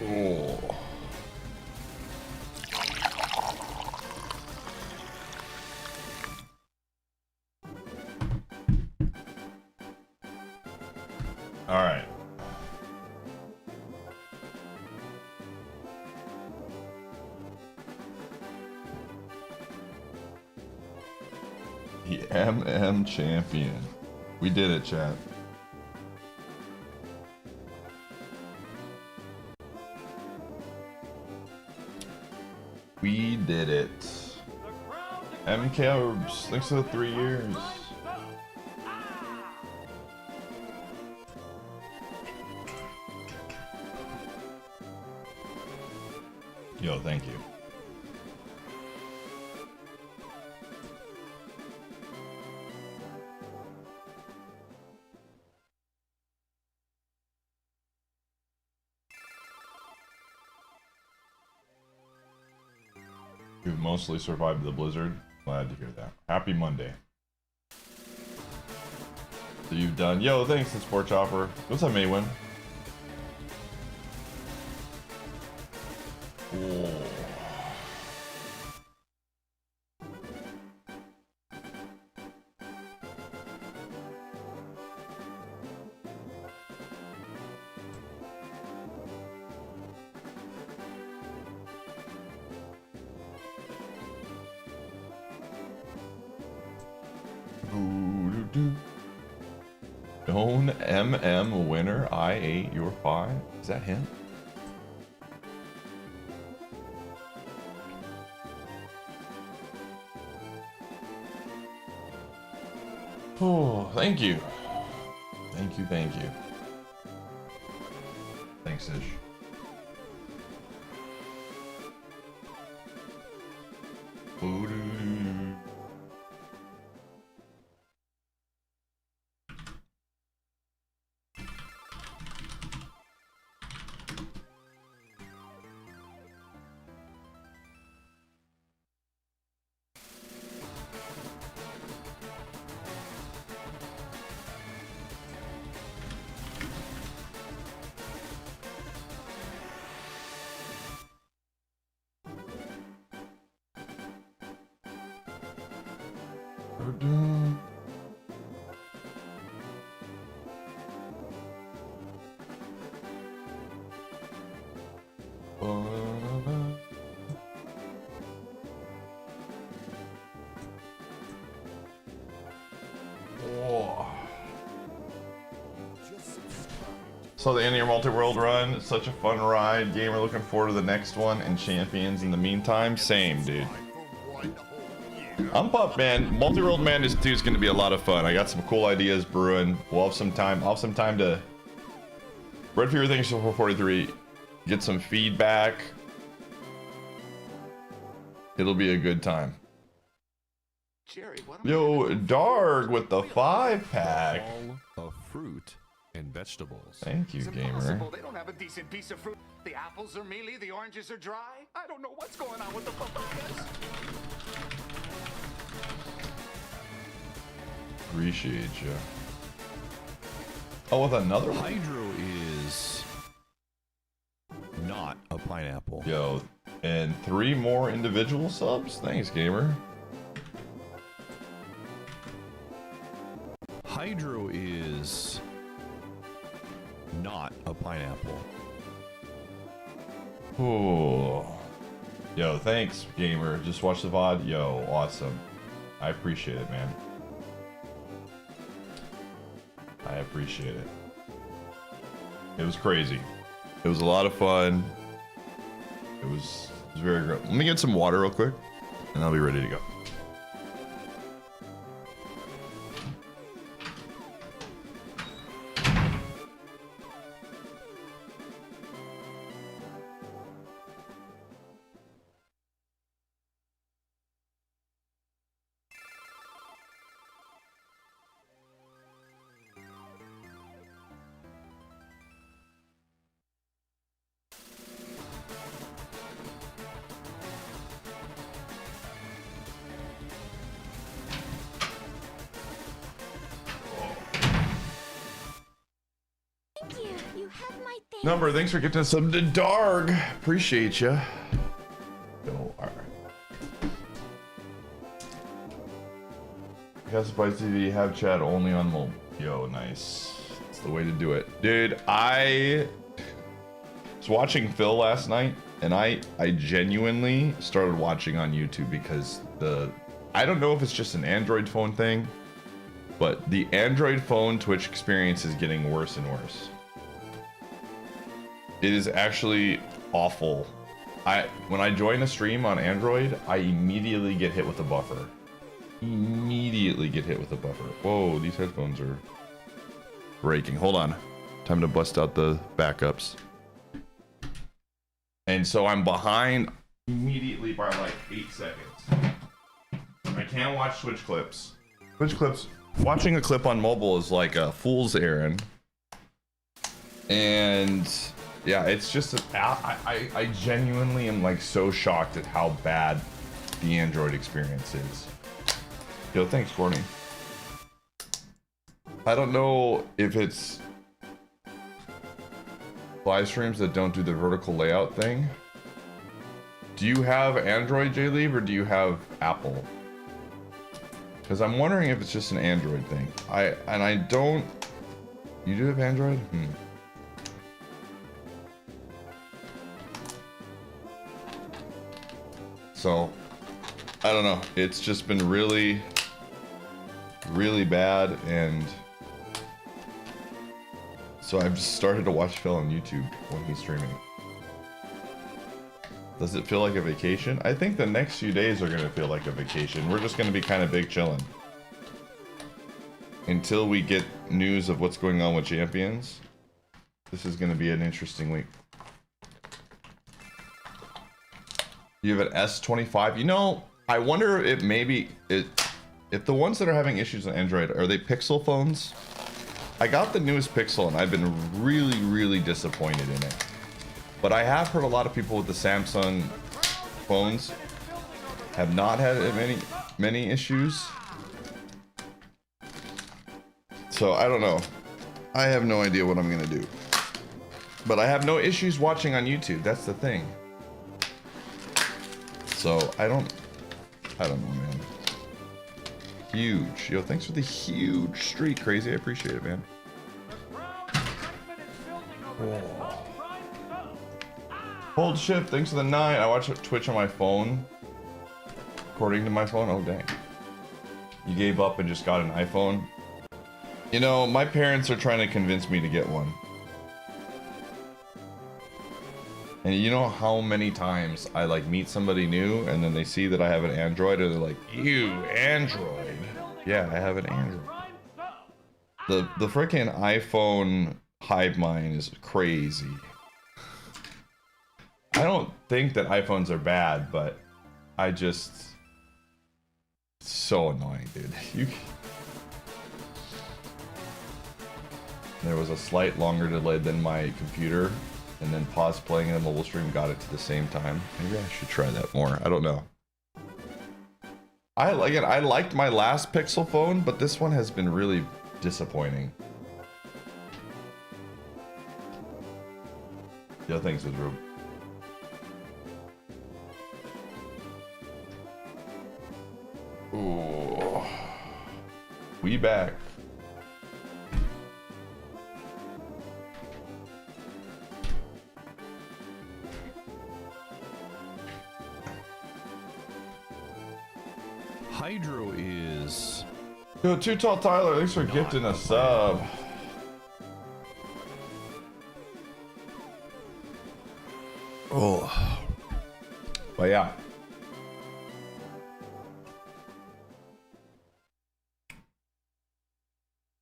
Oh. All right. The MM champion. We did it, chat. We did it. MKOBs, thanks for the 3 years. Yo, thank you. You've mostly survived the blizzard. Glad to hear that. Happy Monday. So you've done. Yo, thanks to Sport Chopper. What's up, Maywin? Oh. Known MM winner, Iateyourpie. Is that him? Oh, thank you. Thank you, thank you. Thanks, Ish. So the end of your multi-world run, it's such a fun ride. Gamer, looking forward to the next one and champions in the meantime. Same, dude. I'm pumped, man. Multiworld Madness 2 is going to be a lot of fun. I got some cool ideas brewing. We'll have some time. I'll have some time to Red Fever Things 443. Get some feedback. It'll be a good time. Yo, Darg with the 5-pack. All of fruit and vegetables. Thank you, gamer. They don't have a decent piece of fruit. The apples are mealy, the oranges are dry. I don't know what's going on with the papayas. Appreciate you. Oh, with another one? Hydro is not a pineapple. Yo, and 3 more individual subs? Thanks, gamer. Hydro is not a pineapple. Oh. Yo, thanks, gamer. Just watch the VOD. Yo, awesome. I appreciate it, man. I appreciate it. It was crazy. It was a lot of fun. It was very great. Let me get some water real quick, and I'll be ready to go. You have my thanks. Number, thanks for getting us some to Darg. Appreciate you. Yo, alright. Castify TV, have chat only on mobile. Yo, nice. That's the way to do it. Dude, I was watching Phil last night, and I genuinely started watching on YouTube because I don't know if it's just an Android phone thing, but the Android phone Twitch experience is getting worse and worse. It is actually awful. When I join a stream on Android, I immediately get hit with a buffer. Immediately get hit with a buffer. Whoa, these headphones are breaking. Hold on. Time to bust out the backups. And so I'm behind immediately by like 8 seconds. I can't watch Twitch clips. Twitch clips, watching a clip on mobile is like a fool's errand. And yeah, it's just, I genuinely am like so shocked at how bad the Android experience is. Yo, thanks, Courtney. I don't know if it's live streams that don't do the vertical layout thing. Do you have Android, J-Leave, or do you have Apple? Because I'm wondering if it's just an Android thing. I don't... You do have Android? So, I don't know. It's just been really bad, and so I've just started to watch Phil on YouTube when he's streaming. Does it feel like a vacation? I think the next few days are gonna feel like a vacation. We're just gonna be kind of big chilling until we get news of what's going on with Champions. This is gonna be an interesting week. You have an S25. You know, I wonder if maybe if the ones that are having issues on Android, are they Pixel phones? I got the newest Pixel and I've been really disappointed in it. But I have heard a lot of people with the Samsung phones have not had many issues. So I don't know. I have no idea what I'm gonna do. But I have no issues watching on YouTube. That's the thing. So I don't know, man. Huge. Yo, thanks for the huge streak, Crazy. I appreciate it, man. Hold shift, thanks for the 9. I watch Twitch on my phone. According to my phone, oh dang. You gave up and just got an iPhone. You know, my parents are trying to convince me to get one. And you know how many times I like meet somebody new and then they see that I have an Android and they're like, ew, Android. Yeah, I have an Android. The freaking iPhone hive mind is crazy. I don't think that iPhones are bad, but I just... It's so annoying, dude. There was a slight longer delay than my computer, and then pause playing in a mobile stream got it to the same time. Maybe I should try that more. I don't know. I liked my last Pixel phone, but this one has been really disappointing. Yeah, thanks, Rube. Ooh. We back. Hydro is... Yo, Too Tall Tyler, thanks for gifting a sub. Oh. But yeah.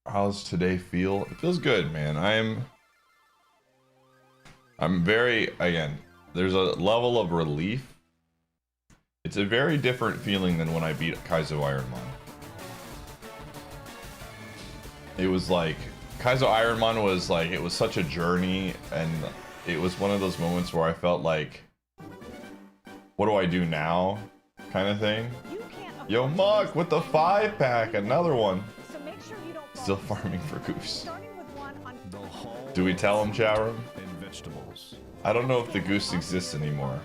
How's today feel? It feels good, man. I'm very, again, there's a level of relief. It's a very different feeling than when I beat Kaizo IronMON. It was like, Kaizo IronMON was like, it was such a journey, and it was one of those moments where I felt like, what do I do now? Kind of thing. Yo, Mug with the 5-pack, another one. So make sure you don't Still farming for Goose. starting with one on The Hall Do we tell him, Shower? And vegetables. I don't know if the goose exists anymore.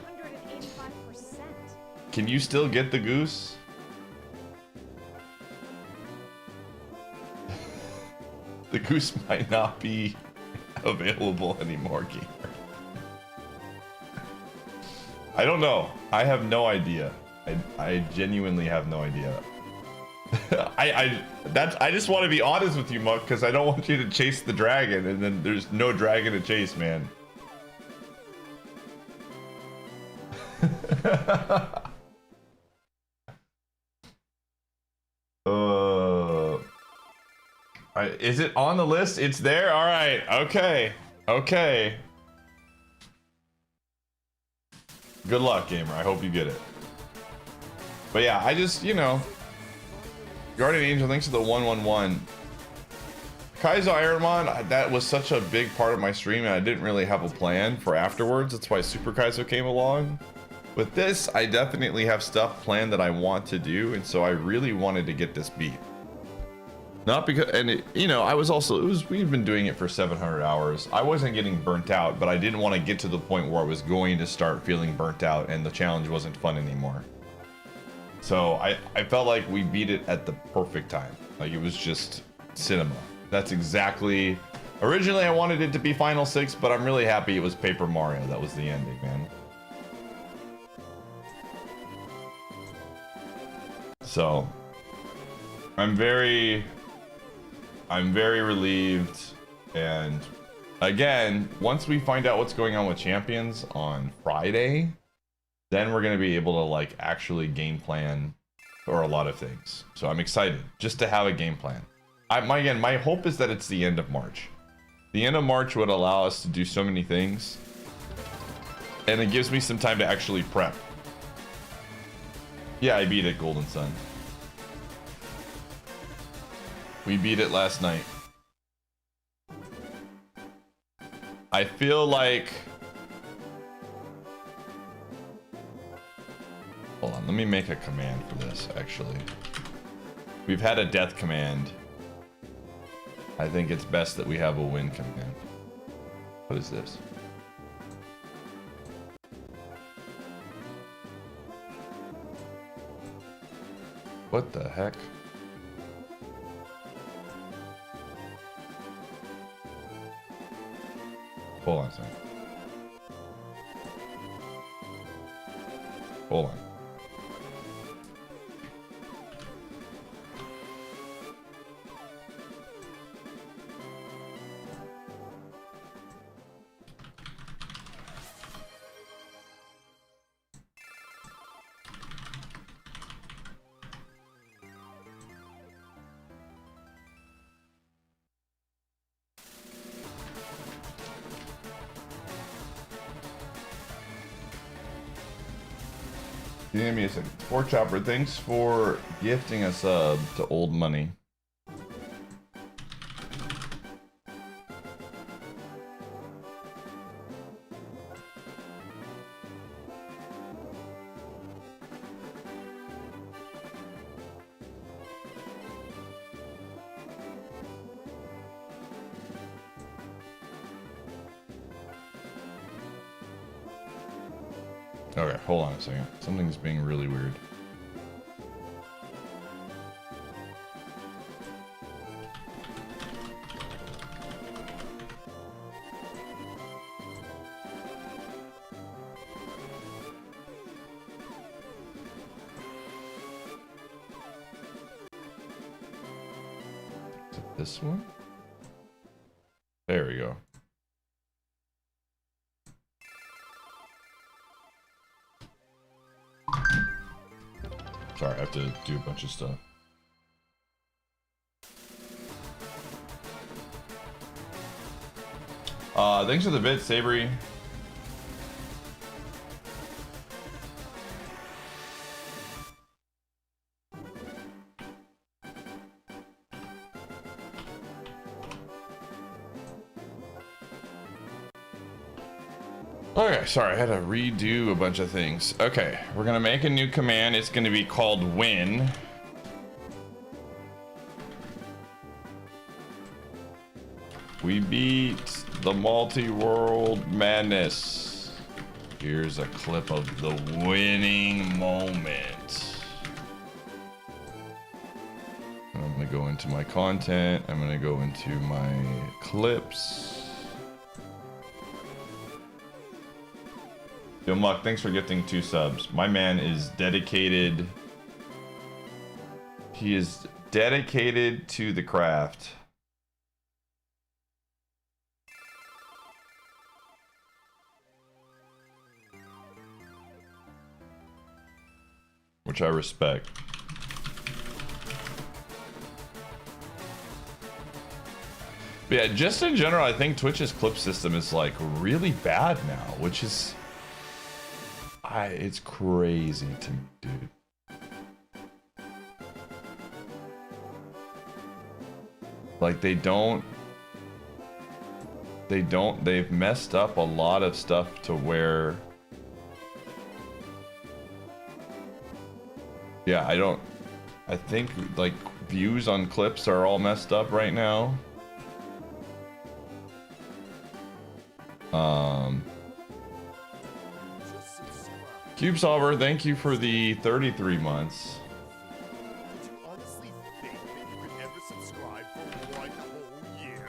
185%. Can you still get the goose? The goose might not be available anymore, gamer. I don't know. I have no idea. I genuinely have no idea. I just want to be honest with you, Muck, because I don't want you to chase the dragon and then there's no dragon to chase, man. Is it on the list? It's there? All right. Okay. Okay. Good luck, gamer. I hope you get it. But yeah, I just, you know, Guardian Angel, thanks to the 111. Kaizo IronMON, that was such a big part of my stream and I didn't really have a plan for afterwards. That's why Super Kaizo came along. With this, I definitely have stuff planned that I want to do, and so I really wanted to get this beat. Not because, and it, you know, I was also, we've been doing it for 700 hours. I wasn't getting burnt out, but I didn't want to get to the point where I was going to start feeling burnt out and the challenge wasn't fun anymore. So I felt like we beat it at the perfect time. Like, it was just cinema. That's exactly, originally I wanted it to be Final 6, but I'm really happy it was Paper Mario. That was the ending, man. So I'm very relieved, and again, once we find out what's going on with Champions on Friday, then we're going to be able to like actually game plan for a lot of things. So I'm excited just to have a game plan. My hope is that it's the end of March. The end of March would allow us to do so many things, and it gives me some time to actually prep. Yeah, I beat it, Golden Sun. We beat it last night. I feel like... Hold on, let me make a command for this, actually. We've had a death command. I think it's best that we have a win command. What is this? What the heck? Hold on a second. Hold on. Give me a second. Pork Chopper, thanks for gifting a sub to Old Money. Okay, hold on a second. Something's being really weird. Is it this one? There we go. Sorry, I have to do a bunch of stuff. Thanks for the bit, Sabri. Okay, sorry, I had to redo a bunch of things. Okay, we're gonna make a new command. It's gonna be called win. We beat the Multiworld Madness. Here's a clip of the winning moment. I'm gonna go into my content. I'm gonna go into my clips. Yo, Muck, thanks for gifting 2 subs. My man is dedicated. He is dedicated to the craft. Which I respect. But yeah, just in general, I think Twitch's clip system is like really bad now, which is, it's crazy to me, dude. Like they've messed up a lot of stuff to where, yeah, I think like views on clips are all messed up right now. Cube Solver, thank you for the 33 months. Did you honestly think that you would ever subscribe for 1 whole year?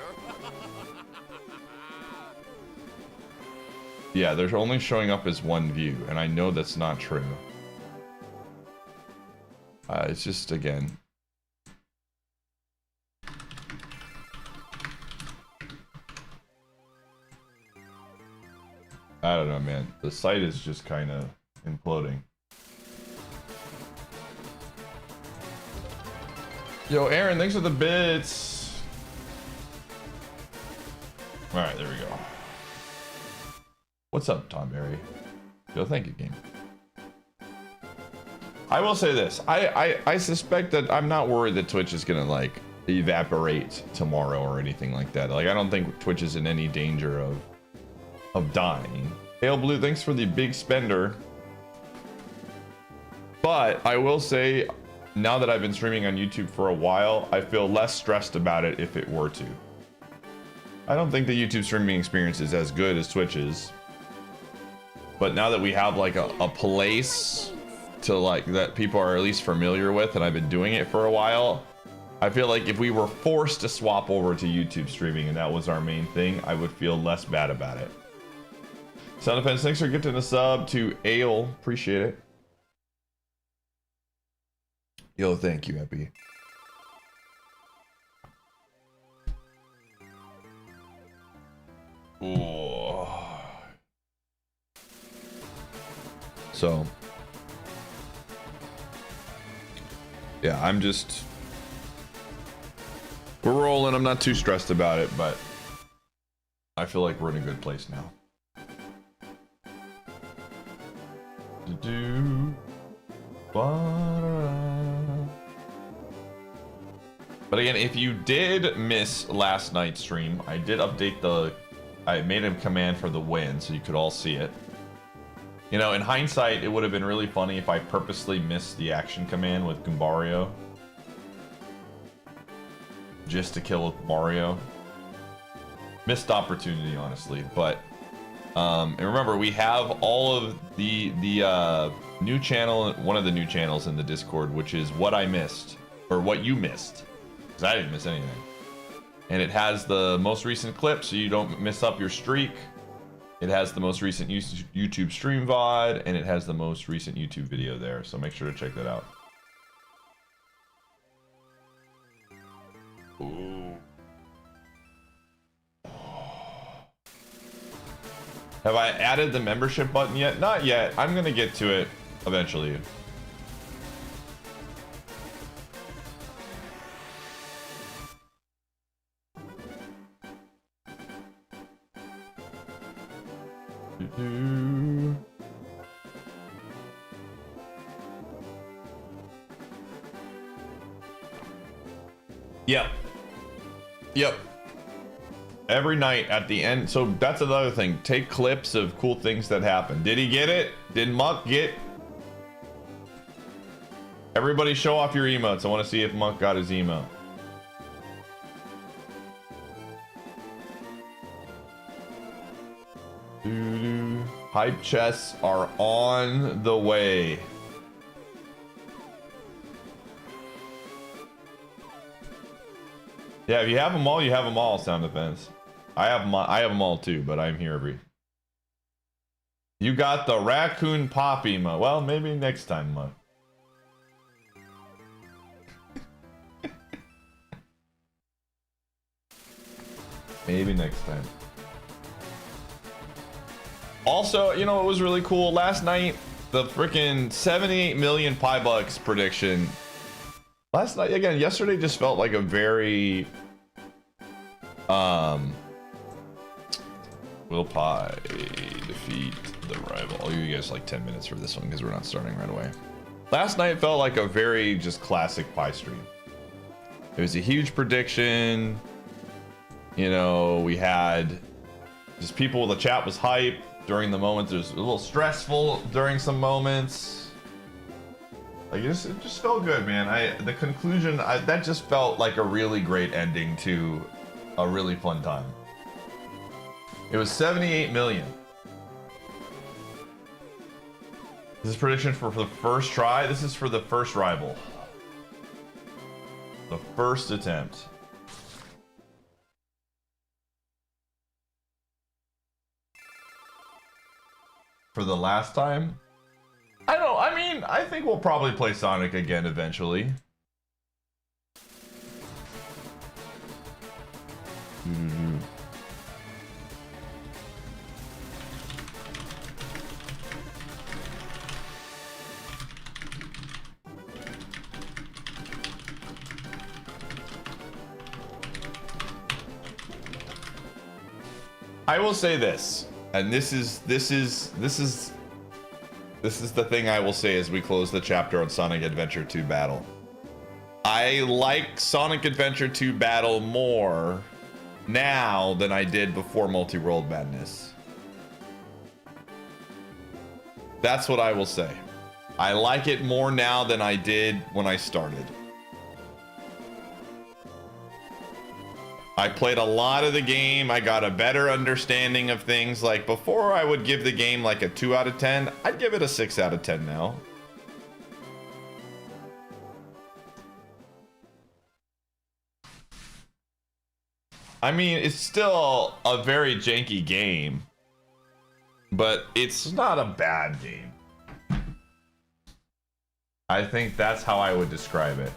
Yeah, they're only showing up as 1 view, and I know that's not true. It's just, again, I don't know, man. The site is just kind of imploding. Yo, Aaron, thanks for the bits. All right, there we go. What's up, Tom Berry? Yo, thank you, game. I will say this. I suspect that I'm not worried that Twitch is gonna like evaporate tomorrow or anything like that. Like, I don't think Twitch is in any danger of dying. Hail Blue, thanks for the big spender. But I will say, now that I've been streaming on YouTube for a while, I feel less stressed about it if it were to. I don't think the YouTube streaming experience is as good as Twitch's. But now that we have like a place to like that people are at least familiar with, and I've been doing it for a while, I feel like if we were forced to swap over to YouTube streaming and that was our main thing, I would feel less bad about it. Sound Offense, thanks for gifting a sub to Ale. Appreciate it. Yo, thank you, Epi. Ooh. So, yeah, I'm just, we're rolling. I'm not too stressed about it, but I feel like we're in a good place now. But again, if you did miss last night's stream, I did update I made a command for the win so you could all see it. You know, in hindsight, it would have been really funny if I purposely missed the action command with Goombario. Just to kill with Mario. Missed opportunity, honestly, but and remember, we have all of the new channel, one of the new channels in the Discord, which is What I Missed, or What You Missed, because I didn't miss anything. And it has the most recent clip, so you don't miss up your streak. It has the most recent YouTube stream VOD, and it has the most recent YouTube video there, so make sure to check that out. Ooh. Have I added the membership button yet? Not yet. I'm gonna get to it eventually. Yep. Yep. Every night at the end. So that's another thing. Take clips of cool things that happen. Did he get it? Did Muck get? Everybody show off your emotes. I want to see if Muck got his emote. Hype chests are on the way. Yeah, if you have them all, you have them all. Sound defense. I have them all too, but I'm here every. You got the raccoon poppy, Mo. Well, maybe next time, Mo. Maybe next time. Also, you know what was really cool? Last night, the freaking 78 million pie bucks prediction. Last night, again, yesterday just felt like a very... Will Pie defeat the rival? I'll give you guys like 10 minutes for this one because we're not starting right away. Last night felt like a very just classic pie stream. It was a huge prediction. You know, we had just people, the chat was hype during the moments. It was a little stressful during some moments. Like it just felt good, man. The conclusion, that just felt like a really great ending to a really fun time. It was 78 million. This is prediction for the first try. This is for the first rival. The first attempt. For the last time? I think we'll probably play Sonic again eventually. I will say this, and this is the thing I will say as we close the chapter on Sonic Adventure 2 Battle. I like Sonic Adventure 2 Battle more now than I did before Multiworld Madness. That's what I will say. I like it more now than I did when I started. I played a lot of the game. I got a better understanding of things. Like before, I would give the game like a 2 out of 10. I'd give it a 6 out of 10 now. I mean, it's still a very janky game, but it's not a bad game. I think that's how I would describe it.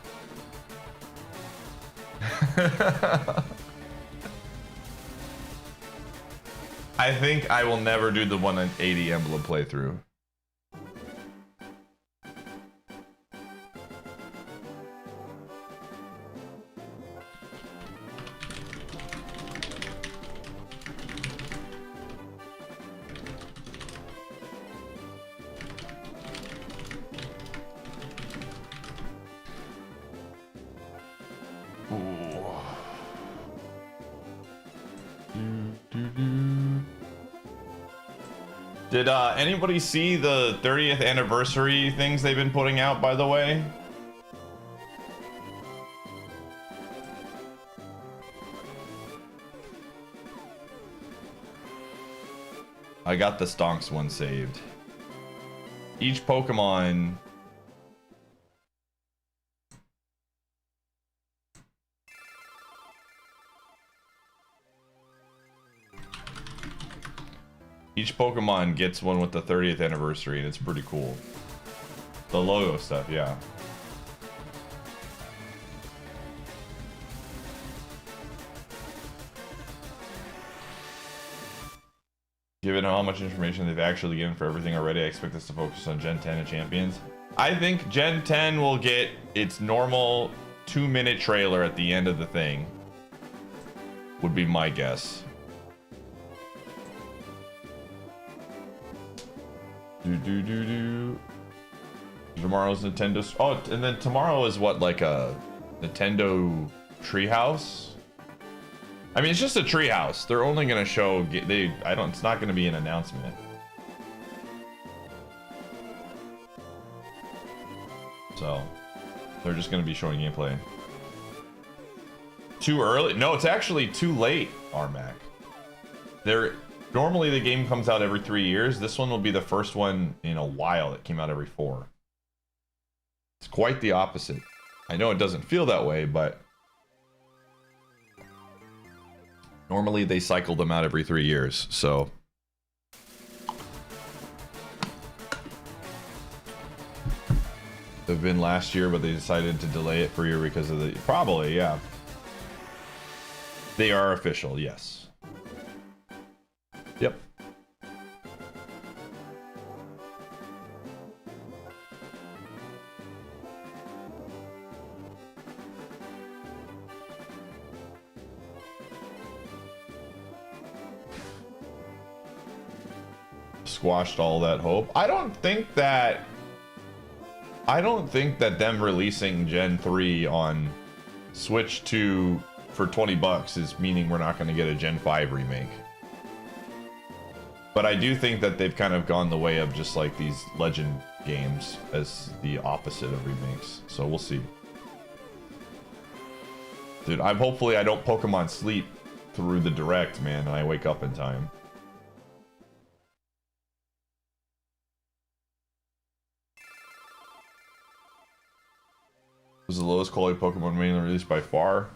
I think I will never do the 180 emblem playthrough. Did anybody see the 30th anniversary things they've been putting out, by the way? I got the Stonks one saved. Each Pokemon... Each Pokemon gets one with the 30th anniversary, and it's pretty cool. The logo stuff, yeah. Given how much information they've actually given for everything already, I expect this to focus on Gen 10 and Champions. I think Gen 10 will get its normal 2-minute trailer at the end of the thing. Would be my guess. Tomorrow's Nintendo. Oh, and then tomorrow is what, like a Nintendo Treehouse? I mean, it's just a treehouse. They're only gonna show. It's not gonna be an announcement. So, they're just gonna be showing gameplay. Too early? No, it's actually too late. Armac. Normally the game comes out every 3 years. This one will be the first one in a while that came out every 4. It's quite the opposite. I know it doesn't feel that way, but normally they cycle them out every 3 years, so. They've been last year, but they decided to delay it for a year because of the, probably, yeah. They are official, yes. Yep. Squashed all that hope. I don't think that them releasing Gen 3 on Switch 2 for $20 is meaning we're not going to get a Gen 5 remake. But I do think that they've kind of gone the way of just like these Legend games as the opposite of remakes. So we'll see. Dude, hopefully I don't Pokemon sleep through the Direct, man, and I wake up in time. Was the lowest quality Pokemon mainly released by far?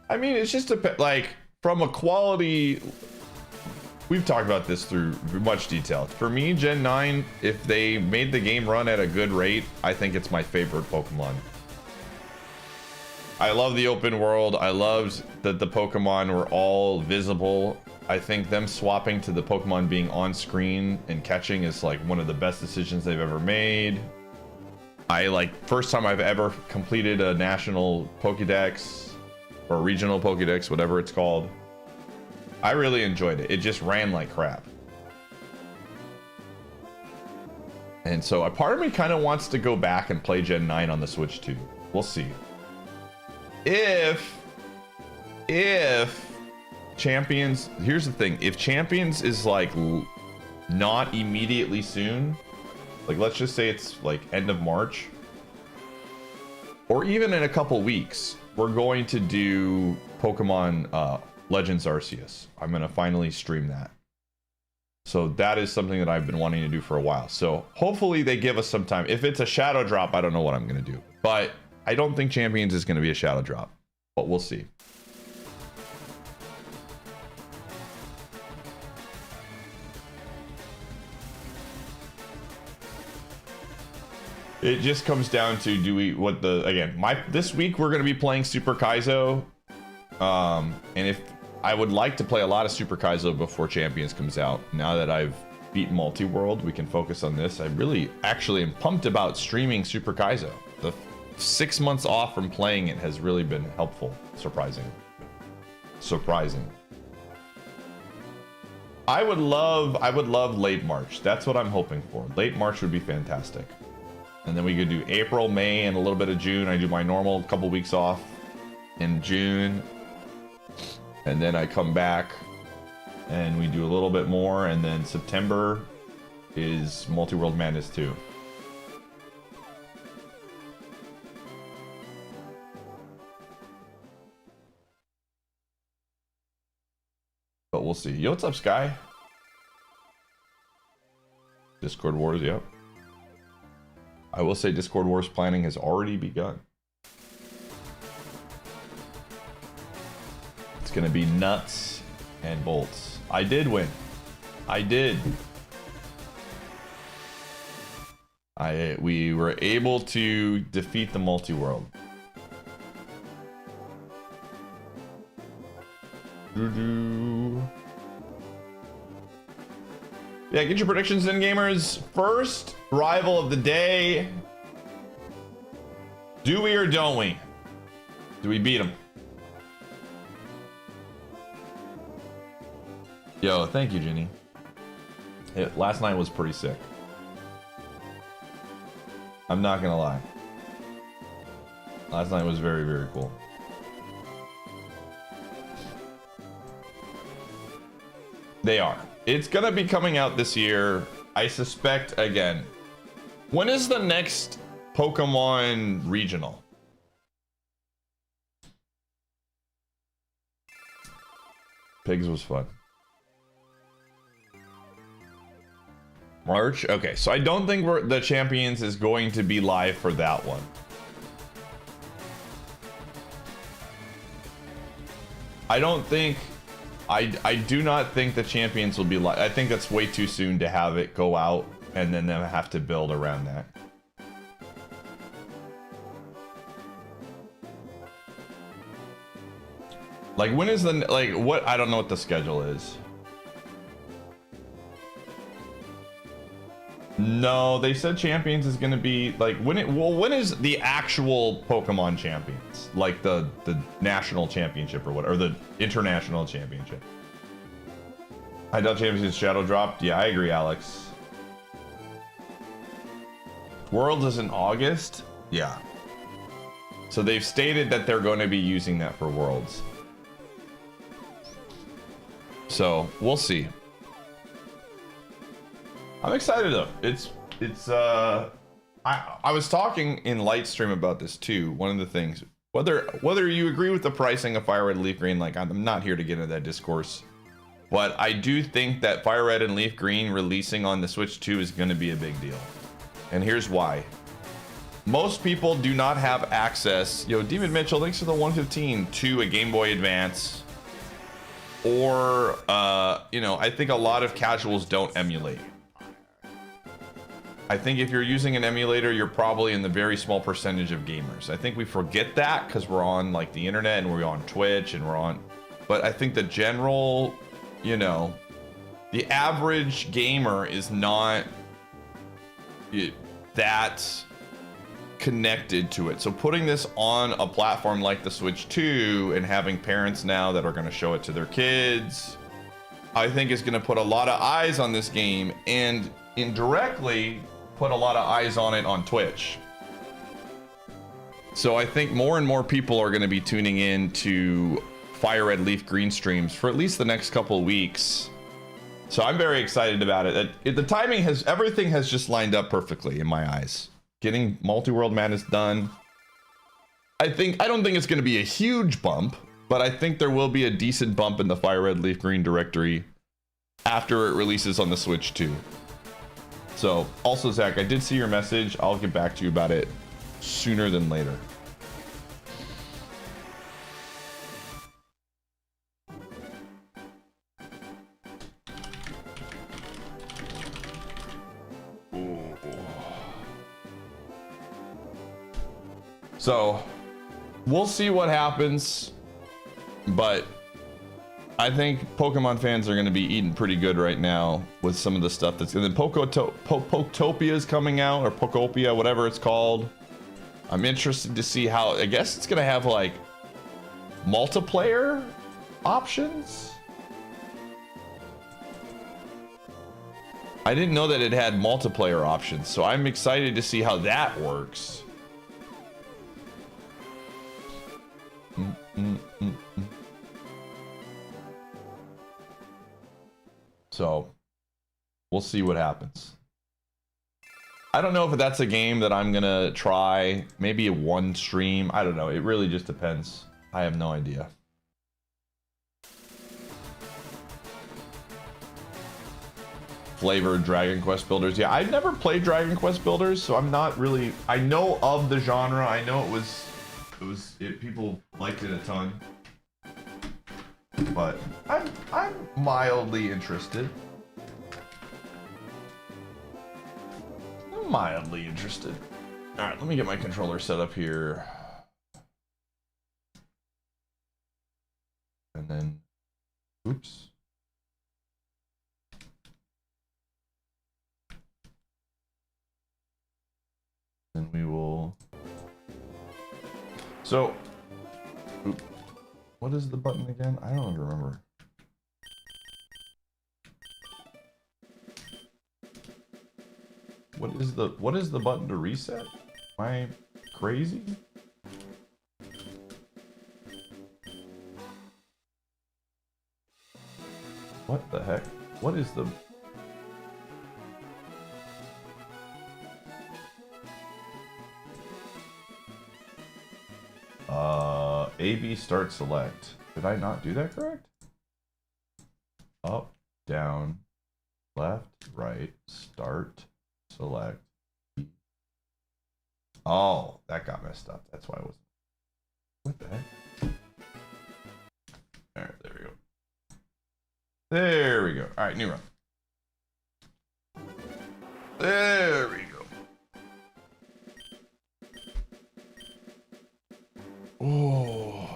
I mean, it's just like from a quality. We've talked about this through much detail. For me, Gen 9, if they made the game run at a good rate, I think it's my favorite Pokemon. I love the open world. I loved that the Pokemon were all visible. I think them swapping to the Pokemon being on screen and catching is like one of the best decisions they've ever made. First time I've ever completed a national Pokédex or regional Pokédex, whatever it's called. I really enjoyed it. It just ran like crap. And so a part of me kind of wants to go back and play Gen 9 on the Switch too. We'll see. If Champions, here's the thing. If Champions is like not immediately soon, like let's just say it's like end of March, or even in a couple weeks, we're going to do Pokemon Legends Arceus. I'm going to finally stream that. So that is something that I've been wanting to do for a while. So hopefully they give us some time. If it's a shadow drop, I don't know what I'm going to do. But I don't think Champions is going to be a shadow drop. But we'll see. It just comes down to this week we're going to be playing Super Kaizo. And if I would like to play a lot of Super Kaizo before Champions comes out. Now that I've beaten Multiworld, we can focus on this. I really actually am pumped about streaming Super Kaizo. The 6 months off from playing it has really been helpful. Surprising. I would love late March. That's what I'm hoping for. Late March would be fantastic. And then we could do April, May, and a little bit of June. I do my normal couple weeks off in June. And then I come back and we do a little bit more. And then September is Multiworld Madness 2. But we'll see. Yo, what's up, Sky? Discord Wars, yep. I will say Discord Wars planning has already begun. It's gonna be nuts and bolts. I did win. I did. We were able to defeat the Multiworld. Yeah, get your predictions in, gamers. First rival of the day. Do we or don't we? Do we beat him? Yo, thank you, Ginny. Last night was pretty sick. I'm not gonna lie. Last night was very, very cool. They are. It's gonna be coming out this year. I suspect, again. When is the next Pokemon regional? Pigs was fun. March? Okay, so I don't think the Champions is going to be live for that one. I don't think... I do not think the Champions will be live. I think that's way too soon to have it go out and then them have to build around that. Like, when is the... Like, what... I don't know what the schedule is. No, they said Champions is gonna be like when it. Well, when is the actual Pokemon Champions? Like the national championship or what, or the international championship? I doubt Champions Shadow dropped. Yeah, I agree, Alex. Worlds is in August. Yeah. So they've stated that they're going to be using that for Worlds. So we'll see. I'm excited though. I was talking in Lightstream about this too. One of the things, whether you agree with the pricing of Fire Red and Leaf Green, like I'm not here to get into that discourse, but I do think that Fire Red and Leaf Green releasing on the Switch 2 is going to be a big deal. And here's why. Most people do not have access, Demon Mitchell, thanks for the 115, to a Game Boy Advance. Or, I think a lot of casuals don't emulate. I think if you're using an emulator, you're probably in the very small percentage of gamers. I think we forget that because we're on like the internet and we're on Twitch and we're on, but I think the general, the average gamer is not that connected to it. So putting this on a platform like the Switch 2 and having parents now that are going to show it to their kids, I think is going to put a lot of eyes on this game and indirectly put a lot of eyes on it on Twitch. So I think more and more people are going to be tuning in to Fire Red Leaf Green streams for at least the next couple of weeks. So I'm very excited about it. The timing everything has just lined up perfectly in my eyes. Getting Multiworld Madness done. I don't think it's going to be a huge bump, but I think there will be a decent bump in the Fire Red Leaf Green directory after it releases on the Switch 2. So, also, Zach, I did see your message. I'll get back to you about it sooner than later. So, we'll see what happens, but I think Pokemon fans are going to be eating pretty good right now with some of the stuff that's... And then Poketopia is coming out, or Pokopia, whatever it's called. I'm interested to see how... I guess it's going to have, like, multiplayer options? I didn't know that it had multiplayer options, so I'm excited to see how that works. So, we'll see what happens. I don't know if that's a game that I'm gonna try. Maybe one stream. I don't know. It really just depends. I have no idea. Flavored Dragon Quest Builders. Yeah, I've never played Dragon Quest Builders, so I'm not really... I know of the genre. I know people liked it a ton. But I'm mildly interested. I'm mildly interested. All right, let me get my controller set up here. And then, oops. Then we will. So, oops. What is the button again? I don't even remember. What is the button to reset? Am I crazy? What the heck? What is the... AB start select. Did I not do that correct? Up, down, Left, right, start, select. Oh, that got messed up. That's why I wasn't. What the heck? Alright, there we go. There we go. Alright, new run. There we go. Oh.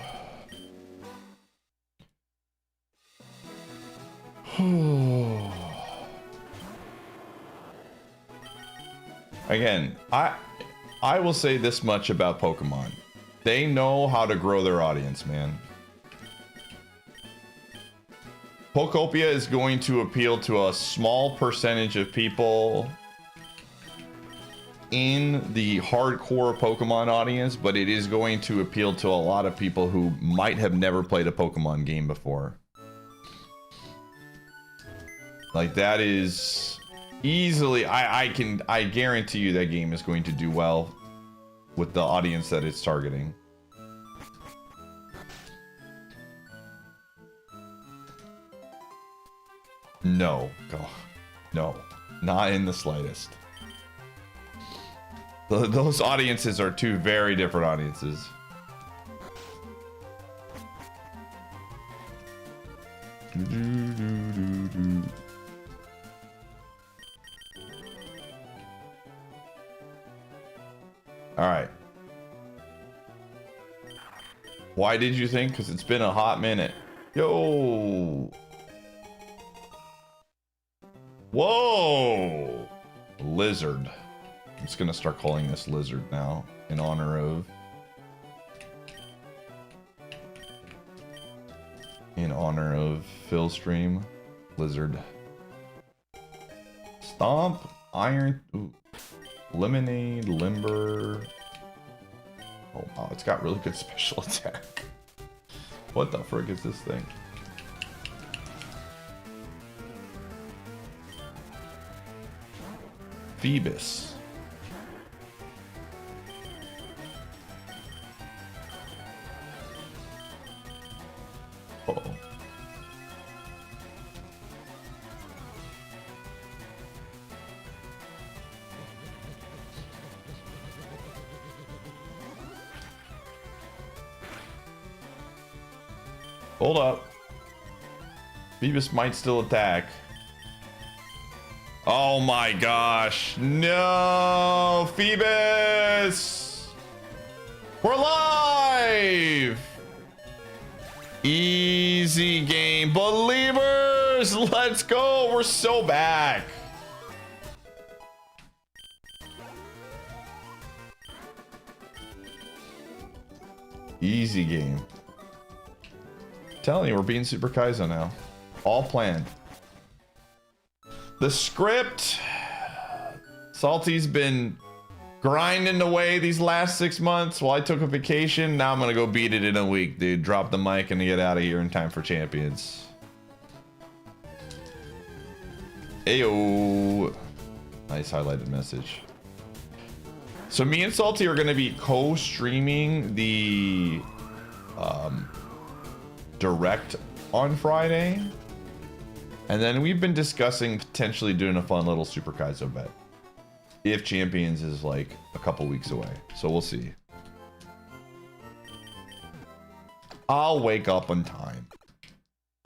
Again, I will say this much about Pokemon. They know how to grow their audience, man. Pokopia is going to appeal to a small percentage of people in the hardcore Pokemon audience, but it is going to appeal to a lot of people who might have never played a Pokemon game before. Like, that is easily, I guarantee you that game is going to do well with the audience that it's targeting. No, no, not in the slightest. Those audiences are two very different audiences. All right. Why did you think? Because it's been a hot minute. Yo. Whoa. Lizard. I'm just going to start calling this Lizard now in honor of... Phil Stream. Lizard. Stomp. Iron... Ooh. Lemonade, Limber. Oh wow, it's got really good special attack. What the frick is this thing? Phoebus. Uh-oh. Hold up. Phoebus might still attack. Oh my gosh. No! Phoebus! We're live! Easy game. Believers! Let's go! We're so back. Easy game. Telling you, we're being Super Kaizo now. All planned. The script. Salty's been grinding away these last 6 months while I took a vacation. Now I'm gonna go beat it in a week, dude. Drop the mic and get out of here in time for Champions. Ayo. Nice highlighted message. So me and Salty are gonna be co-streaming the direct on Friday, and then we've been discussing potentially doing a fun little Super Kaizo bet if Champions is like a couple weeks away, so we'll see. I'll wake up on time.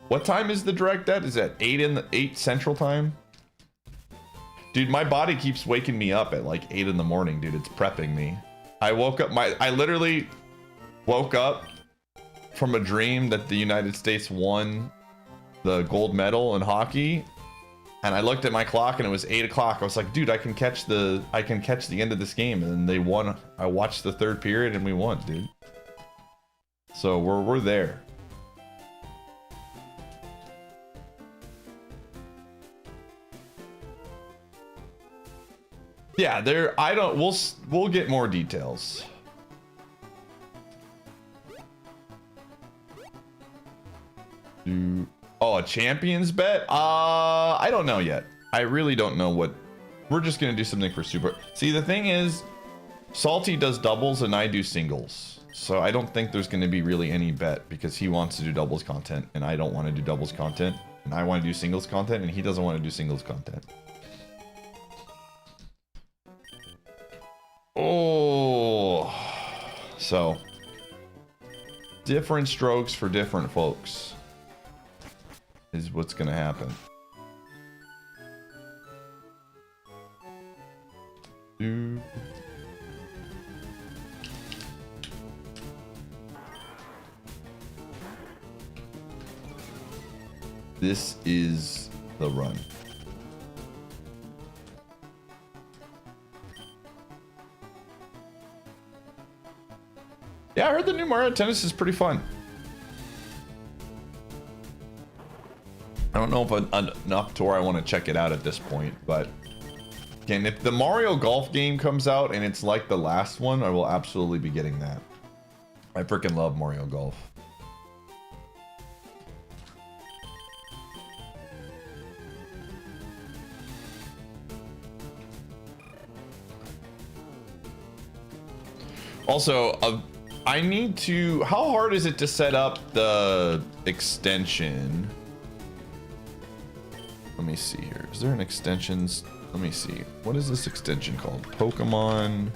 What time is the direct at? Is that 8 Central Time? Dude, my body keeps waking me up at like 8 in the morning, dude. It's prepping me. I literally woke up from a dream that the United States won the gold medal in hockey, and I looked at my clock and it was 8 o'clock. I was like, dude, I can catch the end of this game, and then they won. I watched the third period and we won, dude. So we're there. Yeah, we'll get more details. Oh, a Champions bet? I don't know yet. I really don't know what. We're just gonna do something for Super. See, the thing is, Salty does doubles and I do singles. So I don't think there's gonna be really any bet because he wants to do doubles content and I don't want to do doubles content. And I want to do singles content, and he doesn't want to do singles content. Oh, so different strokes for different folks is what's gonna happen. This is the run. Yeah, I heard the new Mario Tennis is pretty fun. I don't know if I'm enough to where I want to check it out at this point, but again, if the Mario Golf game comes out and it's like the last one, I will absolutely be getting that. I freaking love Mario Golf. Also, I need to... How hard is it to set up the extension? Let me see here. Is there an extensions? Let me see. What is this extension called? Pokemon.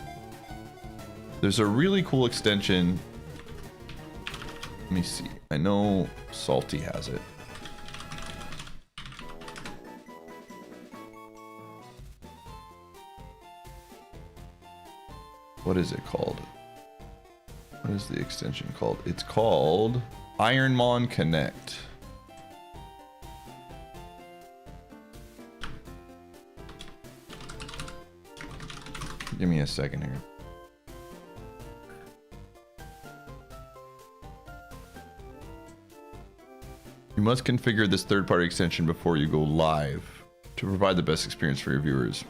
There's a really cool extension. Let me see. I know Salty has it. What is it called? What is the extension called? It's called IronMON Connect. Give me a second here. You must configure this third-party extension before you go live to provide the best experience for your viewers.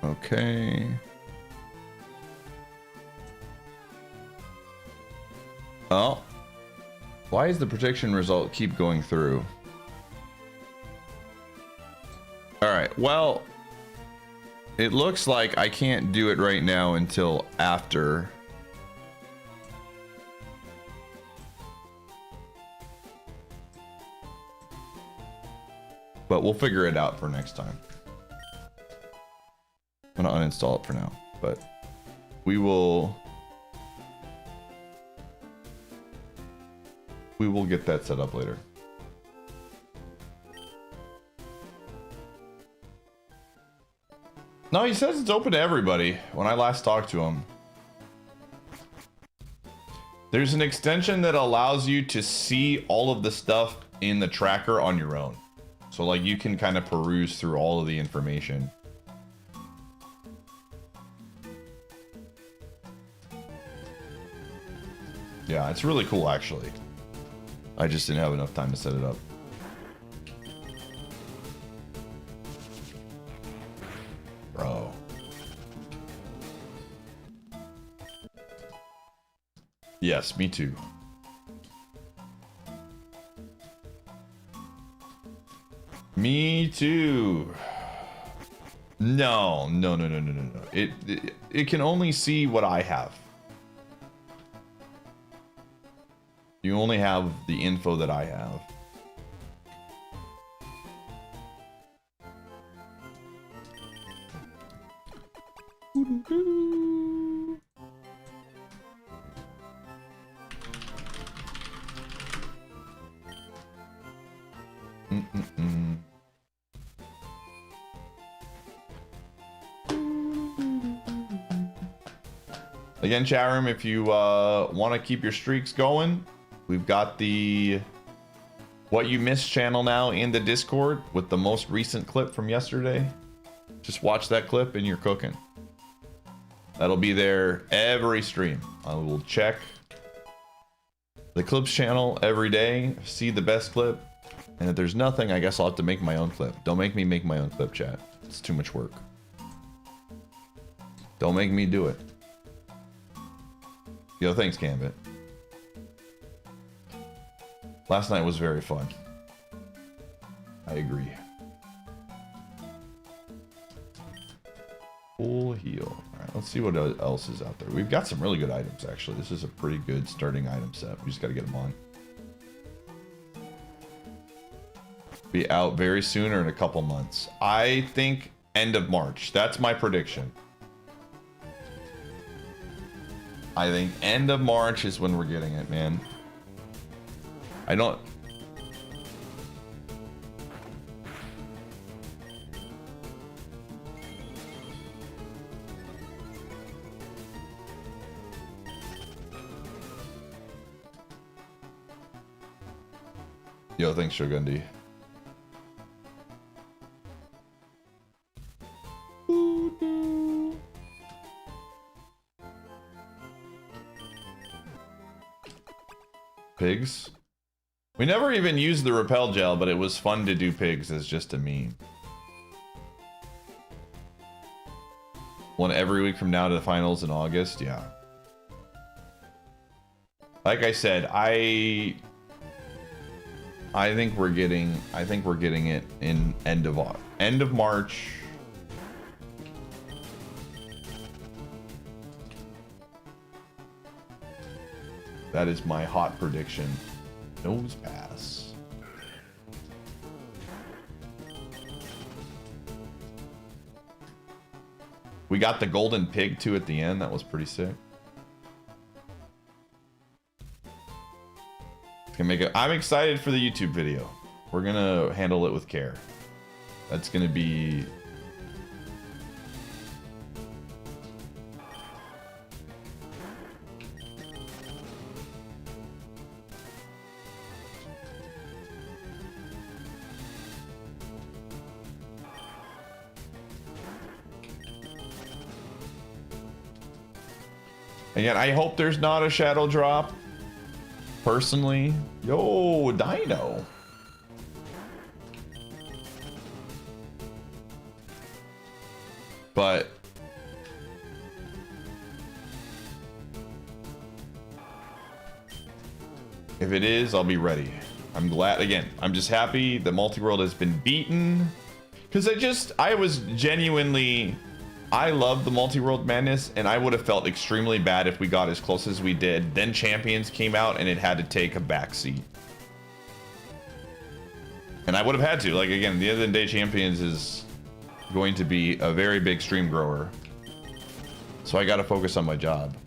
Okay. Oh. Why is the prediction result keep going through? Alright, well, it looks like I can't do it right now until after. But we'll figure it out for next time. I'm gonna uninstall it for now, but we will get that set up later. No, he says it's open to everybody when I last talked to him. There's an extension that allows you to see all of the stuff in the tracker on your own. So like you can kind of peruse through all of the information. Yeah, it's really cool actually. I just didn't have enough time to set it up. Bro. Yes, me too. Me too. No. It can only see what I have. You only have the info that I have. Again, chat room, if you want to keep your streaks going, we've got the What You Missed channel now in the Discord with the most recent clip from yesterday. Just watch that clip and you're cooking. That'll be there every stream. I will check the clips channel every day, see the best clip, and if there's nothing, I guess I'll have to make my own clip. Don't make me make my own clip, chat. It's too much work. Don't make me do it. Yo, thanks, Gambit. Last night was very fun. I agree. Full heal. All right, let's see what else is out there. We've got some really good items, actually. This is a pretty good starting item set. We just got to get them on. Be out very soon or in a couple months. I think end of March. That's my prediction. I think end of March is when we're getting it, man. I don't... Yo, thanks, Shogundi. Pigs? We never even used the repel gel, but it was fun to do pigs as just a meme. One every week from now to the finals in August, yeah. Like I said, I think we're getting it in end of March. That is my hot prediction. Nose pass. We got the golden pig too at the end. That was pretty sick. I'm excited for the YouTube video. We're gonna handle it with care. That's gonna be... Again, I hope there's not a shadow drop. Personally. Yo, Dino. But if it is, I'll be ready. I'm glad. Again, I'm just happy that Multiworld has been beaten. Because I was genuinely... I love the Multiworld Madness, and I would have felt extremely bad if we got as close as we did. Then Champions came out, and it had to take a backseat. And I would have had to. Like, again, the end of the day, Champions is going to be a very big stream grower. So I got to focus on my job.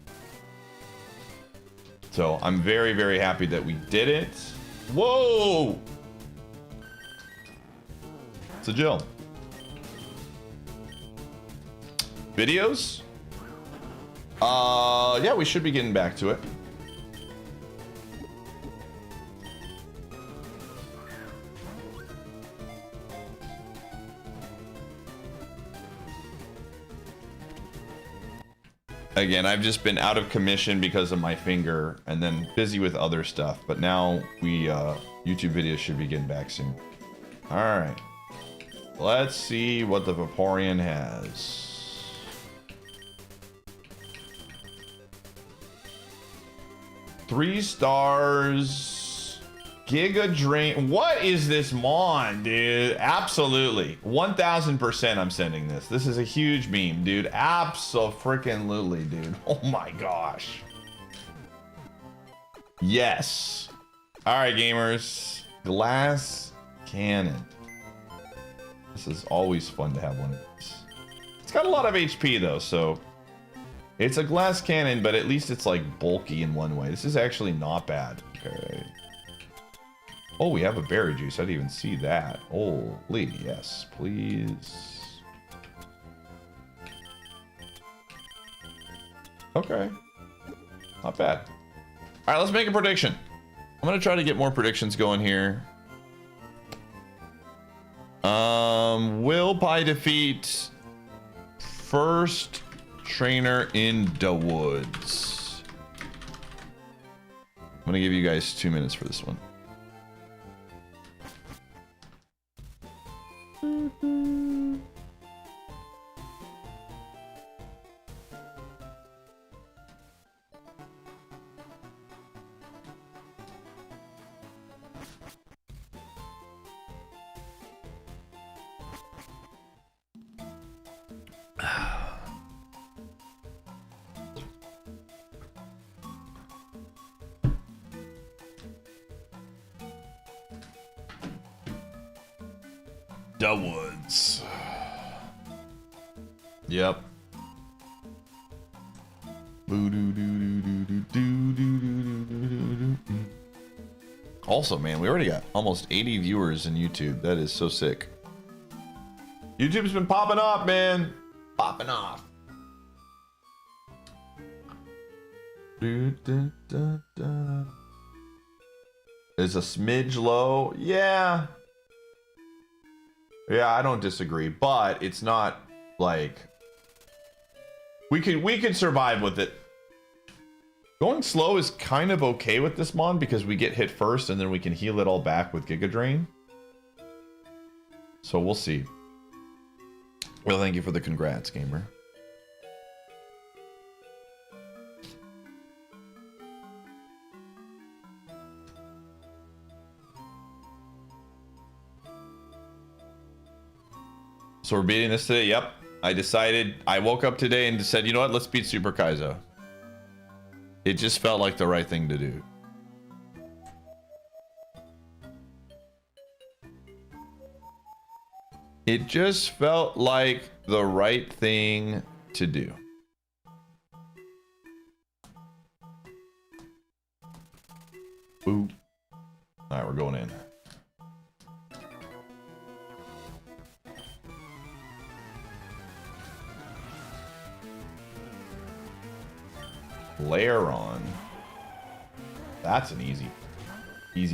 So I'm very, very happy that we did it. Whoa! It's a Jill. Videos? Yeah, we should be getting back to it. Again, I've just been out of commission because of my finger and then busy with other stuff. But now YouTube videos should be getting back soon. All right. Let's see what the Vaporeon has. 3 stars. Giga Drain. What is this Mon, dude? Absolutely. 1000% I'm sending this. This is a huge meme, dude. Abso-freaking-lutely, dude. Oh my gosh. Yes. Alright, gamers. Glass Cannon. This is always fun to have one of these. It's got a lot of HP, though, so... It's a glass cannon, but at least it's like bulky in one way. This is actually not bad. Okay. Oh, we have a berry juice. I didn't even see that. Holy, yes, please. Okay. Not bad. All right, let's make a prediction. I'm gonna try to get more predictions going here. Will Pie defeat first trainer in the woods? I'm gonna give you guys 2 minutes for this one. the woods. Yep. Also, man, we already got almost 80 viewers in YouTube. That is so sick. YouTube's been popping off, man. Popping off. Is a smidge low? Yeah. Yeah, I don't disagree, but it's not like we could survive with it. Going slow is kind of okay with this mon because we get hit first and then we can heal it all back with Giga Drain. So we'll see. Well, thank you for the congrats, gamer. So we're beating this today? Yep. I woke up today and said, you know what? Let's beat Super Kaizo. It just felt like the right thing to do. It just felt like the right thing to do. Boop. All right, we're going in. Layer on. That's an easy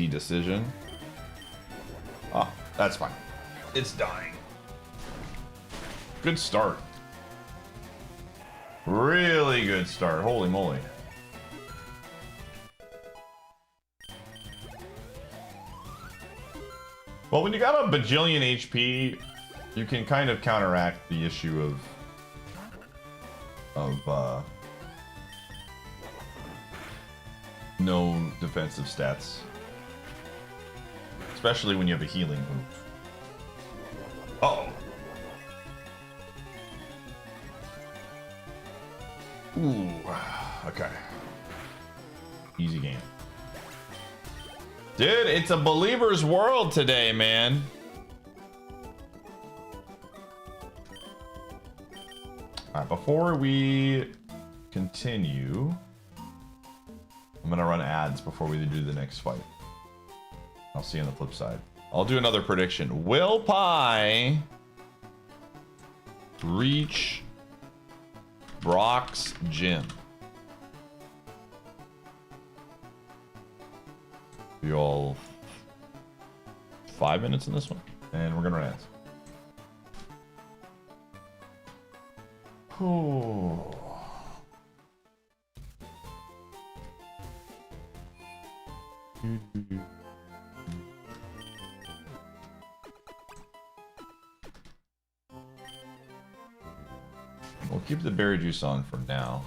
decision. Oh, that's fine. It's dying. Good start. Really good start. Holy moly. Well, when you got a bajillion HP, you can kind of counteract the issue of no defensive stats. Especially when you have a healing move. Uh-oh. Ooh, okay. Easy game. Dude, it's a believer's world today, man. Alright, before we continue, I'm gonna run ads before we do the next fight. I'll see you on the flip side. I'll do another prediction. Will Pie reach Brock's gym? We all 5 minutes in this one, and we're gonna run ads. Oh. We'll keep the berry juice on for now.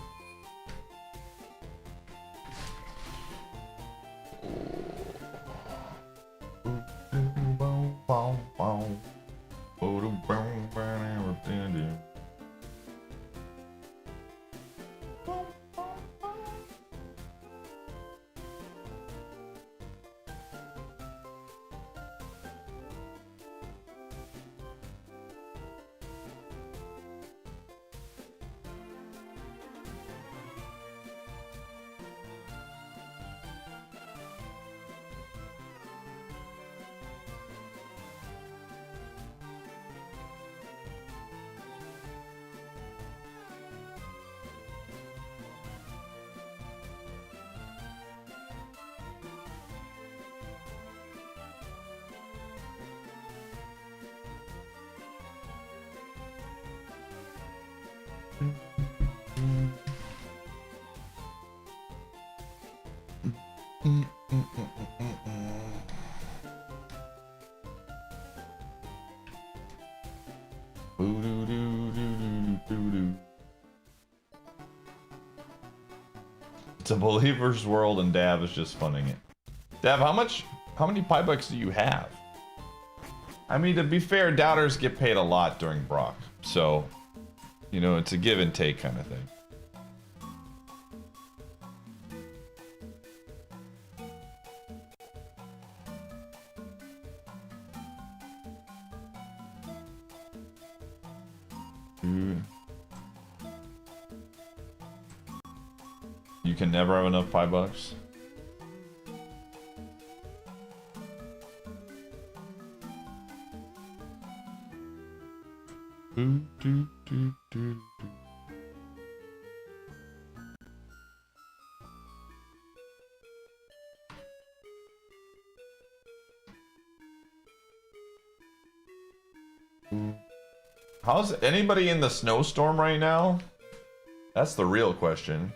It's a believer's world and Dav is just funning it. Dav, how many pie bucks do you have? I mean, to be fair, doubters get paid a lot during Brock. So, you know, it's a give and take kind of thing. You can never have enough $5. Do, do, do, do, do. How's anybody in the snowstorm right now? That's the real question.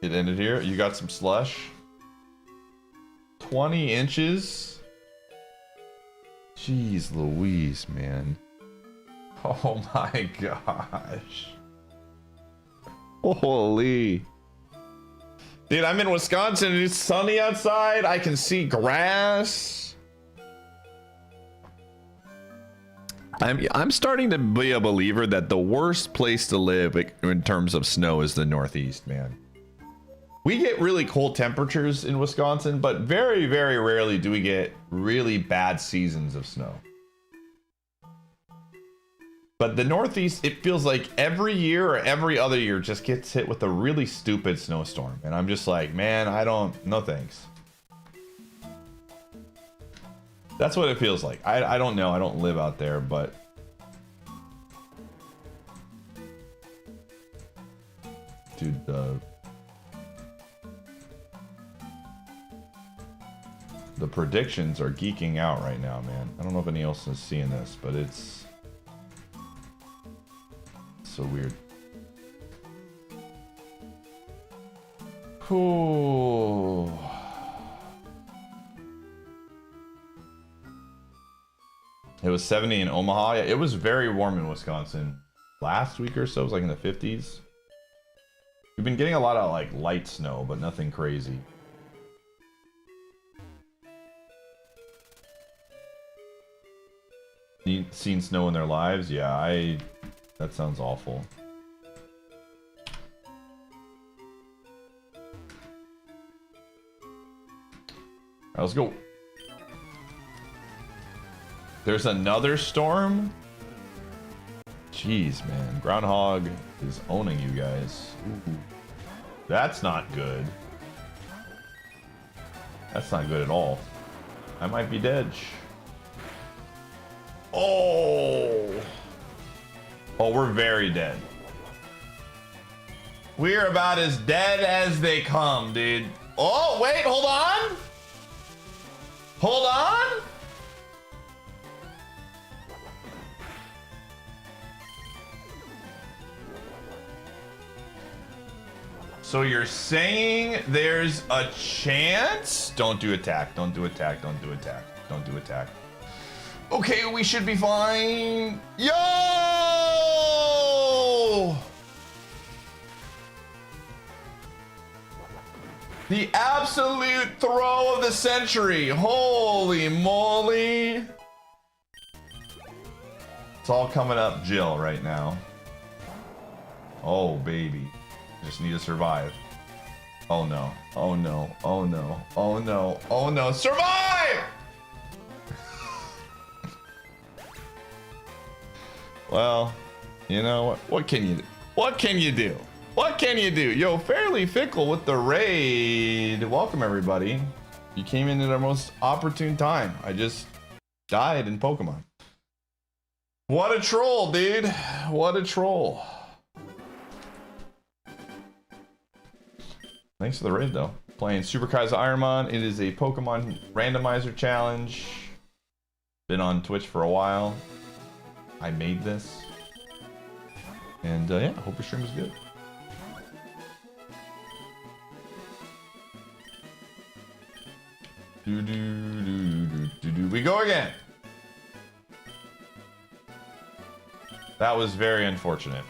It ended here. You got some slush. 20 inches. Jeez Louise, man. Oh my gosh. Holy. Dude, I'm in Wisconsin. It's sunny outside. I can see grass. I'm starting to be a believer that the worst place to live in terms of snow is the Northeast, man. We get really cold temperatures in Wisconsin, but very, very rarely do we get really bad seasons of snow. But the Northeast, it feels like every year or every other year just gets hit with a really stupid snowstorm. And I'm just like, man, no thanks. That's what it feels like. I don't know. I don't live out there, but... Dude, the predictions are geeking out right now, man. I don't know if anyone else is seeing this, but it's so weird. Ooh. It was 70 in Omaha. Yeah, it was very warm in Wisconsin last week or so. It was like in the 50s. We've been getting a lot of like light snow, but nothing crazy. Seen snow in their lives? Yeah, that sounds awful. Alright, let's go. There's another storm? Jeez, man. Groundhog is owning you guys. Ooh. That's not good. That's not good at all. I might be dead. Oh! Oh, we're very dead. We're about as dead as they come, dude. Oh, wait, hold on! Hold on! So you're saying there's a chance? Don't do attack, don't do attack, don't do attack, don't do attack. Okay, we should be fine. Yo! The absolute throw of the century. Holy moly. It's all coming up Jill right now. Oh, baby. Just need to survive. Oh no. Oh no. Oh no. Oh no. Oh no. Survive! Well, you know what can you do? What can you do? What can you do? Yo, Fairly Fickle with the raid. Welcome everybody. You came in at our most opportune time. I just died in Pokemon. What a troll, dude. What a troll. Thanks for the raid though. Playing Super Kaizo IronMON. It is a Pokemon randomizer challenge. Been on Twitch for a while. I made this. And yeah, I hope your stream was good. We go again. That was very unfortunate.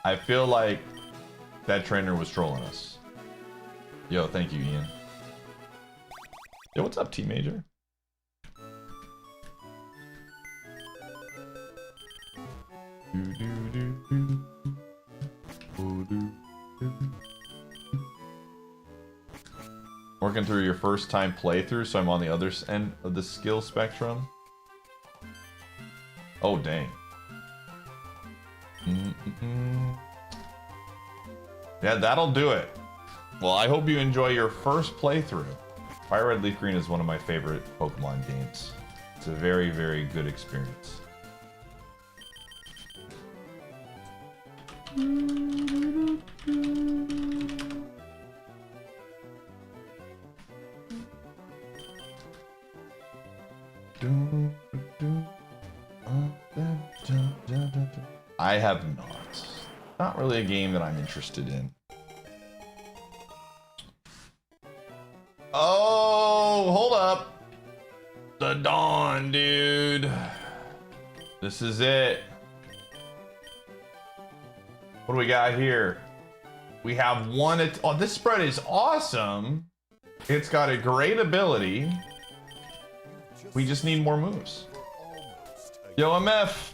I feel like that trainer was trolling us. Yo, thank you, Ian. Yo, what's up, T Major? Working through your first time playthrough, so I'm on the other end of the skill spectrum. Oh, dang. Yeah, that'll do it. Well, I hope you enjoy your first playthrough. Fire Red Leaf Green is one of my favorite Pokemon games. It's a very, very good experience. I have not. Not really a game that I'm interested in. Oh, hold up. The Dawn, dude. This is it. What do we got here? We have one. Oh, this spread is awesome. It's got a great ability. We just need more moves. Yo, MF.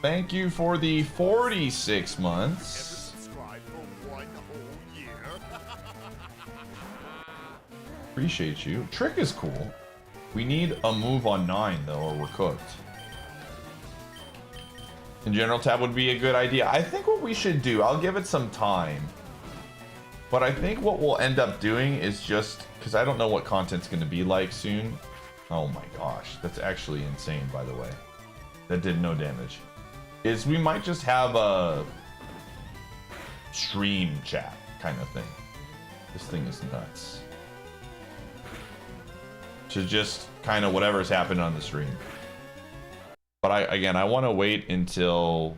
Thank you for the 46 months. Subscribe for 1 whole year. Appreciate you. Trick is cool. We need a move on 9 though, or we're cooked. In general, tab would be a good idea. I think what we should do, I'll give it some time. But I think what we'll end up doing is just, because I don't know what content's going to be like soon. Oh my gosh, that's actually insane, by the way. That did no damage. Is we might just have a stream chat kind of thing. This thing is nuts. To just kind of whatever's happened on the stream. But I want to wait until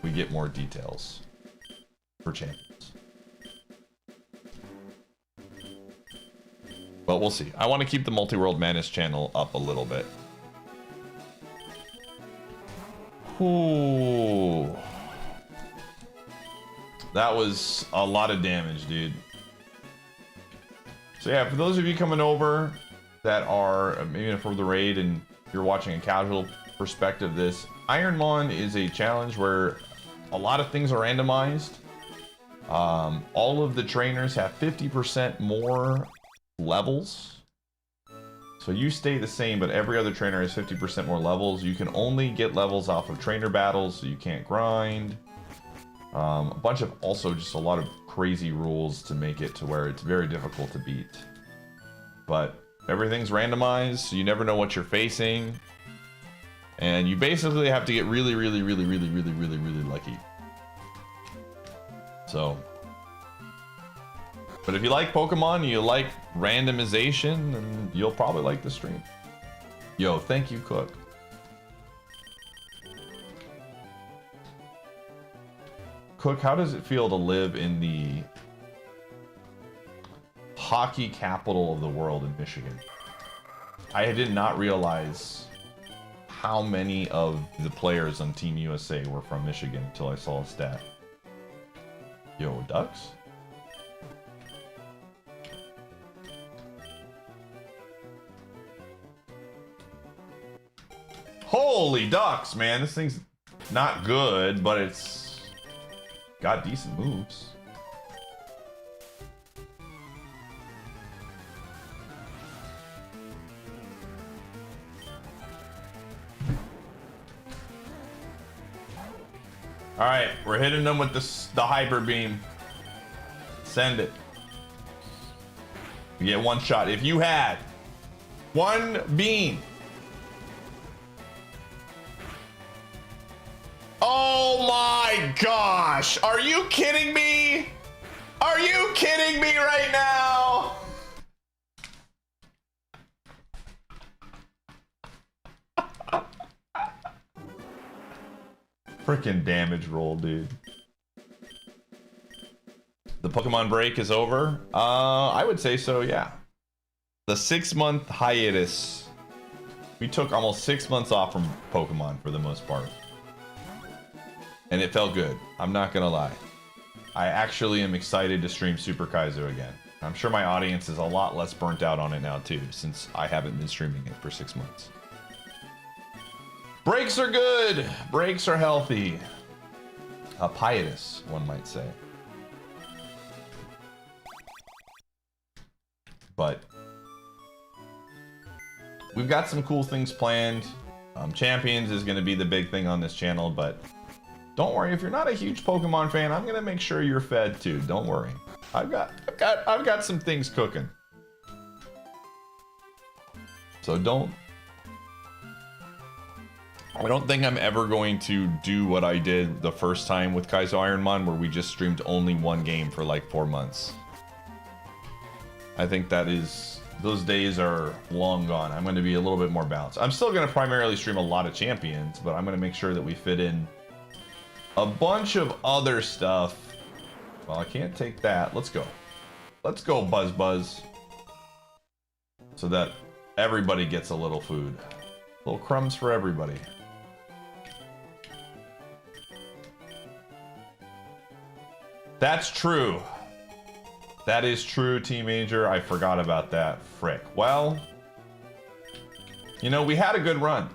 we get more details for champions. But we'll see. I want to keep the Multiworld Madness channel up a little bit. Ooh. That was a lot of damage, dude. So yeah, for those of you coming over that are maybe for the raid and you're watching a casual perspective, this IronMON is a challenge where a lot of things are randomized. All of the trainers have 50% more levels. So you stay the same, but every other trainer has 50% more levels. You can only get levels off of trainer battles, so you can't grind. A bunch of also just a lot of crazy rules to make it to where it's very difficult to beat. But everything's randomized, so you never know what you're facing. And you basically have to get really lucky. So. But if you like Pokemon, you like randomization, then you'll probably like the stream. Yo, thank you, Cook. Cook, how does it feel to live in the hockey capital of the world in Michigan? I did not realize how many of the players on Team USA were from Michigan until I saw a stat. Yo, Ducks? Holy Ducks, man. This thing's not good, but it's got decent moves. All right, we're hitting them with the hyper beam. Send it. You get one shot. If you had one beam. Oh my gosh! Are you kidding me? Are you kidding me right now? Freaking damage roll, dude. The Pokemon break is over? I would say so, yeah. The 6-month hiatus. We took almost 6 months off from Pokemon for the most part. And it felt good. I'm not gonna lie. I actually am excited to stream Super Kaizo again. I'm sure my audience is a lot less burnt out on it now too, since I haven't been streaming it for 6 months. Breaks are good. Breaks are healthy. A hiatus, one might say. But we've got some cool things planned. Champions is going to be the big thing on this channel, but don't worry, if you're not a huge Pokemon fan, I'm going to make sure you're fed too. Don't worry. I've got some things cooking. So I don't think I'm ever going to do what I did the first time with Kaizo IronMON, where we just streamed only one game for like 4 months. I think those days are long gone. I'm going to be a little bit more balanced. I'm still going to primarily stream a lot of champions, but I'm going to make sure that we fit in a bunch of other stuff. Well, I can't take that. Let's go. Let's go, Buzz Buzz. So that everybody gets a little food. Little crumbs for everybody. That's true. That is true, Team Major. I forgot about that. Frick. Well, you know, we had a good run.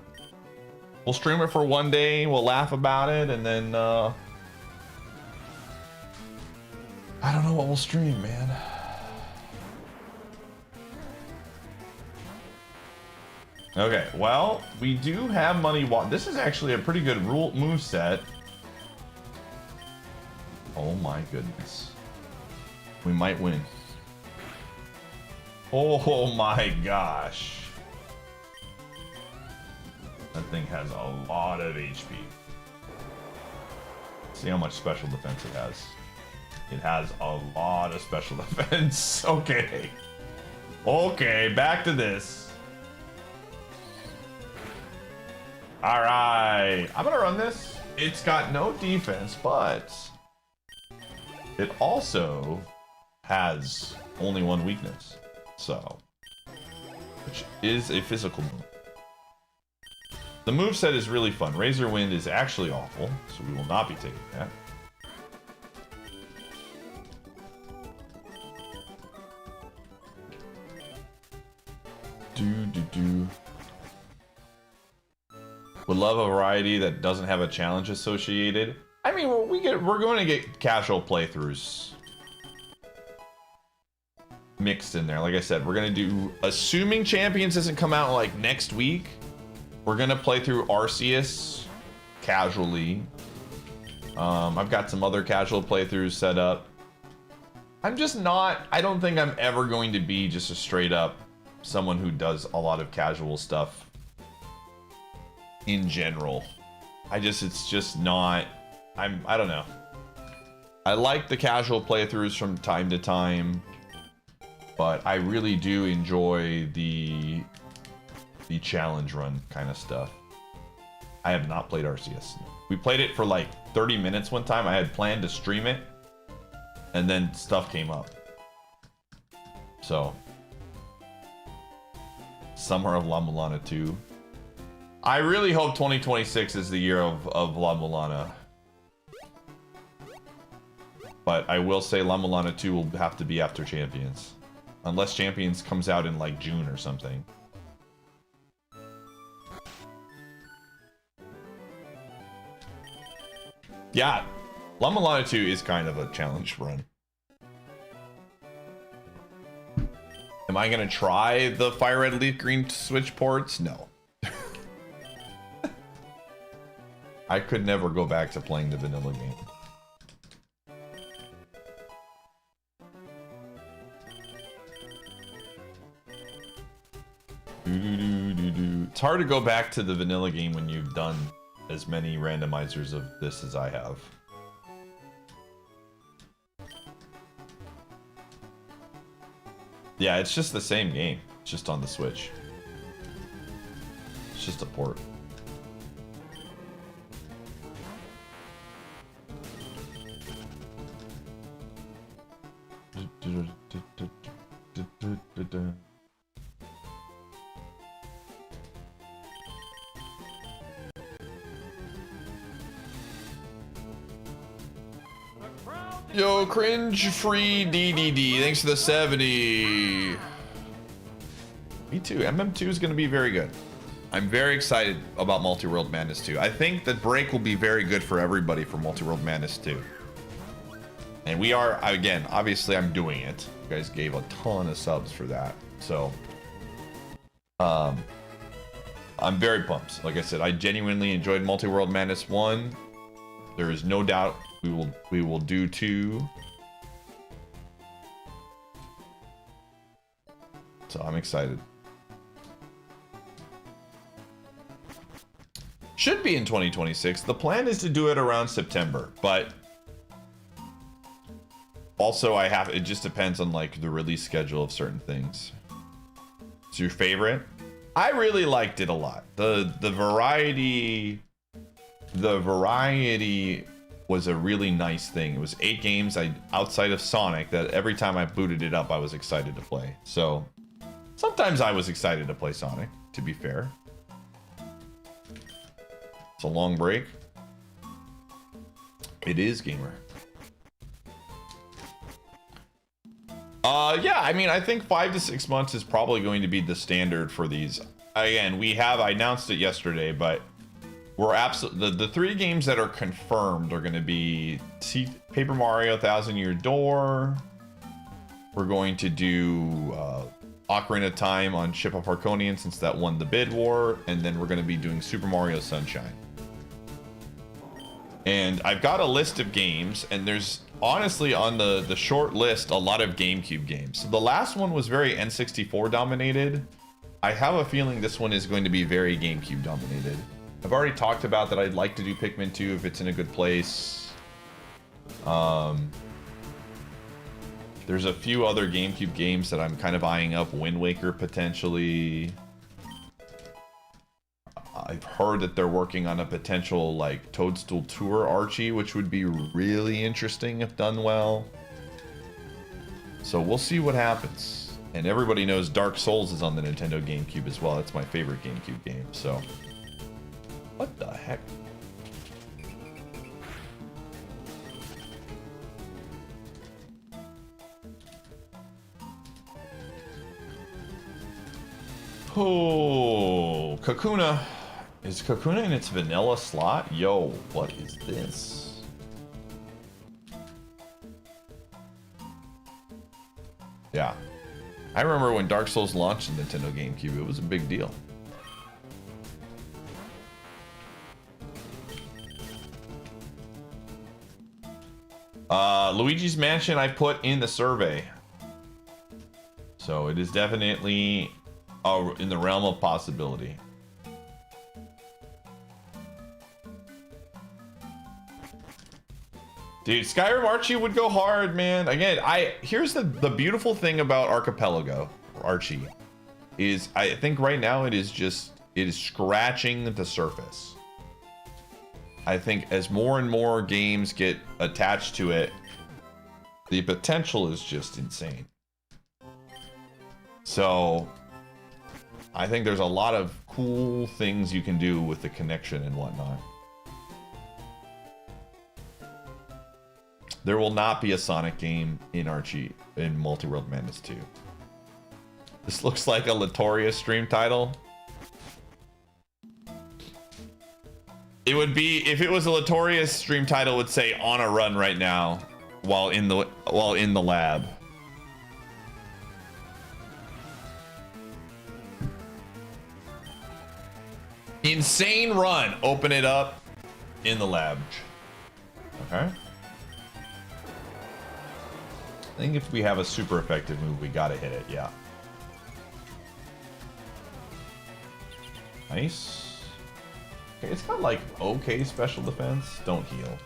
We'll stream it for one day. We'll laugh about it, and then I don't know what we'll stream, man. Okay, well, we do have money. This is actually a pretty good move set. Oh my goodness. We might win. Oh my gosh. That thing has a lot of HP. See how much special defense it has. It has a lot of special defense. Okay. Okay, back to this. Alright. I'm gonna run this. It's got no defense, but it also has only one weakness. So, which is a physical move. The moveset is really fun. Razor Wind is actually awful, so we will not be taking that. Would love a variety that doesn't have a challenge associated. I mean, we're going to get casual playthroughs mixed in there. Like I said, we're going to do, assuming Champions doesn't come out like next week, we're going to play through Arceus casually. I've got some other casual playthroughs set up. I'm just not, I don't think I'm ever going to be just a straight up someone who does a lot of casual stuff in general. It's just not, I don't know. I like the casual playthroughs from time to time, but I really do enjoy the challenge run kind of stuff. I have not played Arceus. We played it for like 30 minutes one time. I had planned to stream it, and then stuff came up. So, Summer of La Mulana 2. I really hope 2026 is the year of La Mulana. But I will say La Mulana 2 will have to be after Champions. Unless Champions comes out in like June or something. Yeah, La Mulana 2 is kind of a challenge run. Am I gonna try the Fire Red Leaf Green switch ports? No. I could never go back to playing the vanilla game. It's hard to go back to the vanilla game when you've done as many randomizers of this as I have. Yeah, it's just the same game. It's just on the Switch. It's just a port. Yo, cringe free DDD. Thanks for the 70. Me too. MM2 is going to be very good. I'm very excited about Multiworld Madness 2. I think the break will be very good for everybody for Multiworld Madness 2. And we are, again, obviously I'm doing it. You guys gave a ton of subs for that. So, I'm very pumped. Like I said, I genuinely enjoyed Multiworld Madness 1. There is no doubt we will do 2. So I'm excited. Should be in 2026. The plan is to do it around September, but also it just depends on like the release schedule of certain things. It's your favorite? I really liked it a lot. The variety was a really nice thing. It was 8 games outside of Sonic that every time I booted it up I was excited to play. So sometimes I was excited to play Sonic, to be fair. It's a long break. It is, gamer. Yeah, I mean, I think 5 to 6 months is probably going to be the standard for these. Again, I announced it yesterday, but we're absolutely, the 3 games that are confirmed are going to be Paper Mario 1000 Year Door. We're going to do Ocarina of Time on Ship of Harkonian since that won the bid war, and then we're going to be doing Super Mario Sunshine. And I've got a list of games, and there's honestly on the short list a lot of GameCube games. So the last one was very N64 dominated. I have a feeling this one is going to be very GameCube dominated. I've already talked about that I'd like to do Pikmin 2 if it's in a good place. There's a few other GameCube games that I'm kind of eyeing up. Wind Waker potentially. I've heard that they're working on a potential like Toadstool Tour Archie, which would be really interesting if done well. So we'll see what happens. And everybody knows Dark Souls is on the Nintendo GameCube as well. That's my favorite GameCube game. So what the heck? Oh, Kakuna. Is Kakuna in its vanilla slot? Yo, what is this? Yeah. I remember when Dark Souls launched on Nintendo GameCube, it was a big deal. Luigi's Mansion I put in the survey. So it is definitely in the realm of possibility. Dude, Skyrim Archie would go hard, man. Again, here's the beautiful thing about Archipelago, or Archie, is I think right now it is scratching the surface. I think as more and more games get attached to it, the potential is just insane. So I think there's a lot of cool things you can do with the connection and whatnot. There will not be a Sonic game in Archie in Multiworld Madness 2. This looks like a Latorius stream title. It would be, if it was a Latorius stream title, it would say on a run right now while in the lab. Insane run. Open it up in the lab. Okay. I think if we have a super effective move, we gotta hit it, yeah. Nice. Okay, it's got like okay special defense. Don't heal.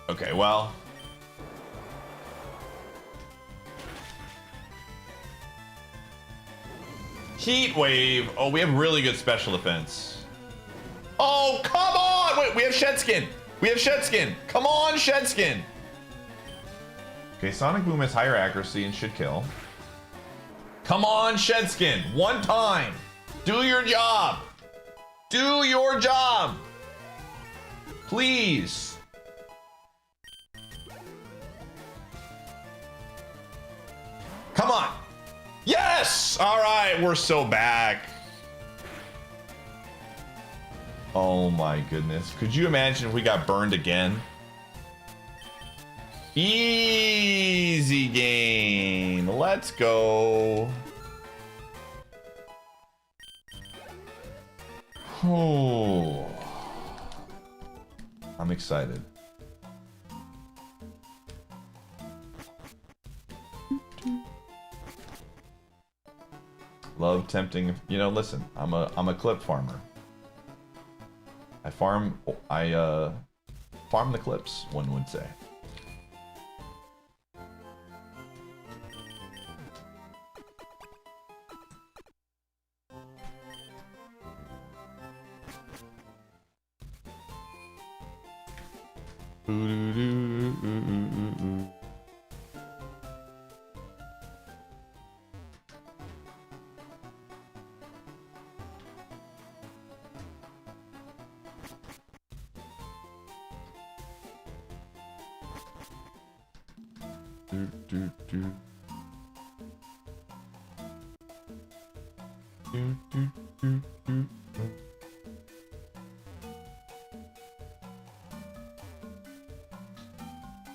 Okay, well. Heat Wave. Oh, we have really good special defense. Oh, come on! Wait, we have Shedskin. We have Shedskin. Come on, Shedskin. Okay, Sonic Boom has higher accuracy and should kill. Come on, Shedskin. One time. Do your job. Do your job. Please. Come on. Yes! All right, we're so back. Oh my goodness. Could you imagine if we got burned again? Easy game. Let's go. Oh, I'm excited. Love tempting. You know, listen, I'm a clip farmer. I farm the clips, one would say.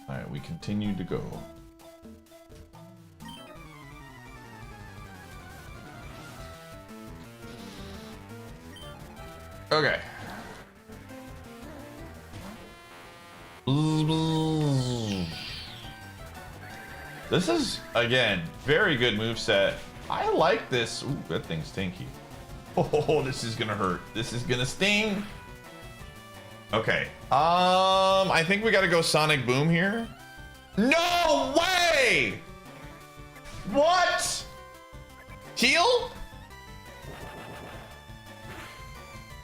Alright, we continue to go. Okay. This is, again, very good moveset. I like this. Ooh, that thing's stinky. Oh, this is gonna hurt. This is gonna sting. Okay. I think we gotta go Sonic Boom here. No way! What? Heal?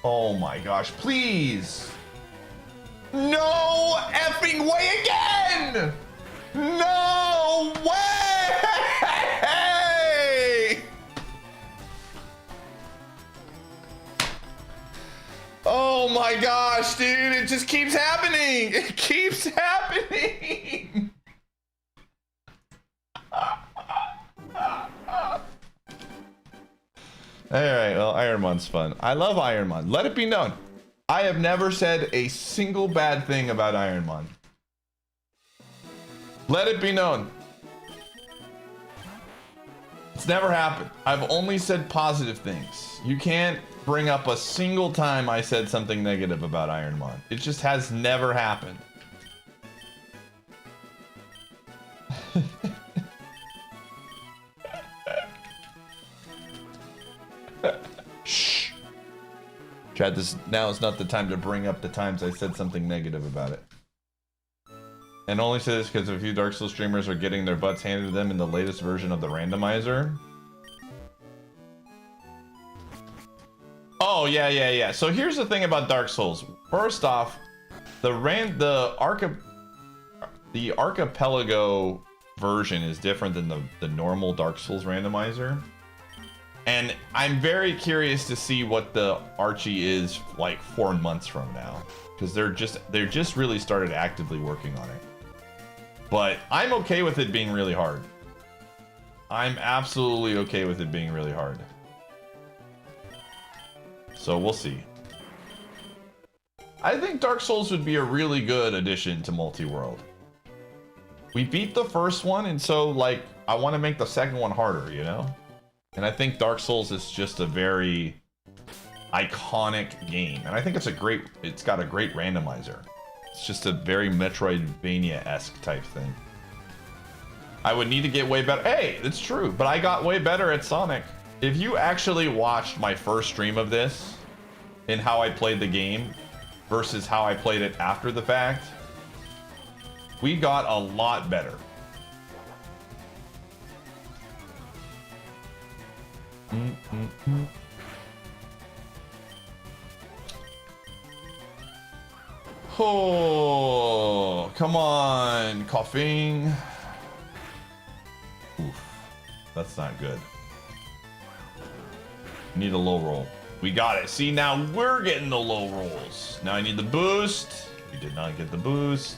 Oh my gosh, please. No effing way again! No way! Oh my gosh, dude, it just keeps happening. It keeps happening. Alright, well, IronMON's fun. I love IronMON. Let it be known. I have never said a single bad thing about IronMON. Let it be known. It's never happened. I've only said positive things. You can't bring up a single time I said something negative about IronMON. It just has never happened. Shh. Chad, now is not the time to bring up the times I said something negative about it. And only say this because a few Dark Souls streamers are getting their butts handed to them in the latest version of the randomizer. Oh, yeah. So here's the thing about Dark Souls. First off, the Archipelago version is different than the normal Dark Souls randomizer. And I'm very curious to see what the Archie is like 4 months from now, because they're just really started actively working on it. But I'm okay with it being really hard. I'm absolutely okay with it being really hard. So we'll see. I think Dark Souls would be a really good addition to Multiworld. We beat the first one, and so like I want to make the second one harder, you know? And I think Dark Souls is just a very iconic game. And I think it's got a great randomizer. It's just a very Metroidvania-esque type thing. I would need to get way better. Hey, it's true, but I got way better at Sonic. If you actually watched my first stream of this and how I played the game versus how I played it after the fact, we got a lot better. Oh, come on, coughing. Oof, that's not good. Need a low roll. We got it. See, now we're getting the low rolls. Now I need the boost. We did not get the boost.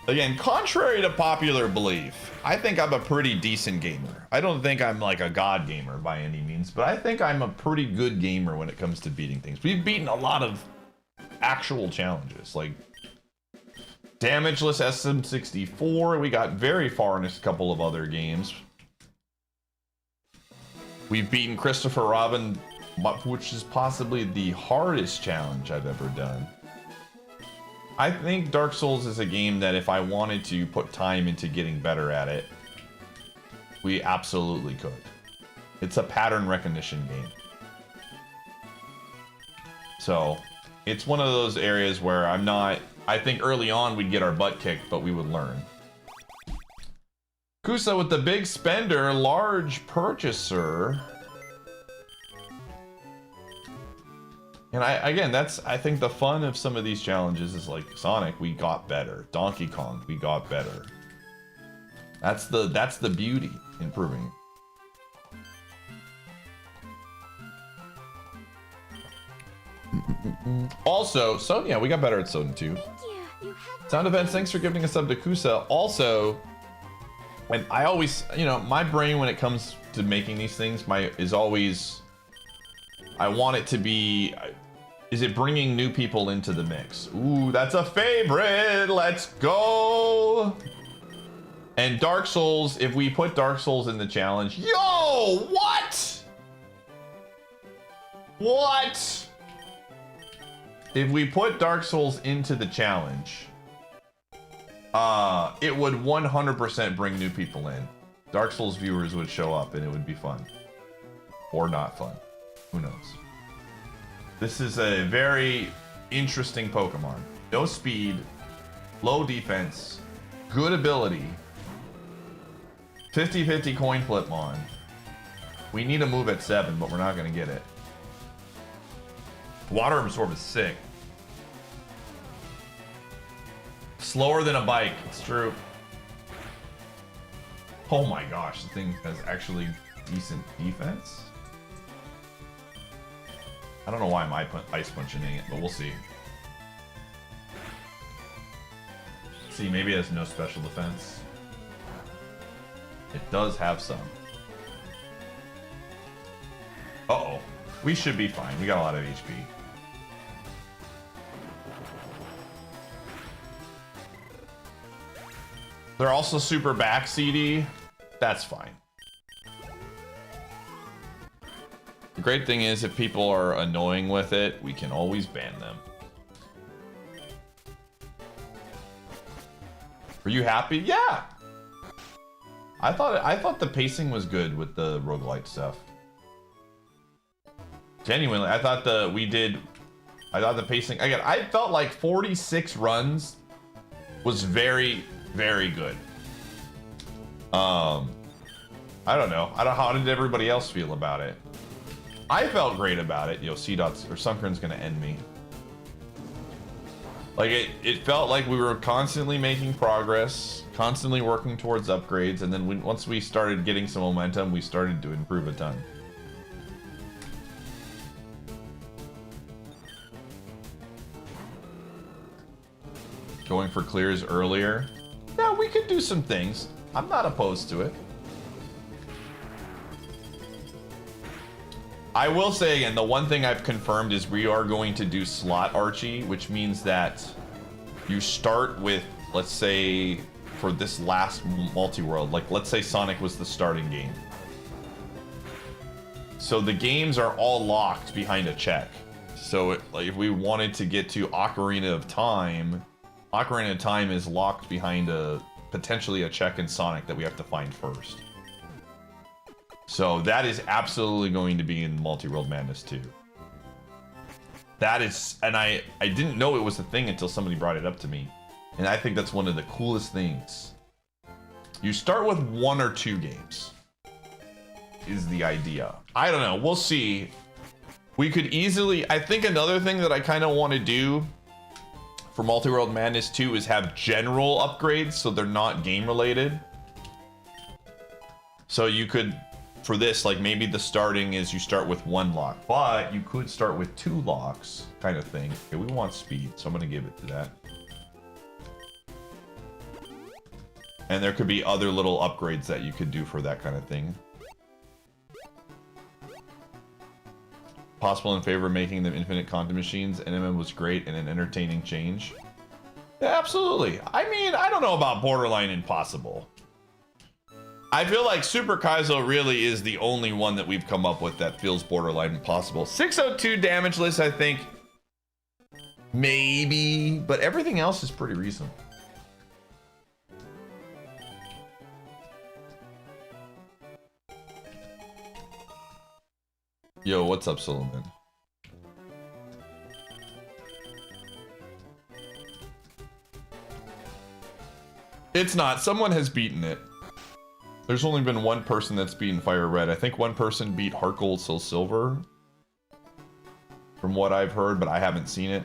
Again, contrary to popular belief, I think I'm a pretty decent gamer. I don't think I'm like a god gamer by any means, but I think I'm a pretty good gamer when it comes to beating things. We've beaten a lot of actual challenges, like Damageless SM64. We got very far in a couple of other games. We've beaten Christopher Robin, which is possibly the hardest challenge I've ever done. I think Dark Souls is a game that if I wanted to put time into getting better at it, we absolutely could. It's a pattern recognition game. So, it's one of those areas where I'm not... I think early on we'd get our butt kicked, but we would learn. Kusa with the big spender, large purchaser. And again, that's, I think the fun of some of these challenges is like Sonic, we got better. Donkey Kong, we got better. That's the beauty in improving. Also, Soten, yeah, we got better at Soten too. Sound events, thanks for giving us sub to Kusa. Also, when I always, you know, my brain when it comes to making these things, is always, I want it to be, is it bringing new people into the mix? Ooh, that's a favorite. Let's go. And Dark Souls, if we put Dark Souls in the challenge, yo, what? What? If we put Dark Souls into the challenge, it would 100% bring new people in. Dark Souls viewers would show up and it would be fun. Or not fun. Who knows? This is a very interesting Pokemon. No speed, low defense, good ability, 50-50 coin flip mon. We need a move at 7, but we're not going to get it. Water Absorb is sick. Slower than a bike, it's true. Oh my gosh, the thing has actually decent defense. I don't know why I'm ice punching it, but we'll see. See, maybe it has no special defense. It does have some. Uh-oh. We should be fine. We got a lot of HP. They're also super back CD. That's fine. The great thing is if people are annoying with it, we can always ban them. Are you happy? Yeah. I thought the pacing was good with the roguelite stuff. Genuinely, I thought the pacing, again, I felt like 46 runs was very, very good. I don't know. How did everybody else feel about it? I felt great about it. Yo, C-Dots or Sunkern's gonna end me. Like it felt like we were constantly making progress, constantly working towards upgrades, and then once we started getting some momentum, we started to improve a ton. Going for clears earlier. Yeah, we could do some things. I'm not opposed to it. I will say again, the one thing I've confirmed is we are going to do slot Archie, which means that you start with, let's say, for this last multi-world, like let's say Sonic was the starting game. So the games are all locked behind a check. So like if we wanted to get to Ocarina of Time is locked behind potentially a check in Sonic that we have to find first. So that is absolutely going to be in Multiworld Madness 2. That is, and I didn't know it was a thing until somebody brought it up to me. And I think that's one of the coolest things. You start with 1 or 2 games, is the idea. I don't know, we'll see. We could easily, I think another thing that I kind of want to do for Multiworld Madness 2 is have general upgrades so they're not game related. So you could, for this, like maybe the starting is you start with 1 lock, but you could start with 2 locks kind of thing. Okay, we want speed, so I'm gonna give it to that. And there could be other little upgrades that you could do for that kind of thing. Possible in favor of making them infinite content machines. NMM was great and an entertaining change. Yeah, absolutely. I mean, I don't know about borderline impossible. I feel like Super Kaizo really is the only one that we've come up with that feels borderline impossible. 602 damageless, I think. Maybe, but everything else is pretty reasonable. Yo, what's up, Solomon? It's not. Someone has beaten it. There's only been one person that's beaten Fire Red. I think one person beat Heart Gold Soul Silver. From what I've heard, but I haven't seen it.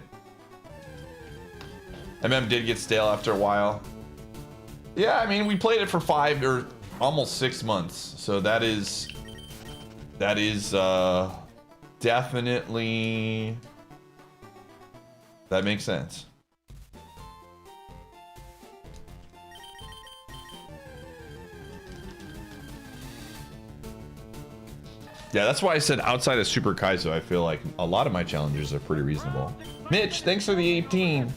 MM did get stale after a while. Yeah, I mean, we played it for 5 or almost 6 months. So that is definitely, that makes sense. Yeah, that's why I said outside of Super Kaizo, I feel like a lot of my challenges are pretty reasonable. Mitch, thanks for the 18.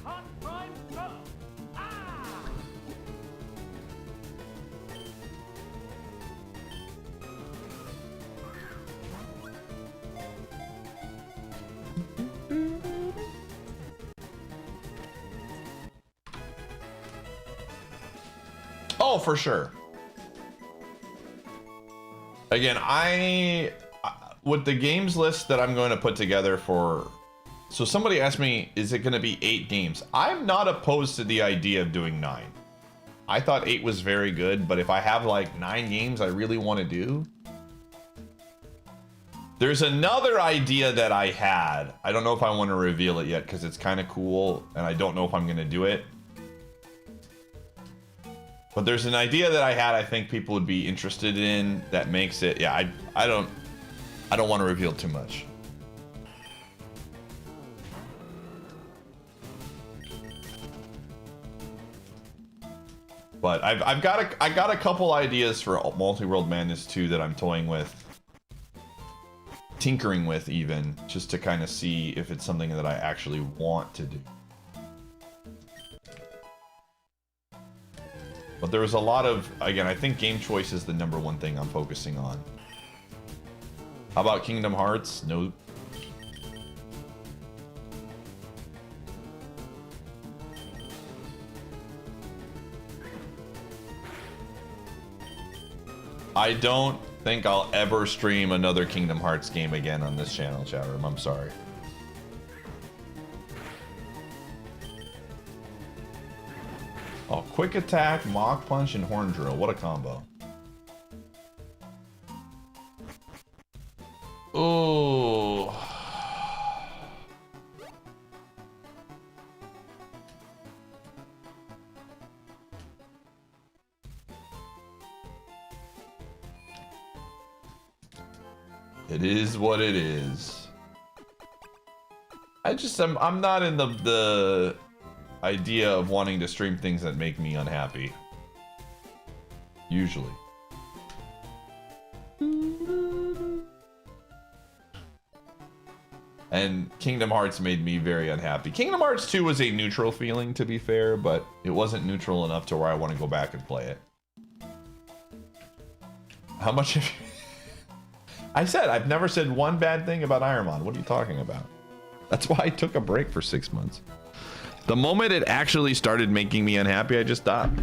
Oh, for sure. Again, with the games list that I'm going to put together for... So somebody asked me, is it going to be 8 games? I'm not opposed to the idea of doing 9. I thought 8 was very good, but if I have like 9 games I really want to do... There's another idea that I had. I don't know if I want to reveal it yet because it's kind of cool and I don't know if I'm going to do it. But there's an idea that I had I think people would be interested in that makes it... Yeah, I don't want to reveal too much. But I got a couple ideas for Multiworld Madness 2 that I'm toying with. Tinkering with even, just to kind of see if it's something that I actually want to do. But there was a lot of, again, I think game choice is the #1 thing I'm focusing on. How about Kingdom Hearts? Nope. I don't think I'll ever stream another Kingdom Hearts game again on this channel, chat room. I'm sorry. Oh, quick attack, Mach Punch, and Horn Drill. What a combo. Oh. It is what it is. I'm not in the idea of wanting to stream things that make me unhappy. Usually. And Kingdom Hearts made me very unhappy. Kingdom Hearts 2 was a neutral feeling, to be fair, but it wasn't neutral enough to where I want to go back and play it. How much have you... I said, I've never said one bad thing about IronMON. What are you talking about? That's why I took a break for 6 months. The moment it actually started making me unhappy, I just stopped.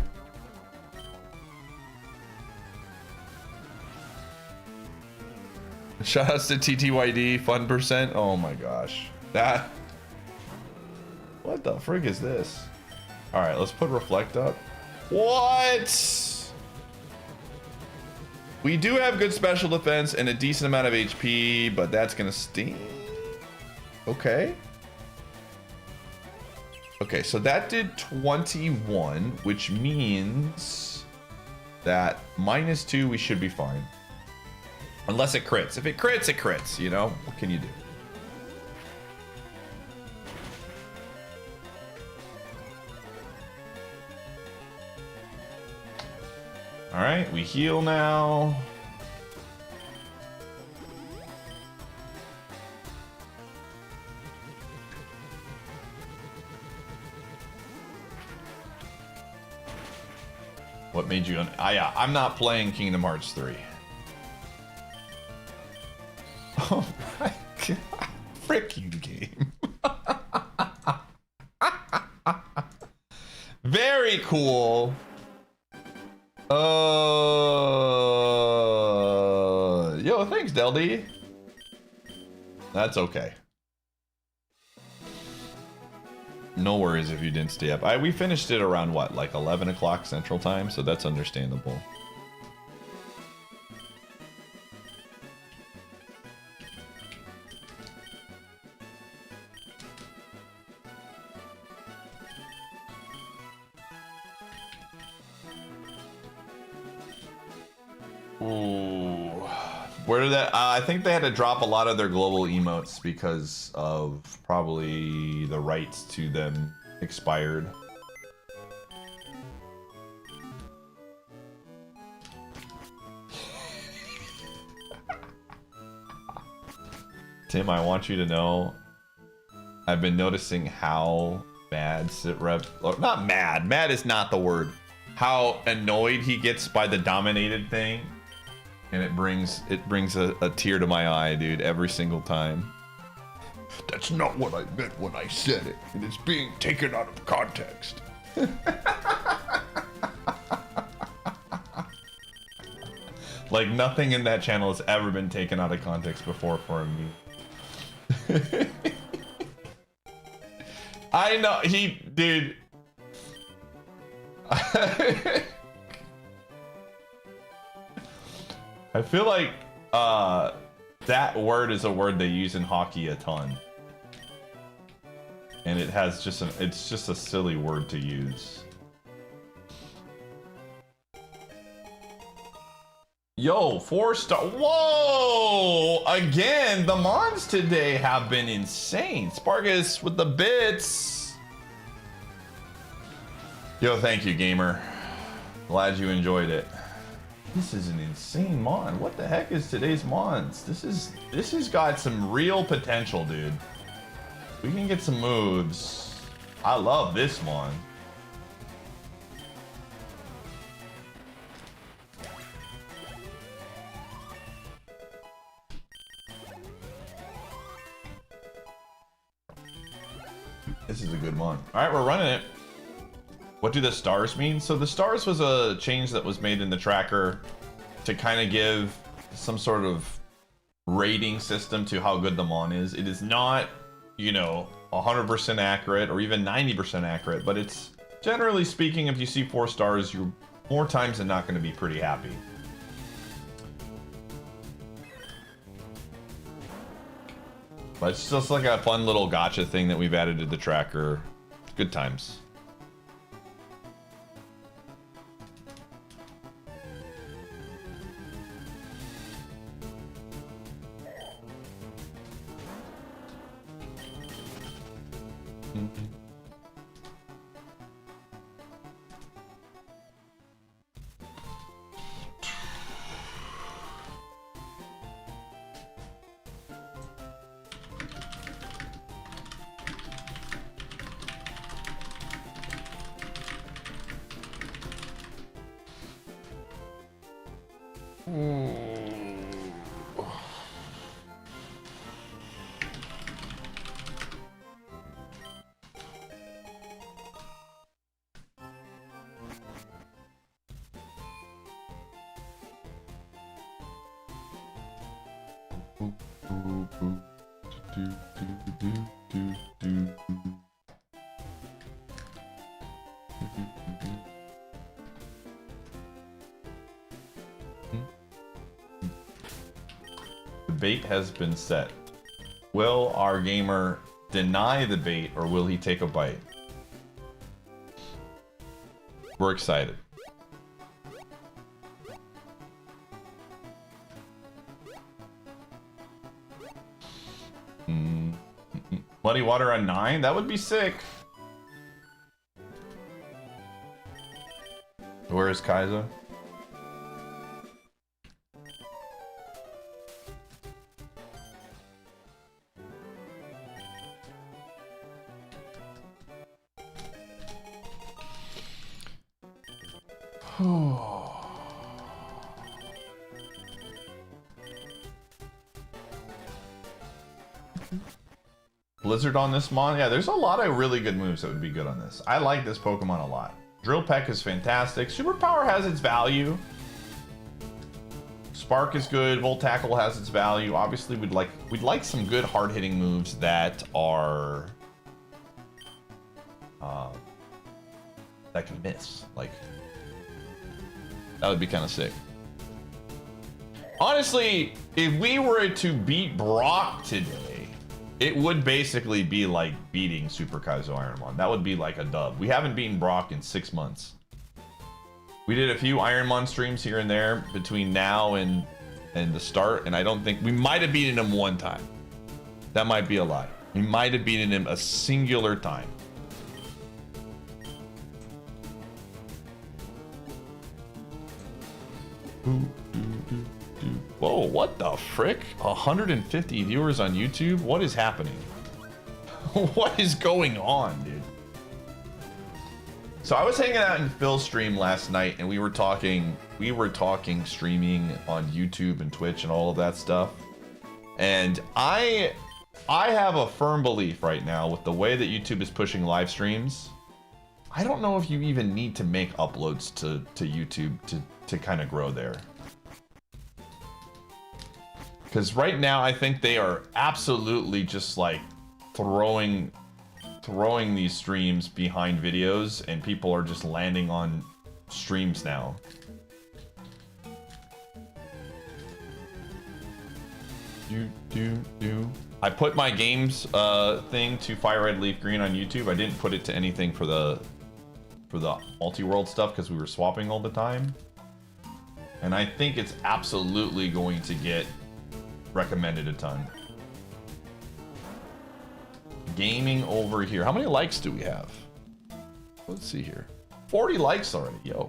Shoutouts to TTYD, fun percent. Oh my gosh. That... What the frig is this? Alright, let's put Reflect up. What? We do have good special defense and a decent amount of HP, but that's gonna sting. Okay. Okay, so that did 21, which means that -2, we should be fine. Unless it crits. If it crits, it crits, you know? What can you do? All right, we heal now. What made you? Yeah, I'm not playing Kingdom Hearts 3. Oh my god! Frick you, game. Very cool. Yo, thanks, Deldy. That's okay. No worries if you didn't stay up. We finished it around what, like 11 o'clock Central Time, so that's understandable. Ooh. Where did that? I think they had to drop a lot of their global emotes because of probably the rights to them expired. Tim, I want you to know, I've been noticing how mad Sitrep, or not mad, mad is not the word, how annoyed he gets by the dominated thing. And it brings a tear to my eye, dude, every single time. That's not what I meant when I said it. It is being taken out of context. Like nothing in that channel has ever been taken out of context before for me. I know, dude. I feel like that word is a word they use in hockey a ton, and it has it's just a silly word to use. Yo, 4-star. Whoa! Again, the mons today have been insane. Sparkus with the bits. Yo, thank you, gamer. Glad you enjoyed it. This is an insane mon. What the heck is today's mons? This has got some real potential, dude. We can get some moves. I love this mon. This is a good mon. All right, we're running it. What do the stars mean? So the stars was a change that was made in the tracker to kind of give some sort of rating system to how good the mon is. It is not, you know, 100% accurate or even 90% accurate, but it's generally speaking, if you see 4 stars, you're more times than not going to be pretty happy. But it's just like a fun little gotcha thing that we've added to the tracker. Good times. The bait has been set. Will our gamer deny the bait or will he take a bite? We're excited. Muddy water on 9? That would be sick. Where is Kaizo? Blizzard on this mon? Yeah, there's a lot of really good moves that would be good on this. I like this Pokemon a lot. Drill Peck is fantastic. Superpower has its value. Spark is good. Volt Tackle has its value. Obviously, we'd like some good hard-hitting moves that are that can miss. Like that would be kind of sick. Honestly, if we were to beat Brock today, it would basically be like beating Super Kaizo IronMON. That would be like a dub. We haven't beaten Brock in 6 months. We did a few IronMON streams here and there between now and the start, and I don't think we might have beaten him one time. That might be a lie. We might have beaten him a singular time. Whoa, what the frick? 150 viewers on YouTube? What is happening? What is going on, dude? So I was hanging out in Phil's stream last night and we were talking streaming on YouTube and Twitch and all of that stuff. And I have a firm belief right now with the way that YouTube is pushing live streams. I don't know if you even need to make uploads to YouTube to kind of grow there. Because right now I think they are absolutely just like throwing these streams behind videos and people are just landing on streams now. I put my games thing to Fire Red Leaf Green on YouTube. I didn't put it to anything for the multi-world stuff because we were swapping all the time. And I think it's absolutely going to get recommended a ton. Gaming over here. How many likes do we have? Let's see here. 40 likes already. Yo.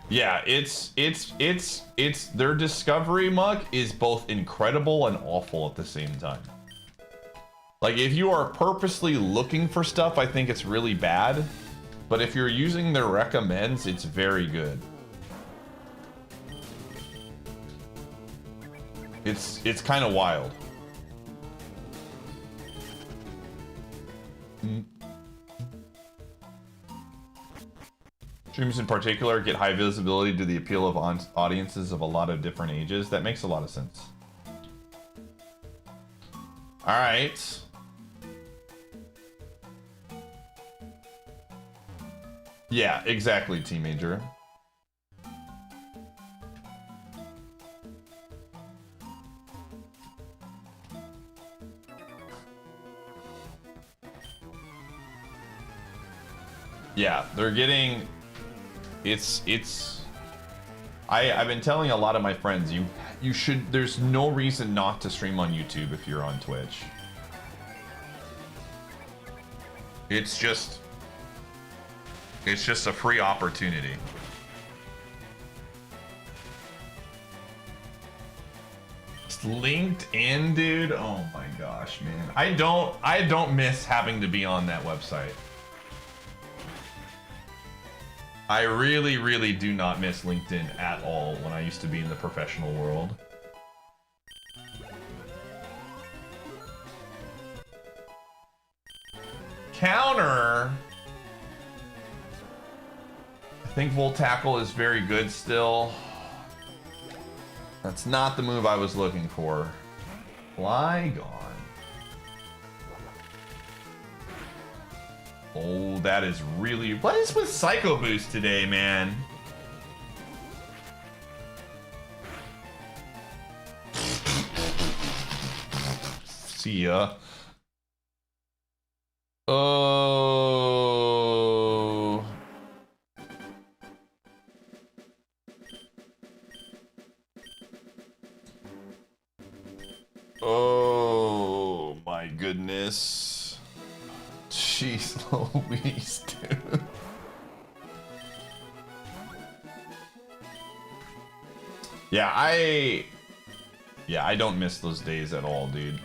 Yeah, it's their discovery muck is both incredible and awful at the same time. Like if you are purposely looking for stuff, I think it's really bad. But if you're using their recommends, it's very good. It's kind of wild. Streams in particular get high visibility to the appeal of audiences of a lot of different ages. That makes a lot of sense. All right. Yeah, exactly, Team Major. Yeah, they're getting... I've been telling a lot of my friends, you should... There's no reason not to stream on YouTube if you're on Twitch. It's just a free opportunity. It's LinkedIn, dude. Oh my gosh, man. I don't miss having to be on that website. I really, really do not miss LinkedIn at all when I used to be in the professional world. Counter. I think Volt Tackle is very good still. That's not the move I was looking for. Flygon. Oh, that is really... What is with Psycho Boost today, man? See ya. Oh... Oh my goodness. Jeez Louise, dude. Yeah, I don't miss those days at all, dude.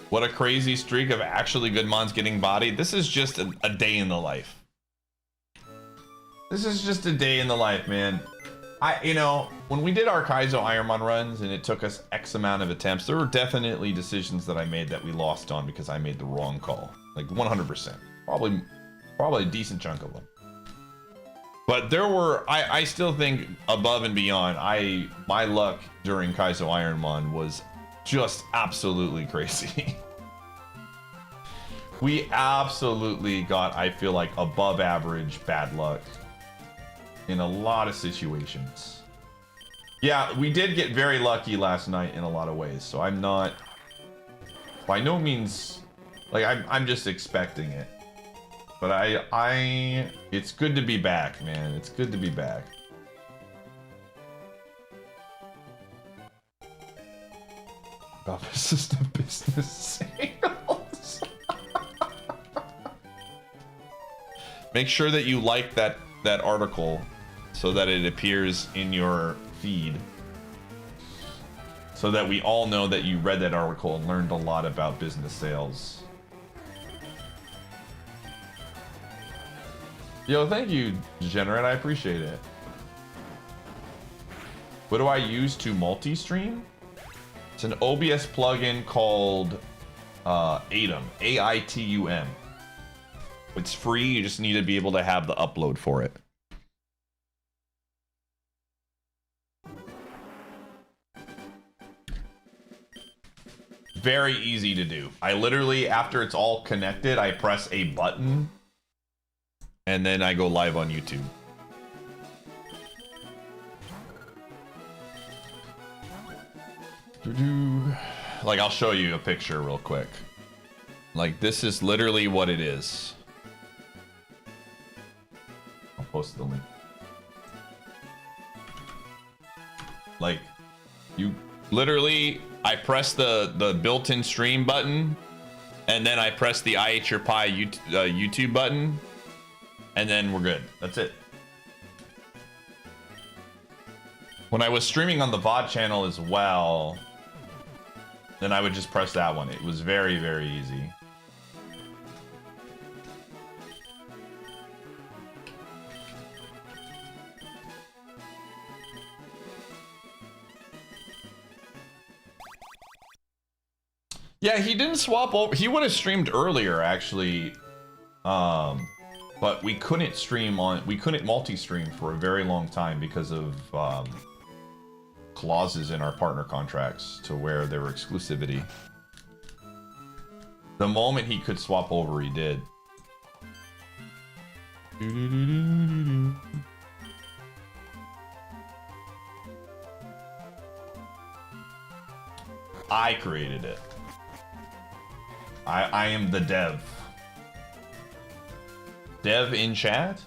What a crazy streak of actually good mons getting bodied. This is just a day in the life. This is just a day in the life, man. You know, when we did our Kaizo IronMON runs and it took us X amount of attempts, there were definitely decisions that I made that we lost on because I made the wrong call. Like 100%. Probably a decent chunk of them. But there were, I still think above and beyond, my luck during Kaizo IronMON was just absolutely crazy. We absolutely got, I feel like, above average bad luck in a lot of situations. Yeah, we did get very lucky last night in a lot of ways, so I'm not, by no means, like, I'm just expecting it. But it's good to be back, man. It's good to be back. About system business sales. Make sure that you like that article so that it appears in your feed. So that we all know that you read that article and learned a lot about business sales. Yo, thank you, Degenerate. I appreciate it. What do I use to multi-stream? It's an OBS plugin called Aitum. A-I-T-U-M. It's free. You just need to be able to have the upload for it. Very easy to do. I literally, after it's all connected, I press a button and then I go live on YouTube. Like, I'll show you a picture real quick. Like, this is literally what it is. I'll post the link. Like, you literally, I press the built-in stream button, and then I press the Iateyourpie YouTube button, and then we're good. That's it. When I was streaming on the VOD channel as well, then I would just press that one. It was very, very easy. Yeah, he didn't swap over. He would have streamed earlier, actually. But we couldn't stream on. We couldn't multi-stream for a very long time because of clauses in our partner contracts to where there were exclusivity. The moment he could swap over, he did. I created it. I am the dev. Dev in chat?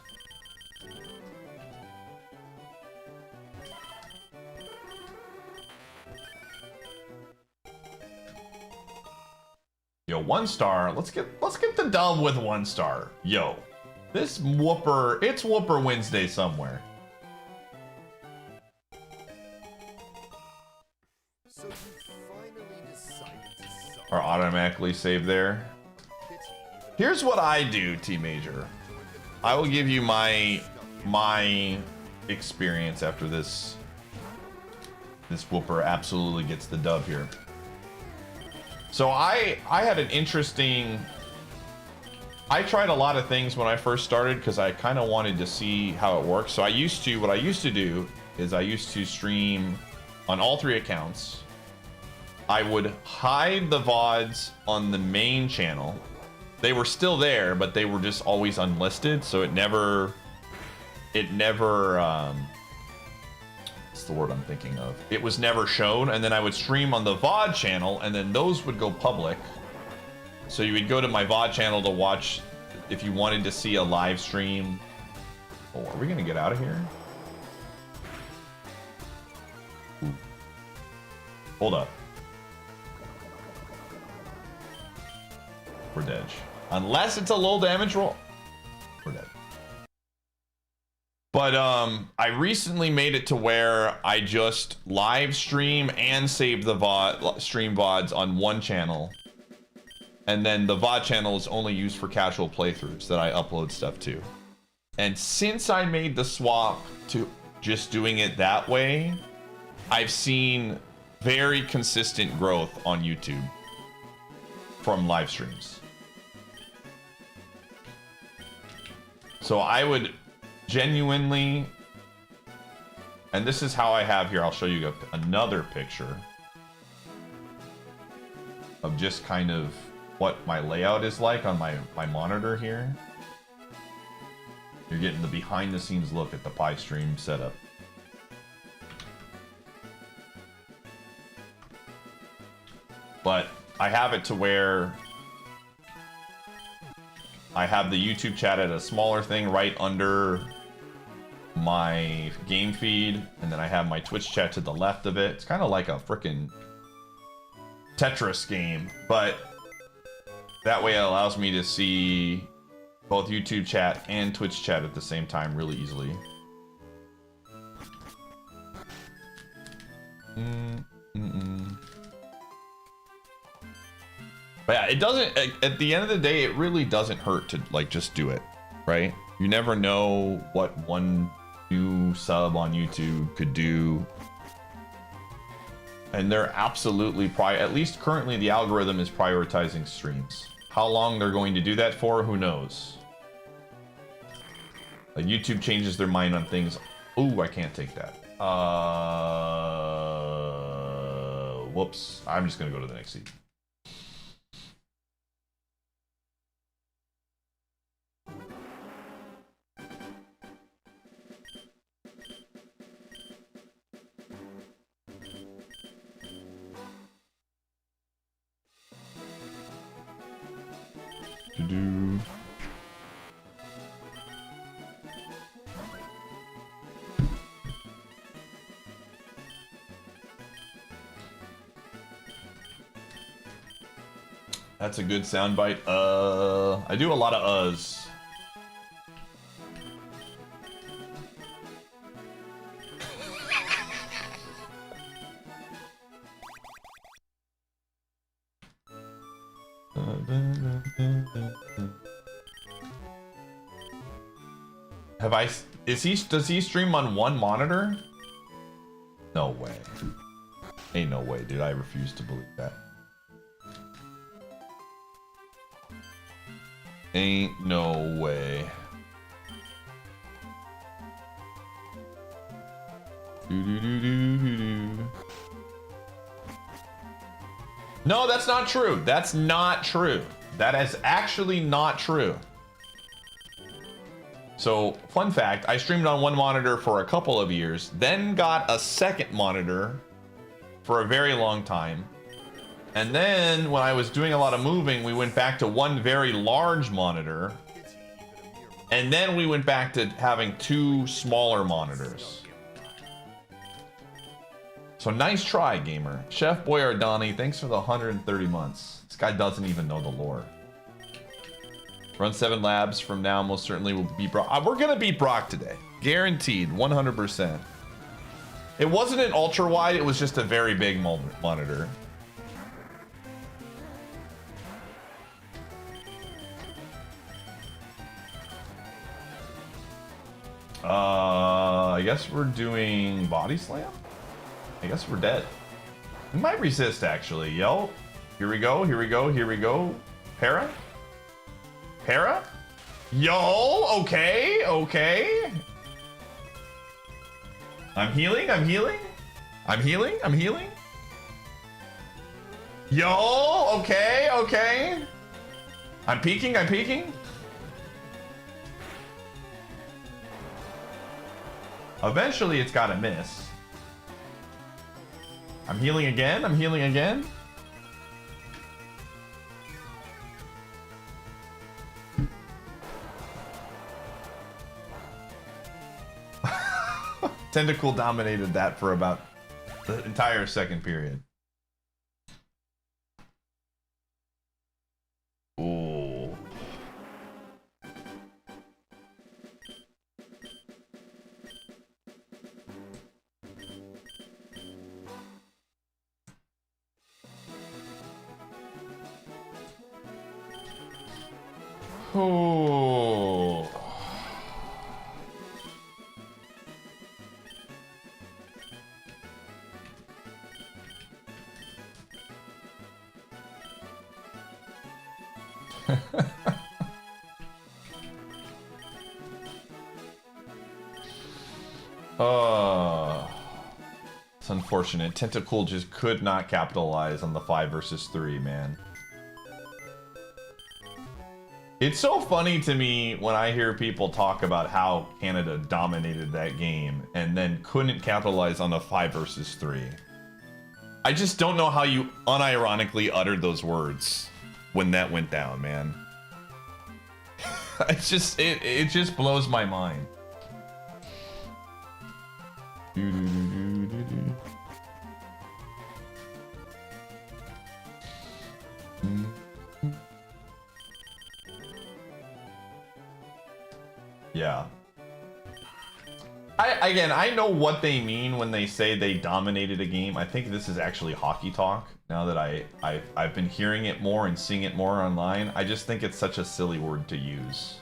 Yo, 1 star. Let's get the dub with 1 star. Yo, this whooper. It's Whooper Wednesday somewhere. So you finally decided to suck. Are automatically saved there. Here's what I do, T Major. I will give you my experience after this whooper absolutely gets the dub here. So I had an interesting. I tried a lot of things when I first started because I kind of wanted to see how it works. So what I used to do is I used to stream on all 3 accounts. I would hide the VODs on the main channel. They were still there, but they were just always unlisted, so it never what's the word I'm thinking of? It was never shown, and then I would stream on the VOD channel, and then those would go public. So you would go to my VOD channel to watch if you wanted to see a live stream. Oh, are we gonna get out of here? Ooh. Hold up. We're dead. Unless it's a low damage roll, we're dead. But I recently made it to where I just live stream and save the stream VODs on one channel. And then the VOD channel is only used for casual playthroughs that I upload stuff to. And since I made the swap to just doing it that way, I've seen very consistent growth on YouTube from live streams. So I would genuinely, and this is how I have here, I'll show you another picture of just kind of what my layout is like on my monitor here. You're getting the behind the scenes look at the Pi stream setup. But I have it to where I have the YouTube chat at a smaller thing right under my game feed, and then I have my Twitch chat to the left of it. It's kind of like a freaking Tetris game, but that way it allows me to see both YouTube chat and Twitch chat at the same time really easily. But yeah, it doesn't, at the end of the day, it really doesn't hurt to like just do it, right? You never know what one new sub on YouTube could do. And they're absolutely, at least currently the algorithm is prioritizing streams. How long they're going to do that for, who knows? Like YouTube changes their mind on things. Ooh, I can't take that. Whoops. I'm just gonna go to the next seat. That's a good soundbite. I do a lot of uhs. Does he stream on one monitor? No way. Ain't no way, dude. I refuse to believe that. Ain't no way. No, that's not true. That's not true. That is actually not true. So, fun fact, I streamed on one monitor for a couple of years, then got a second monitor for a very long time. And then, when I was doing a lot of moving, we went back to one very large monitor. And then we went back to having two smaller monitors. So nice try, gamer. Chef Boyardani, thanks for the 130 months. This guy doesn't even know the lore. Run 7 labs from now, most certainly will beat Brock. We're gonna beat Brock today. Guaranteed, 100%. It wasn't an ultra wide, it was just a very big monitor. I guess we're doing body slam? I guess we're dead. We might resist, actually. Yo, here we go, here we go, here we go. Para? Para? Yo, okay, okay. I'm healing, I'm healing. I'm healing, I'm healing. Yo, okay, okay. I'm peeking, I'm peeking. Eventually, it's gotta miss. I'm healing again, I'm healing again. Tentacle dominated that for about the entire second period. Ooh. Oh. It's unfortunate. Tentacool just could not capitalize on the 5 versus 3, man. It's so funny to me when I hear people talk about how Canada dominated that game and then couldn't capitalize on the 5 versus 3. I just don't know how you unironically uttered those words when that went down, man. It just blows my mind. Yeah. I know what they mean when they say they dominated a game. I think this is actually hockey talk. Now that I've been hearing it more and seeing it more online, I just think it's such a silly word to use.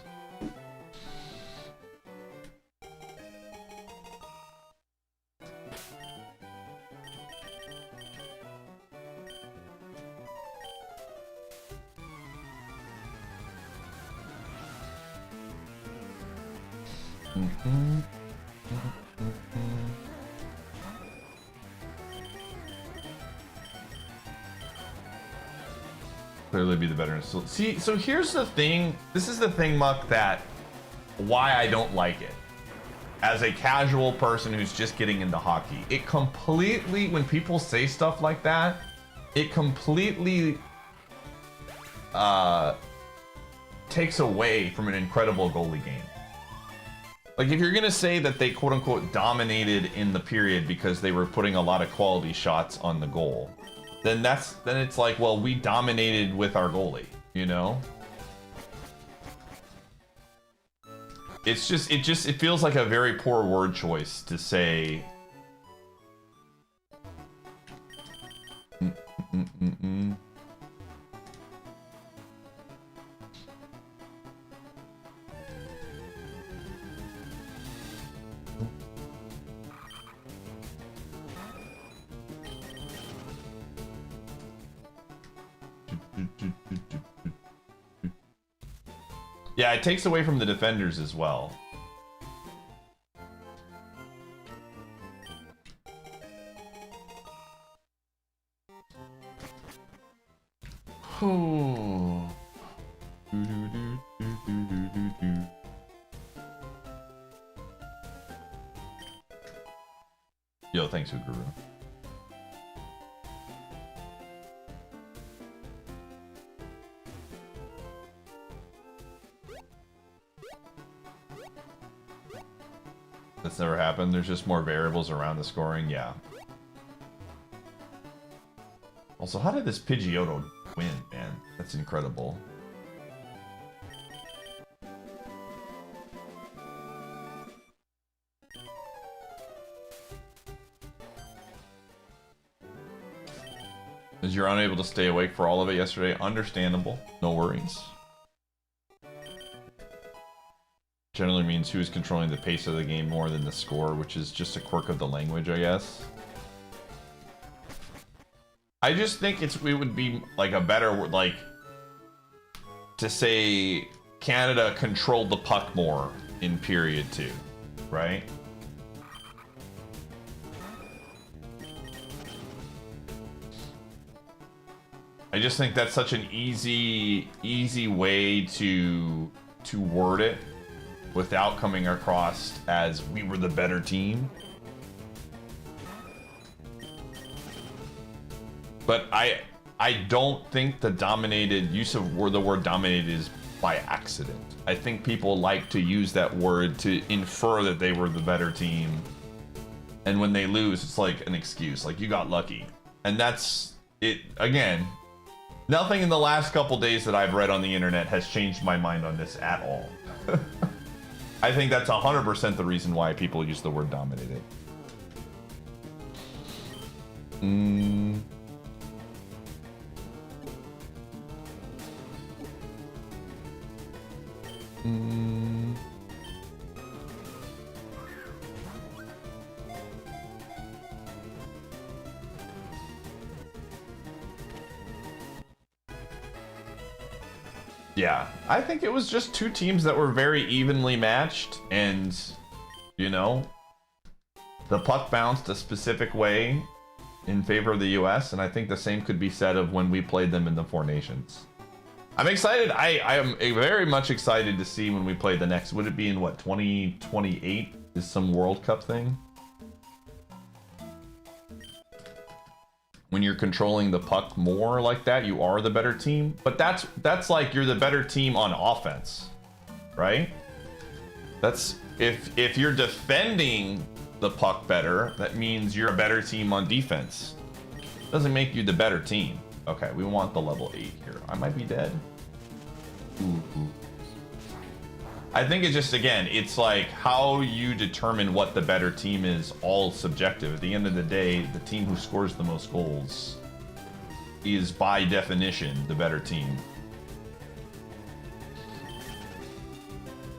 Clearly be the better. See, so here's the thing. This is the thing, Muck, that why I don't like it. As a casual person who's just getting into hockey, it completely, when people say stuff like that, it completely takes away from an incredible goalie game. Like, if you're gonna say that they quote-unquote dominated in the period because they were putting a lot of quality shots on the goal, then it's like, well, we dominated with our goalie, you know? It feels like a very poor word choice to say. Yeah, it takes away from the defenders as well. Yo, thanks, Uguru. That's never happened. There's just more variables around the scoring. Yeah. Also, how did this Pidgeotto win, man? That's incredible. As you're unable to stay awake for all of it yesterday, understandable. No worries. Generally means who's controlling the pace of the game more than the score, which is just a quirk of the language, I guess. I just think it would be like a better word, like to say Canada controlled the puck more in period 2, right? I just think that's such an easy way to word it without coming across as we were the better team. But I don't think the dominated use of the word dominated is by accident. I think people like to use that word to infer that they were the better team. And when they lose, it's like an excuse, like you got lucky. And that's it. Again, nothing in the last couple days that I've read on the internet has changed my mind on this at all. I think that's 100% the reason why people use the word dominated. Yeah, I think it was just two teams that were very evenly matched, and, you know, the puck bounced a specific way in favor of the US, and I think the same could be said of when we played them in the Four Nations. I'm excited. I am very much excited to see when we play the next. Would it be in what, 2028 is some World Cup thing? When you're controlling the puck more like that, you are the better team. But that's like you're the better team on offense, right? That's if you're defending the puck better, that means you're a better team on defense. Doesn't make you the better team. Okay, we want the level 8 here. I might be dead. Ooh. I think it's just, again, it's like how you determine what the better team is, all subjective. At the end of the day, the team who scores the most goals is by definition the better team.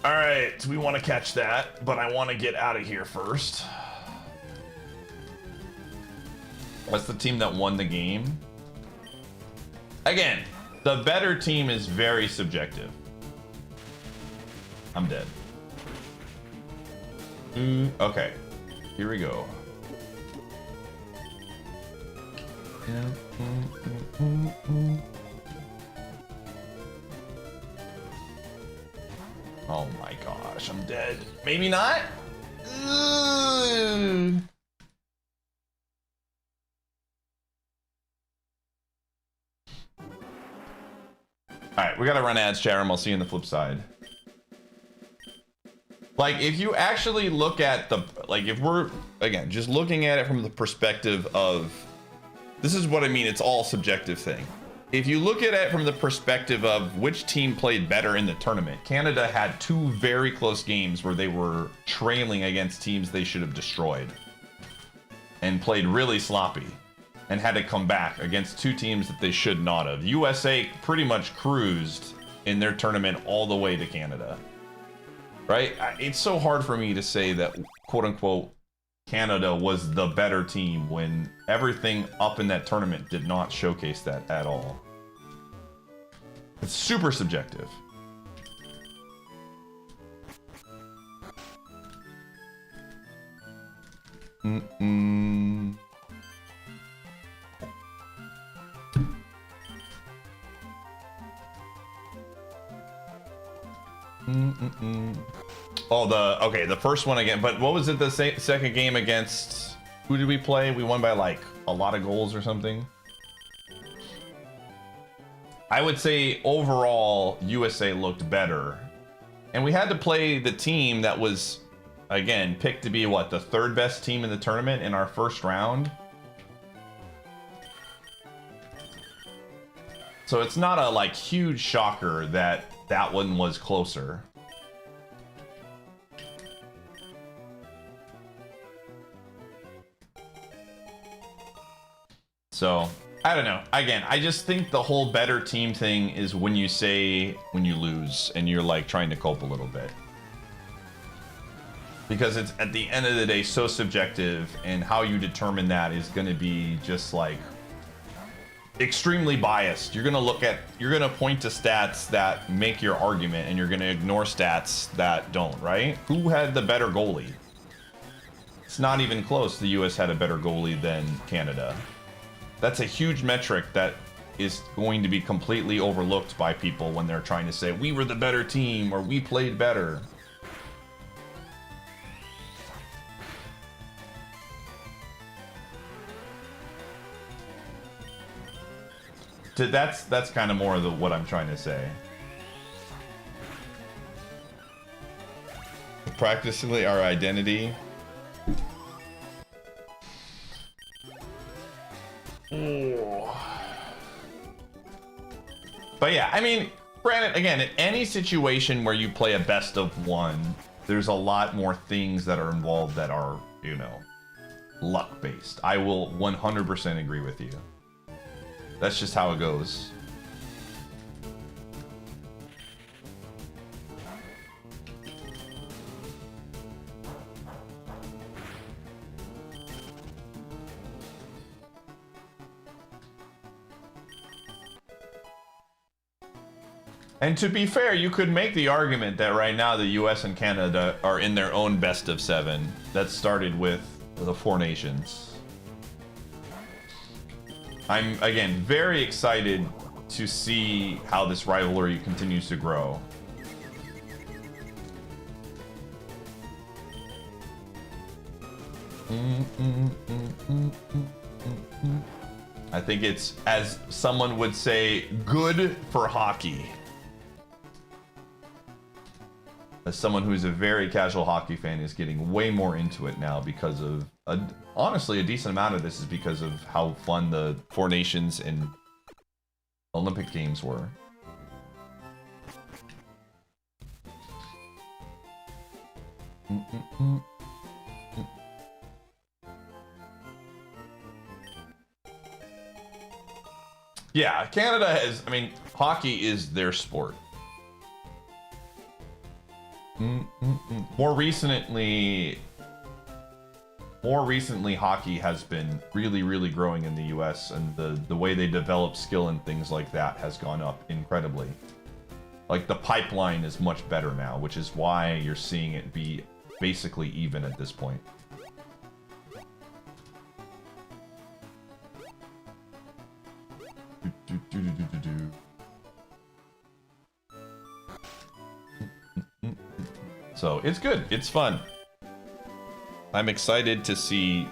All right, we want to catch that, but I want to get out of here first. What's the team that won the game? Again, the better team is very subjective. I'm dead. Okay, here we go. Oh my gosh, I'm dead. Maybe not? Alright, we gotta run ads, chat room. I'll see you on the flip side. Like, if you actually look at the, like, if we're, again, just looking at it from the perspective of, this is what I mean, it's all subjective thing. If you look at it from the perspective of which team played better in the tournament, Canada had two very close games where they were trailing against teams they should have destroyed and played really sloppy and had to come back against two teams that they should not have. USA pretty much cruised in their tournament all the way to Canada. Right? It's so hard for me to say that, quote unquote, Canada was the better team when everything up in that tournament did not showcase that at all. It's super subjective. Oh, the first one again. But what was it? The second game against, who did we play? We won by like a lot of goals or something. I would say overall USA looked better, and we had to play the team that was, again, picked to be what, the third best team in the tournament in our first round. So it's not a like huge shocker that that one was closer. So, I don't know. Again, I just think the whole better team thing is when you say when you lose and you're like trying to cope a little bit. Because it's at the end of the day so subjective, and how you determine that is going to be just like extremely biased. You're going to point to stats that make your argument, and you're going to ignore stats that don't, right? Who had the better goalie? It's not even close. The US had a better goalie than Canada. That's a huge metric that is going to be completely overlooked by people when they're trying to say we were the better team or we played better. That's kind of more of what I'm trying to say. Practically our identity. But yeah, I mean, granted, again, in any situation where you play a best of one, there's a lot more things that are involved that are, you know, luck based. I will 100% agree with you. That's just how it goes. And to be fair, you could make the argument that right now the US and Canada are in their own best of 7 that started with the Four Nations. I'm, again, very excited to see how this rivalry continues to grow. I think it's, as someone would say, good for hockey. As someone who's a very casual hockey fan is getting way more into it now because of, honestly, a decent amount of this is because of how fun the Four Nations and Olympic Games were. Yeah, Canada has, I mean, hockey is their sport. More recently, hockey has been really growing in the US, and the way they develop skill and things like that has gone up incredibly. Like, the pipeline is much better now, which is why you're seeing it be basically even at this point. So it's good. It's fun. I'm excited to see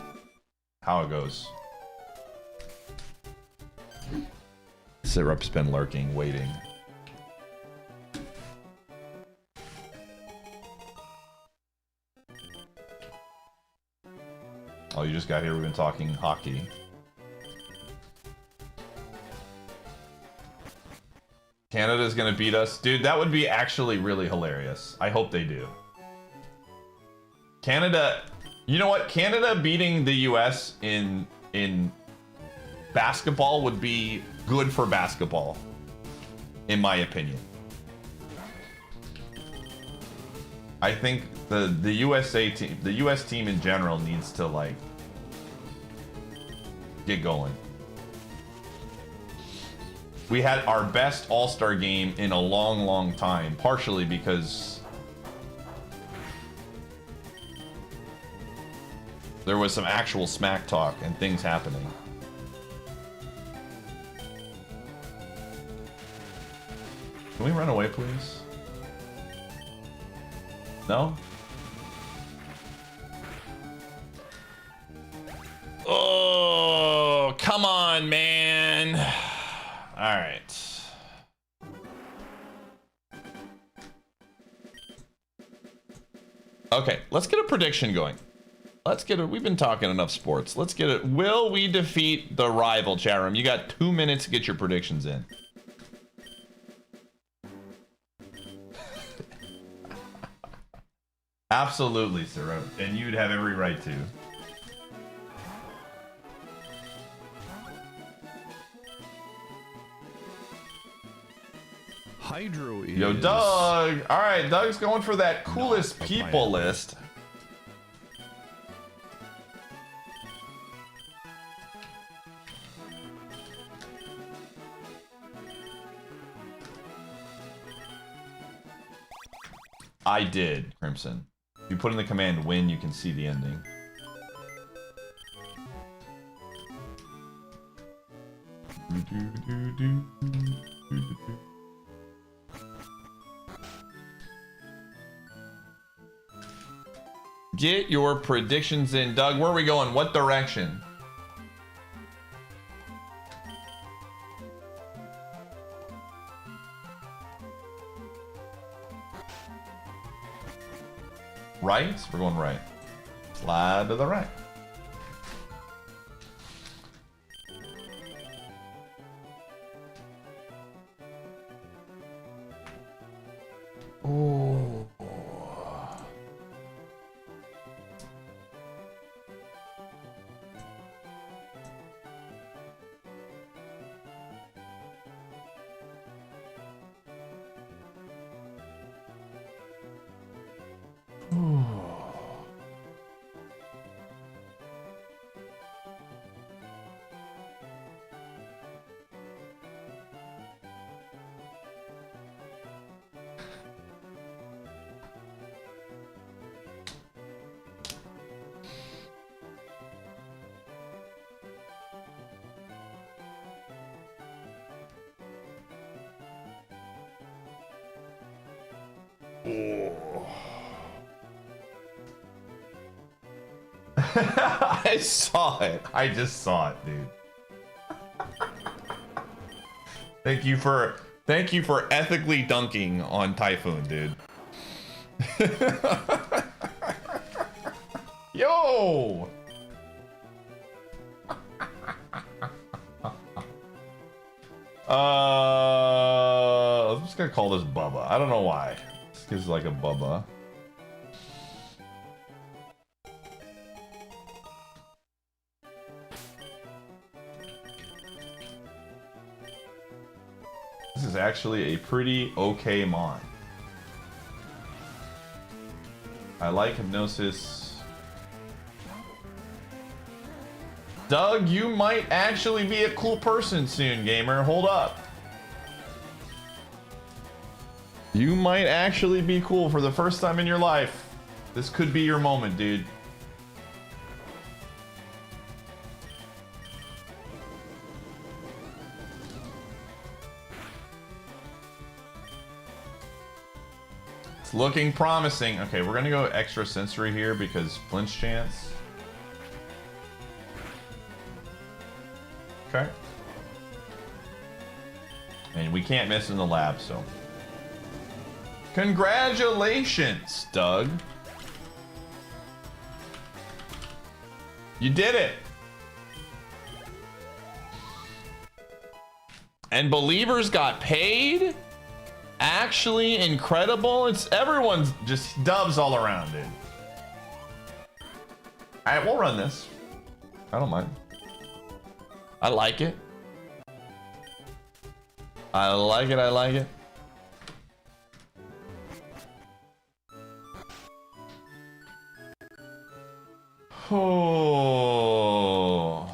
how it goes. Syrup's been lurking, waiting. Oh, you just got here. We've been talking hockey. Canada's gonna beat us. Dude, that would be actually really hilarious. I hope they do. Canada, you know what? Canada beating the US in basketball would be good for basketball, in my opinion. I think the USA team, the US team in general needs to, like, get going. We had our best All-Star game in a long time, partially because there was some actual smack talk and things happening. Can we run away, please? No? Oh, come on, man. All right. Okay, let's get a prediction going. Let's get it. We've been talking enough sports. Let's get it. Will we defeat the rival, chat room? You got 2 minutes to get your predictions in. Absolutely, sir. And you'd have every right to. Hydro is... Yo, Doug! Alright, Doug's going for that coolest people list. I did, Crimson. If you put in the command win, you can see the ending. Get your predictions in. Doug, where are we going? What direction? Right? We're going right. Slide to the right. Oh. I saw it. I just saw it, dude. Thank you for ethically dunking on Typhoon, dude. Yo! I'm just gonna call this Bubba. I don't know why. This is like a Bubba. This is actually a pretty okay mon. I like Hypnosis. Doug, you might actually be a cool person soon, gamer. Hold up. You might actually be cool for the first time in your life. This could be your moment, dude. It's looking promising. Okay, we're gonna go extra sensory here because flinch chance. Okay. And we can't miss in the lab, so. Congratulations, Doug. You did it. And believers got paid? Actually incredible. It's everyone's just dubs all around, dude. Alright, we'll run this. I don't mind. I like it. I like it, I like it. Oh.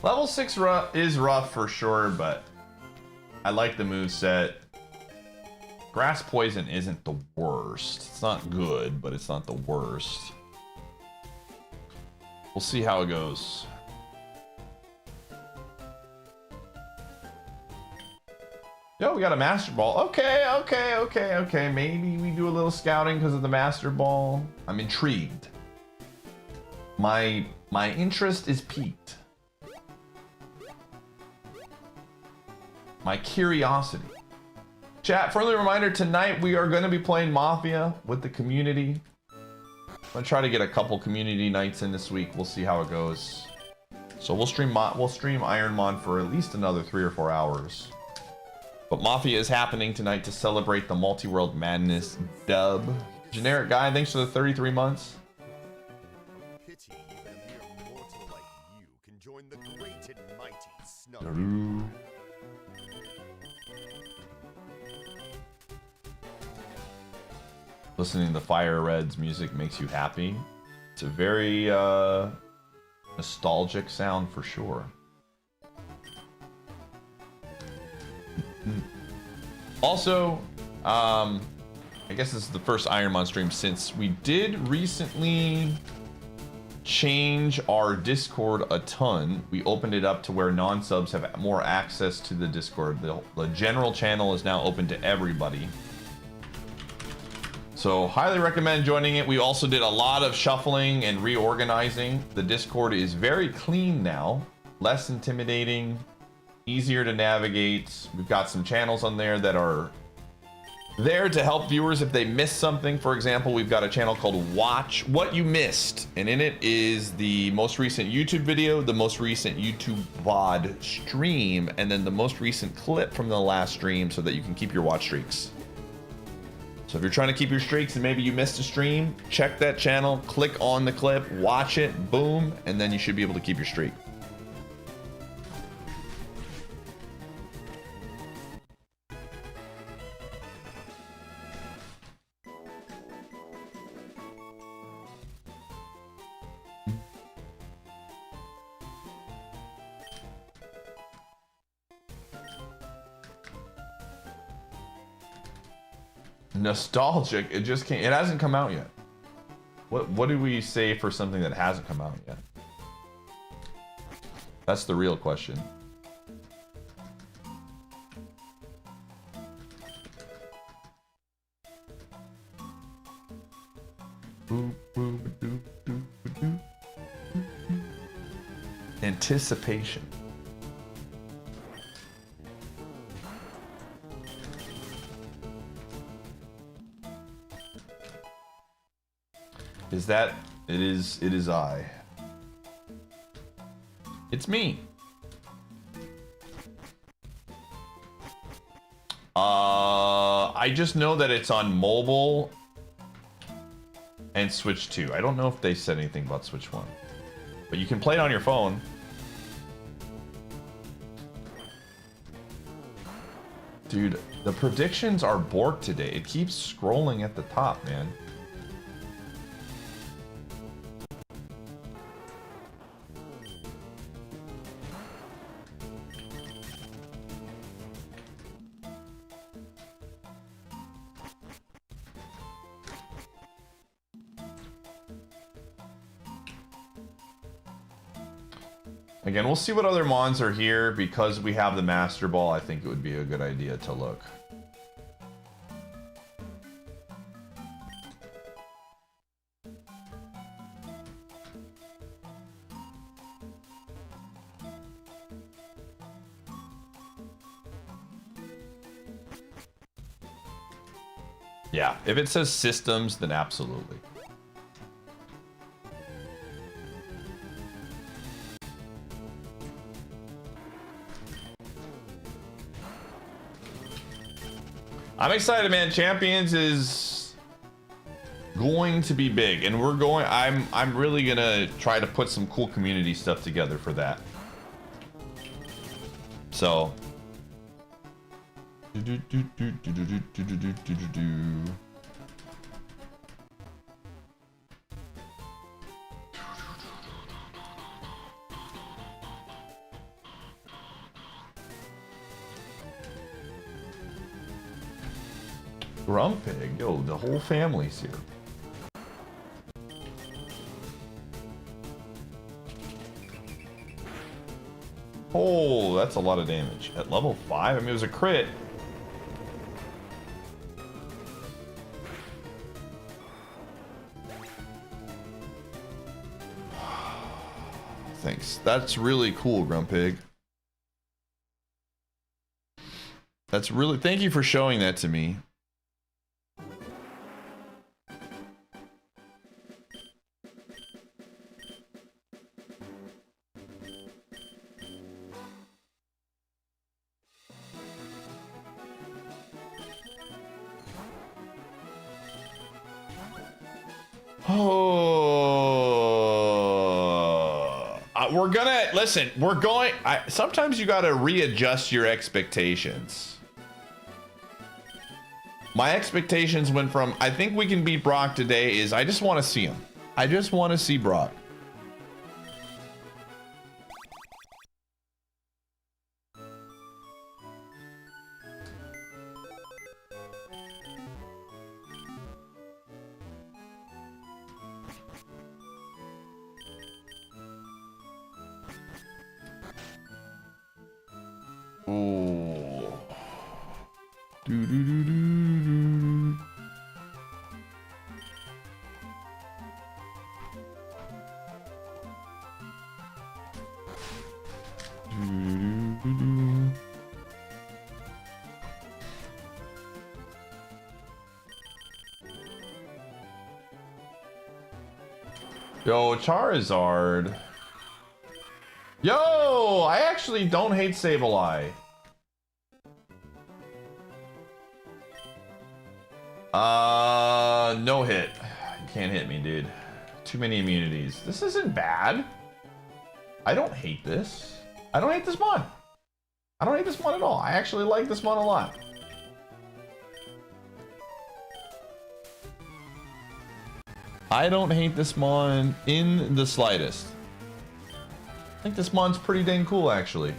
Level 6 is rough for sure, but I like the moveset. Grass Poison isn't the worst. It's not good, but it's not the worst. We'll see how it goes. Yo, we got a Master Ball. Okay. Maybe we do a little scouting because of the Master Ball. I'm intrigued. My interest is piqued. My curiosity. Chat, friendly reminder, tonight we are going to be playing Mafia with the community. I'm going to try to get a couple community nights in this week. We'll see how it goes. So we'll stream IronMON for at least another 3 or 4 hours. But Mafia is happening tonight to celebrate the Multiworld Madness dub. Generic Guy, thanks for the 33 months. Pity even a mere mortal like you can join the great and mighty Snug. Listening to the Fire Red's music makes you happy. It's a very nostalgic sound for sure. Also, I guess this is the first IronMON stream since we did recently change our Discord a ton. We opened it up to where non-subs have more access to the Discord. The general channel is now open to everybody. So highly recommend joining it. We also did a lot of shuffling and reorganizing. The Discord is very clean now, less intimidating, easier to navigate. We've got some channels on there that are there to help viewers if they miss something. For example, we've got a channel called Watch What You Missed, and in it is the most recent YouTube video, the most recent YouTube VOD stream, and then the most recent clip from the last stream so that you can keep your watch streaks. So if you're trying to keep your streaks and maybe you missed a stream, check that channel, click on the clip, watch it, boom, and then you should be able to keep your streak. Nostalgic. It just can't. It hasn't come out yet. What do we say for something that hasn't come out yet? That's the real question. Anticipation. Is that it is I. It's me. I just know that it's on mobile and Switch 2. I don't know if they said anything about Switch 1. But you can play it on your phone. Dude, the predictions are borked today. It keeps scrolling at the top, man. Again, we'll see what other mons are here. Because we have the Master Ball, I think it would be a good idea to look. Yeah, if it says systems, then absolutely. I'm excited, man. Champions is going to be big, and we're going. I'm really gonna try to put some cool community stuff together for that. So. Grumpig, yo, the whole family's here. Oh, that's a lot of damage. At level 5? I mean, it was a crit. Thanks. That's really cool, Grumpig. That's really... Thank you for showing that to me. We're gonna listen. We're going. Sometimes you gotta readjust your expectations. My expectations went from I think we can beat Brock today is I just want to see him. I just want to see Brock. Yo, Charizard. Yo, I actually don't hate Sableye. No hit. You can't hit me, dude. Too many immunities. This isn't bad. I don't hate this. I don't hate this mod. I don't hate this mod at all. I actually like this mod a lot. I don't hate this mon in the slightest. I think this mon's pretty dang cool, actually.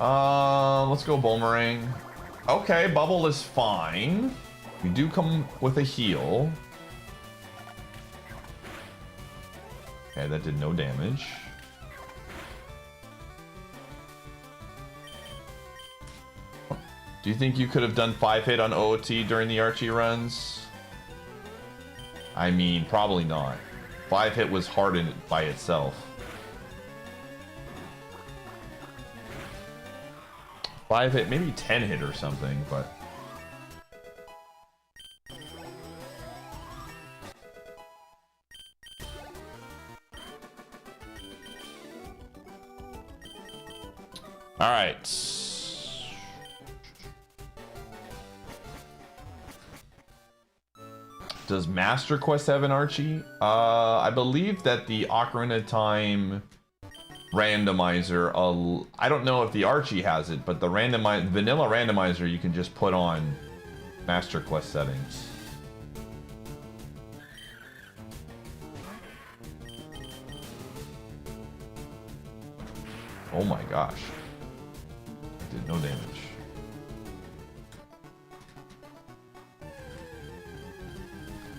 Let's go boomerang. Okay, bubble is fine. We do come with a heal. Okay, that did no damage. Do you think you could have done 5-hit on OOT during the Archie runs? I mean, probably not. 5-hit was hard by itself. 5-hit, maybe 10-hit or something, but... Alright. Does Master Quest have an Archie? I believe that the Ocarina of Time randomizer, I don't know if the Archie has it, but the vanilla randomizer you can just put on Master Quest settings. Oh my gosh. Did no damage.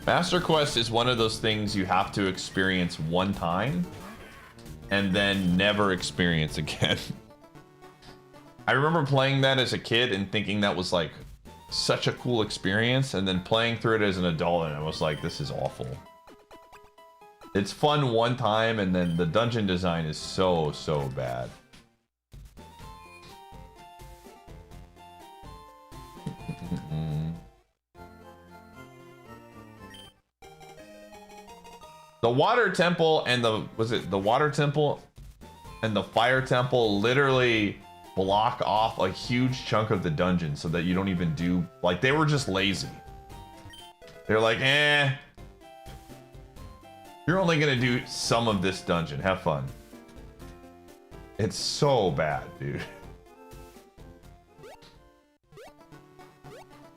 Master Quest is one of those things you have to experience one time and then never experience again. I remember playing that as a kid and thinking that was like such a cool experience, and then playing through it as an adult and I was like, this is awful. It's fun one time and then the dungeon design is so bad. The water temple and the water temple and the fire temple literally block off a huge chunk of the dungeon so that you don't even do, like, they were just lazy. They're like, you're only gonna do some of this dungeon, have fun. It's so bad, dude.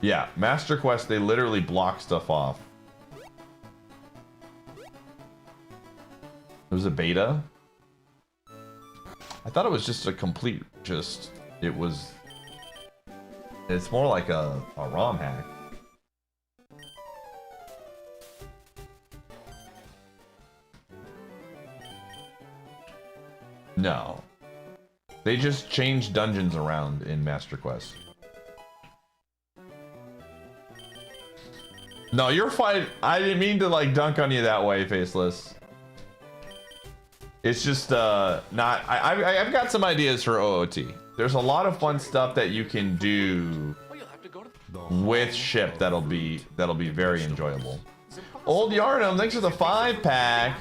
Yeah, Master Quest, they literally block stuff off. It was a beta? I thought it was just a complete, it's more like a ROM hack. No. They just changed dungeons around in Master Quest. No, you're fine. I didn't mean to like dunk on you that way, Faceless. It's just not. I've got some ideas for OOT. There's a lot of fun stuff that you can do with ship that'll be very enjoyable. Old Yarnum, thanks for the 5-pack.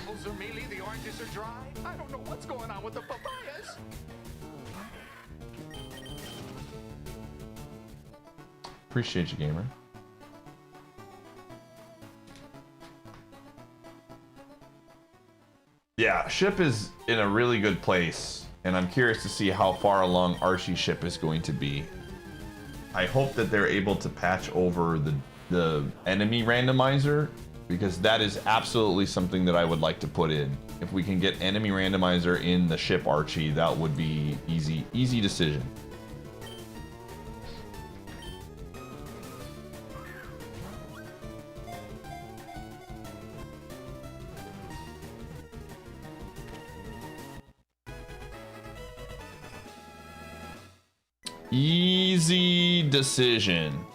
I don't know what's going on with the papayas. Appreciate you, gamer. Yeah, ship is in a really good place, and I'm curious to see how far along Archie ship is going to be. I hope that they're able to patch over the enemy randomizer, because that is absolutely something that I would like to put in. If we can get enemy randomizer in the ship Archie, that would be easy decision. Easy decision.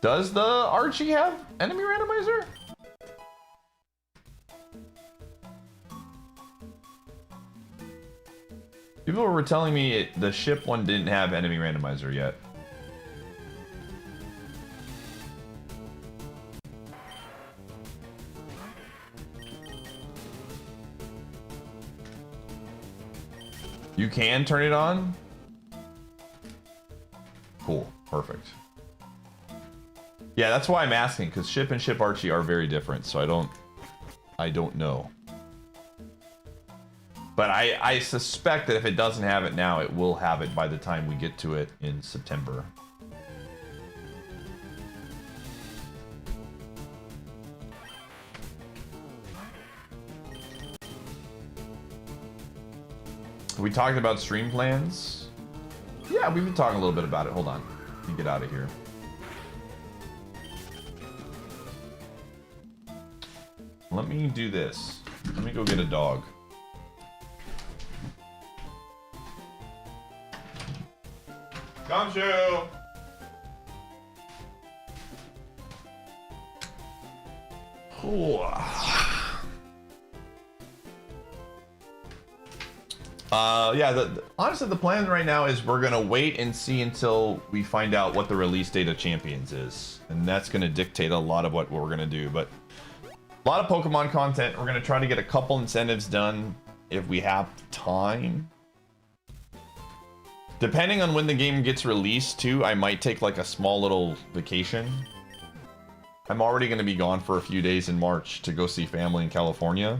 Does the Archie have enemy randomizer? People were telling me the ship one didn't have enemy randomizer yet. You can turn it on? Cool, perfect. Yeah, that's why I'm asking, because ship and ship Archie are very different, so I don't know. But I suspect that if it doesn't have it now, it will have it by the time we get to it in September. We talked about stream plans. Yeah, we've been talking a little bit about it. Hold on. Let me get out of here. Let me do this. Let me go get a dog. Gumshoe! Cool. Yeah, honestly, the plan right now is we're gonna wait and see until we find out what the release date of Champions is. And that's gonna dictate a lot of what we're gonna do. But a lot of Pokemon content. We're gonna try to get a couple incentives done if we have time. Depending on when the game gets released too, I might take like a small little vacation. I'm already gonna be gone for a few days in March to go see family in California.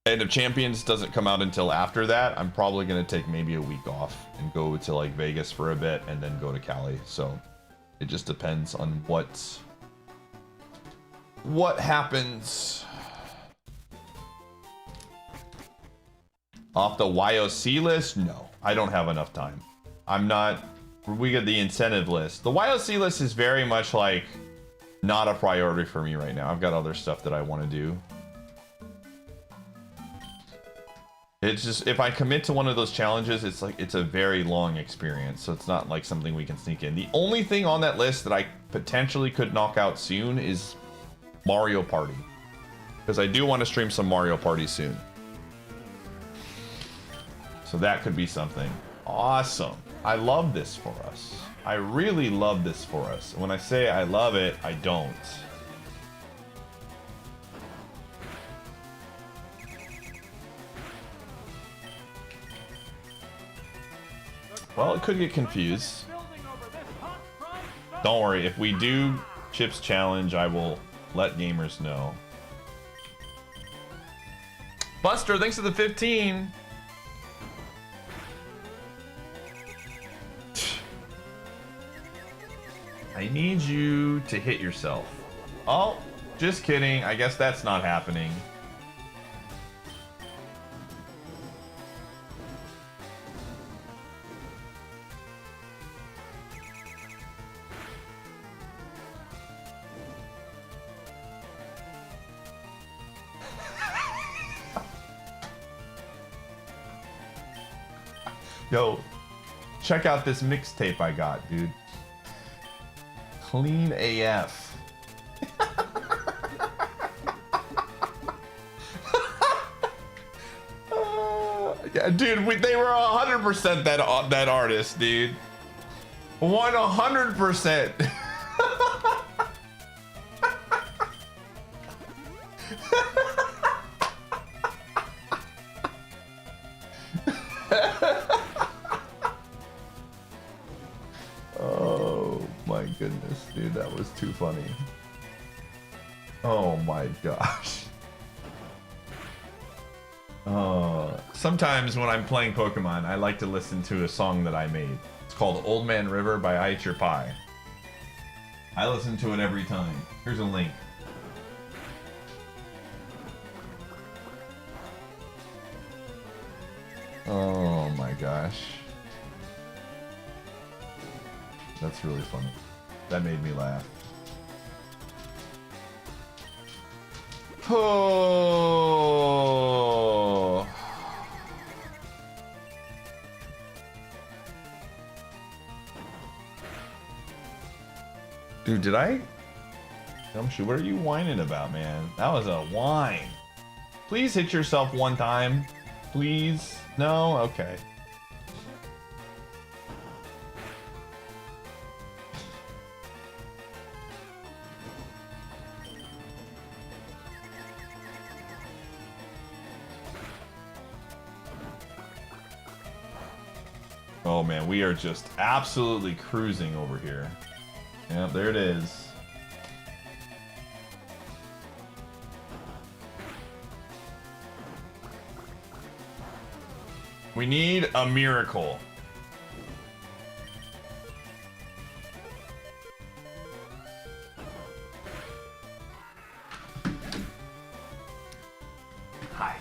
And if Champions doesn't come out until after that, I'm probably gonna take maybe a week off and go to like Vegas for a bit and then go to Cali. So it just depends on what happens. Off the YOC list? No, I don't have enough time. I'm not. We get the incentive list. The YOC list is very much like not a priority for me right now. I've got other stuff that I want to do. It's just, if I commit to one of those challenges, it's like, it's a very long experience. So it's not like something we can sneak in. The only thing on that list that I potentially could knock out soon is Mario Party. Because I do want to stream some Mario Party soon. So that could be something. Awesome. I love this for us. I really love this for us. When I say I love it, I don't. Well, it could get confused. Don't worry, if we do Chips Challenge, I will let gamers know. Buster, thanks for the 15. I need you to hit yourself. Oh, just kidding. I guess that's not happening. Yo, check out this mixtape I got, dude. Clean AF. Yeah, dude, they were 100% that artist, dude. 100%. Goodness, dude, that was too funny. Oh my gosh. Sometimes when I'm playing Pokemon, I like to listen to a song that I made. It's called Old Man River by Iateyourpie. I listen to it every time. Here's a link. Oh my gosh. That's really funny. That made me laugh. Oh. Dude, did I? Gumshoe, what are you whining about, man? That was a whine. Please hit yourself one time. Please? No? Okay. Oh man, we are just absolutely cruising over here. Yep, there it is. We need a miracle. Hi.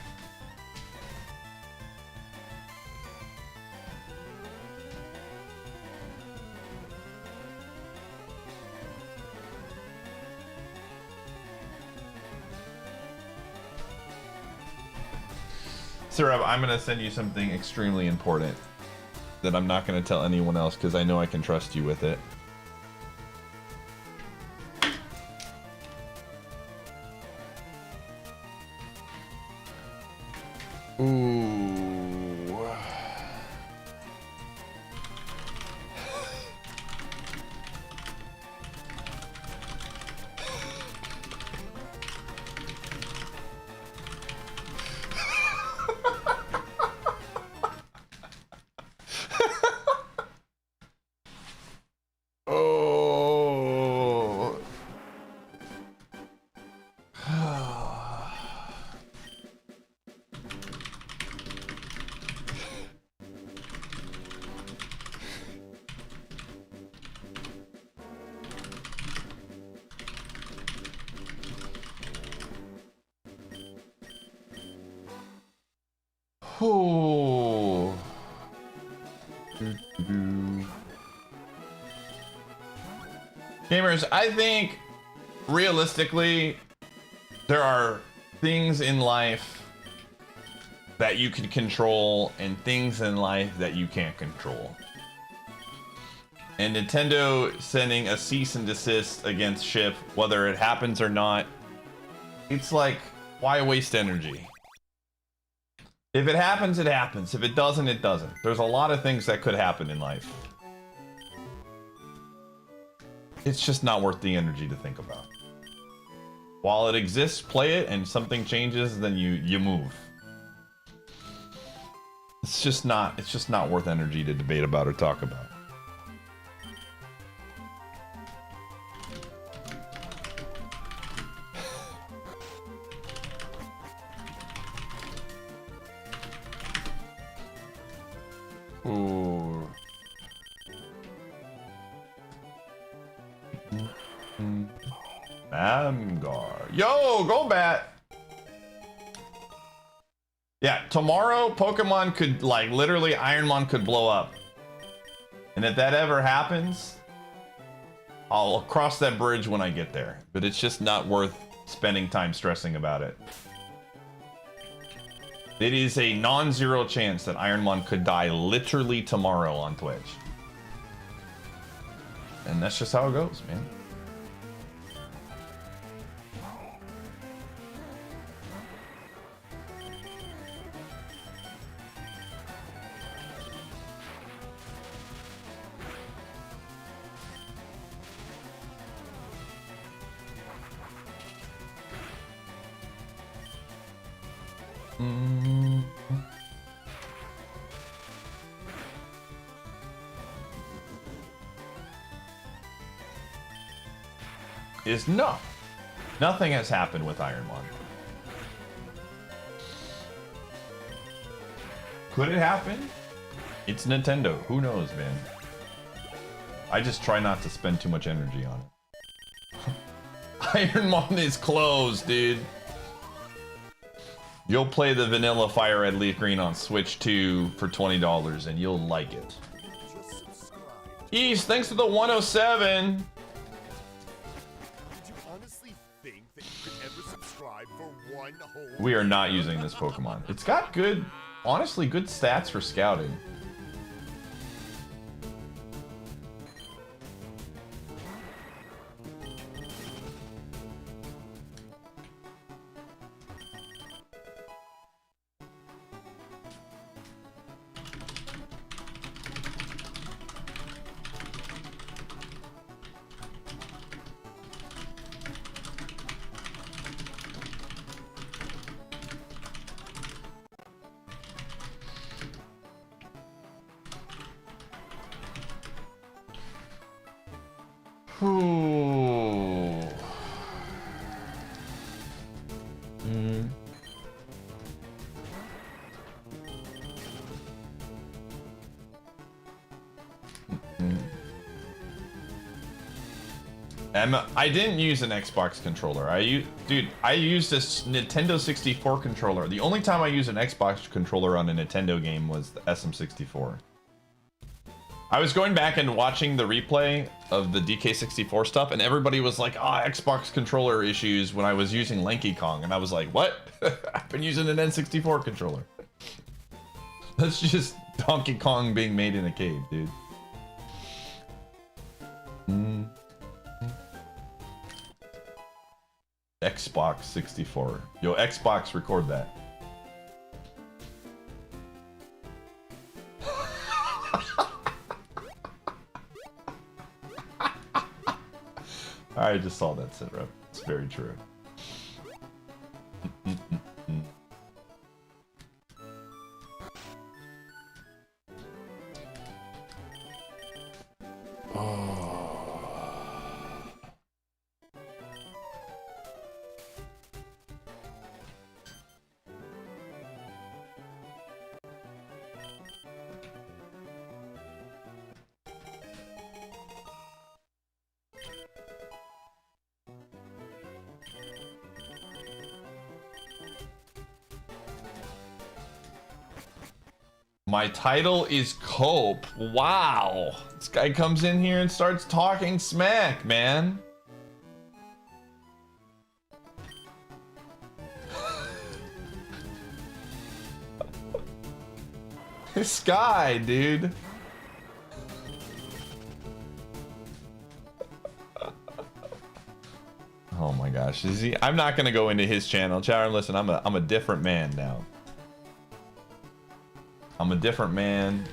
Syrup, I'm gonna send you something extremely important that I'm not gonna tell anyone else because I know I can trust you with it. Ooh. Oh. Oh. Gamers, I think realistically there are things in life that you can control and things in life that you can't control. And Nintendo sending a cease and desist against ship, whether it happens or not, it's like, why waste energy? If it happens, it happens. If it doesn't, it doesn't. There's a lot of things that could happen in life. It's just not worth the energy to think about. While it exists, play it, and something changes, then you move. It's just not worth energy to debate about or talk about. Ooh. Amgar. Yo, go bat. Yeah, tomorrow Pokemon could, like, literally IronMON could blow up. And if that ever happens, I'll cross that bridge when I get there. But it's just not worth spending time stressing about it. It is a non-zero chance that IronMON could die literally tomorrow on Twitch. And that's just how it goes, man. Is no. Nothing has happened with IronMON. Could it happen? It's Nintendo. Who knows, man? I just try not to spend too much energy on it. IronMON is closed, dude. You'll play the vanilla Fire Red Leaf Green on Switch 2 for $20 and you'll like it. East, thanks to the 107. Did you honestly think that you could ever subscribe for one whole We are not using this Pokemon. It's got good, honestly, good stats for scouting. Ooh. I didn't use an Xbox controller. I used this Nintendo 64 controller. The only time I used an Xbox controller on a Nintendo game was the SM64. I was going back and watching the replay of the DK64 stuff, and everybody was like, Xbox controller issues when I was using Lanky Kong. And I was like, what? I've been using an N64 controller. That's just Donkey Kong being made in a cave, dude. Xbox 64. Yo, Xbox, record that. I just saw that sit rep. It's very true. My title is Cope. Wow. This guy comes in here and starts talking smack, man. This guy, dude. Oh my gosh. Is he? I'm not gonna go into his channel. Charon, listen, I'm a different man now. I'm a different man.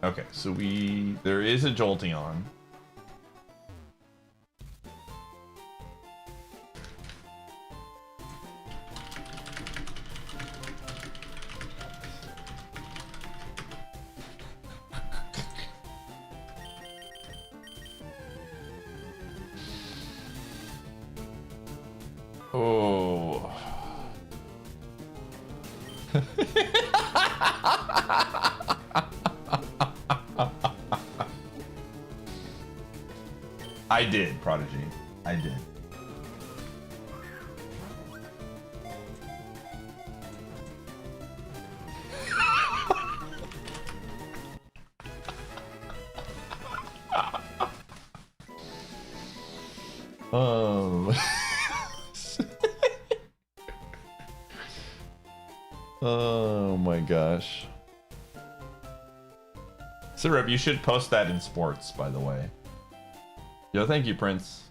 Okay, so there is a Jolteon. Oh. I did, Prodigy. I did. Oh. Oh my gosh. Syrup, you should post that in sports, by the way. Yo, thank you, Prince.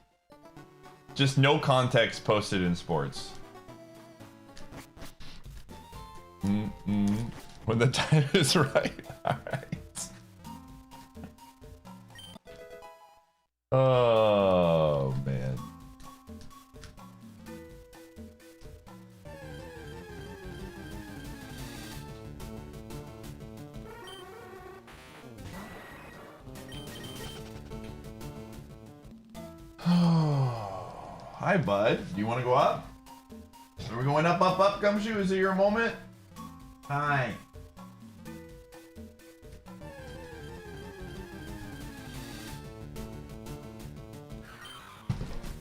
Just no context posted in sports. When the time is right. Alright. Oh, man. Hi, bud. Do you want to go up? Are we going up, up, up, Gumshoe? Is it your moment? Hi.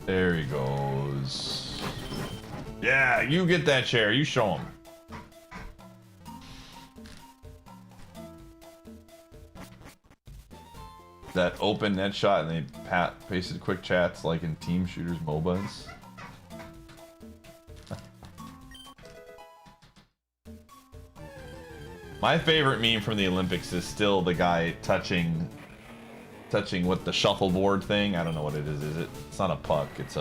There he goes. Yeah, you get that chair. You show him. That open net shot and they pasted quick chats like in Team Shooters MOBAs. My favorite meme from the Olympics is still the guy touching with the shuffleboard thing. I don't know what it is. It's not a puck. It's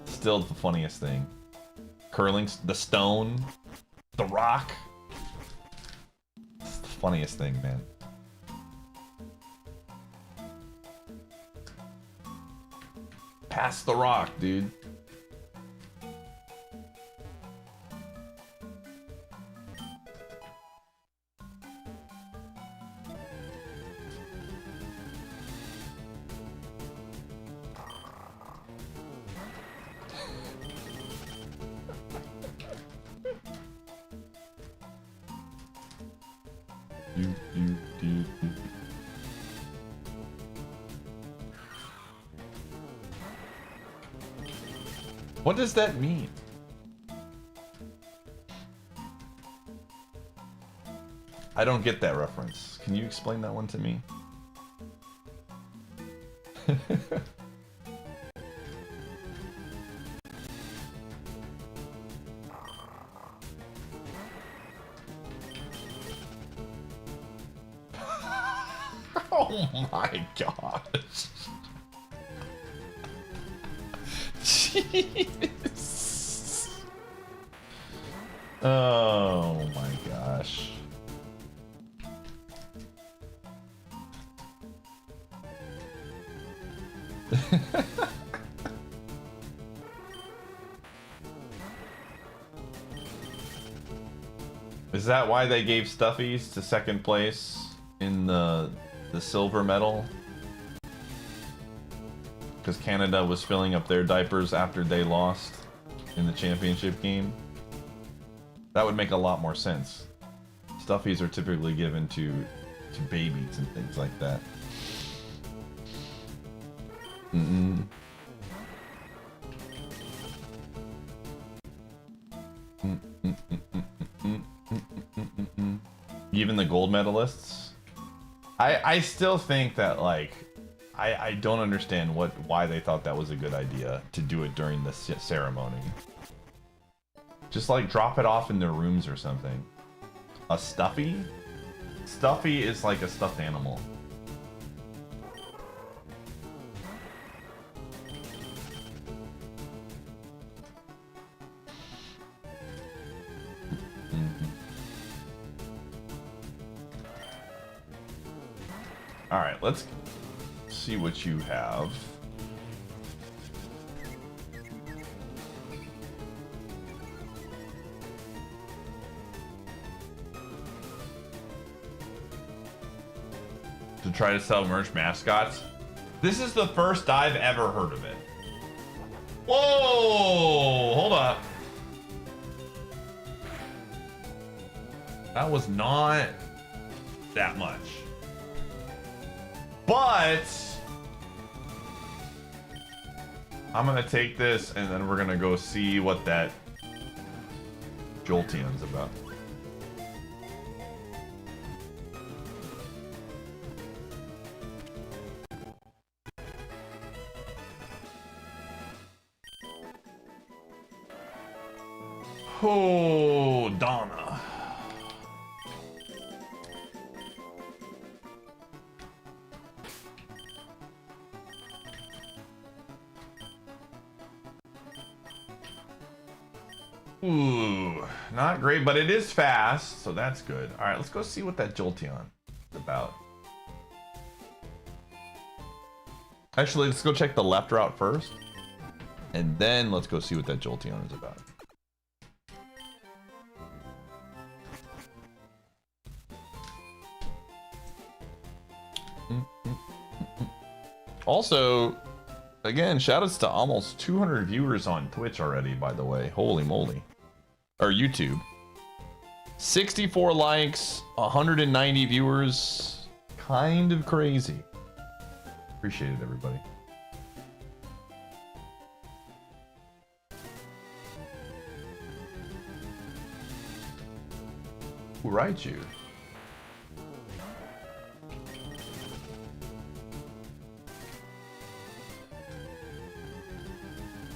still the funniest thing. Curling, the stone, the rock. It's the funniest thing, man. Pass the rock, dude. What does that mean? I don't get that reference. Can you explain that one to me? Oh my gosh. Jeez. Oh my gosh. Is that why they gave Stuffies to second place in the silver medal? Because Canada was filling up their diapers after they lost in the championship game? That would make a lot more sense. Stuffies are typically given to babies and things like that. Even the gold medalists? I still think that, like, I don't understand why they thought that was a good idea to do it during the ceremony. Just like drop it off in their rooms or something. A Stuffy? Stuffy is like a stuffed animal. All right, let's see what you have. To try to sell merch mascots. This is the first I've ever heard of it. Whoa, hold up. That was not that much. But I'm gonna take this and then we're gonna go see what that Jolteon's about. Oh, Donna. Ooh, not great, but it is fast, so that's good. All right, let's go see what that Jolteon is about. Actually, let's go check the left route first, and then let's go see what that Jolteon is about. Also, again, shoutouts to almost 200 viewers on Twitch already, by the way. Holy moly. Or YouTube. 64 likes, 190 viewers. Kind of crazy. Appreciate it, everybody. Who writes you?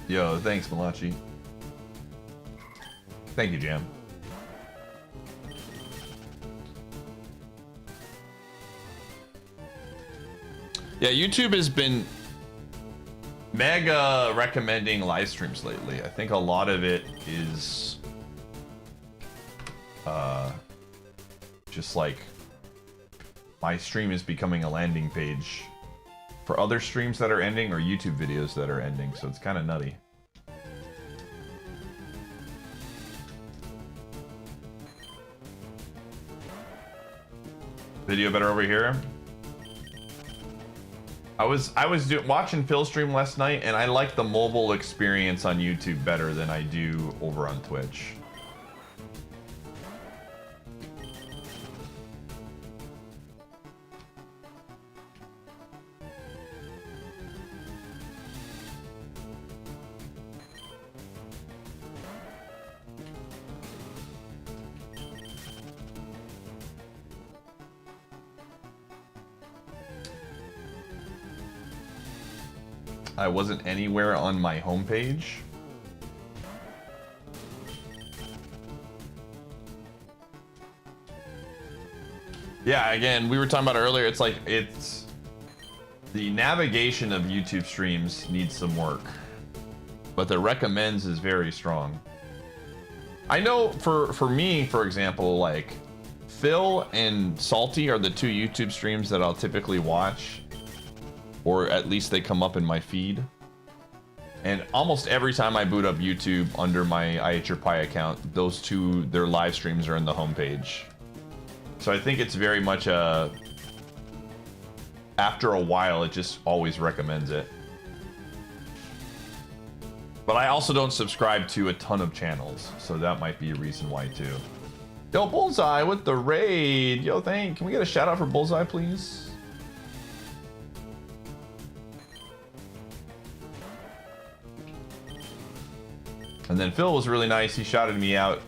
Yo, thanks, Malachi. Thank you, Jam. Yeah, YouTube has been mega recommending live streams lately. I think a lot of it is just like my stream is becoming a landing page for other streams that are ending or YouTube videos that are ending, so it's kind of nutty. Video better over here. I was watching Phil's stream last night, and I like the mobile experience on YouTube better than I do over on Twitch. I wasn't anywhere on my homepage. Yeah, again, we were talking about earlier, it's like, it's... The navigation of YouTube streams needs some work. But the recommends is very strong. I know for me, for example, like, Phil and Salty are the two YouTube streams that I'll typically watch. Or at least they come up in my feed. And almost every time I boot up YouTube under my Iateyourpie account, those two, their live streams are in the homepage. So I think it's very much a... After a while, it just always recommends it. But I also don't subscribe to a ton of channels, so that might be a reason why too. Yo, Bullseye with the raid. Yo, can we get a shout out for Bullseye, please? And then Phil was really nice. He shouted me out,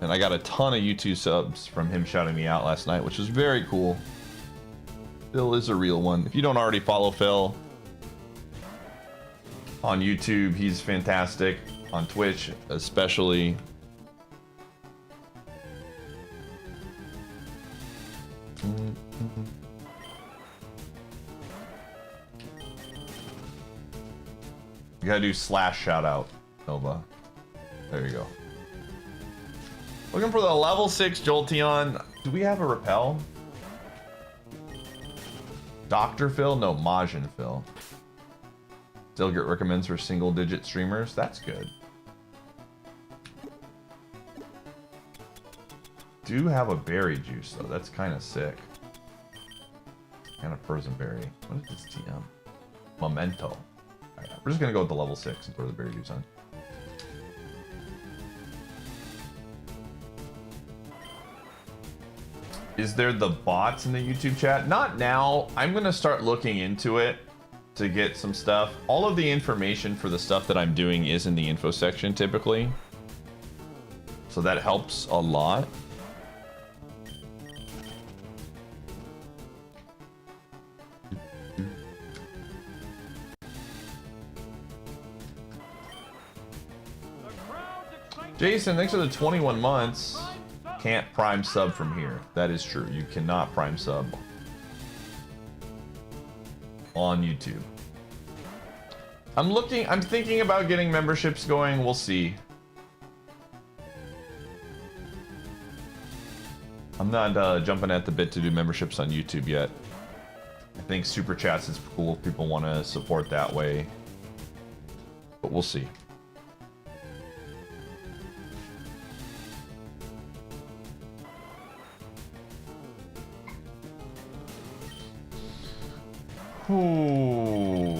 and I got a ton of YouTube subs from him shouting me out last night, which was very cool. Phil is a real one. If you don't already follow Phil on YouTube, he's fantastic. On Twitch, especially. You gotta do / shout out, Nova. There you go. Looking for the level 6 Jolteon. Do we have a repel? Dr. Phil? No, Majin Phil. Dilgert recommends for single-digit streamers. That's good. Do have a berry juice, though. That's kind of sick. And a frozen berry. What is this TM? Memento. Alright, we're just going to go with the level 6 and throw the berry juice on. Is there the bots in the YouTube chat? Not now. I'm going to start looking into it to get some stuff. All of the information for the stuff that I'm doing is in the info section typically. So that helps a lot. Jason, thanks for the 21 months. Can't prime sub from here. That is true. You cannot prime sub on YouTube. I'm thinking about getting memberships going. We'll see. I'm not jumping at the bit to do memberships on YouTube yet. I think Super Chats is cool if people want to support that way. But we'll see. Ooh.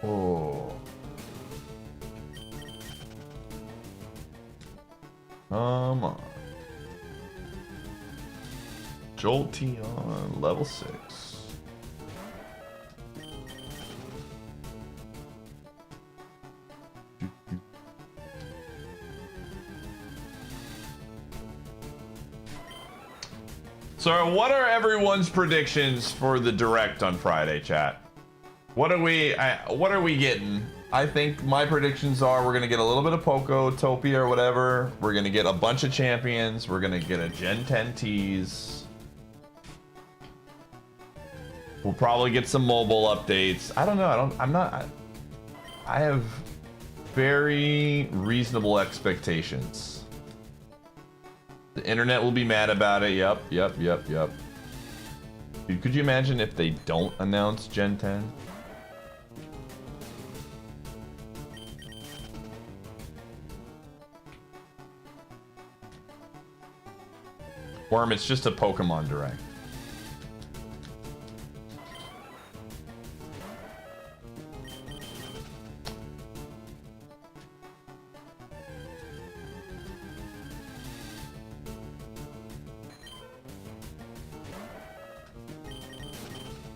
Oh. Come on. Jolteon, level 6. So what are everyone's predictions for the direct on Friday, chat? What are we getting? I think my predictions are we're gonna get a little bit of Poco, Topia, or whatever. We're gonna get a bunch of champions. We're gonna get a Gen 10 tease. We'll probably get some mobile updates. I don't know. I have very reasonable expectations. The internet will be mad about it. Yep. Dude, could you imagine if they don't announce Gen 10? Worm, it's just a Pokemon Direct.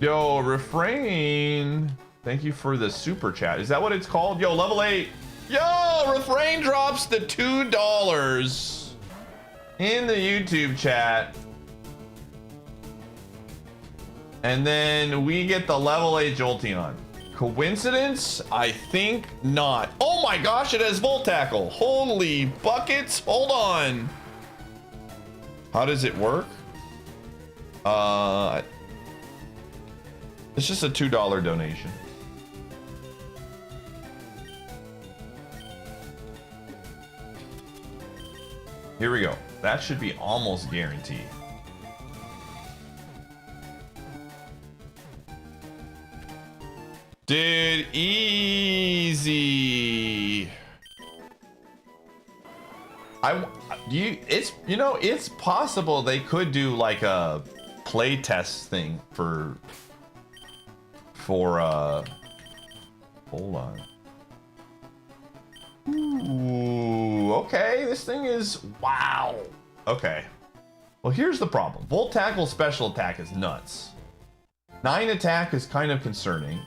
Yo, Refrain. Thank you for the super chat. Is that what it's called? Yo, level 8. Yo, Refrain drops the $2 in the YouTube chat. And then we get the level 8 Jolteon. Coincidence? I think not. Oh my gosh, it has Volt Tackle. Holy buckets. Hold on. How does it work? It's just a $2 donation. Here we go. That should be almost guaranteed. Dude, easy. It's possible they could do like a play test thing for hold on. Ooh, okay, this thing is wow. Okay. Well, here's the problem. Volt Tackle special attack is nuts. 9 attack is kind of concerning.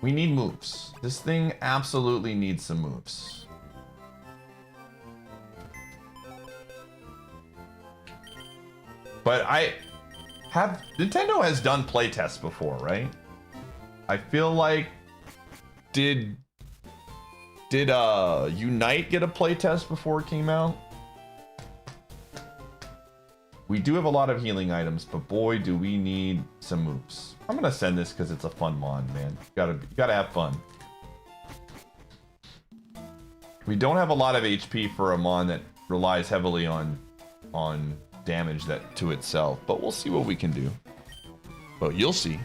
We need moves. This thing absolutely needs some moves. But Nintendo has done playtests before, right? I feel like did Unite get a playtest before it came out? We do have a lot of healing items, but boy, do we need some moves. I'm gonna send this because it's a fun mon, man. You gotta have fun. We don't have a lot of HP for a mon that relies heavily on damage that to itself, but we'll see what we can do. Well, you'll see.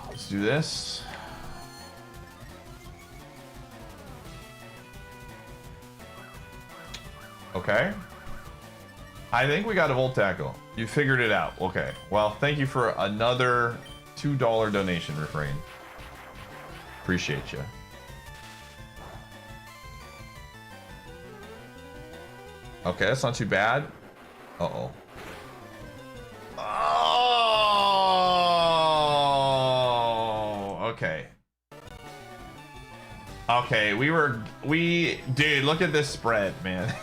Let's do this. Okay. I think we got a Volt Tackle. You figured it out. Okay. Well, thank you for another $2 donation, Refrain. Appreciate you. Okay, that's not too bad. Uh-oh. Oh, okay. Okay, dude, look at this spread, man.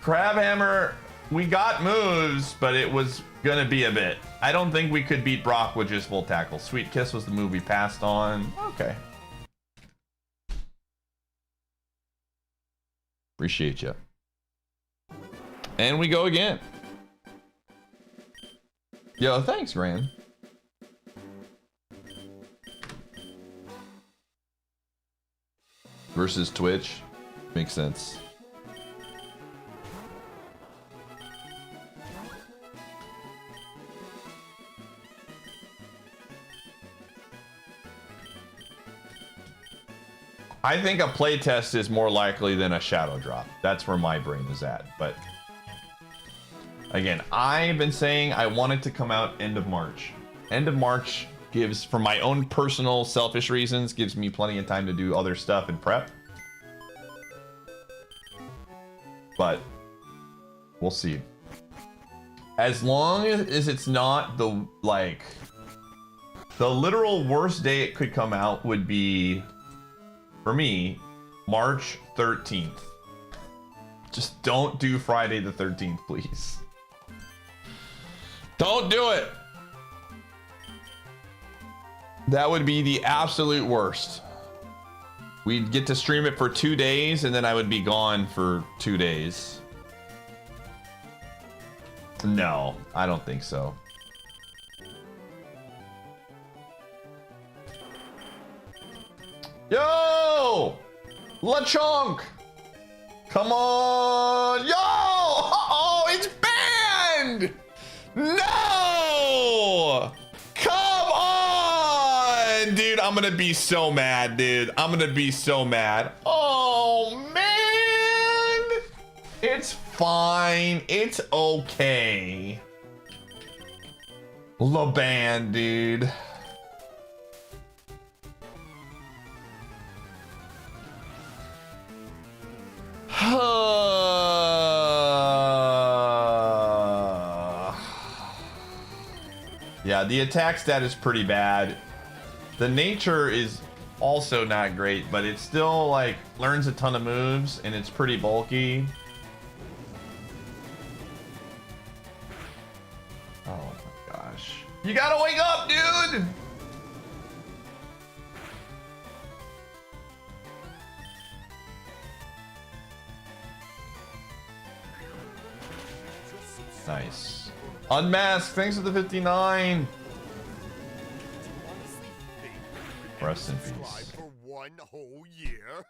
Crabhammer, we got moves, but it was gonna be a bit. I don't think we could beat Brock with just Volt Tackle. Sweet Kiss was the move we passed on. Okay. Appreciate you. And we go again. Yo, thanks, Gran. Versus Twitch. Makes sense. I think a playtest is more likely than a shadow drop. That's where my brain is at. But again, I've been saying I want it to come out end of March. End of March gives, for my own personal selfish reasons, gives me plenty of time to do other stuff and prep. But we'll see. As long as it's not the literal worst day it could come out would be, for me, March 13th. Just don't do Friday the 13th, please. Don't do it. That would be the absolute worst. We'd get to stream it for 2 days, and then I would be gone for 2 days. No, I don't think so. Yo! LeChonk! Come on! Yo! Uh-oh, it's banned! No! Come on! Dude, I'm gonna be so mad, dude. I'm gonna be so mad. Oh, man! It's fine. It's okay. LeBan, dude. Yeah, the attack stat is pretty bad. The nature is also not great, but it still like learns a ton of moves and it's pretty bulky. Oh my gosh. You gotta wake up, dude! Nice. Unmasked, thanks for the 59. Rest in peace. For one whole year.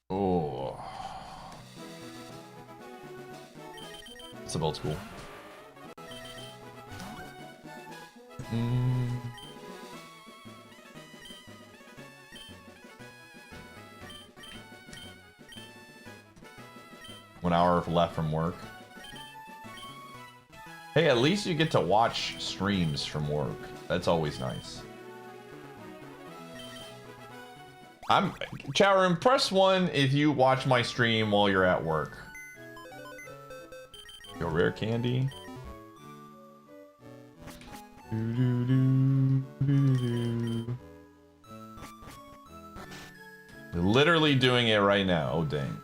Oh. It's a old school. Mm. 1 hour left from work. Hey, at least you get to watch streams from work. That's always nice. Chat room, press 1 if you watch my stream while you're at work. Yo, rare candy. Literally doing it right now. Oh, dang.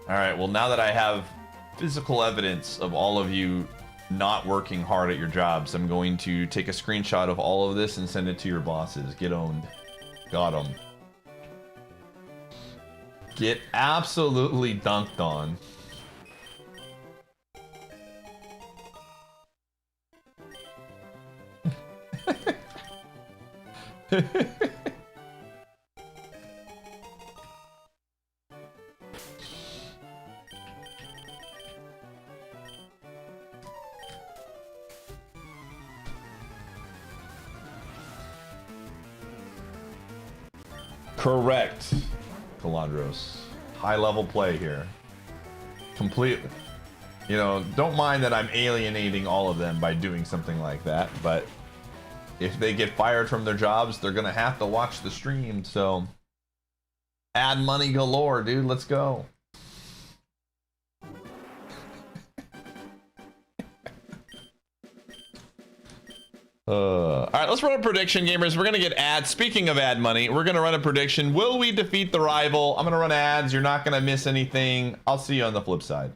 All right, well, now that I have physical evidence of all of you not working hard at your jobs, I'm going to take a screenshot of all of this and send it to your bosses. Get owned. Got them. Get absolutely dunked on. Correct, Calandros. High level play here. Completely. You know, don't mind that I'm alienating all of them by doing something like that, but if they get fired from their jobs, they're gonna have to watch the stream, so ad money galore, dude. Let's go. All right, let's run a prediction, gamers. We're gonna get ads. Speaking of ad money, we're gonna run a prediction. Will we defeat the rival? I'm gonna run ads. You're not gonna miss anything. I'll see you on the flip side.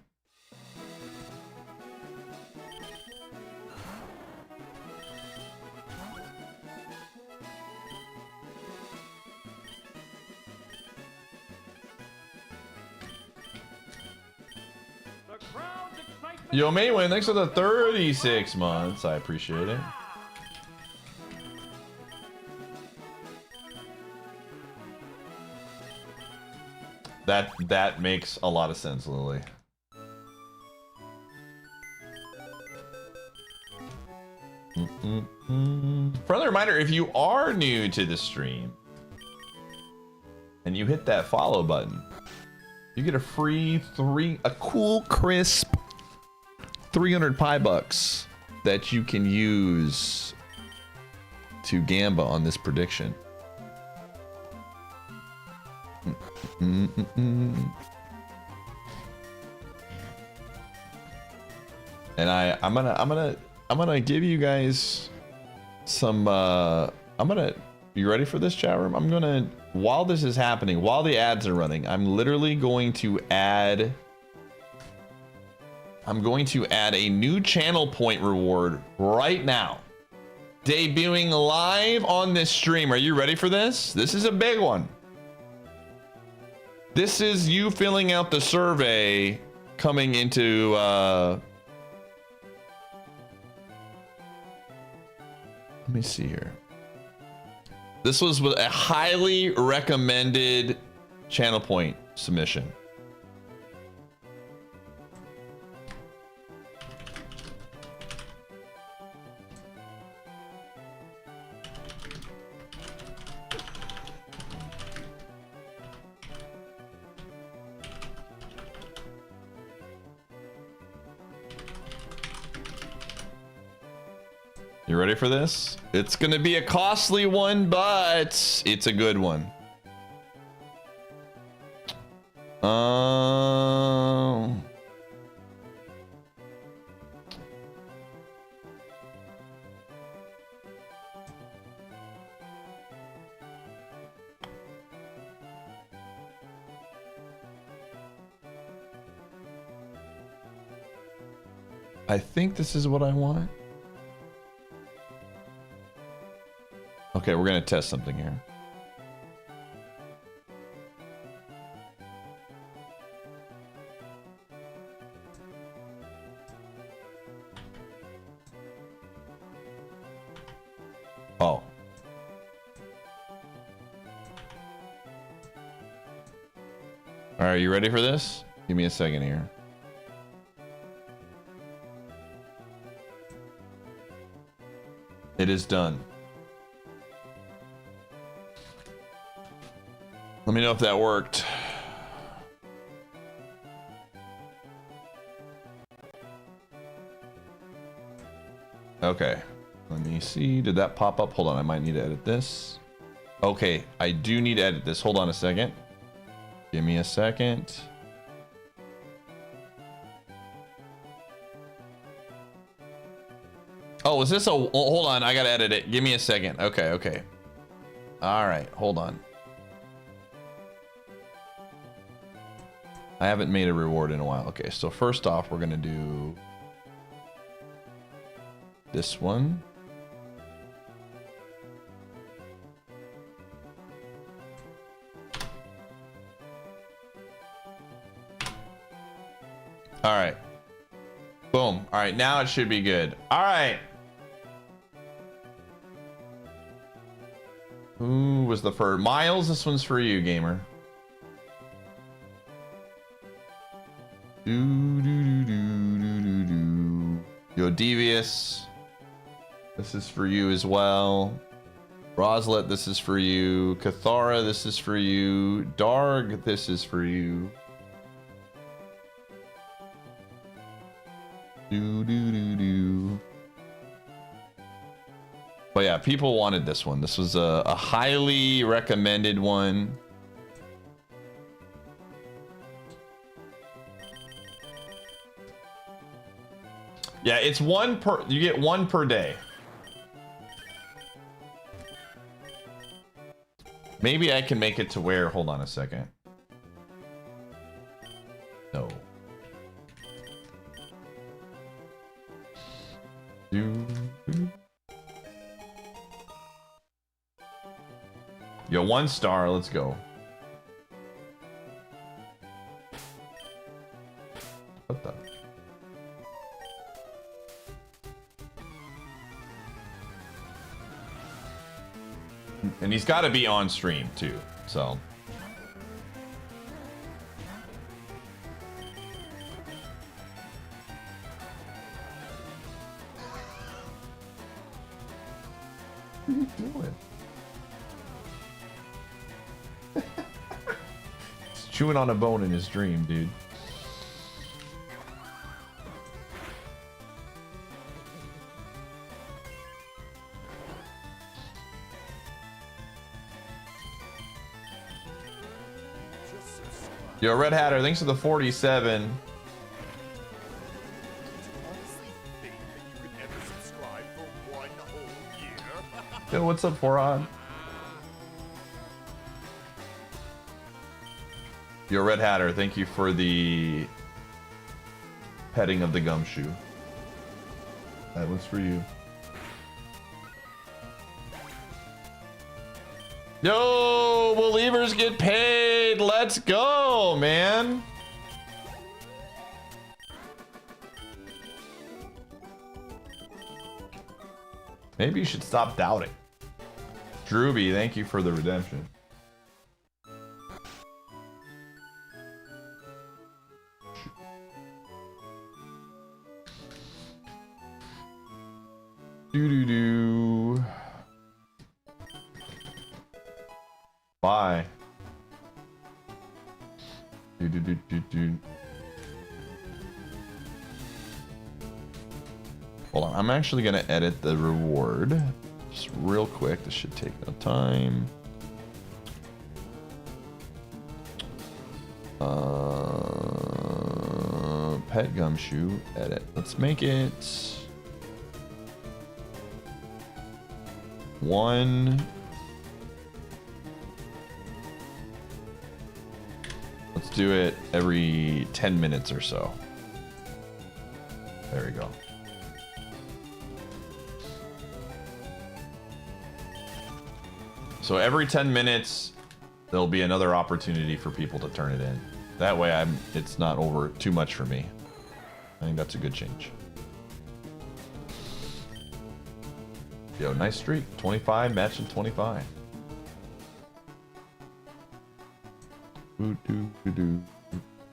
Yo, Maywin, thanks for the 36 months. I appreciate it. That makes a lot of sense, Lily. Friendly reminder, if you are new to the stream and you hit that follow button, you get a free a cool crisp 300 pie bucks that you can use to gamba on this prediction. And I'm gonna give you guys some you ready for this, chat room? I'm gonna, while this is happening, while the ads are running, I'm literally going to add a new channel point reward right now, debuting live on this stream. Are you ready for this? This is a big one. This is you filling out the survey coming into let me see here. This was a highly recommended channel point. submission. You ready for this? It's gonna be a costly one, but it's a good one. I think this is what I want. Okay, we're gonna test something here. Oh. All right, you ready for this? Give me a second here. It is done. Let me know if that worked. Okay, let me see. Did that pop up? Hold on, I might need to edit this. Okay, I do need to edit this. Hold on a second. Give me a second. Oh, is this a... Oh, hold on, I gotta edit it. Give me a second. Okay, okay. All right, hold on. I haven't made a reward in a while. Okay, so first off, we're gonna do this one. All right. Boom. All right, now it should be good. All right. Who was the first? Miles, this one's for you, gamer. Yo, Devious, this is for you as well. Roslet, this is for you. Cathara, this is for you. Darg, this is for you. But yeah, people wanted this one. This was a highly recommended one. Yeah, it's one per, you get one per day. Maybe I can make it to where, hold on a second. No. Yo, 1 star, let's go. What the? And he's got to be on stream too, so. What are you doing? He's chewing on a bone in his dream, dude. Yo, Red Hatter, thanks for the 47. Honestly think that you could ever subscribe for 1 whole year? Yo, what's up, Forad? Yo, Red Hatter, thank you for the petting of the gumshoe. That was for you. Yo, believers get paid. Let's go, man. Maybe you should stop doubting. Drewby, thank you for the redemption. Do. Bye. Do. Hold on, I'm actually gonna edit the reward. Just real quick, this should take no time. Pet gumshoe, edit. Let's make it 1. Let's do it every 10 minutes or so. There we go. So every 10 minutes, there'll be another opportunity for people to turn it in. That way it's not over too much for me. I think that's a good change. Yo, nice streak. 25, matching 25.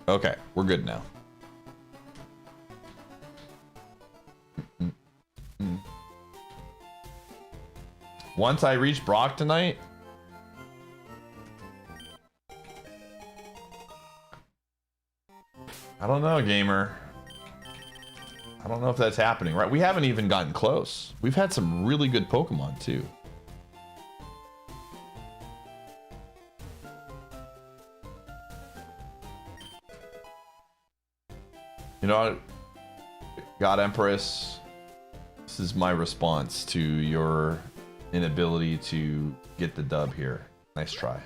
Okay, we're good now. Once I reach Brock tonight, I don't know, gamer. I don't know if that's happening, right? We haven't even gotten close. We've had some really good Pokemon too. You know, God Empress, this is my response to your inability to get the dub here. Nice try.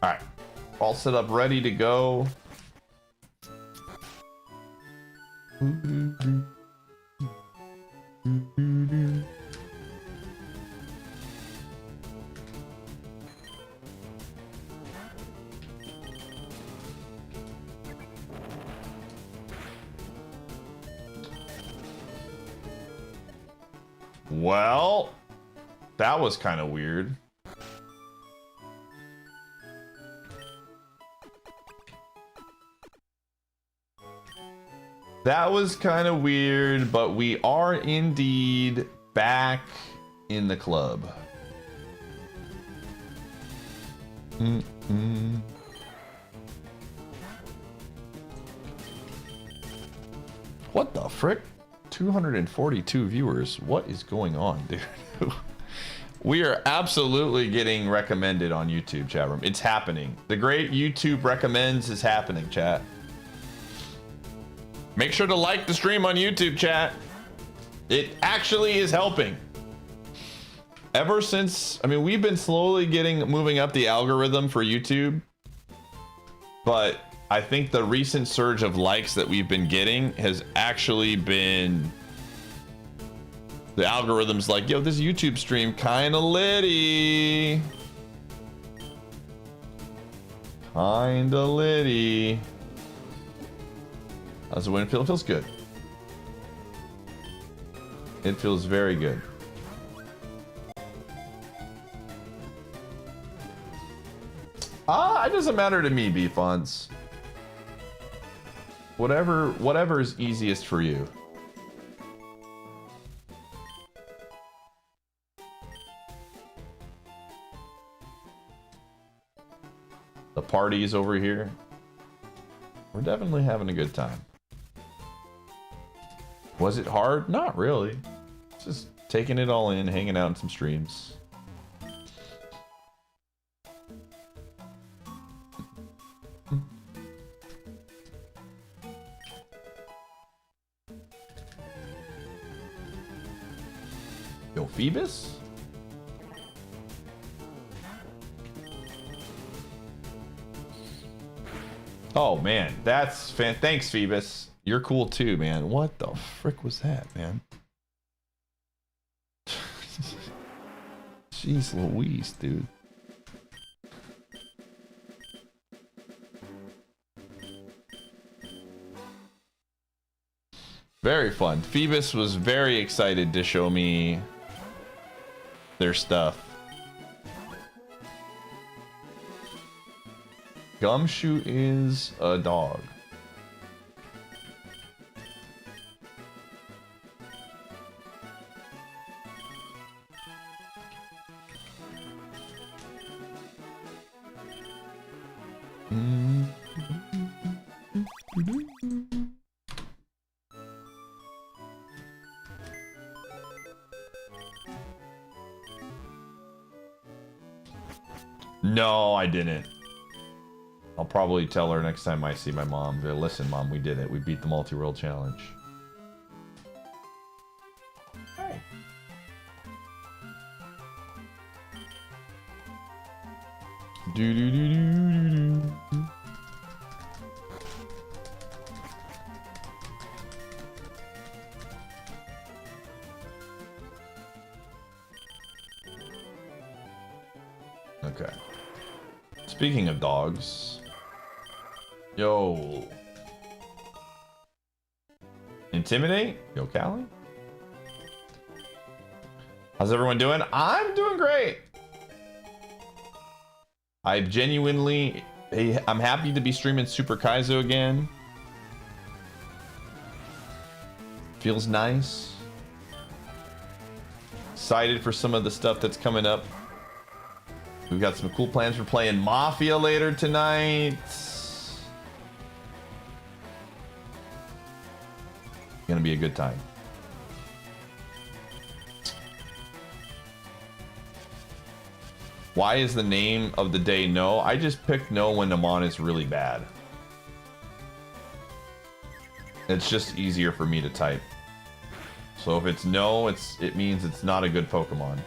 Alright, all set up, ready to go. Well, that was kind of weird. That was kind of weird, but we are indeed back in the club. What the frick? 242 viewers. What is going on, dude? We are absolutely getting recommended on YouTube, chat room. It's happening. The great YouTube recommends is happening, chat. Make sure to like the stream on YouTube, chat. It actually is helping. Ever since, I mean, we've been slowly moving up the algorithm for YouTube, but I think the recent surge of likes that we've been getting has actually been, the algorithm's like, yo, this YouTube stream kind of litty. Kind of litty. How's the wind feel? It feels good. It feels very good. It doesn't matter to me, B-Fonts. Whatever is easiest for you. The party's over here. We're definitely having a good time. Was it hard? Not really. Just taking it all in, hanging out in some streams. Yo, Phoebus? Oh man, that's thanks, Phoebus. You're cool too, man. What the frick was that, man? Jeez Louise, dude. Very fun. Phoebus was very excited to show me their stuff. Gumshoe is a dog. No, I didn't. I'll probably tell her next time I see my mom. Listen, Mom, we did it. We beat the Multiworld Challenge. Hey. Do do do do do do. Okay. Speaking of dogs. Yo. Intimidate? Yo, Callie? How's everyone doing? I'm doing great. I'm happy to be streaming Super Kaizo again. Feels nice. Excited for some of the stuff that's coming up. We've got some cool plans for playing Mafia later tonight. Gonna be a good time. Why is the name of the day No? I just picked No when Amon is really bad. It's just easier for me to type. So if it's No, it means it's not a good Pokemon.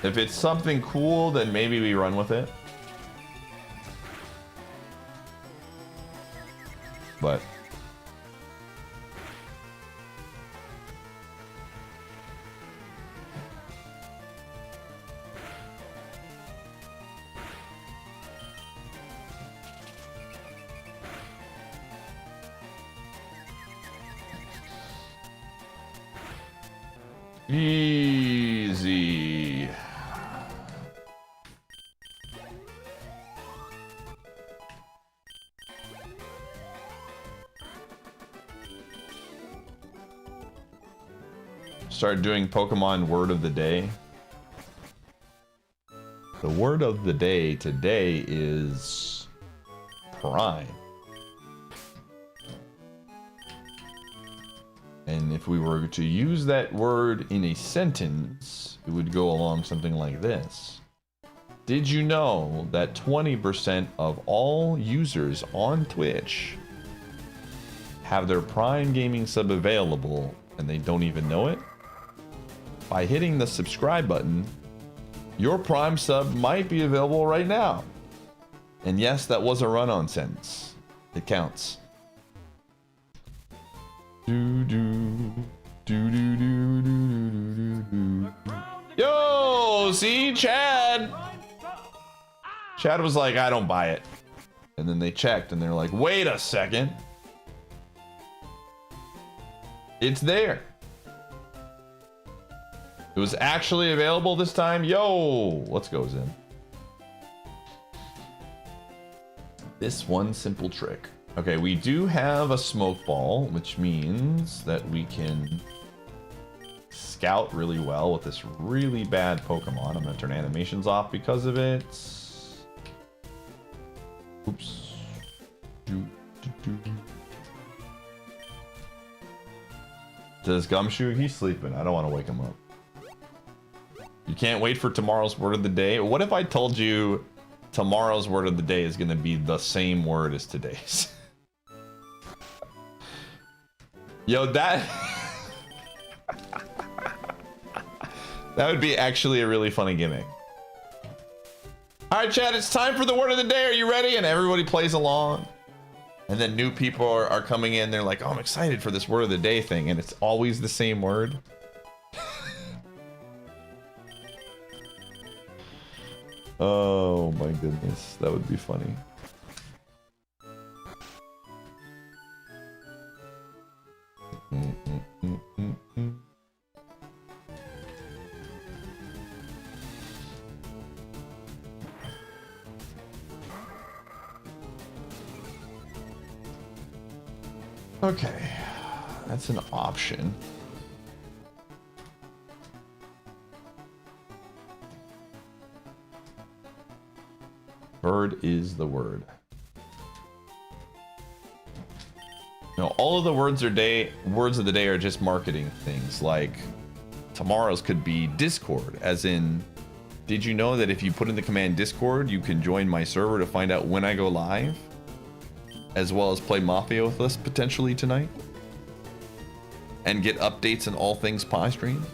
If it's something cool, then maybe we run with it. But easy. Start doing Pokemon word of the day. The word of the day today is Prime. And if we were to use that word in a sentence, it would go along something like this. Did you know that 20% of all users on Twitch have their Prime Gaming sub available and they don't even know it? By hitting the subscribe button, your Prime sub might be available right now. And yes, that was a run-on sentence. It counts. Do do do do do do do do. Yo, see, Chad. Chad was like, I don't buy it. And then they checked and they're like, wait a second. It's there. It was actually available this time. Yo, let's go, Zim. This one simple trick. Okay, we do have a smoke ball, which means that we can scout really well with this really bad Pokemon. I'm gonna turn animations off because of it. Oops. Does Gumshoe? He's sleeping. I don't want to wake him up. You can't wait for tomorrow's word of the day. What if I told you tomorrow's word of the day is going to be the same word as today's? Yo, that would be actually a really funny gimmick. All right, chat, it's time for the word of the day. Are you ready? And everybody plays along. And then new people are coming in. They're like, oh, I'm excited for this word of the day thing. And it's always the same word. Oh my goodness, that would be funny. Okay, that's an option. Bird is the word. No, all of the words of the day are just marketing things. Like tomorrow's could be Discord, as in, did you know that if you put in the command Discord, you can join my server to find out when I go live, as well as play Mafia with us potentially tonight, and get updates on all things Pie Stream.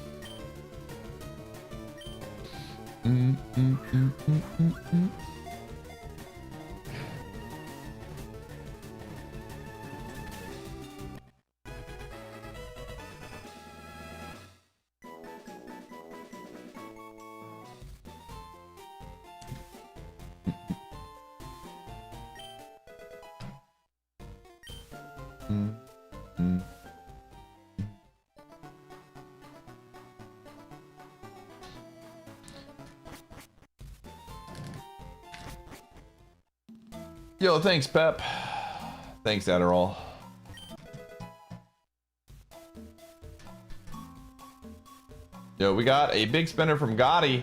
Yo, thanks, Pep. Thanks, Adderall. Yo, we got a big spender from Gotti.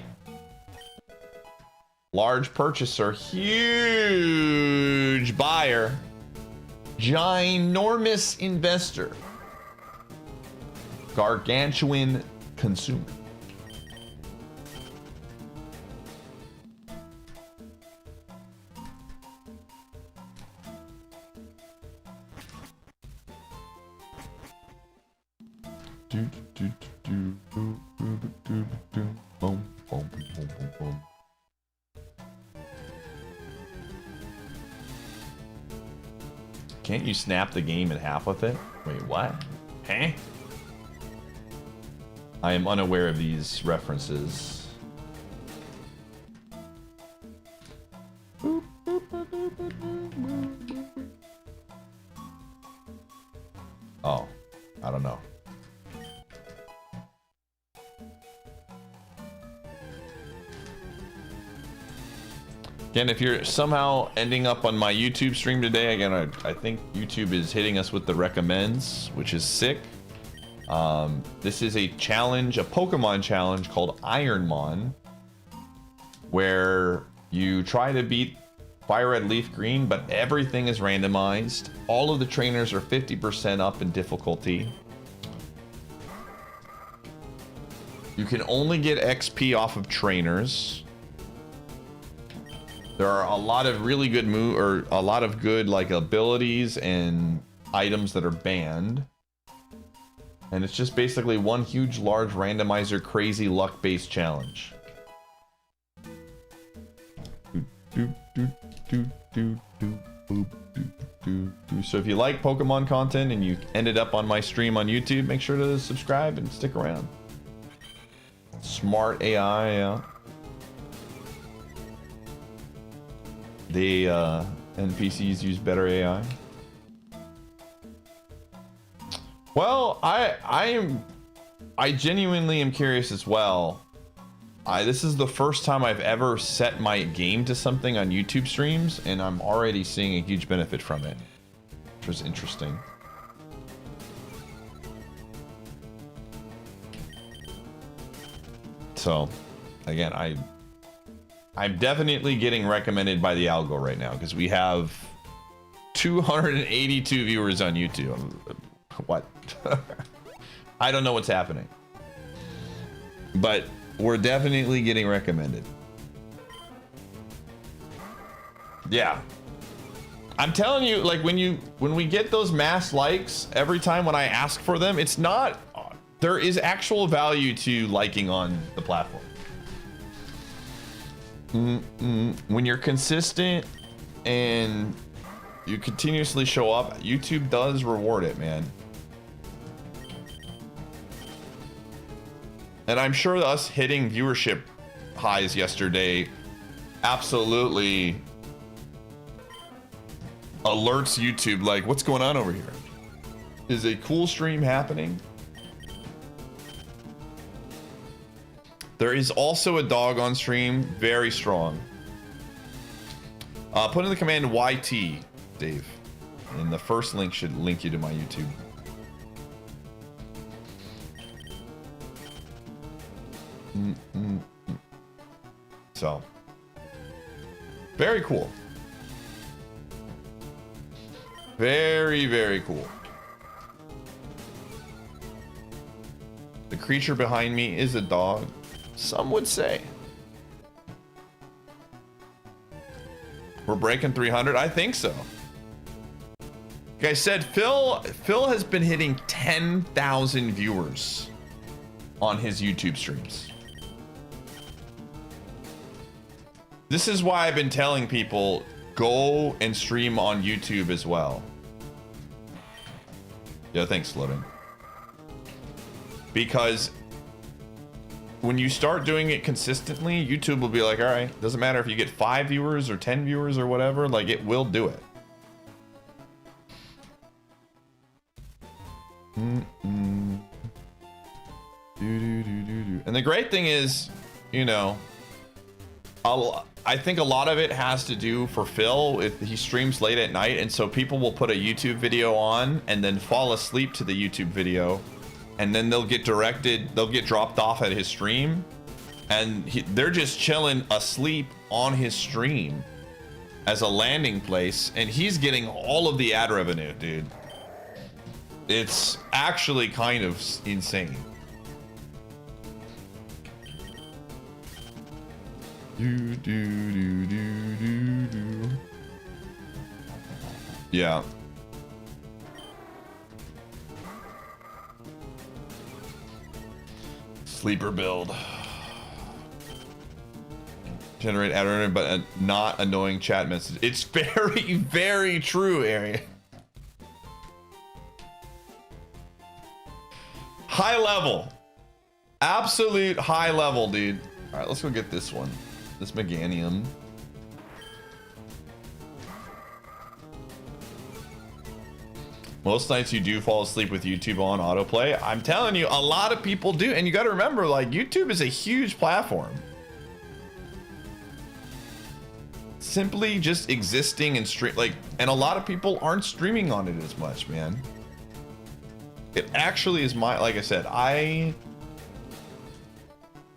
Large purchaser, huge buyer, ginormous investor, gargantuan consumer. Can't you snap the game in half with it? Wait, what? Huh? I am unaware of these references. Oh, I don't know. Again, if you're somehow ending up on my YouTube stream today, again, I think YouTube is hitting us with the recommends, which is sick. This is a challenge, a Pokemon challenge called IronMON, where you try to beat Fire Red Leaf Green, but everything is randomized. All of the trainers are 50% up in difficulty. You can only get XP off of trainers. There are a lot of really good a lot of good like abilities and items that are banned. And it's just basically one huge, large randomizer, crazy luck-based challenge. So if you like Pokemon content and you ended up on my stream on YouTube, make sure to subscribe and stick around. Smart AI, yeah. The NPCs use better AI. Well, I genuinely am curious as well. This is the first time I've ever set my game to something on YouTube streams, and I'm already seeing a huge benefit from it, which was interesting. So, again, I'm definitely getting recommended by the algo right now because we have 282 viewers on YouTube. What? I don't know what's happening, but we're definitely getting recommended. Yeah, I'm telling you, like when we get those mass likes every time when I ask for them, it's not. There is actual value to liking on the platform. When you're consistent and you continuously show up, YouTube does reward it, man. And I'm sure us hitting viewership highs yesterday absolutely alerts YouTube like, what's going on over here? Is a cool stream happening? There is also a dog on stream, very strong. Put in the command YT, Dave, and the first link should link you to my YouTube. So, very cool. Very, very cool. The creature behind me is a dog, some would say. We're breaking 300? I think so. Like I said, Phil has been hitting 10,000 viewers on his YouTube streams. This is why I've been telling people, go and stream on YouTube as well. Yeah, thanks, Loading. Because when you start doing it consistently, YouTube will be like, all right, doesn't matter if you get 5 viewers or 10 viewers or whatever, like it will do it. And the great thing is, you know, I think a lot of it has to do for Phil if he streams late at night, and so people will put a YouTube video on and then fall asleep to the YouTube video, and then they'll get dropped off at his stream, and they're just chilling asleep on his stream as a landing place, and he's getting all of the ad revenue, dude. It's actually kind of insane. Yeah. Sleeper build. Generate ad revenue, but not annoying chat message. It's very, very true, Arian. High level. Absolute high level, dude. All right, let's go get this one. This Meganium. Most nights you do fall asleep with YouTube on autoplay. I'm telling you, a lot of people do. And you got to remember, like, YouTube is a huge platform. Simply just existing and stream, like, and a lot of people aren't streaming on it as much, man. It actually is like I said, I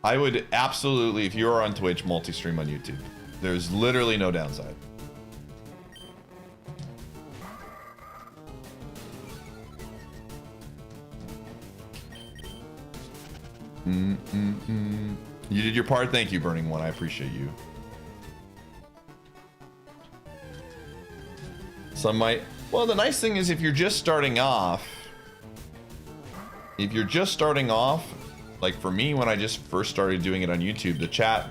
would absolutely, if you're on Twitch, multi-stream on YouTube. There's literally no downside. You did your part. Thank you, Burning One. I appreciate you. Some might. Well, the nice thing is if you're just starting off, like for me, when I just first started doing it on YouTube, the chat,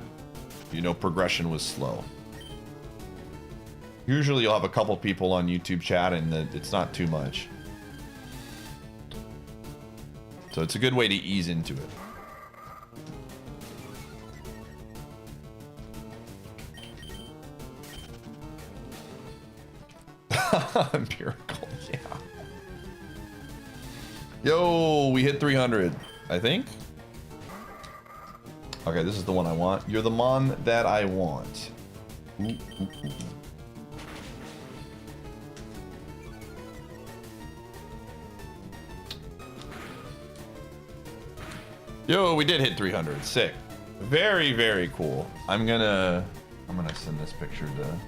you know, progression was slow. Usually you'll have a couple people on YouTube chat and it's not too much. So it's a good way to ease into it. Empirical, yeah. Yo, we hit 300, I think. Okay, this is the one I want. You're the mon that I want. Ooh. Yo, we did hit 300. Sick. Very, very cool. I'm gonna send this picture to.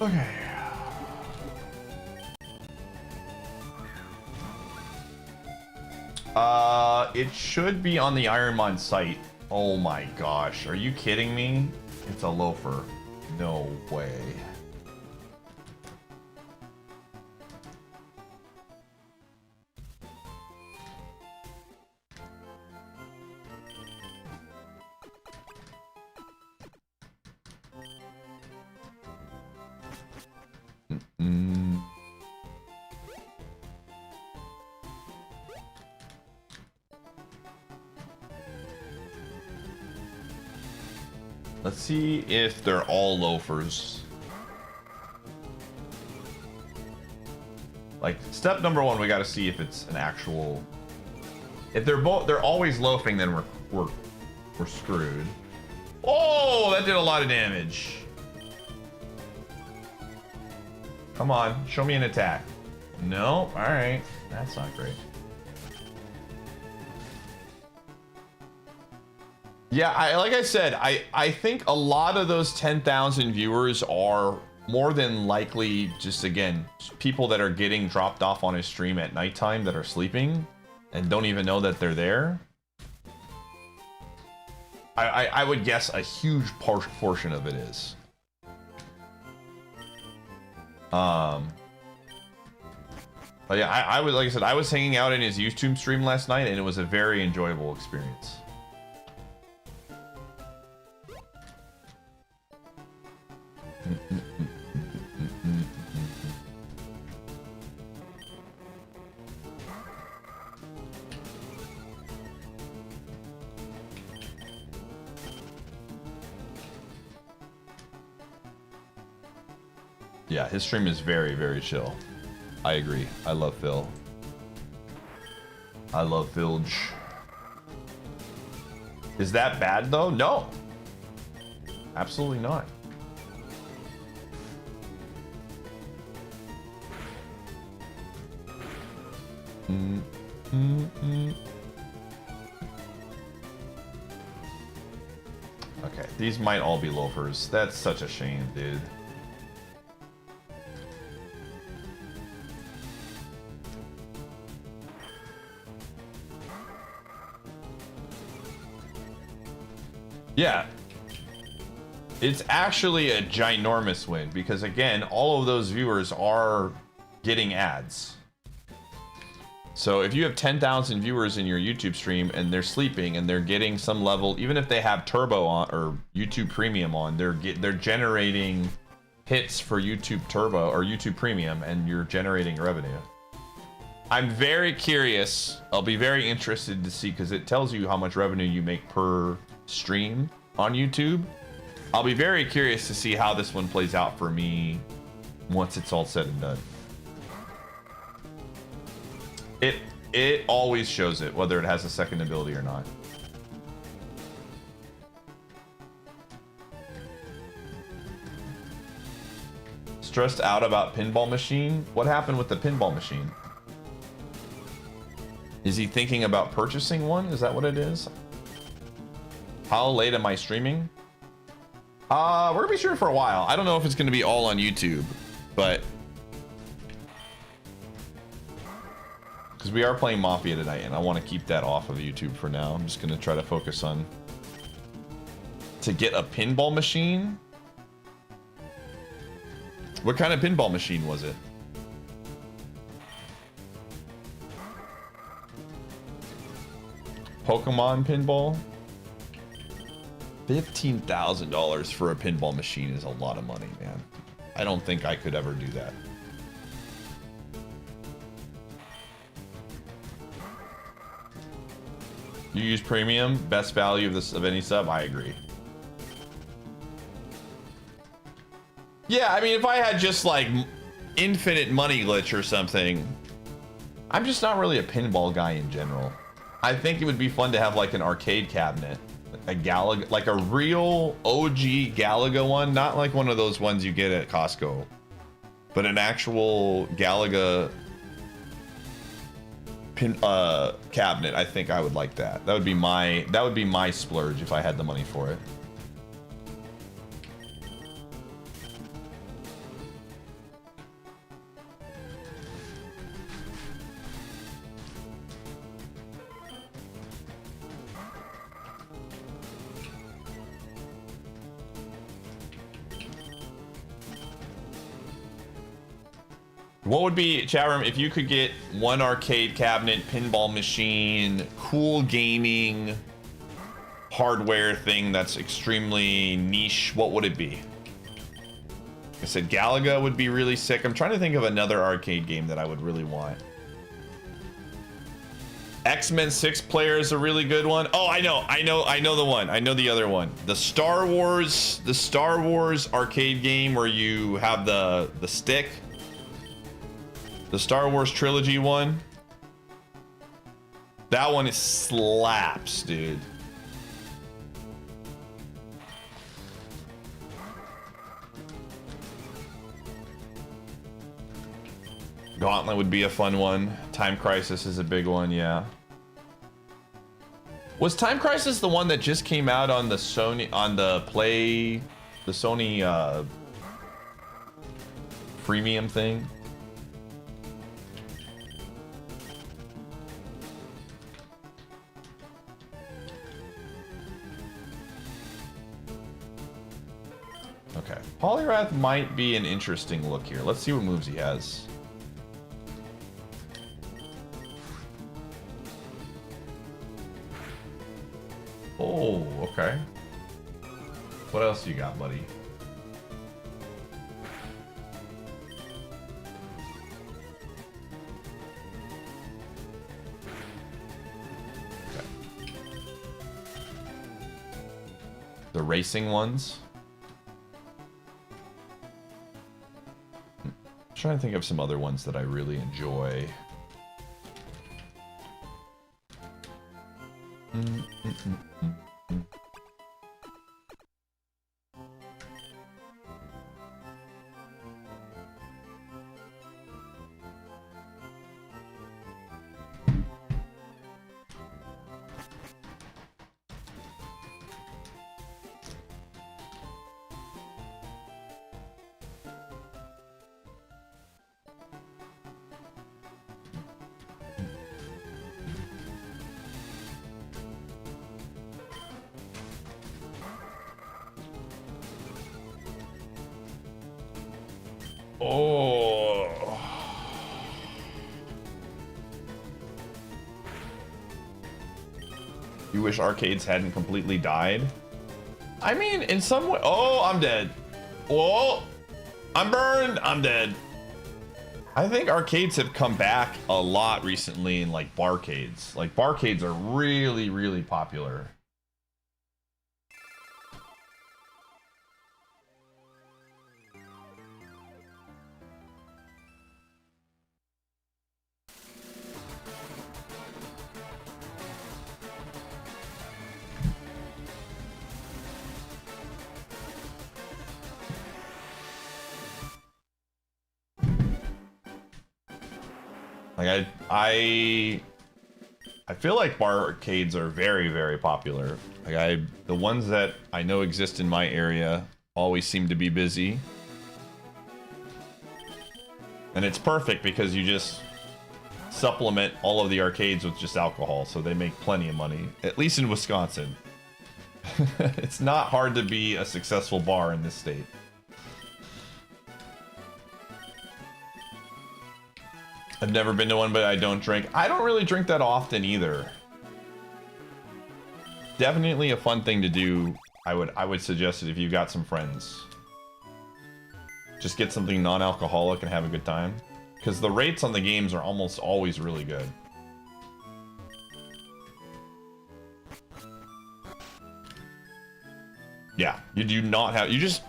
Okay. It should be on the IronMON site. Oh my gosh, are you kidding me? It's a loafer. No way. Let's see if they're all loafers. Like step number one, we got to see if it's an actual. If they're always loafing, then we're screwed. Oh, that did a lot of damage. Come on, show me an attack. No, all right, that's not great. Yeah, like I said, I think a lot of those 10,000 viewers are more than likely just, again, people that are getting dropped off on his stream at nighttime that are sleeping and don't even know that they're there. I would guess a huge portion of it is. But yeah, I was, like I said, I was hanging out in his YouTube stream last night and it was a very enjoyable experience. Yeah, his stream is very, very chill. I agree. I love Phil. I love Filge. Is that bad though? No. Absolutely not. Okay, these might all be loafers. That's such a shame, dude. Yeah. It's actually a ginormous win because, again, all of those viewers are getting ads. So if you have 10,000 viewers in your YouTube stream and they're sleeping and they're getting some level, even if they have Turbo on or YouTube Premium on, they're generating hits for YouTube Turbo or YouTube Premium, and you're generating revenue. I'm very curious. I'll be very interested to see because it tells you how much revenue you make per stream on YouTube. I'll be very curious to see how this one plays out for me once it's all said and done. It always shows it, whether it has a second ability or not. Stressed out about pinball machine? What happened with the pinball machine? Is he thinking about purchasing one? Is that what it is? How late am I streaming? We're gonna be streaming for a while. I don't know if it's gonna be all on YouTube, but because we are playing Mafia tonight and I want to keep that off of YouTube for now. I'm just gonna try to focus on to get a pinball machine. What kind of pinball machine was it? Pokemon pinball? $15,000 for a pinball machine is a lot of money, man. I don't think I could ever do that. You use premium, best value of any sub. I agree. Yeah, I mean, if I had just like infinite money glitch or something, I'm just not really a pinball guy in general. I think it would be fun to have like an arcade cabinet, a Galaga, like a real OG Galaga one, not like one of those ones you get at Costco, but an actual Galaga cabinet. I think I would like that. That would be my splurge if I had the money for it. What would be, chat room, if you could get one arcade cabinet, pinball machine, cool gaming hardware thing that's extremely niche, what would it be? I said Galaga would be really sick. I'm trying to think of another arcade game that I would really want. X-Men 6-player is a really good one. Oh, I know the one. I know the other one. The Star Wars arcade game where you have the stick. The Star Wars trilogy one. That one is slaps, dude. Gauntlet would be a fun one. Time Crisis is a big one, yeah. Was Time Crisis the one that just came out on the Sony, the Sony freemium thing? Okay, Polyrath might be an interesting look here. Let's see what moves he has. Oh, okay. What else you got, buddy? Okay. The racing ones. I'm trying to think of some other ones that I really enjoy. Oh. You wish arcades hadn't completely died? I mean, in some way. Oh, I'm dead. Whoa. I'm burned. I'm dead. I think arcades have come back a lot recently in like barcades. Like barcades are really, really popular. Like I feel like barcades are very, very popular. Like the ones that I know exist in my area always seem to be busy. And it's perfect because you just supplement all of the arcades with just alcohol, so they make plenty of money, at least in Wisconsin. It's not hard to be a successful bar in this state. I've never been to one, but I don't drink. I don't really drink that often either. Definitely a fun thing to do. I would suggest it if you've got some friends. Just get something non-alcoholic and have a good time. Because the rates on the games are almost always really good. Yeah, you do not have, you just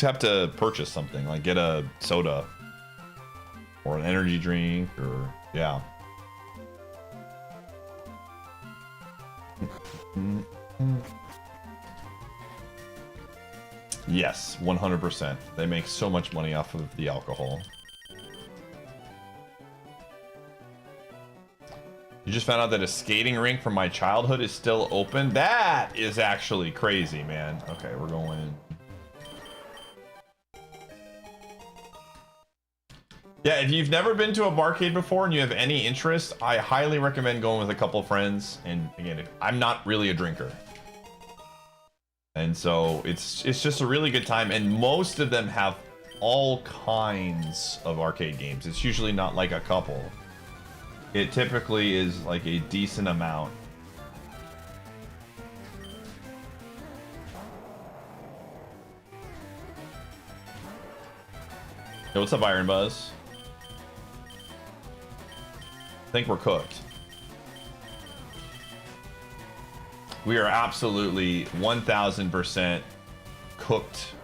have to purchase something, like get a soda. Or an energy drink, or, yeah. Yes, 100%. They make so much money off of the alcohol. You just found out that a skating rink from my childhood is still open? That is actually crazy, man. Okay, we're going in. Yeah, if you've never been to a barcade before and you have any interest, I highly recommend going with a couple of friends. And again, I'm not really a drinker. And so it's just a really good time. And most of them have all kinds of arcade games. It's usually not like a couple. It typically is like a decent amount. Yo, what's up, Iron Buzz? I think we're cooked. We are absolutely 1000% cooked.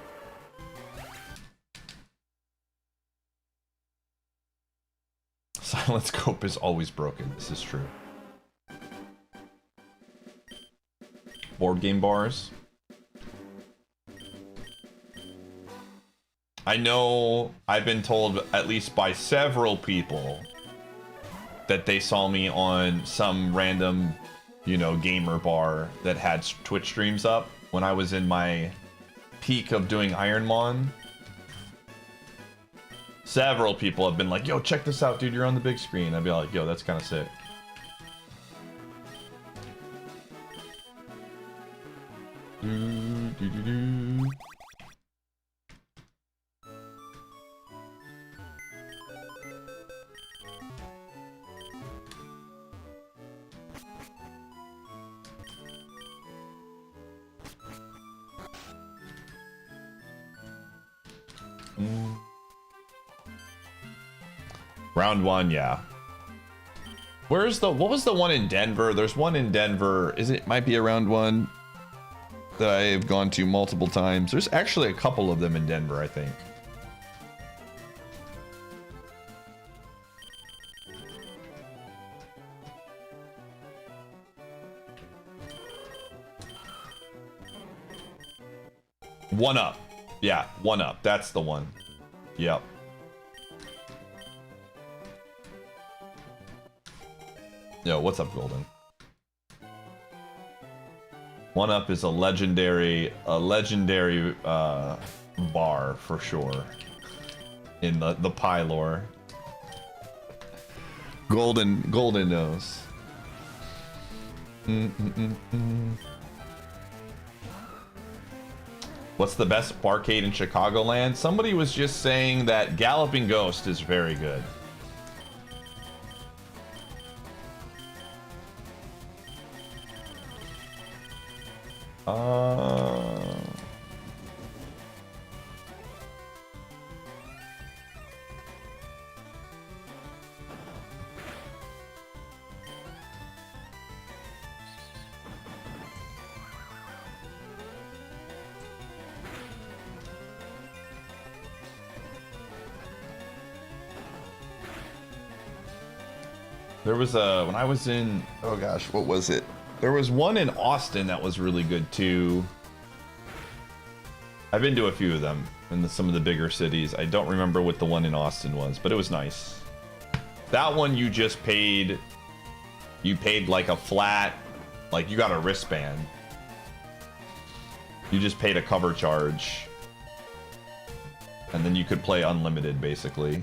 Silent scope is always broken. This is true. Board game bars. I know I've been told at least by several people that they saw me on some random, you know, gamer bar that had Twitch streams up when I was in my peak of doing IronMON. Several people have been like, yo, check this out, dude, you're on the big screen. I'd be like, yo, that's kind of sick. Round one, yeah. Where's the, what was the one in Denver? There's one in Denver. Might be a round one that I've gone to multiple times. There's actually a couple of them in Denver, I think. One Up. Yeah, One Up. That's the one. Yep. Yo, what's up, Golden? One Up is a legendary bar for sure in the pie lore. Golden knows. What's the best barcade in Chicagoland? Somebody was just saying that Galloping Ghost is very good. There was a, when I was in, oh gosh, what was it? There was one in Austin that was really good too. I've been to a few of them in some of the bigger cities. I don't remember what the one in Austin was, but it was nice. That one you just paid, you paid like a flat, like you got a wristband. You just paid a cover charge. And then you could play unlimited basically.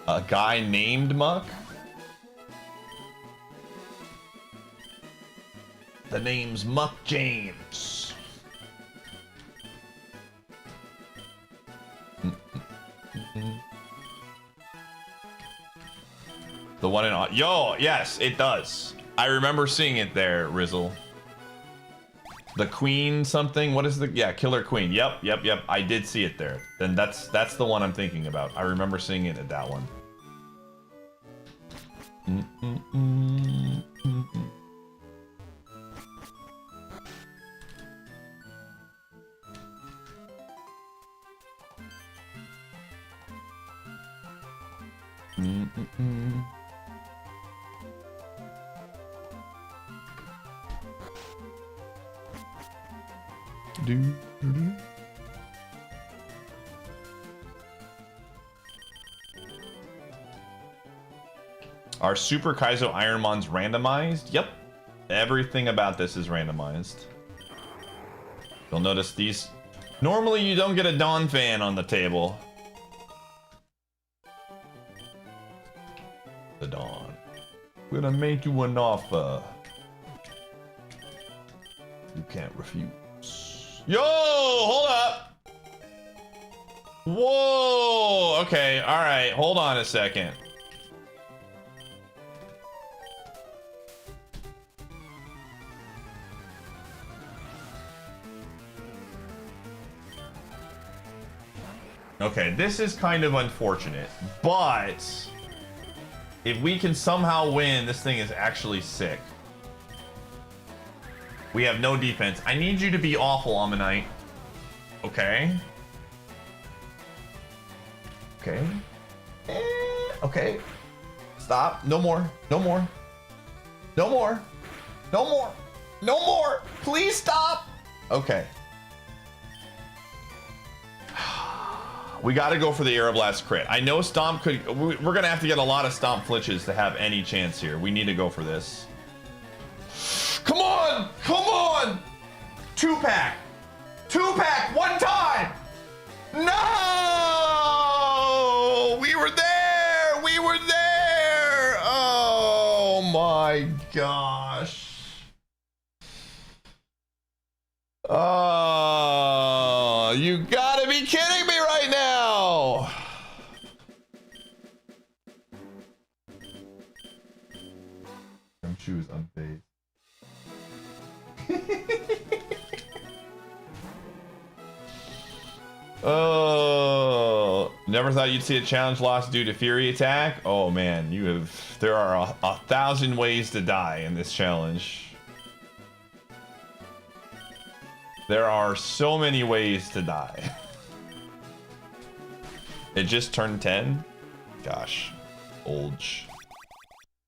A guy named Muck? The name's Muck James. The one in... Yo, yes, it does. I remember seeing it there, Rizzle. The Queen something? What is the... Yeah, Killer Queen. Yep. I did see it there. Then that's the one I'm thinking about. I remember seeing it at that one. Are Super Kaizo IronMONs randomized? Yep, Everything about this is randomized. You'll notice these. Normally, you don't get a Dawn fan on the table. The Dawn. We're gonna make you an offer you can't refuse. Yo, hold up. Whoa. Okay. All right. Hold on a second. Okay, this is kind of unfortunate, but if we can somehow win, this thing is actually sick. We have no defense. I need you to be awful, Ammonite. Okay. Okay. Okay. Stop. No more. No more. No more. No more. No more. Please stop. Okay. We got to go for the Aeroblast crit. I know Stomp could... We're going to have to get a lot of Stomp flinches to have any chance here. We need to go for this. Come on! Come on! 2-pack! 2-pack! One time! No! We were there! We were there! Oh my gosh. Oh, you gotta be kidding me right now! Them shoes unfazed. Oh, never thought you'd see a challenge lost due to Fury attack. Oh man, you have. There are a 1,000 ways to die in this challenge. There are so many ways to die. It just turned 10. Gosh, old.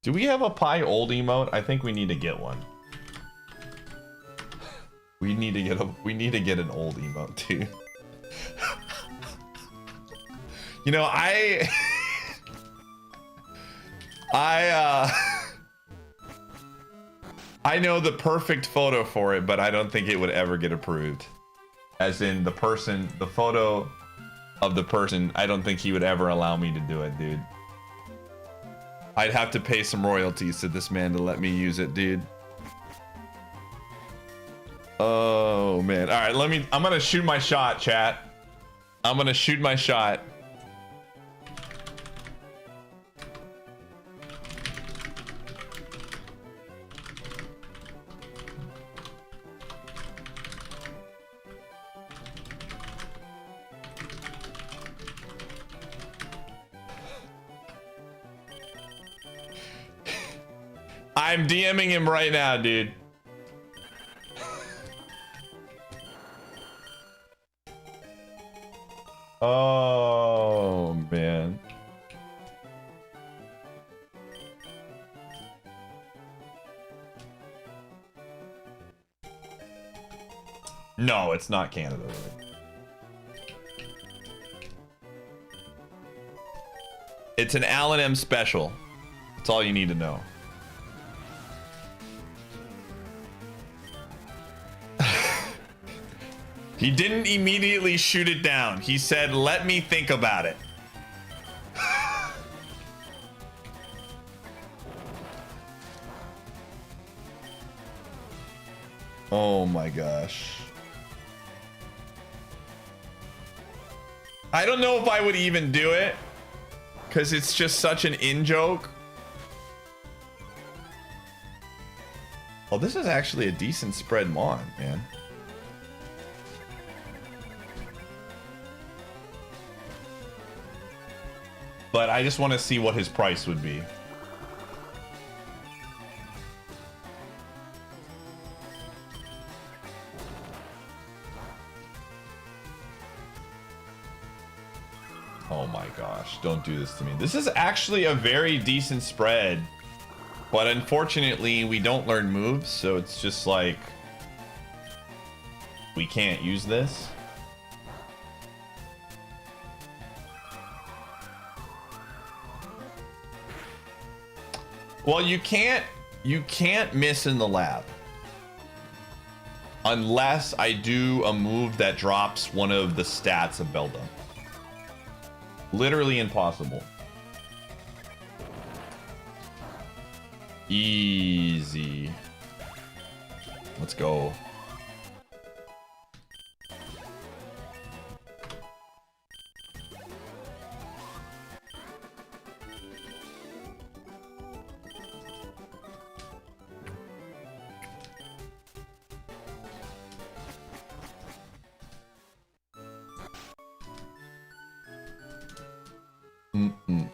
Do we have a pie old emote? I think we need to get one. We need to get an old emote too. You know, I know the perfect photo for it, but I don't think it would ever get approved. As in the photo of the person, I don't think he would ever allow me to do it, dude. I'd have to pay some royalties to this man to let me use it, dude. Oh man. All right, I'm gonna shoot my shot, chat. I'm gonna shoot my shot. I'm DMing him right now, dude. Oh, man. No, it's not Canada, really. It's an Alan M special. That's all you need to know. He didn't immediately shoot it down. He said, let me think about it. Oh my gosh. I don't know if I would even do it, because it's just such an in-joke. Oh, this is actually a decent spread mon, man. But I just want to see what his price would be. Oh my gosh, don't do this to me. This is actually a very decent spread. But unfortunately, we don't learn moves, so it's just like... we can't use this. Well, you can't You can't miss in the lab. Unless I do a move that drops one of the stats of Beldum. Literally impossible. Easy. Let's go.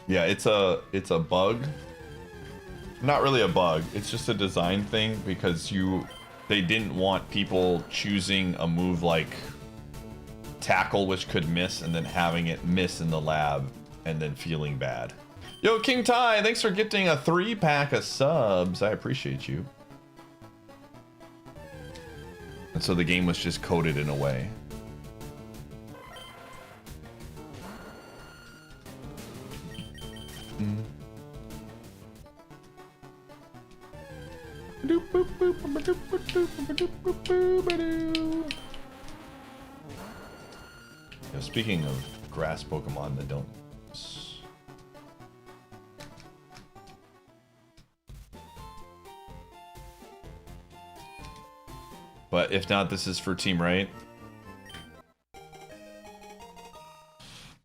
Yeah, it's a bug. Not really a bug. It's just a design thing because they didn't want people choosing a move like tackle, which could miss, and then having it miss in the lab and then feeling bad. Yo, King Ty, thanks for getting a 3-pack of subs. I appreciate you. And so the game was just coded in a way. Now, speaking of grass Pokemon that don't. But if not, this is for Team Right.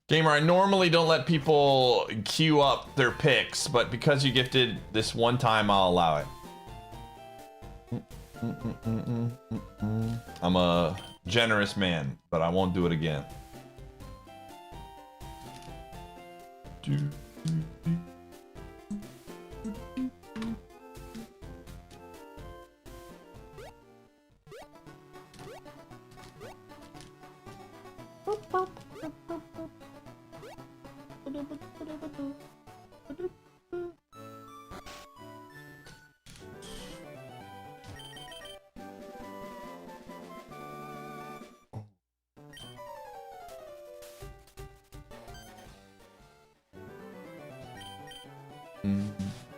Gamer, I normally don't let people queue up their picks, but because you gifted this one time, I'll allow it. I'm a generous man, but I won't do it again.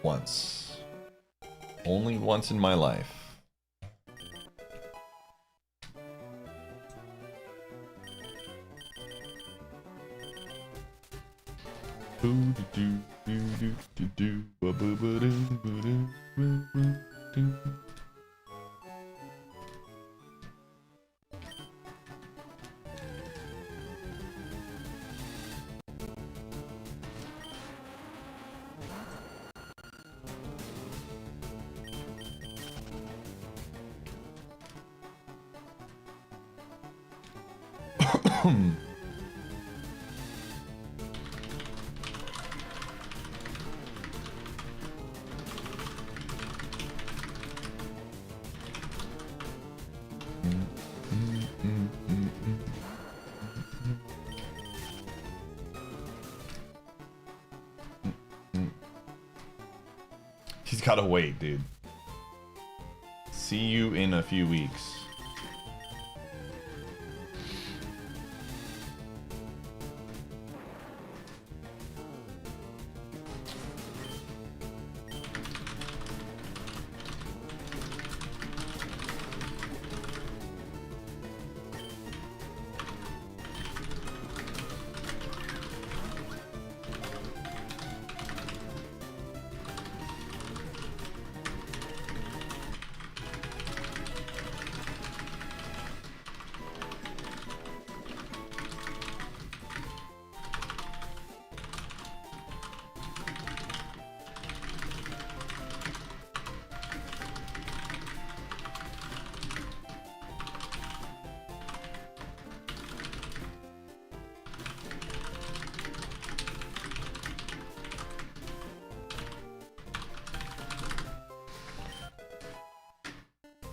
Once. Only once in my life. He's gotta wait, dude. See you in a few weeks.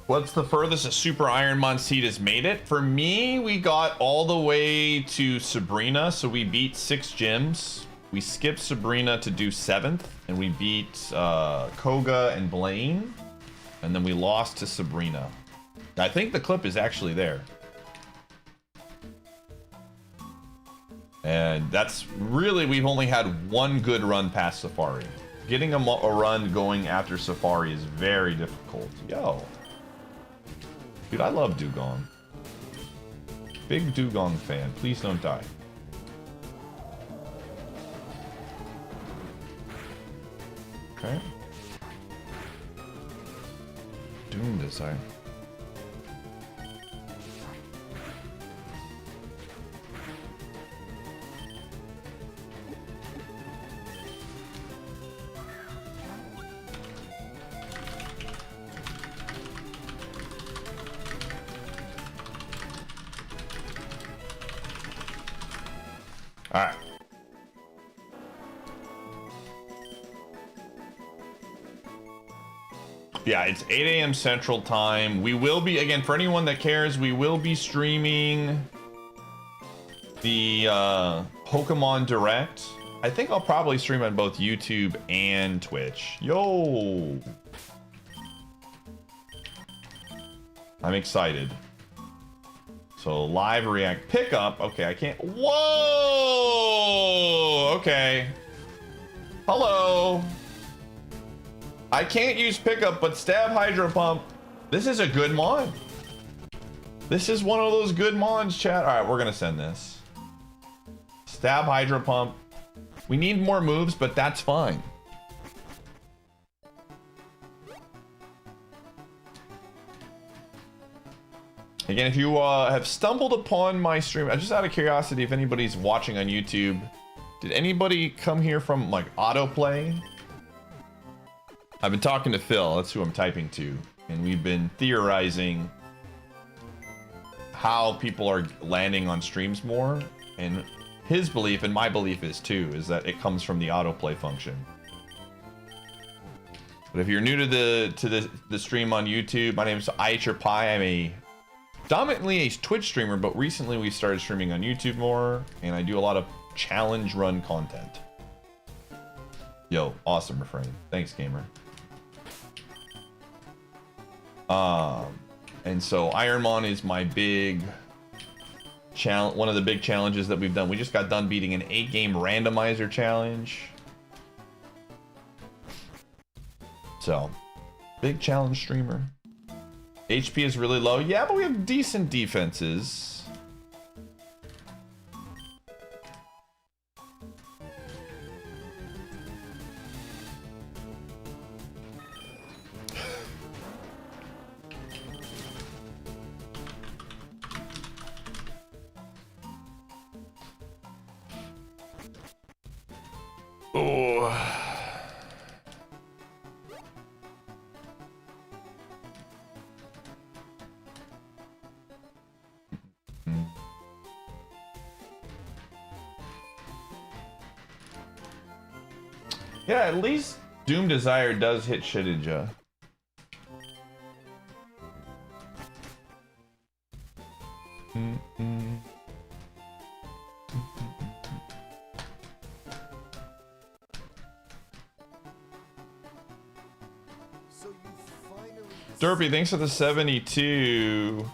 What's the furthest a Super IronMON seed has made it? For me, we got all the way to Sabrina, so we beat 6 gyms. We skipped Sabrina to do 7th, and we beat Koga and Blaine, and then we lost to Sabrina. I think the clip is actually there. And that's really, we've only had one good run past Safari. getting a run going after Safari is very difficult. Yo. Dude, I love Dugong. Big Dugong fan. Please don't die. Okay. Doom Desire. All right. Yeah, it's 8 a.m. Central Time. We will be, again, for anyone that cares, we will be streaming the Pokemon Direct. I think I'll probably stream on both YouTube and Twitch. Yo! I'm excited. So live react pickup. Okay, I can't. Whoa! Okay. Hello. I can't use pickup, but stab hydro pump. This is a good mon. This is one of those good mons, chat. All right, we're gonna send this. Stab hydro pump. We need more moves, but that's fine. Again, if you have stumbled upon my stream, just out of curiosity, if anybody's watching on YouTube, did anybody come here from like autoplay? I've been talking to Phil, that's who I'm typing to, and we've been theorizing how people are landing on streams more, and his belief, and my belief is too, is that it comes from the autoplay function. But if you're new to the stream on YouTube, my name is Iateyourpie. I'm a dominantly a Twitch streamer, but recently we started streaming on YouTube more, and I do a lot of challenge run content. Yo, awesome refrain. Thanks, gamer. And so IronMON is my big challenge, one of the big challenges that we've done. We just got done beating an 8-game randomizer challenge. So, big challenge streamer. HP is really low. Yeah, but we have decent defenses. Oh. Yeah, at least Doom Desire does hit Shedinja. So you finally Derpy, thanks for the 72.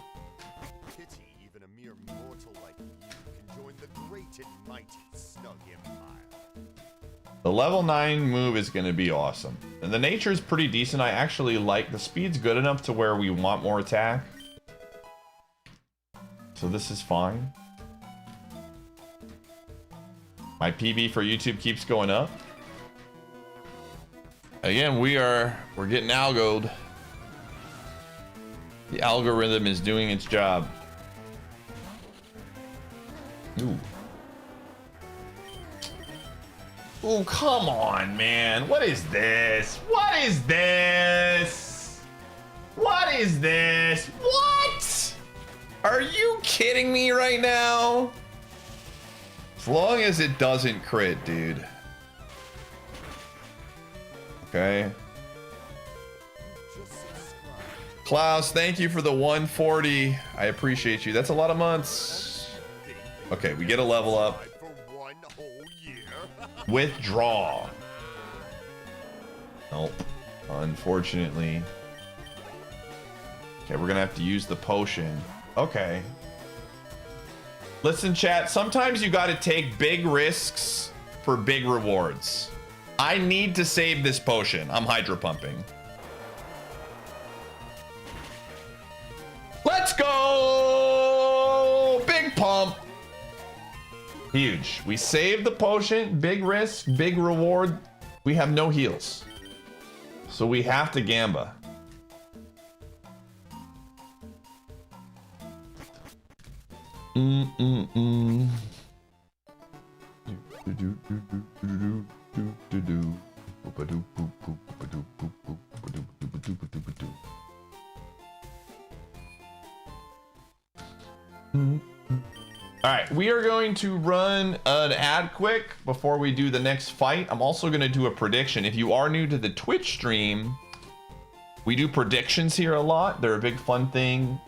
pity even a mere mortal like you can join the great and mighty Snug Empire. The level 9 move is going to be awesome. And the nature is pretty decent. I actually like the speed's good enough to where we want more attack. So this is fine. My PB for YouTube keeps going up. Again, we're getting algoed. The algorithm is doing its job. Ooh. Oh, come on, man. What is this? What is this? What is this? What? Are you kidding me right now? As long as it doesn't crit, dude. Okay. Klaus, thank you for the 140. I appreciate you. That's a lot of months. Okay, we get a level up. For one whole year. Withdraw. Nope. Unfortunately. Okay, we're gonna have to use the potion. Okay. Listen, chat, sometimes you gotta take big risks for big rewards. I need to save this potion. I'm hydro pumping. Let's go! Big pump. Huge. We saved the potion. Big risk, big reward. We have no heals. So we have to gamba. All right, we are going to run an ad quick before we do the next fight. I'm also going to do a prediction. If you are new to the Twitch stream, we do predictions here a lot. They're a big fun thing.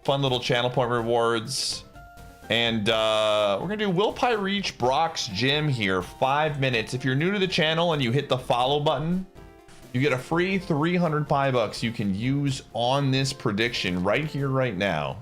Fun little channel point rewards. And we're going to do Will Pie reach Brock's gym here, 5 minutes. If you're new to the channel and you hit the follow button, you get a free 300 pie bucks you can use on this prediction right here, right now.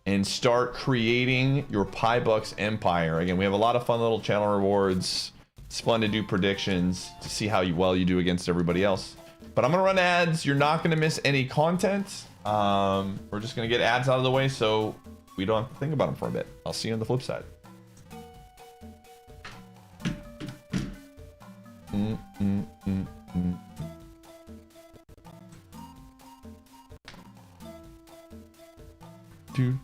And start creating your pie bucks empire. Again, we have a lot of fun little channel rewards. It's fun to do predictions to see how well you do against everybody else. But I'm gonna run ads. You're not gonna miss any content. We're just gonna get ads out of the way so we don't have to think about them for a bit. I'll see you on the flip side. Do.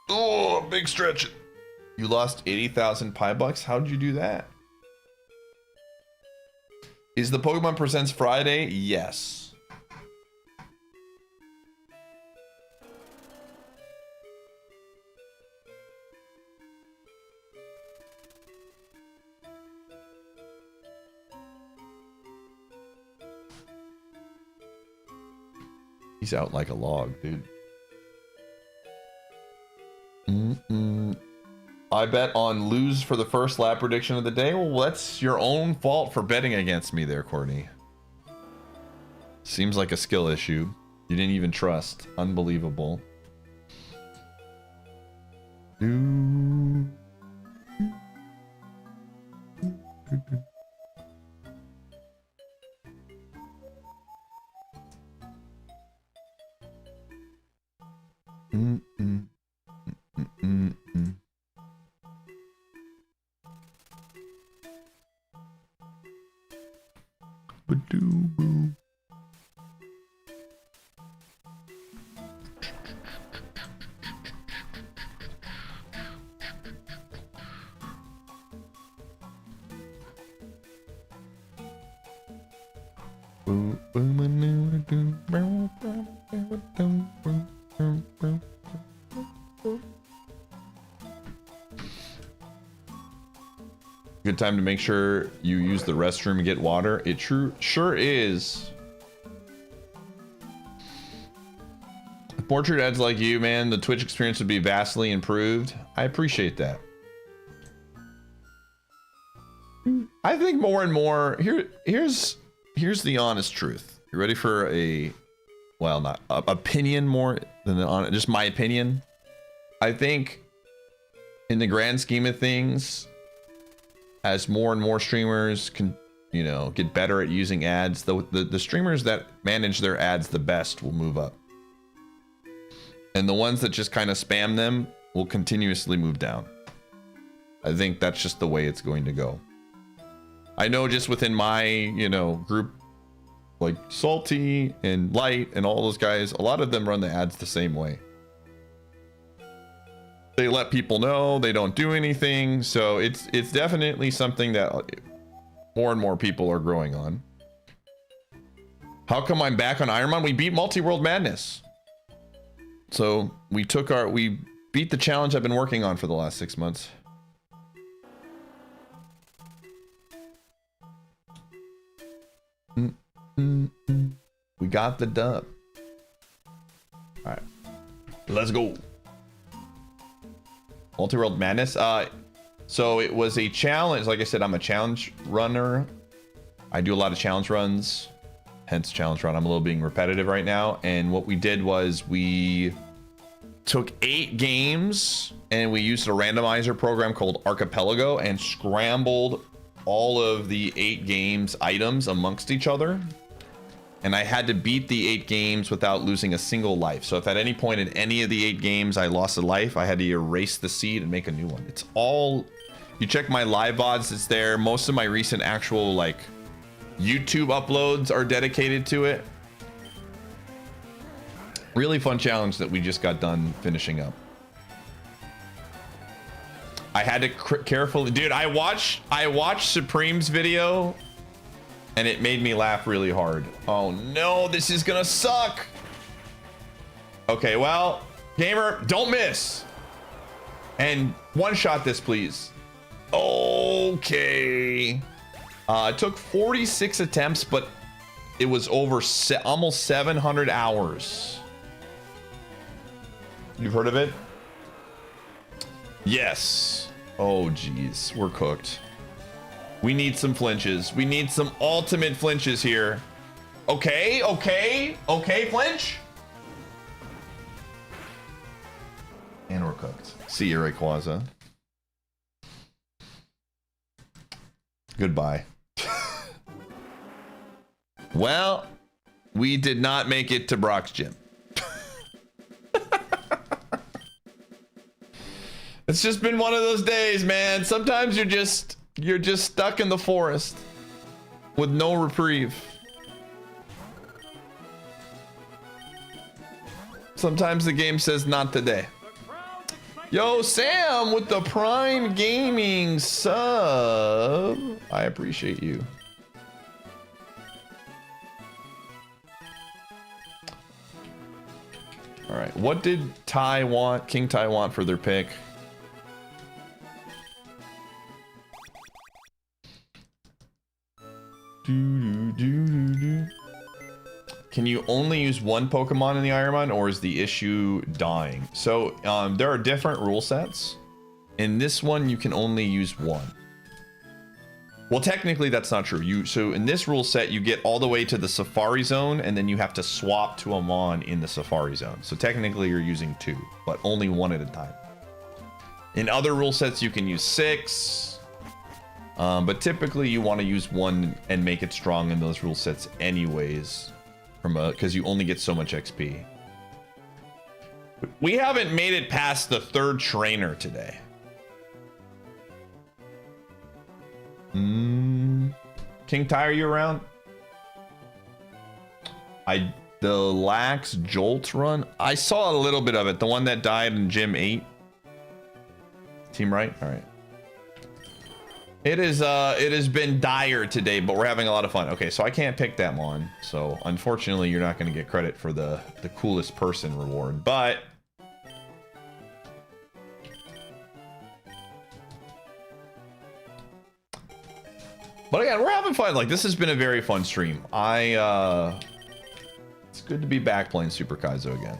Oh, big stretch. You lost 80,000 pie bucks? How'd you do that? Is the Pokemon Presents Friday? Yes. He's out like a log, dude. I bet on lose for the first lap prediction of the day. Well, that's your own fault for betting against me there, Courtney. Seems like a skill issue. You didn't even trust. Unbelievable. Good time to make sure you use the restroom and get water. It sure is. If more true dads like you, man, the Twitch experience would be vastly improved. I appreciate that. I think more and more here's the honest truth. You ready for a, well, not opinion more than just my opinion? I think in the grand scheme of things, as more and more streamers can, you know, get better at using ads, the streamers that manage their ads the best will move up. And the ones that just kind of spam them will continuously move down. I think that's just the way it's going to go. I know just within my, you know, group, like Salty and Light and all those guys, a lot of them run the ads the same way. They let people know, they don't do anything, so it's definitely something that more and more people are growing on. How come I'm back on IronMON? We beat Multiworld Madness. So we beat the challenge I've been working on for the last 6 months. We got the dub. All right, let's go. Multiworld Madness. So it was a challenge. Like I said, I'm a challenge runner. I do a lot of challenge runs. hence challenge run. I'm a little being repetitive right now. And what we did was we took 8 games and we used a randomizer program called Archipelago and scrambled all of the 8 games items amongst each other. And I had to beat the 8 games without losing a single life. So if at any point in any of the 8 games I lost a life, I had to erase the seed and make a new one. It's all, you check my live VODs, it's there. Most of my recent actual like YouTube uploads are dedicated to it. Really fun challenge that we just got done finishing up. I had to carefully, dude, I watched Supreme's video and it made me laugh really hard. Oh no, this is gonna suck. Okay, well, gamer, don't miss. And one shot this, please. Okay. It took 46 attempts, but it was over almost 700 hours. You've heard of it? Yes. Oh, geez. We're cooked. We need some flinches. We need some ultimate flinches here. Okay, okay, okay, flinch. And we're cooked. See you, Rayquaza. Goodbye. Well, we did not make it to Brock's gym. It's just been one of those days, man. Sometimes you're just stuck in the forest with no reprieve. Sometimes the game says not today. Yo, Sam with the Prime Gaming sub. I appreciate you. All right, what did Ty want, King Ty want for their pick? Can you only use one Pokemon in the IronMON, or is the issue dying? So there are different rule sets. In this one, you can only use one. Well, technically that's not true. So in this rule set, you get all the way to the Safari Zone, and then you have to swap to a Mon in the Safari Zone. So technically you're using 2, but only 1 at a time. In other rule sets, you can use 6. But typically you want to use 1 and make it strong in those rule sets anyways, because you only get so much XP. We haven't made it past the 3rd trainer today. King Ty, are you around? The Lax Jolt run? I saw a little bit of it. The one that died in Gym 8. Team right? All right. It has been dire today, but we're having a lot of fun. Okay, so I can't pick that one. So unfortunately, you're not going to get credit for the coolest person reward, but again, we're having fun. Like, this has been a very fun stream. It's good to be back playing Super Kaizo again.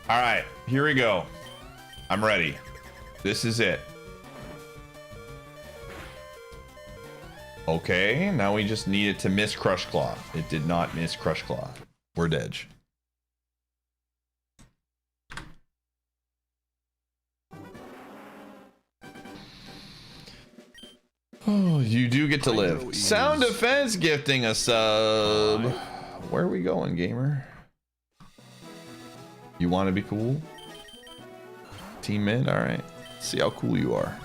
All right, here we go. I'm ready. This is it. Okay, now we just need it to miss Crush Claw. It did not miss Crush Claw. We're dead. Oh, you do get to live. Sound Defense gifting a sub. Where are we going, gamer? You want to be cool? Team mid? All right. See how cool you are.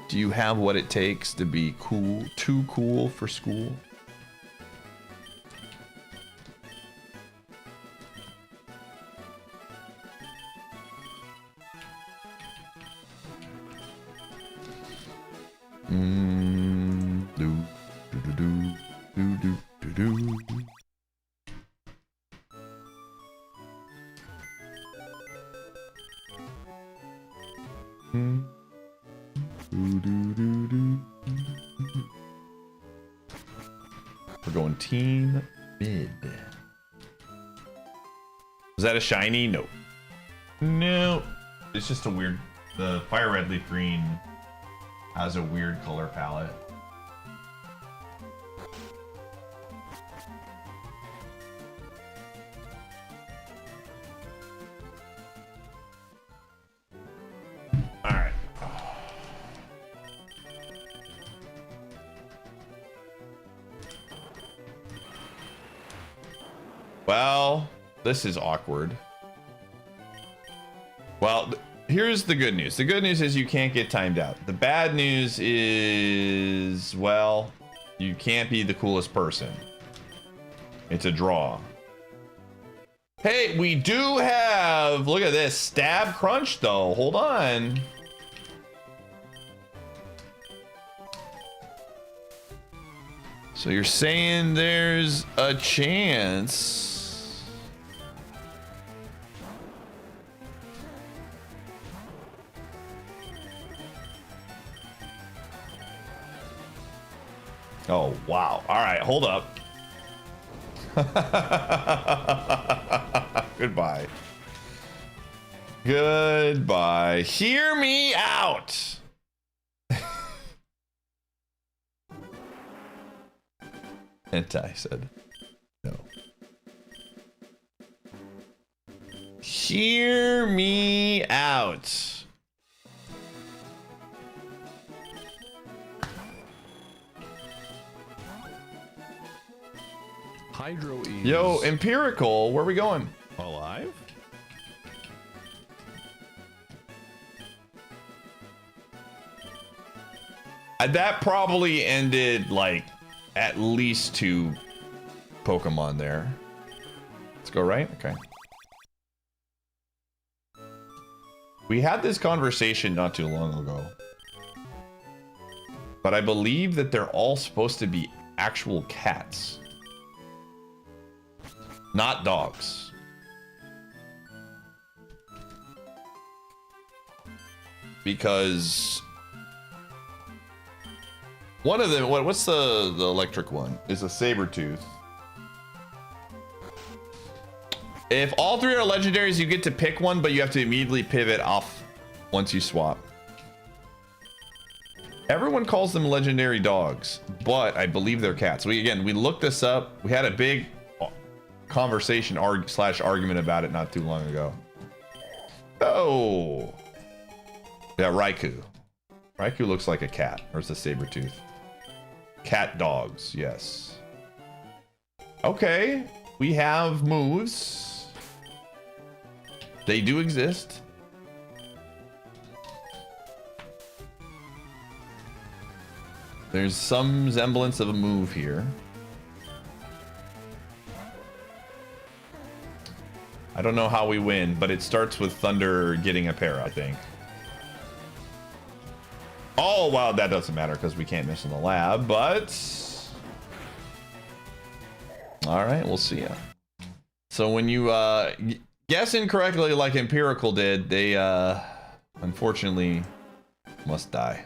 Do you have what it takes to be cool? Too cool for school? We're going team mid. Was that a shiny? No. No. It's just a weird... The fire red leaf green has a weird color palette. Alright. Well, this is awkward. Well, here's the good news. The good news is you can't get timed out. The bad news is, well, you can't be the coolest person. It's a draw. Hey, we do have, look at this, stab crunch though. Hold on. So you're saying there's a chance. Oh, wow. All right, hold up. Goodbye. Goodbye. Hear me out. Hentai said no. Hear me out. Hydro is Yo, empirical, where are we going? alive. That probably ended like at least 2 Pokemon there. Let's go right. Okay. We had this conversation not too long ago, but I believe that they're all supposed to be actual cats. Not dogs. Because one of them, what's the electric one? Is a Sabertooth. If all 3 are legendaries, you get to pick one, but you have to immediately pivot off once you swap. Everyone calls them legendary dogs, but I believe they're cats. We looked this up. We had a big conversation slash argument about it not too long ago. Oh, yeah, Raikou. Raikou looks like a cat, or it's a Sabertooth. Cat dogs, yes. Okay, we have moves. They do exist. There's some semblance of a move here. I don't know how we win, but it starts with Thunder getting a pair, I think. Oh, well, that doesn't matter because we can't miss in the lab, but... All right, we'll see ya. So when you guess incorrectly like Empirical did, they unfortunately must die.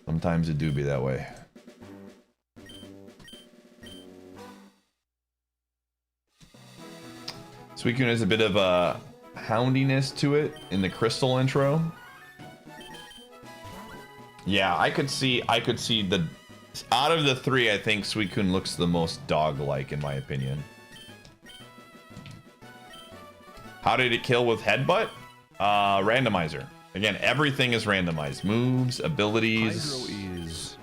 Sometimes it do be that way. Suicune has a bit of a houndiness to it in the crystal intro. Yeah, I could see the out of the 3, I think Suicune looks the most dog-like in my opinion. How did it kill with headbutt? Randomizer. Again, everything is randomized. Moves, abilities. Hydro is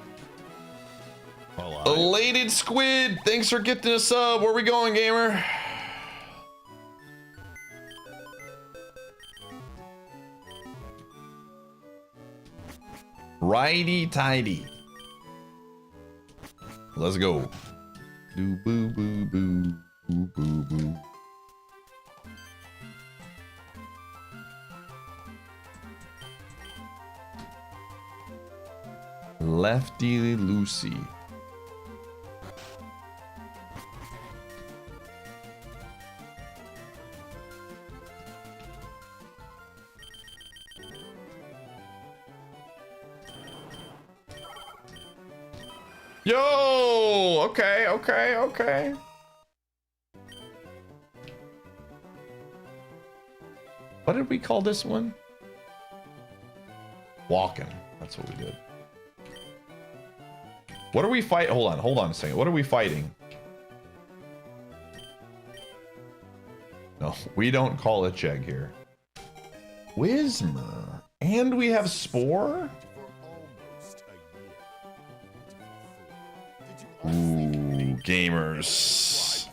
alive. Elated Squid, thanks for gifting a sub. Where we going, gamer? Righty tighty. Let's go. Do boo boo boo boo boo boo. Lefty Lucy. Yo! Okay, okay, okay. What did we call this one? Walking. That's what we did. What are we fighting? Hold on a second. What are we fighting? No, we don't call it Jeg here. Whismer. And we have Spore? Ooh, gamers.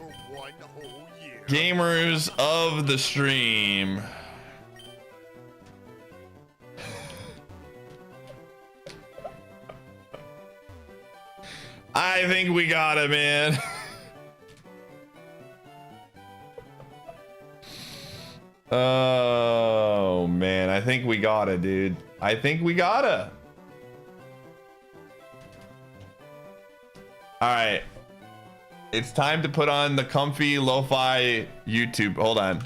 Gamers of the stream. I think we got it, man. Oh, man. I think we got it, dude. I think we got it. All right. It's time to put on the comfy lo-fi YouTube. Hold on.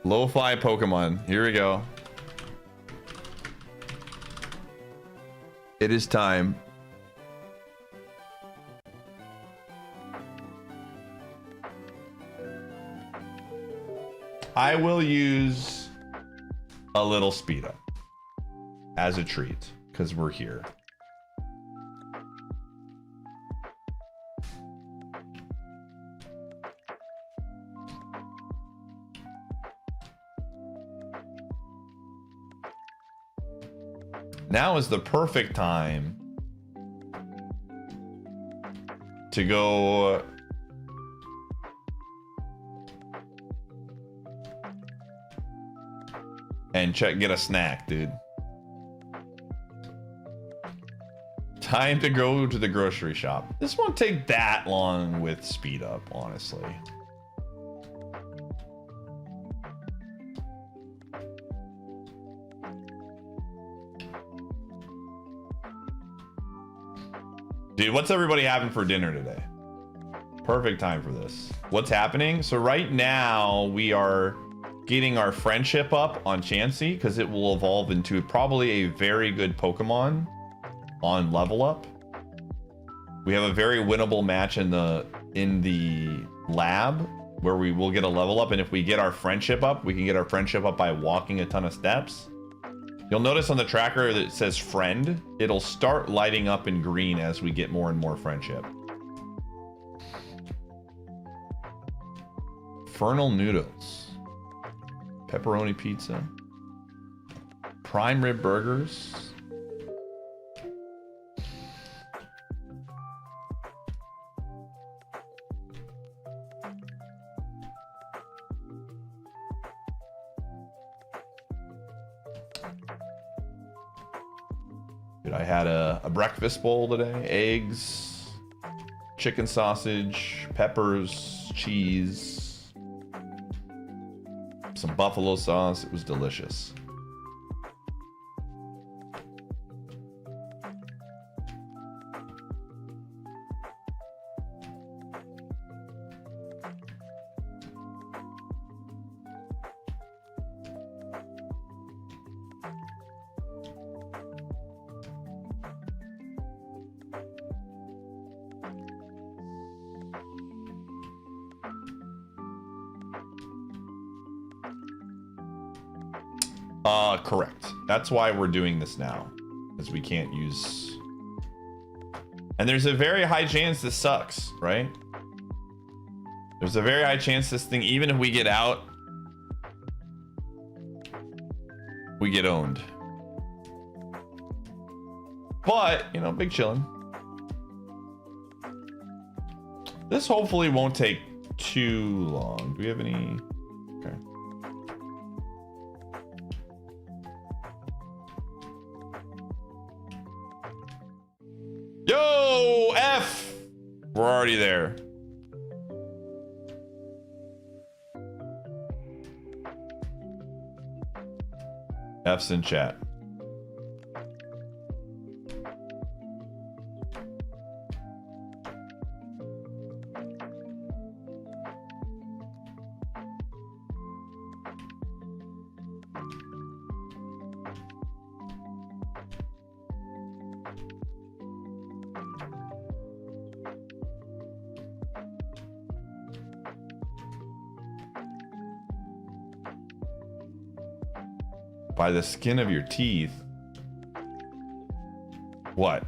Lo-fi Pokemon. Here we go. It is time. I will use a little speed up as a treat because we're here. Now is the perfect time to go and get a snack, dude. Time to go to the grocery shop. This won't take that long with speed up, honestly. Dude, what's everybody having for dinner today? Perfect time for this. What's happening? So right now we are getting our friendship up on Chansey because it will evolve into probably a very good Pokemon on level up. We have a very winnable match in the lab where we will get a level up, and if we get our friendship up, we can get our friendship up by walking a ton of steps. You'll notice on the tracker that it says friend. It'll start lighting up in green as we get more and more friendship. Fernal noodles. Pepperoni pizza. Prime rib burgers. Dude, I had a breakfast bowl today. Eggs, chicken sausage, peppers, cheese. Some buffalo sauce. It was delicious. Correct. That's why we're doing this now, because we can't use... And there's a very high chance this sucks, right? There's a very high chance this thing, even if we get out, we get owned. But, you know, big chillin'. This hopefully won't take too long. Do we have any... Okay. Yo, F! We're already there. F's in chat. By the skin of your teeth. What?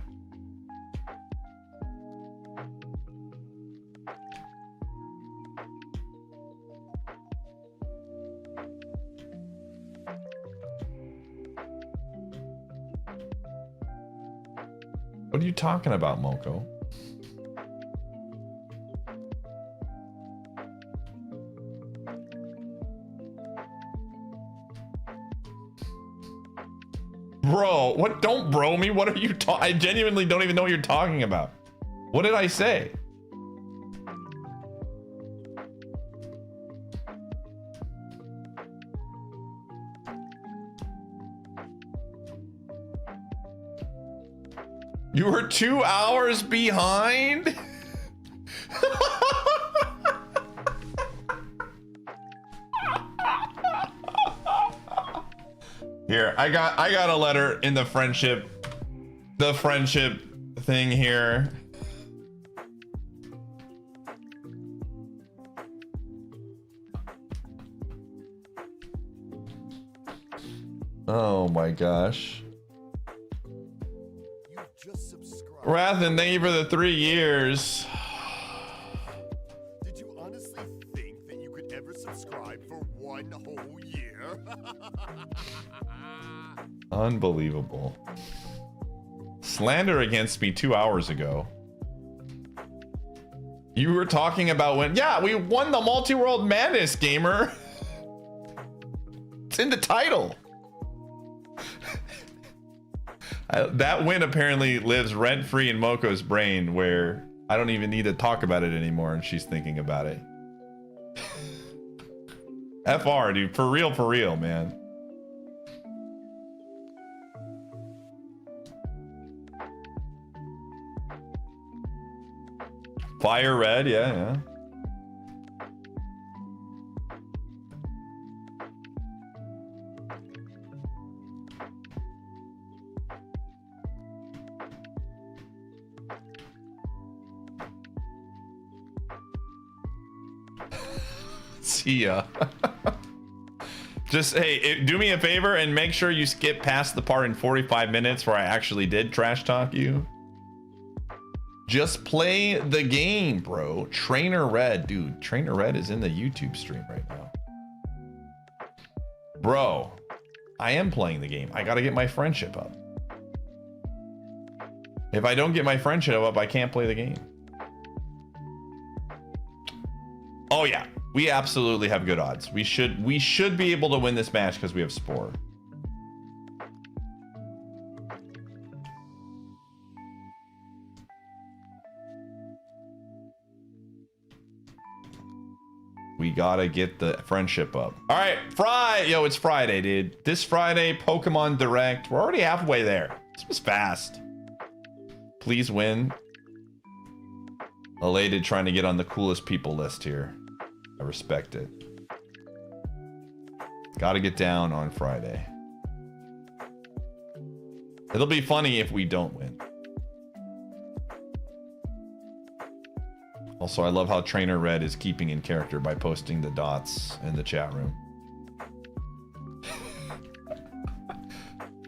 What are you talking about, Moko? Bro, what? Don't bro me. What are you talking? I genuinely don't even know what you're talking about. What did I say? You were 2 hours behind? Here, I got a letter in the friendship thing here. Oh my gosh. You just subscribed. Rathan, thank you for the 3 years. Did you honestly think that you could ever subscribe for 1 whole year? Unbelievable. Slander against me 2 hours ago. You were talking about when... Yeah, we won the Multiworld Madness, gamer. It's in the title. That win apparently lives rent-free in Moko's brain, where I don't even need to talk about it anymore and she's thinking about it. FR, dude. For real, man. Fire red, yeah. See ya. Just, hey, do me a favor and make sure you skip past the part in 45 minutes where I actually did trash talk you. Just play the game, bro. Trainer Red, dude. Trainer Red is in the YouTube stream right now. Bro, I am playing the game. I gotta get my friendship up. If I don't get my friendship up, I can't play the game. Oh yeah, we absolutely have good odds. We should be able to win this match because we have Spore. We gotta get the friendship up. All right, Yo, it's Friday, dude. This Friday, Pokemon Direct. We're already halfway there. This was fast. Please win. Elated trying to get on the coolest people list here. I respect it. Gotta get down on Friday. It'll be funny if we don't win. Also, I love how Trainer Red is keeping in character by posting the dots in the chat room.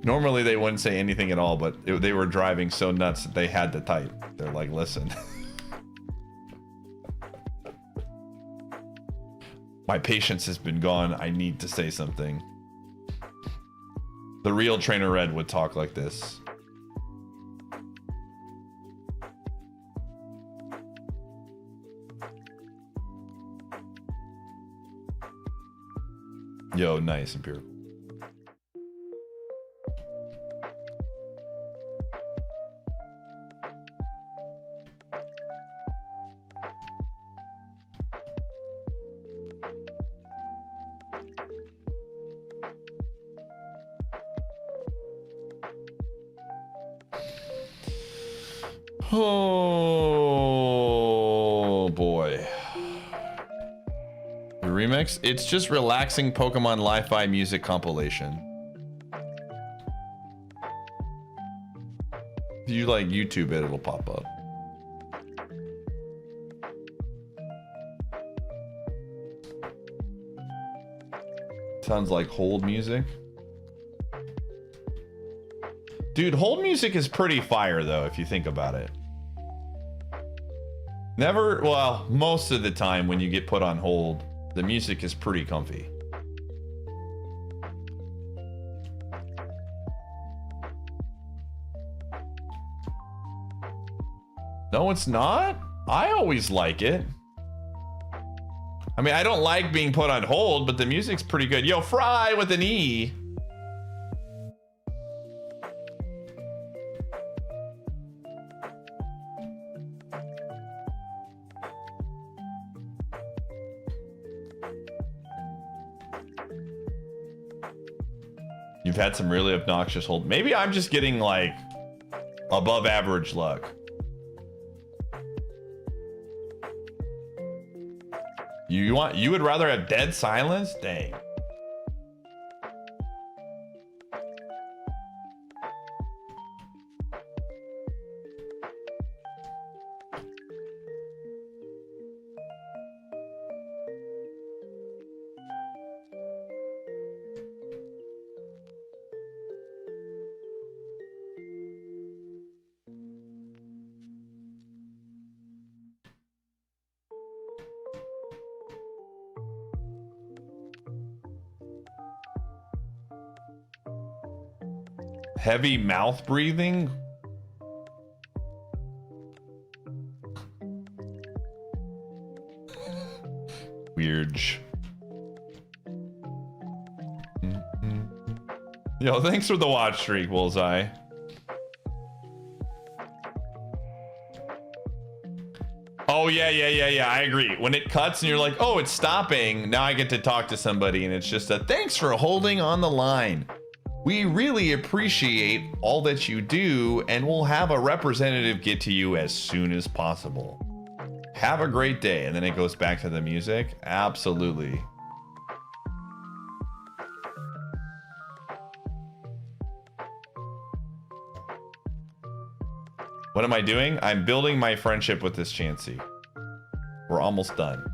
Normally they wouldn't say anything at all, but they were driving so nuts that they had to type. They're like, listen. My patience has been gone. I need to say something. The real Trainer Red would talk like this. Yo, nice, Imperial. Oh boy. The remix? It's just relaxing Pokemon Li-Fi music compilation. If you like YouTube it, it'll pop up. Sounds like hold music. Dude, hold music is pretty fire though, if you think about it. Never, well, most of the time when you get put on hold, the music is pretty comfy. No, it's not. I always like it. I mean, I don't like being put on hold, but the music's pretty good. Yo, Fry with an E. You've had some really obnoxious hold. Maybe I'm just getting like above average luck. You would rather have dead silence? Dang. Heavy mouth breathing? Weird. Yo, thanks for the watch streak, Bullseye. Oh, yeah. I agree. When it cuts and you're like, oh, it's stopping. Now I get to talk to somebody and it's just a thanks for holding on the line. We really appreciate all that you do, and we'll have a representative get to you as soon as possible. Have a great day. And then it goes back to the music. Absolutely. What am I doing? I'm building my friendship with this Chansey. We're almost done.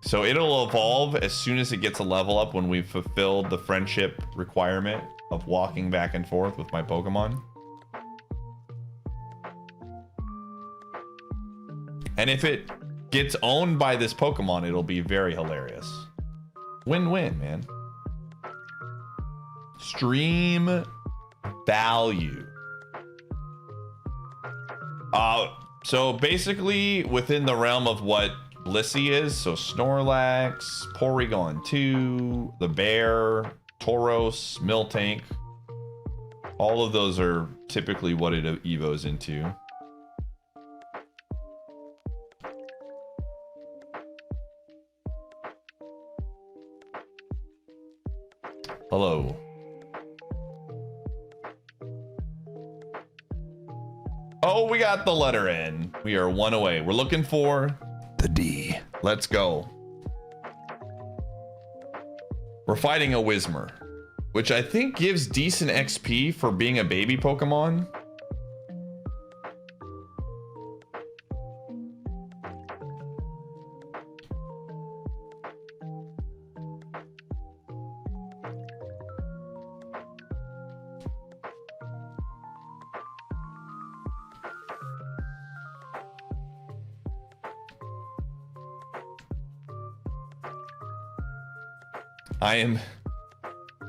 So it'll evolve as soon as it gets a level up when we've fulfilled the friendship requirement of walking back and forth with my Pokemon. And if it gets owned by this Pokemon, it'll be very hilarious. Win-win, man. Stream value. So basically within the realm of what Blissey is, so Snorlax, Porygon 2, the Bear, Tauros, Miltank, all of those are typically what it evos into. Hello. Oh, we got the letter N. We are one away. We're looking for the D. Let's go. We're fighting a Whismur, which I think gives decent XP for being a baby Pokemon. I am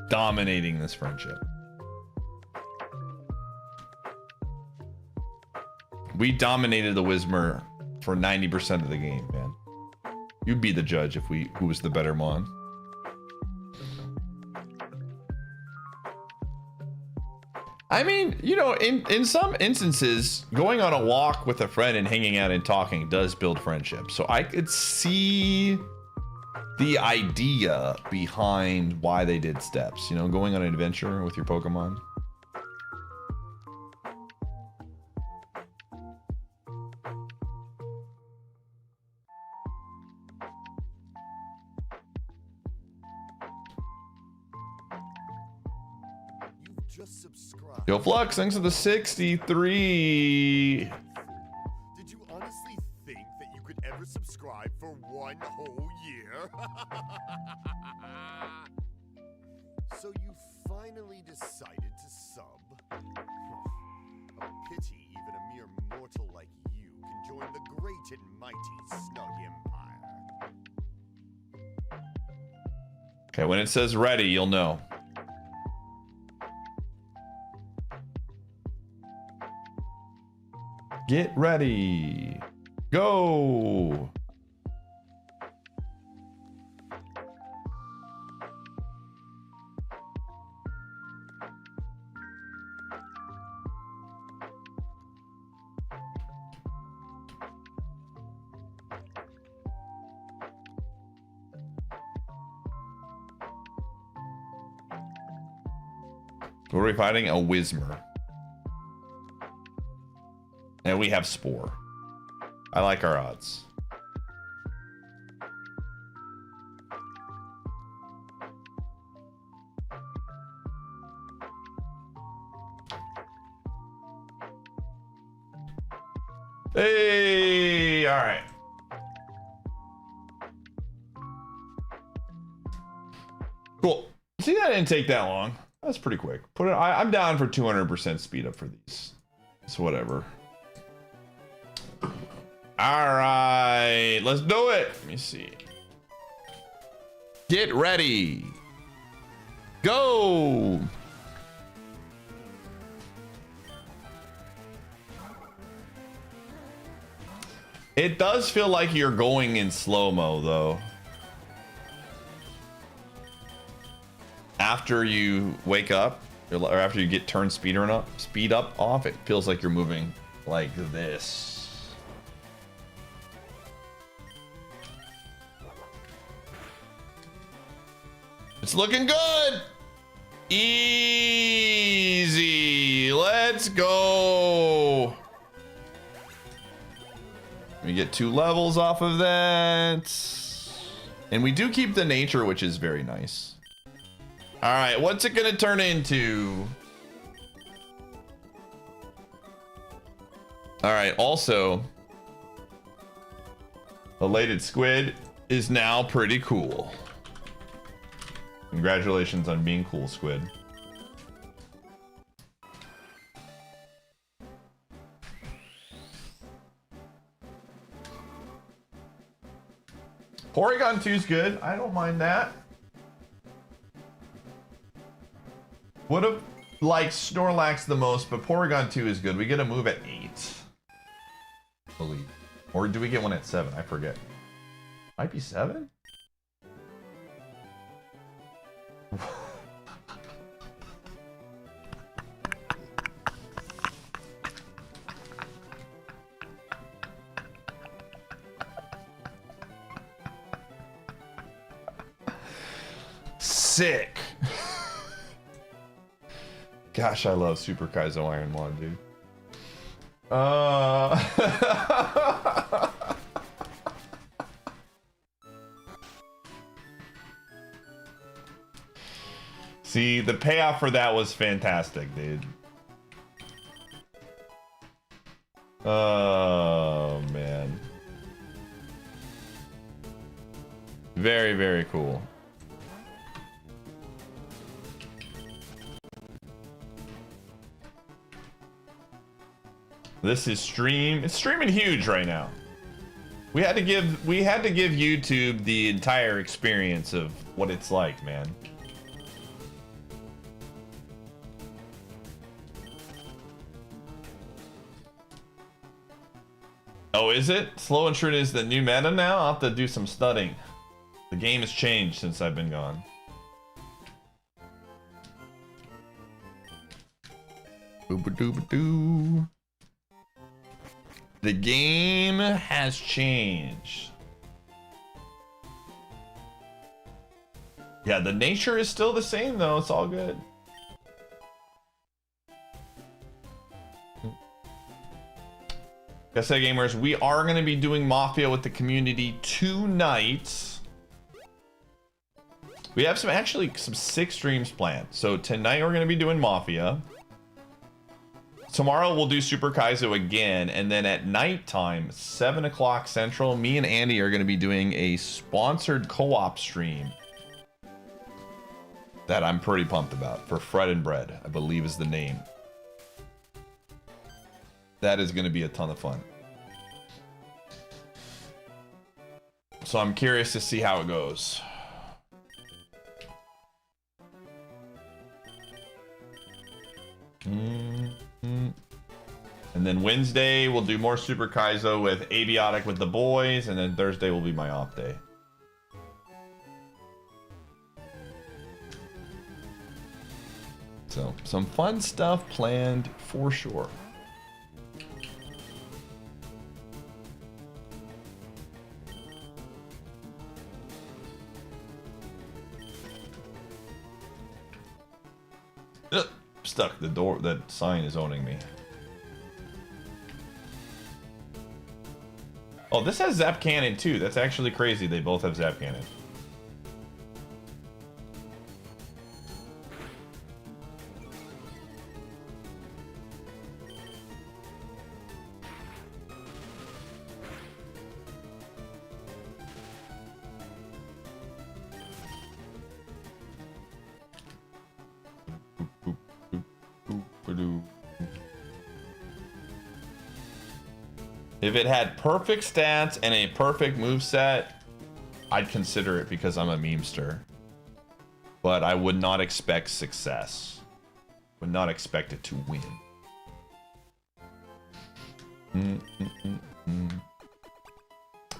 dominating this friendship. We dominated the Whismur for 90% of the game, man. You'd be the judge if who was the better Mon. I mean, you know, in some instances, going on a walk with a friend and hanging out and talking does build friendship. So I could see the idea behind why they did steps, you know, going on an adventure with your Pokemon. You've just subscribed. Yo, Flux, thanks for the 63. Did you honestly think that you could ever subscribe for one whole year? So you finally decided to sub? pity even a mere mortal like you can join the great and mighty Snug Empire. Okay, when it says ready, you'll know. Get ready. Go. What are we fighting? A Whismer. And we have Spore. I like our odds. Hey, all right. Cool. See, that didn't take that long. That's pretty quick. Put it. I'm down for 200% speed up for these. It's whatever. All right, let's do it. Let me see. Get ready. Go. It does feel like you're going in slow-mo though. After you wake up, or after you get turn speed up off, it feels like you're moving like this. It's looking good. Easy. Let's go. We get 2 levels off of that. And we do keep the nature, which is very nice. All right, what's it gonna turn into? All right, also, elated squid is now pretty cool. Congratulations on being cool, squid. Porygon 2 is good. I don't mind that. Would have liked Snorlax the most, but Porygon 2 is good. We get a move at 8. I believe. Or do we get one at 7? I forget. Might be 7? Sick. Gosh, I love Super Kaizo IronMON, dude. See, the payoff for that was fantastic, dude. Oh, man. Very, very cool. This is it's streaming huge right now. We had to give YouTube the entire experience of what it's like, man. Oh, is it? Slow and Shrewd is the new meta now? I'll have to do some studying. The game has changed since I've been gone. Boo-ba-doo-ba-doo. The game has changed. Yeah, the nature is still the same though. It's all good. Guess that gamers, we are going to be doing Mafia with the community tonight. We have some 6 streams planned. So tonight we're going to be doing Mafia. Tomorrow we'll do Super Kaizo again, and then at nighttime, 7 o'clock Central, me and Andy are going to be doing a sponsored co-op stream that I'm pretty pumped about for Fred and Bread, I believe is the name. That is going to be a ton of fun. So I'm curious to see how it goes. And then Wednesday we'll do more Super Kaizo with Abiotic with the boys, and then Thursday will be my off day. So some fun stuff planned for sure. Stuck. The door, that sign is owning me. Oh, this has Zap Cannon too. That's actually crazy. They both have Zap Cannon. If it had perfect stats and a perfect moveset, I'd consider it because I'm a memester. But I would not expect success. Would not expect it to win.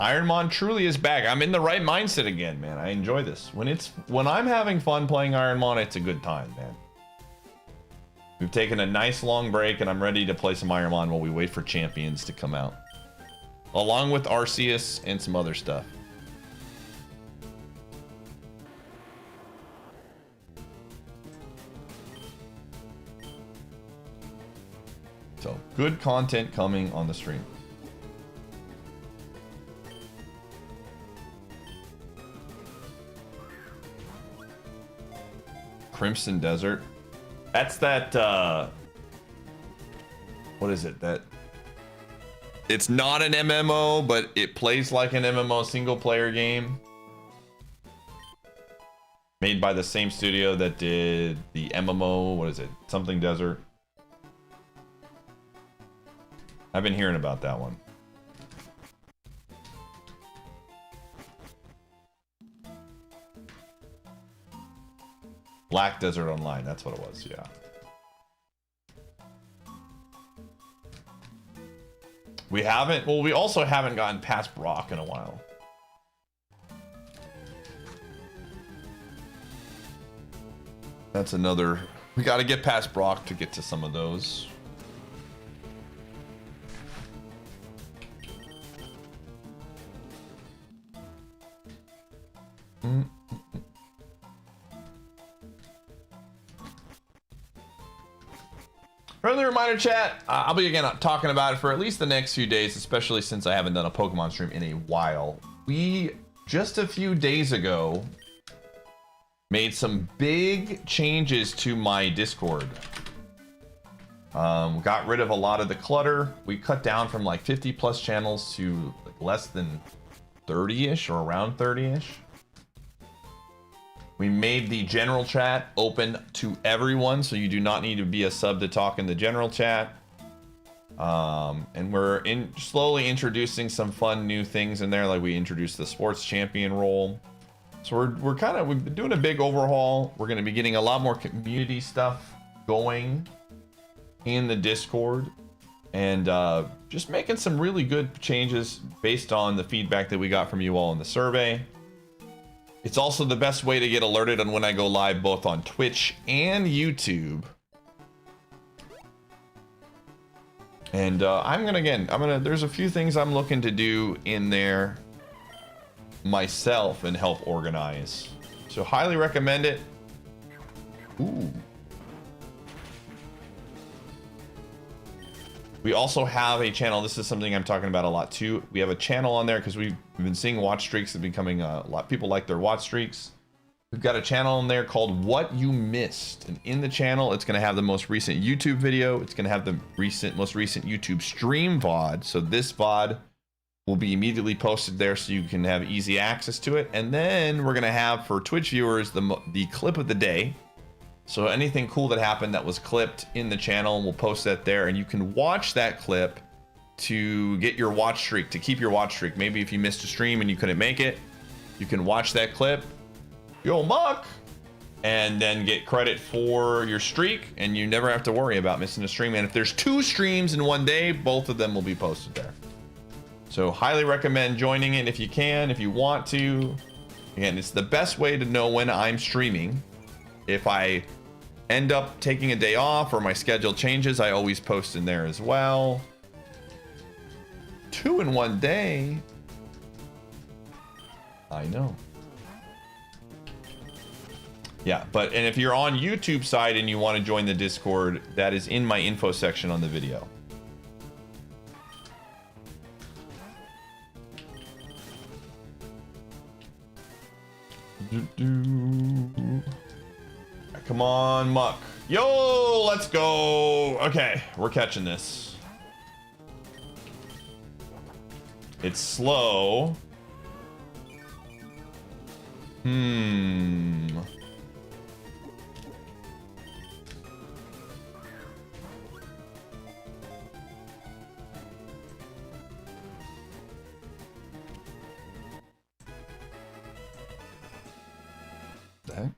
IronMON truly is back. I'm in the right mindset again, man. I enjoy this. When I'm having fun playing IronMON, it's a good time, man. We've taken a nice long break, and I'm ready to play some IronMON while we wait for champions to come out. Along with Arceus and some other stuff. So, good content coming on the stream. Crimson Desert. That's that, what is it? It's not an MMO, but it plays like an MMO single player game. Made by the same studio that did the MMO, what is it? Something Desert. I've been hearing about that one. Black Desert Online, that's what it was, yeah. We haven't, well, we also haven't gotten past Brock in a while. That's another, we got to get past Brock to get to some of those. Friendly reminder, chat, I'll be again talking about it for at least the next few days, especially since I haven't done a Pokemon stream in a while. We, just a few days ago, made some big changes to my Discord. Got rid of a lot of the clutter. We cut down from like 50 plus channels to like less than 30-ish or around 30-ish. We made the general chat open to everyone, so you do not need to be a sub to talk in the general chat. And we're slowly introducing some fun new things in there, like we introduced the sports champion role. So we've been doing a big overhaul. We're going to be getting a lot more community stuff going in the Discord, and just making some really good changes based on the feedback that we got from you all in the survey. It's also the best way to get alerted on when I go live, both on Twitch and YouTube. And there's a few things I'm looking to do in there myself and help organize. So highly recommend it. Ooh. We also have a channel. This is something I'm talking about a lot too. We have a channel on there because we've been seeing watch streaks have becoming a lot. People like their watch streaks. We've got a channel in there called What You Missed, and in the channel, it's going to have the most recent YouTube video. It's going to have the most recent YouTube stream VOD. So this VOD will be immediately posted there, so you can have easy access to it. And then we're going to have for Twitch viewers the clip of the day. So anything cool that happened that was clipped in the channel, we'll post that there, and you can watch that clip to get your watch streak, to keep your watch streak. Maybe if you missed a stream and you couldn't make it, you can watch that clip, yo muck, and then get credit for your streak, and you never have to worry about missing a stream. And if there's 2 streams in one day, both of them will be posted there. So highly recommend joining it if you can, if you want to. Again, it's the best way to know when I'm streaming. If I end up taking a day off or my schedule changes, I always post in there as well. 2 in one day. I know. Yeah, and if you're on YouTube side and you want to join the Discord, that is in my info section on the video. Come on, Muck. Yo, let's go. Okay, we're catching this. It's slow. That.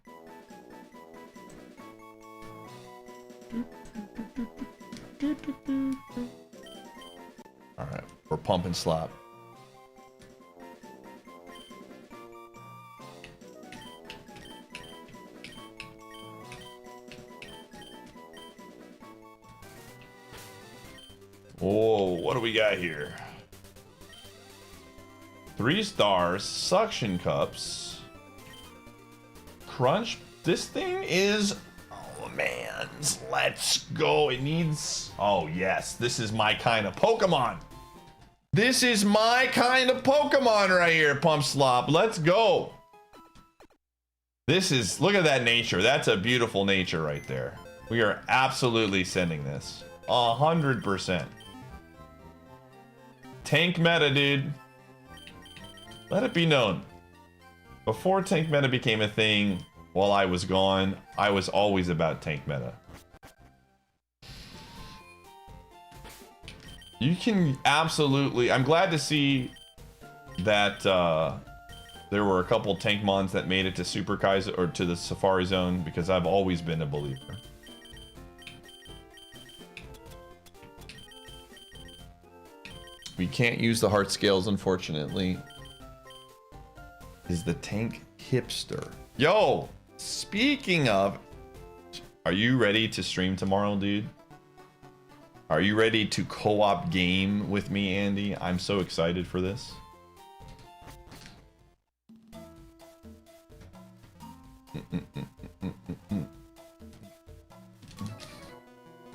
All right, we're pump and slap. Whoa, what do we got here? 3 stars, suction cups, crunch. This thing is, oh man, let's go. It needs, oh yes, this is my kind of Pokemon. This is my kind of Pokemon right here, Pump Slop. Let's go. This is, look at that nature. That's a beautiful nature right there. We are absolutely sending this 100%. Tank meta, dude. Let it be known. Before tank meta became a thing, while I was gone, I was always about tank meta. You can absolutely... I'm glad to see that there were a couple tank mons that made it to Super Kaizo, or to the Safari Zone, because I've always been a believer. We can't use the heart scales, unfortunately. Is the tank hipster? Yo, speaking of, are you ready to stream tomorrow, dude? Are you ready to co-op game with me, Andy? I'm so excited for this.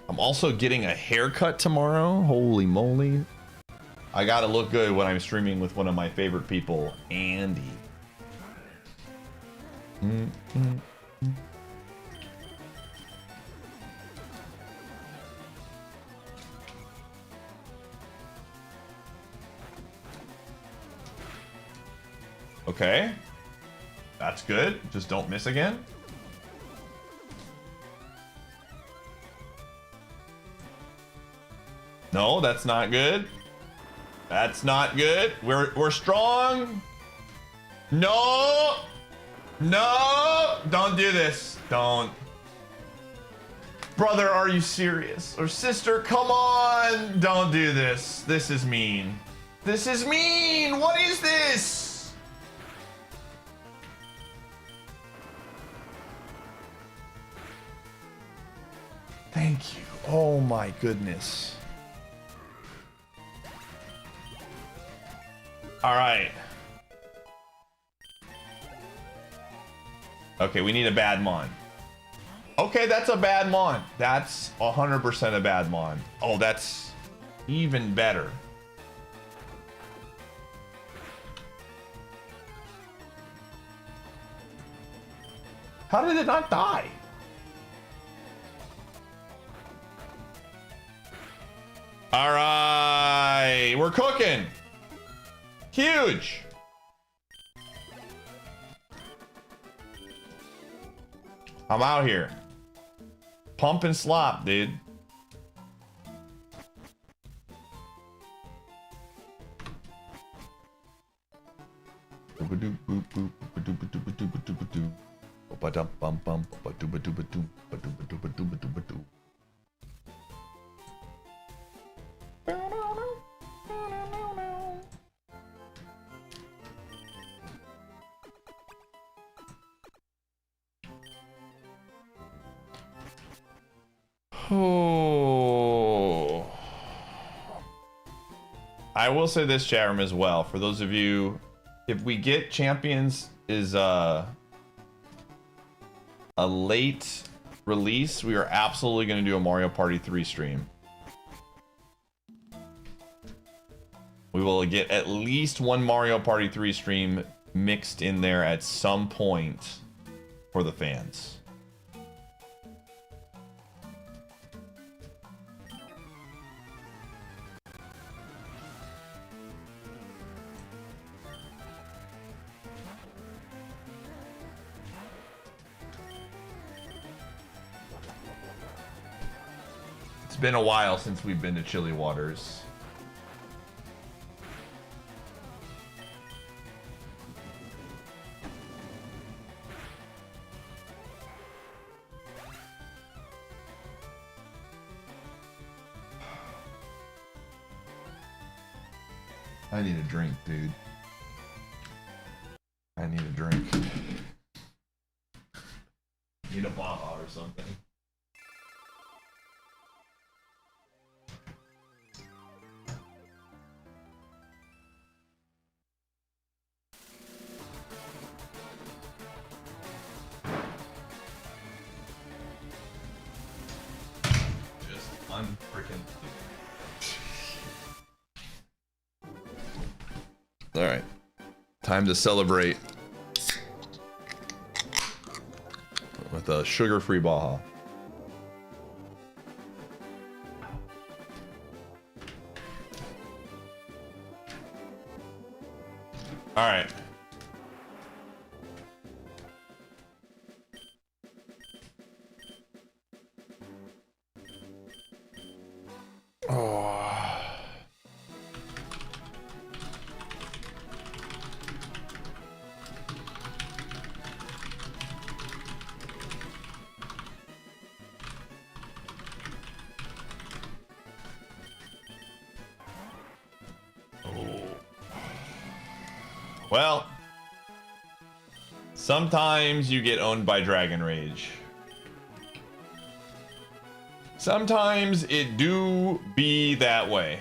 I'm also getting a haircut tomorrow. Holy moly. I gotta look good when I'm streaming with one of my favorite people, Andy. Okay. That's good. Just don't miss again. No, that's not good. That's not good. We're strong. No. No. Don't do this. Don't. Brother, are you serious? Or sister, come on. Don't do this. This is mean. This is mean. What is this? Thank you. Oh my goodness. All right. Okay, we need a bad mon. Okay, that's a bad mon. That's 100% a bad mon. Oh, that's even better. How did it not die? All right, we're cooking. Huge. I'm out here. pump and slop, dude. Oh. I will say this, chat room, as well. For those of you, if we get champions is a late release, we are absolutely going to do a Mario Party 3 stream. We will get at least one Mario Party 3 stream mixed in there at some point for the fans. It's been a while since we've been to Chilly Waters. I need a drink, dude. I need a drink. Need a Baja or something. Just unfreaking. All right, time to celebrate with a sugar-free Baja. All right. Oh. Well, sometimes you get owned by Dragon Rage. Sometimes it do be that way.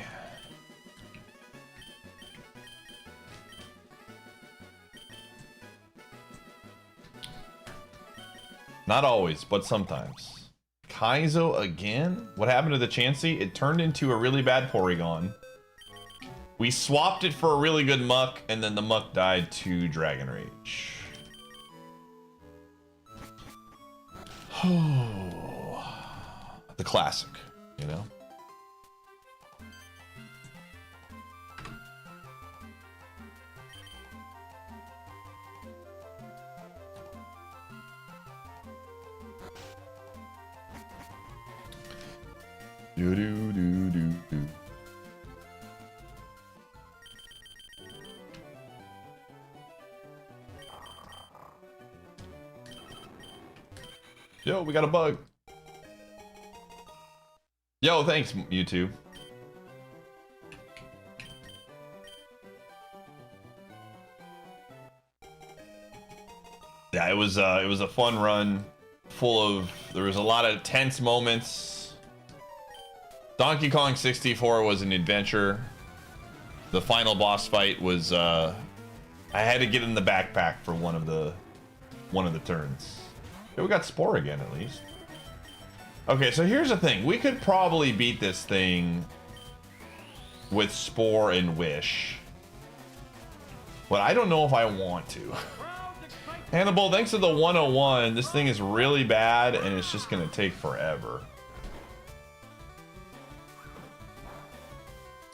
Not always, but sometimes. Kaizo again? What happened to the Chansey? It turned into a really bad Porygon. We swapped it for a really good Muck, and then the Muck died to Dragon Rage. The classic, you know? Do do do do do. Yo, we got a bug. Yo, thanks, you two. Yeah, it was a fun run, full of, there was a lot of tense moments. Donkey Kong 64 was an adventure. The final boss fight was I had to get in the backpack for one of the turns. Yeah, we got Spore again, at least. Okay, so here's the thing. We could probably beat this thing with Spore and Wish. But I don't know if I want to. Hannibal, thanks to the 101, this thing is really bad and it's just gonna take forever.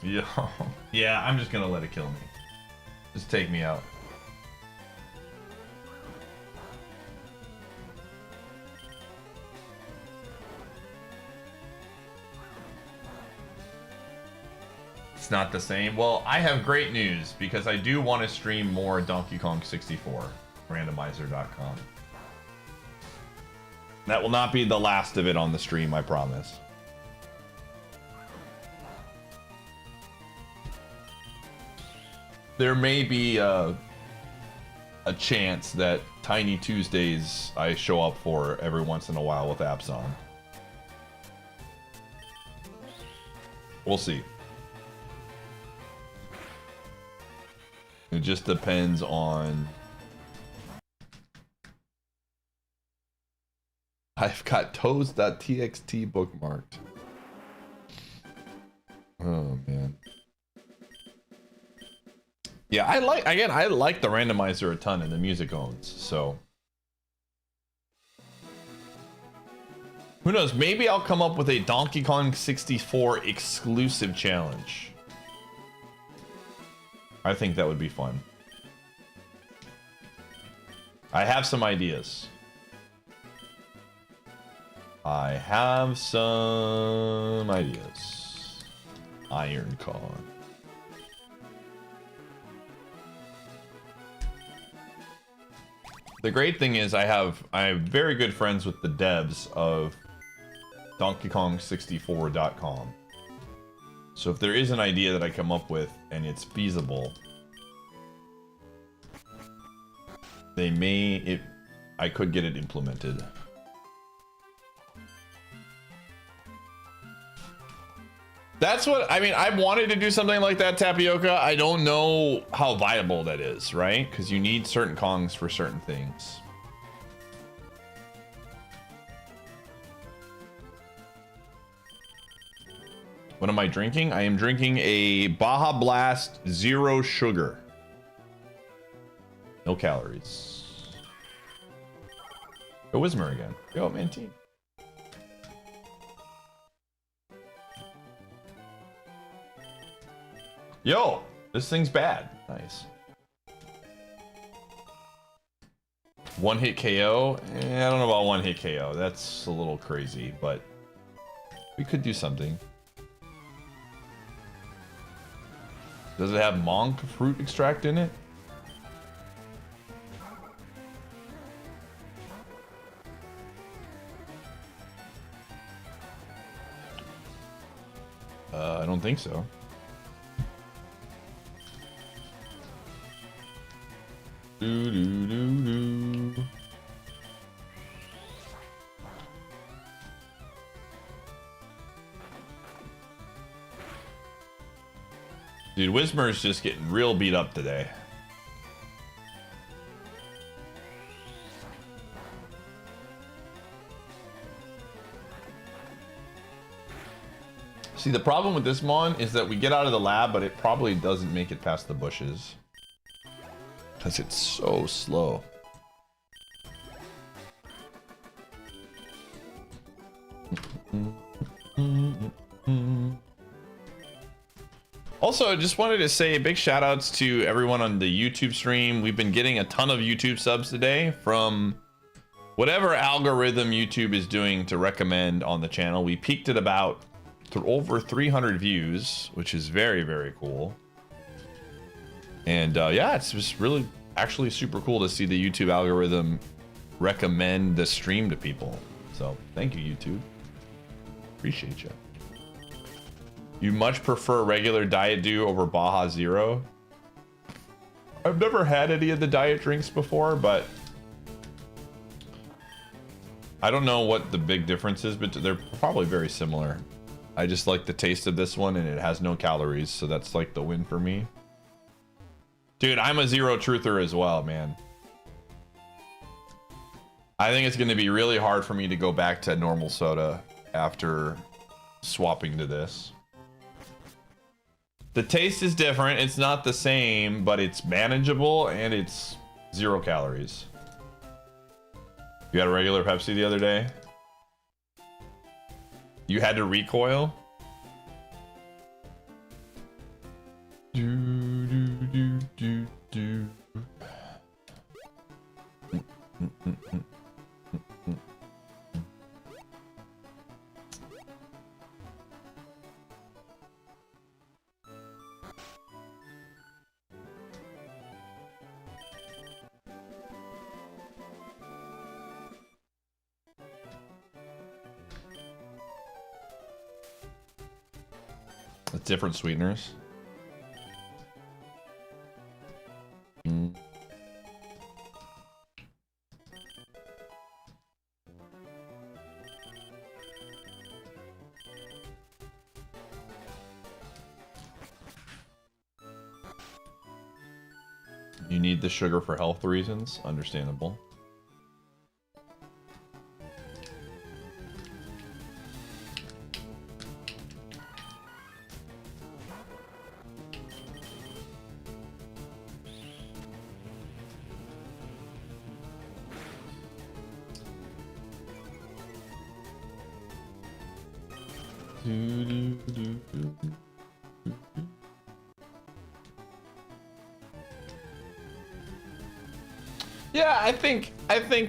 Yeah, I'm just gonna let it kill me. Just take me out. It's not the same. Well, I have great news because I do want to stream more Donkey Kong 64. Randomizer.com. That will not be the last of it on the stream, I promise. There may be a chance that Tiny Tuesdays I show up for every once in a while with apps on. We'll see. It just depends on... I've got toes.txt bookmarked. Oh, man. Yeah, I like the randomizer a ton and the music owns, so. Who knows, maybe I'll come up with a Donkey Kong 64 exclusive challenge. I think that would be fun. I have some ideas. I have some ideas. Iron Kong. The great thing is I have very good friends with the devs of DonkeyKong64.com. So if there is an idea that I come up with and it's feasible, I could get it implemented. That's what, I mean, I wanted to do something like that, Tapioca. I don't know how viable that is, right? Because you need certain Kongs for certain things. What am I drinking? I am drinking a Baja Blast Zero Sugar. No calories. Go Wismer again. Go, Mantine. Yo, this thing's bad. Nice. One hit KO? I don't know about one hit KO. That's a little crazy, but we could do something. Does it have monk fruit extract in it? I don't think so. Dude, Wismer's just getting real beat up today. See, the problem with this Mon is that we get out of the lab, but it probably doesn't make it past the bushes. Because it's so slow. Also, I just wanted to say big shout outs to everyone on the YouTube stream. We've been getting a ton of YouTube subs today from whatever algorithm YouTube is doing to recommend on the channel. We peaked at about over 300 views, which is very, very cool. And yeah, it's just really actually super cool to see the YouTube algorithm recommend the stream to people. So thank you, YouTube. Appreciate you. You much prefer regular Diet Dew over Baja Zero? I've never had any of the diet drinks before, but I don't know what the big difference is, but they're probably very similar. I just like the taste of this one, and it has no calories, so that's like the win for me. Dude, I'm a zero truther as well, man. I think it's going to be really hard for me to go back to normal soda after swapping to this. The taste is different. It's not the same, but it's manageable and it's 0 calories. You had a regular Pepsi the other day? You had to recoil? With different sweeteners. Mm. You need the sugar for health reasons, understandable. Yeah, I think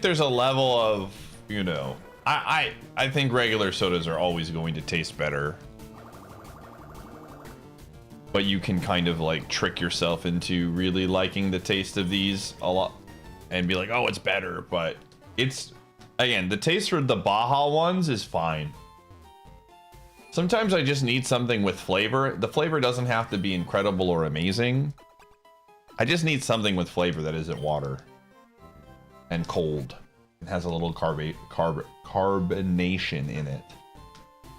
there's a level of, you know, I think regular sodas are always going to taste better. But you can kind of like trick yourself into really liking the taste of these a lot and be like, "Oh, it's better." But it's, again, the taste for the Baja ones is fine. Sometimes I just need something with flavor. The flavor doesn't have to be incredible or amazing. I just need something with flavor that isn't water and cold. It has a little carbonation in it.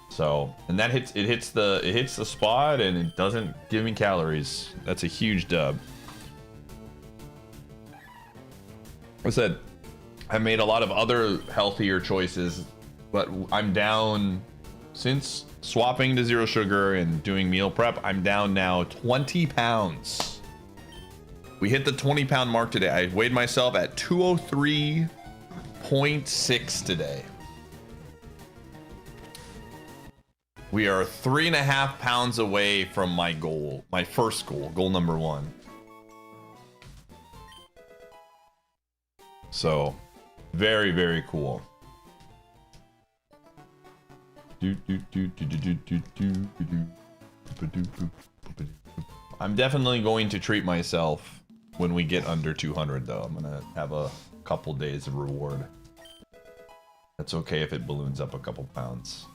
So, and that hits the spot, and it doesn't give me calories. That's a huge dub. I said I made a lot of other healthier choices, but I'm down since swapping to zero sugar and doing meal prep. I'm down now 20 pounds. We hit the 20-pound mark today. I weighed myself at 203.6 today. We are 3.5 pounds away from my goal, my first goal, goal number 1. So, very, very cool. I'm definitely going to treat myself when we get under 200, though. I'm gonna have a couple days of reward. That's okay if it balloons up a couple pounds.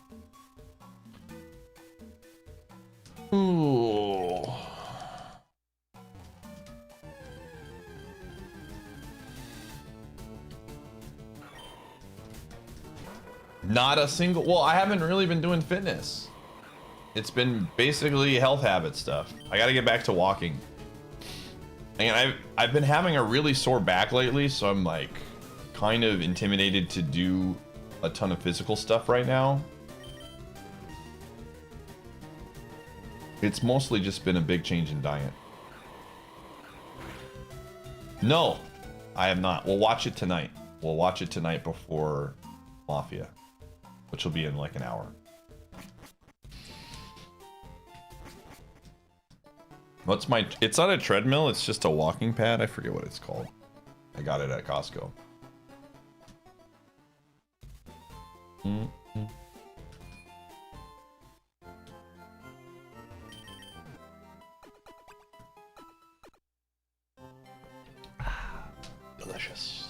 Ooh. Not a single, well, I haven't really been doing fitness. It's been basically health habit stuff. I gotta get back to walking. And I've been having a really sore back lately, so I'm like kind of intimidated to do a ton of physical stuff right now. It's mostly just been a big change in diet. No, I have not. We'll watch it tonight. We'll watch it tonight before Mafia, which will be in like an hour. What's my... It's not a treadmill, it's just a walking pad. I forget what it's called. I got it at Costco. Delicious.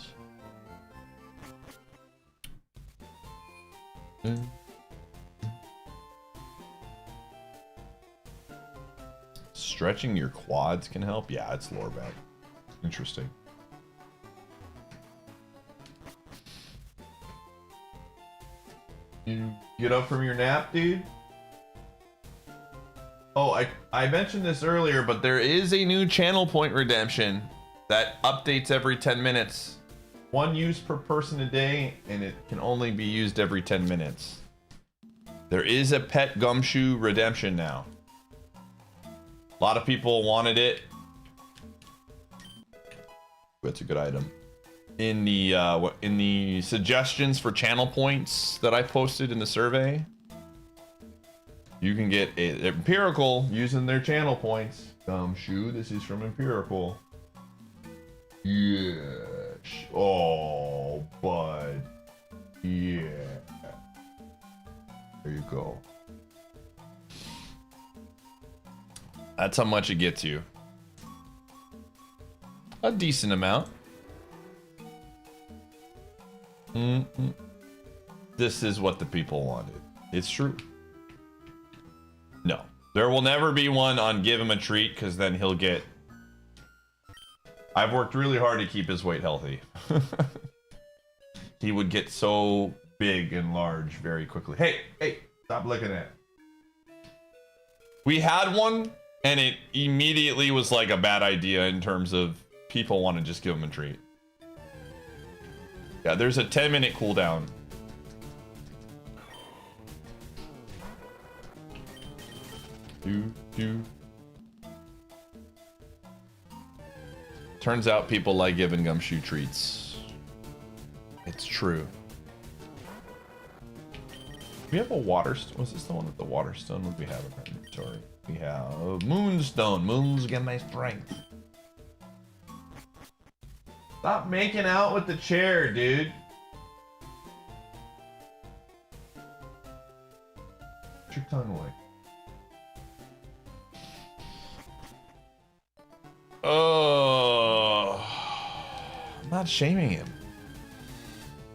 Stretching your quads can help? Yeah, it's lower back. Interesting. You get up from your nap, dude? Oh, I mentioned this earlier, but there is a new channel point redemption that updates every 10 minutes. 1 use per person a day, and it can only be used every 10 minutes. There is a pet gumshoe redemption now. A lot of people wanted it. That's a good item. In the suggestions for channel points that I posted in the survey, you can get Empirical using their channel points. Gumshoe, this is from Empirical. Yes. Oh, bud. Yeah. There you go. That's how much it gets you. A decent amount. This is what the people wanted. It's true. No. There will never be one on give him a treat, because then he'll get... I've worked really hard to keep his weight healthy. He would get so big and large very quickly. Hey, stop looking at it. We had one, and it immediately was like a bad idea in terms of people want to just give him a treat. Yeah, there's a 10-minute cooldown. Turns out people like giving gumshoe treats. It's true. We have a water stone. Was this the one with the water stone? What do we have in our inventory? We have moonstone. Moons get my strength. Stop making out with the chair, dude. Put your tongue away. Oh, I'm not shaming him.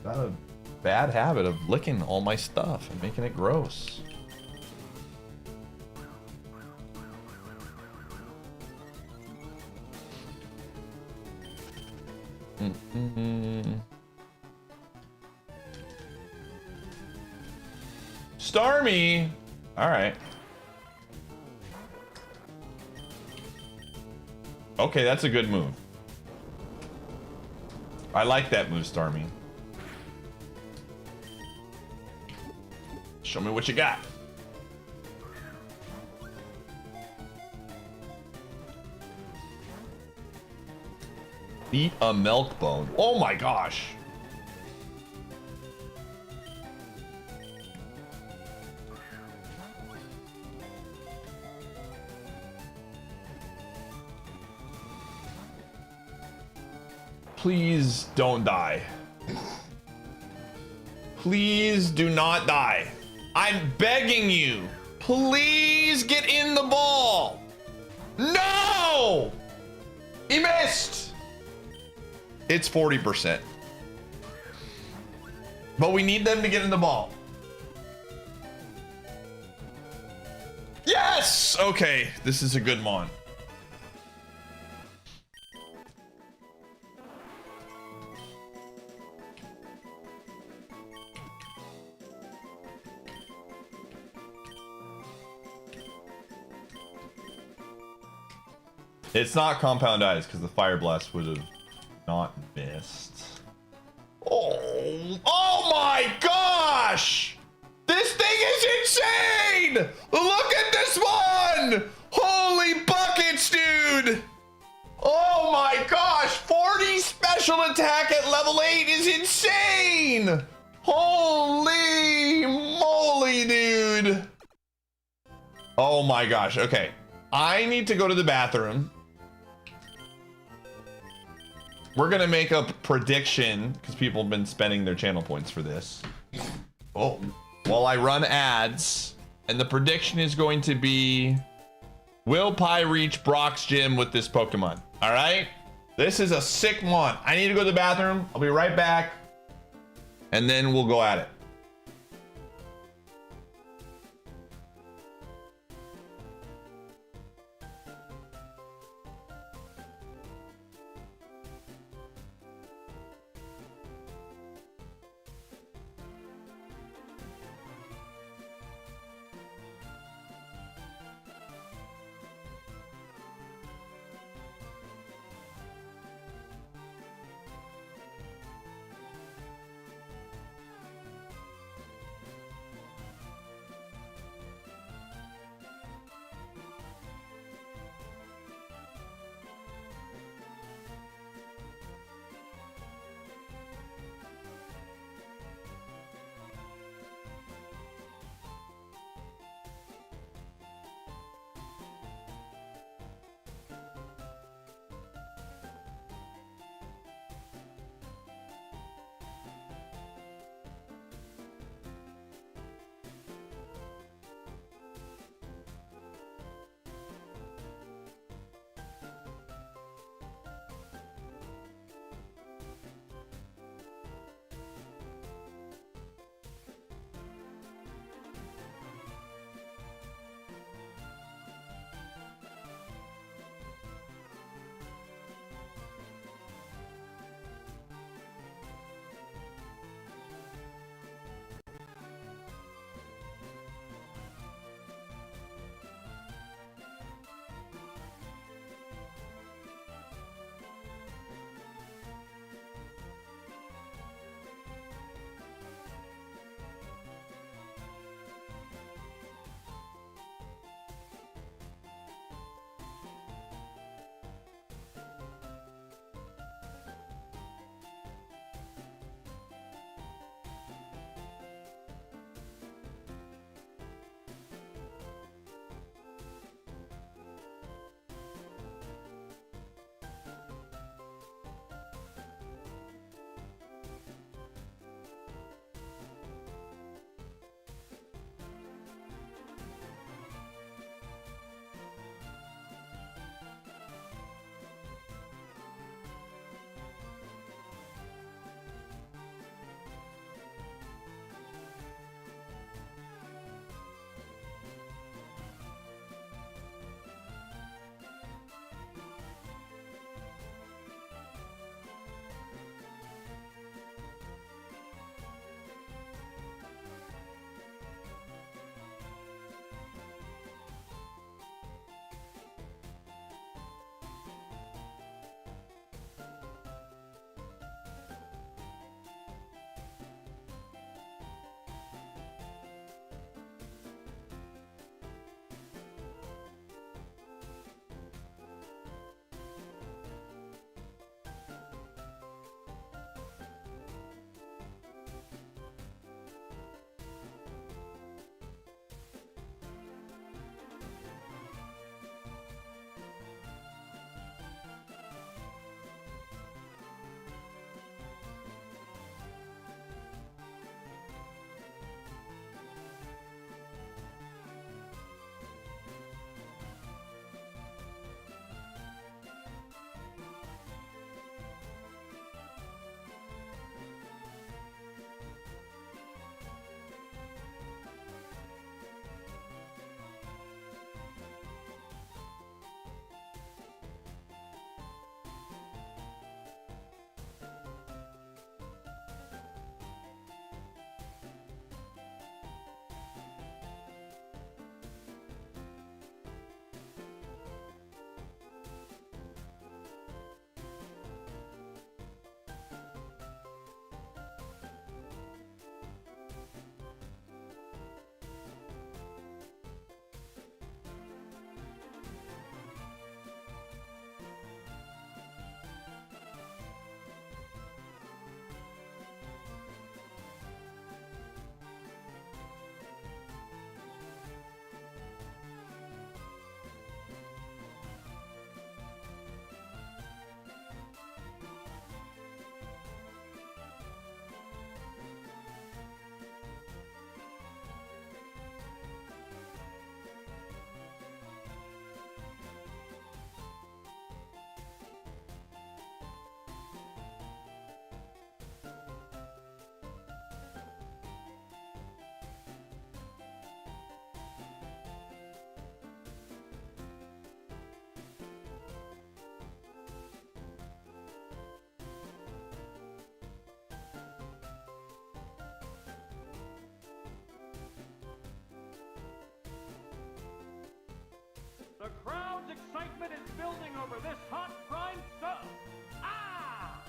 Got a bad habit of licking all my stuff and making it gross. Starmie! Alright. Okay, that's a good move. I like that move, Starmie. Show me what you got. Eat a milk bone. Oh my gosh. Please don't die. Please do not die. I'm begging you. Please get in the ball. No! He missed. It's 40%. But we need them to get in the ball. Yes! Okay, this is a good mon. It's not compound eyes because the fire blast would have not missed. Oh my gosh! This thing is insane! Look at this one! Holy buckets, dude! Oh my gosh! 40 special attack at level 8 is insane! Holy moly, dude! Oh my gosh, okay. I need to go to the bathroom. We're gonna make a prediction because people have been spending their channel points for this. Oh, while I run ads, and the prediction is going to be, will Pi reach Brock's gym with this Pokemon? All right, this is a sick mon. I need to go to the bathroom. I'll be right back, and then we'll go at it. excitement is building over this hot prime sub. Ah!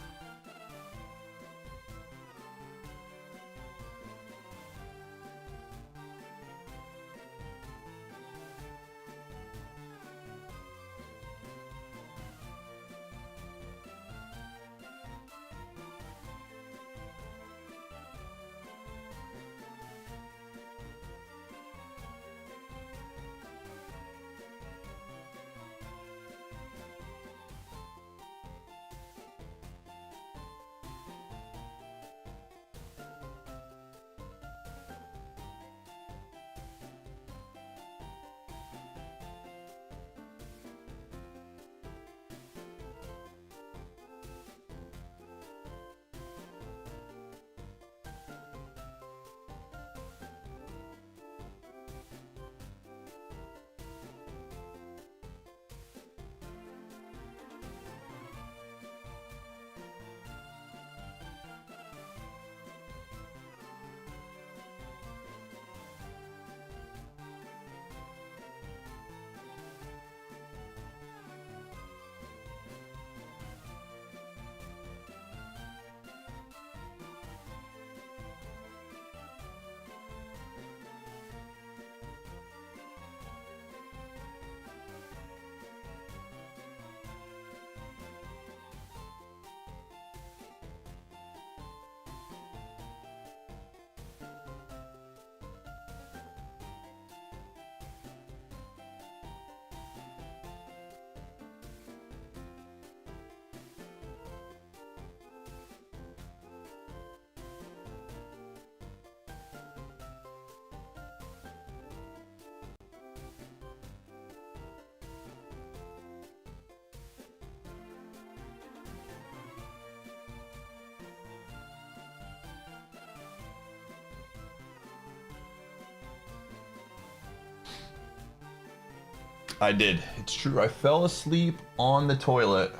I did. It's true. I fell asleep on the toilet.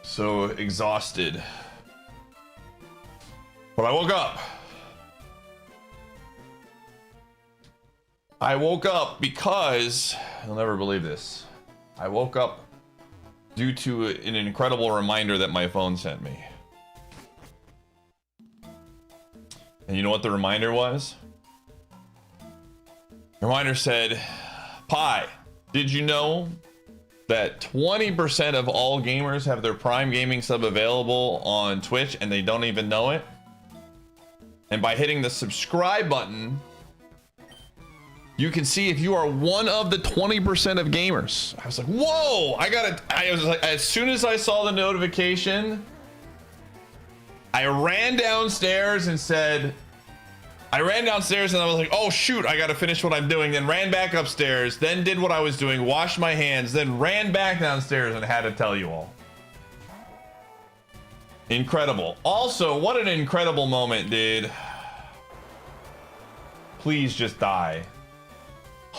So exhausted. But I woke up. I woke up because, you'll never believe this. I woke up due to an incredible reminder that my phone sent me. And you know what the reminder was? The reminder said, Pi, did you know that 20% of all gamers have their Prime Gaming sub available on Twitch and they don't even know it? And by hitting the subscribe button, you can see if you are one of the 20% of gamers. I was like, whoa, I was like, as soon as I saw the notification, I ran downstairs and I was like, oh shoot, I gotta finish what I'm doing. Then ran back upstairs, then did what I was doing, washed my hands, then ran back downstairs and had to tell you all. Incredible. Also, what an incredible moment, dude. Please just die.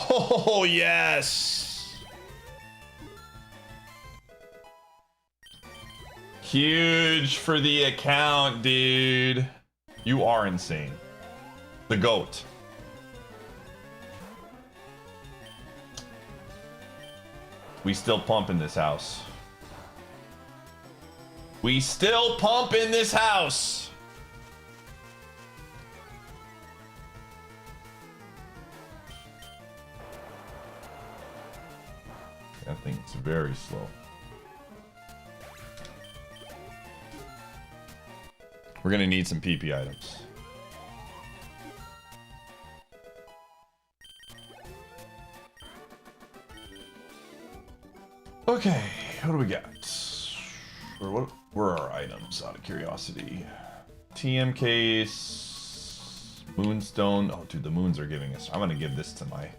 Oh, yes. Huge for the account, dude. You are insane. The GOAT. We still pump in this house. We still pump in this house. I think it's very slow. We're gonna need some PP items. Okay, what do we got? Where are our items, out of curiosity? TM case, moonstone. Oh, dude, the moons are giving us. I'm gonna give this to my.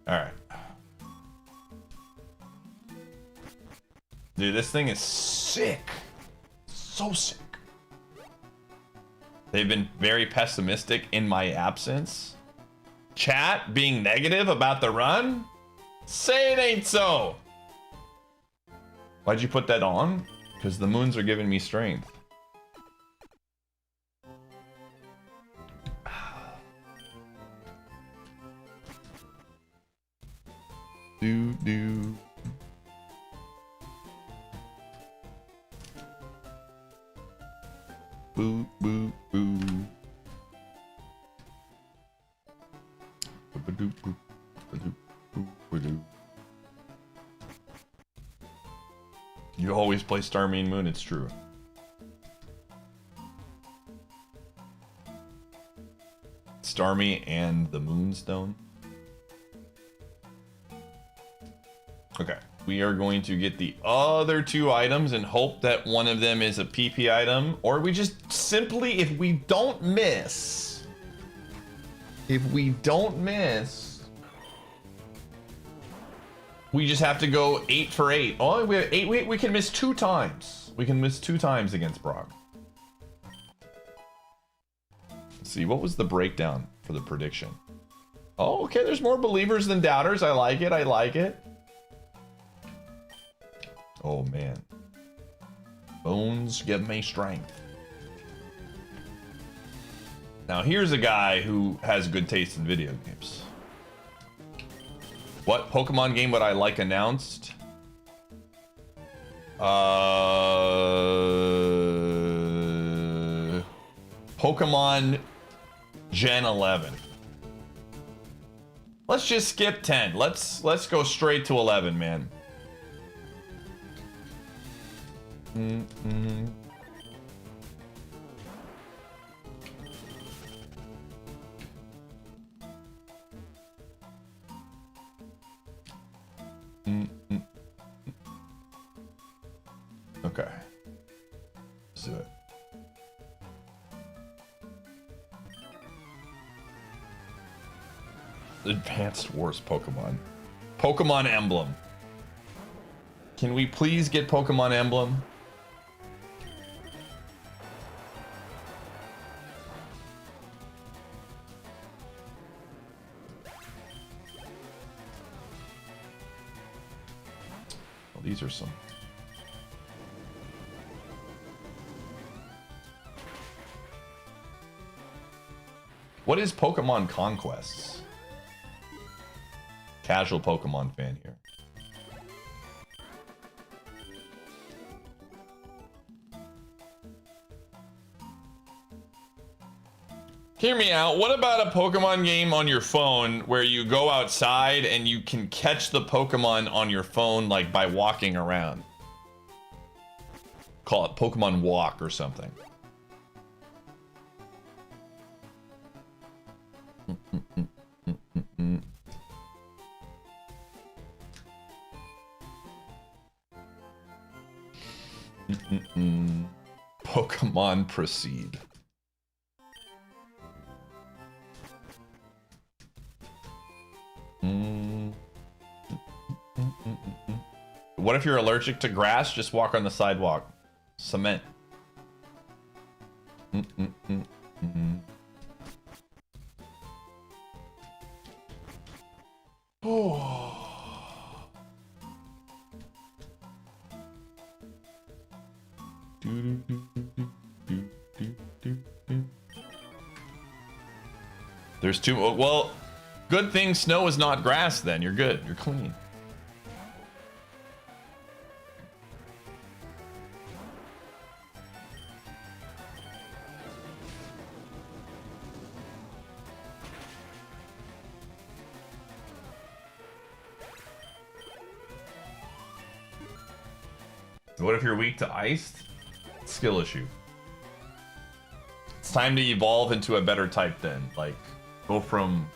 All right. Dude, this thing is sick. So sick. They've been very pessimistic in my absence. Chat being negative about the run? Say it ain't so. Why'd you put that on? Because the moons are giving me strength. do. Boo, boo, boo. Ba-ba-doo, boo, ba-doo, boo, ba-doo. You always play Star Mean Moon, it's true. Starmie and the Moonstone. Okay, we are going to get the other 2 items and hope that one of them is a PP item, or we just simply, if we don't miss, we just have to go 8 for 8. Oh, we have 8. We can miss 2 times. We can miss 2 times against Brock. Let's see, what was the breakdown for the prediction? Oh, okay, there's more believers than doubters. I like it. I like it. Oh, man. Bones give me strength. Now, here's a guy who has good taste in video games. What Pokemon game would I like announced? Pokemon Gen 11. Let's just skip 10. Let's go straight to 11, man. Okay. Let's do it. Advanced Wars Pokemon. Pokemon Emblem. Can we please get Pokemon Emblem? Well, these are some. What is Pokemon Conquests? Casual Pokemon fan here. Hear me out. What about a Pokemon game on your phone where you go outside and you can catch the Pokemon on your phone like by walking around? Call it Pokemon Walk or something. Pokemon Proceed. What if you're allergic to grass? Just walk on the sidewalk. Cement. Oh. There's 2. Well, good thing snow is not grass then. You're good. You're clean. What if you're weak to ice? Skill issue. It's time to evolve into a better type then. Like, go from...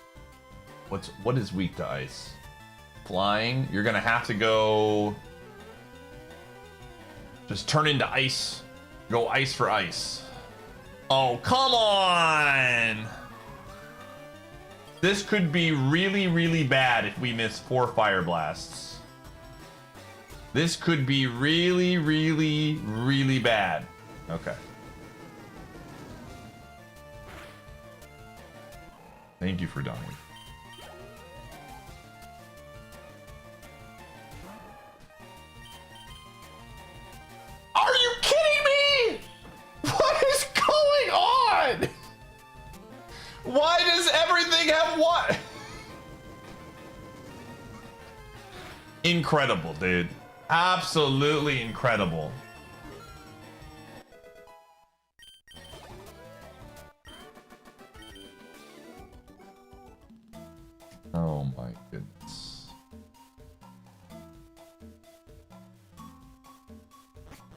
What is weak to ice? Flying? You're gonna have to go... Just turn into ice. Go ice for ice. Oh, come on! This could be really, really bad if we miss 4 Fire Blasts. This could be really, really, really bad. Okay. Thank you for dying. Are you kidding me? What is going on? Why does everything have what? Incredible, dude. Absolutely incredible. Oh my goodness.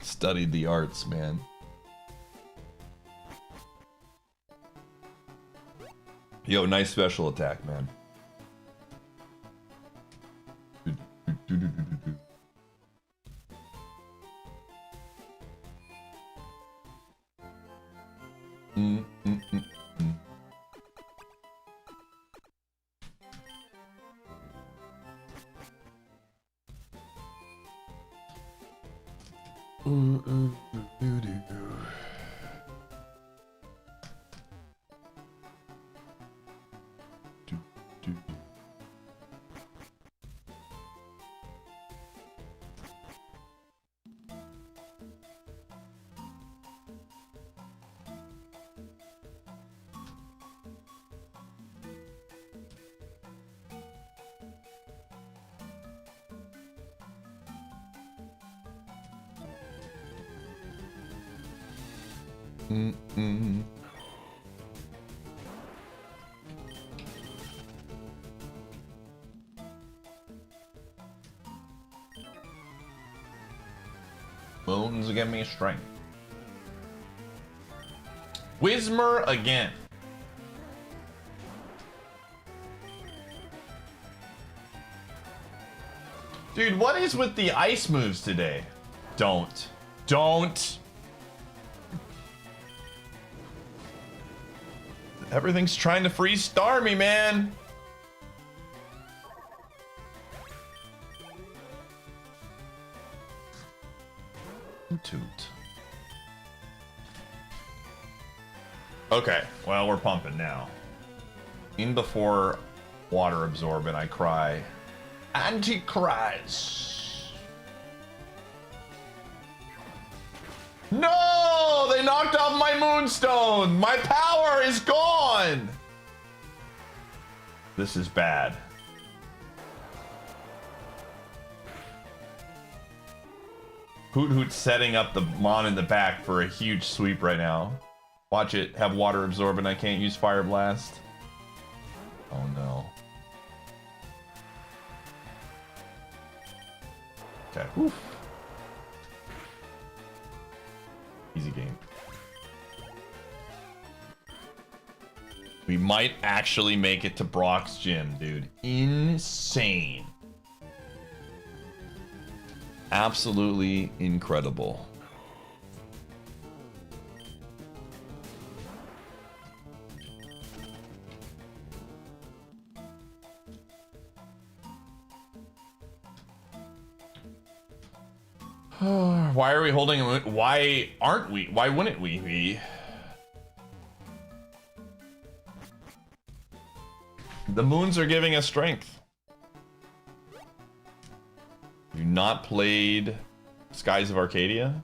Studied the arts, man. Yo, nice special attack, man. Bones give me strength. Whismer again. Dude, what is with the ice moves today? Don't. Everything's trying to freeze star me, man. Toot. Okay, well, we're pumping now. In before water absorb and I cry. Antichrist. No! They knocked off my moonstone! My power is gone! This is bad. Hoot Hoot setting up the Mon in the back for a huge sweep right now. Watch it have water absorb and I can't use Fire Blast. Oh no. Okay. Oof. Easy game. We might actually make it to Brock's gym, dude. Insane. Absolutely incredible. Why are we holding him? Why aren't we? Why wouldn't we be? The moons are giving us strength. You not played Skies of Arcadia?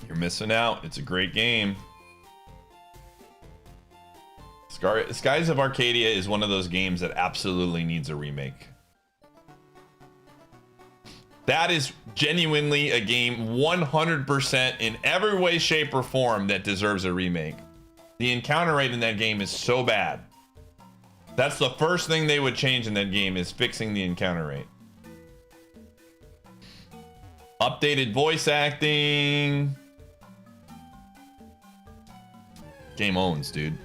You're missing out. It's a great game. Skies of Arcadia is one of those games that absolutely needs a remake. That is genuinely a game 100% in every way, shape, or form that deserves a remake. The encounter rate in that game is so bad. That's the first thing they would change in that game, is fixing the encounter rate. Updated voice acting. Game owns, dude.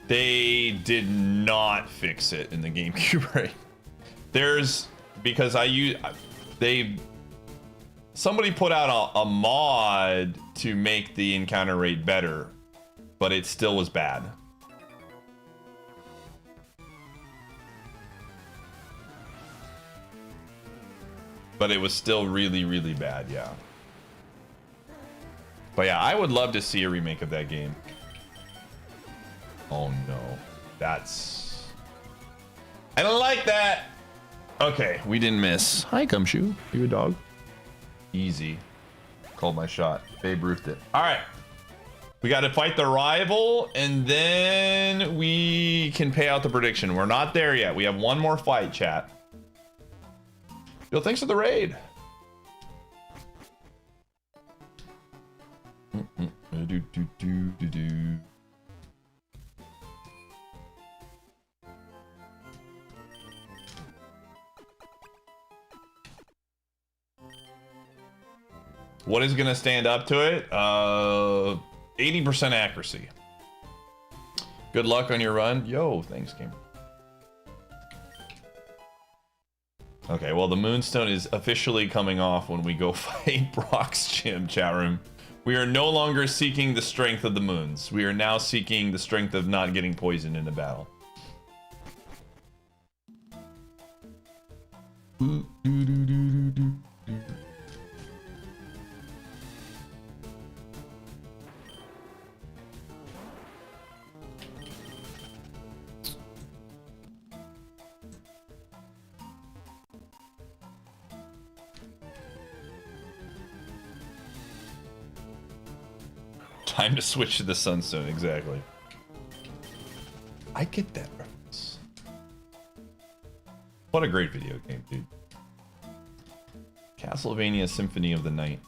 They did not fix it in the GameCube, right? Because somebody put out a mod to make the encounter rate better, but it still was bad. but it was still really, really bad. Yeah. But yeah, I would love to see a remake of that game. Oh no, that's... I don't like that. Okay, we didn't miss. Hi, Gumshoe. You a dog? Easy. Called my shot. Babe Ruthed it. All right. We got to fight the rival, and then we can pay out the prediction. We're not there yet. We have one more fight, chat. Yo, thanks for the raid. What is going to stand up to it? 80% accuracy. Good luck on your run. Yo, thanks, gamer. Okay, well, the Moonstone is officially coming off when we go fight Brock's gym, chat room. We are no longer seeking the strength of the moons. We are now seeking the strength of not getting poisoned in the battle. Time to switch to the Sunstone, exactly. I get that reference. What a great video game, dude. Castlevania Symphony of the Night.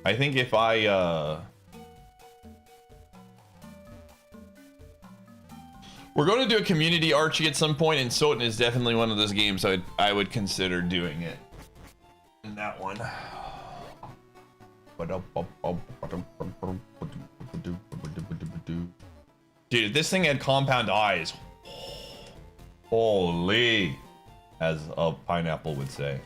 I think if I, we're going to do a community Archie at some point, and Soten is definitely one of those games I would consider doing it. In that one. Dude, if this thing had compound eyes, holy, as a pineapple would say.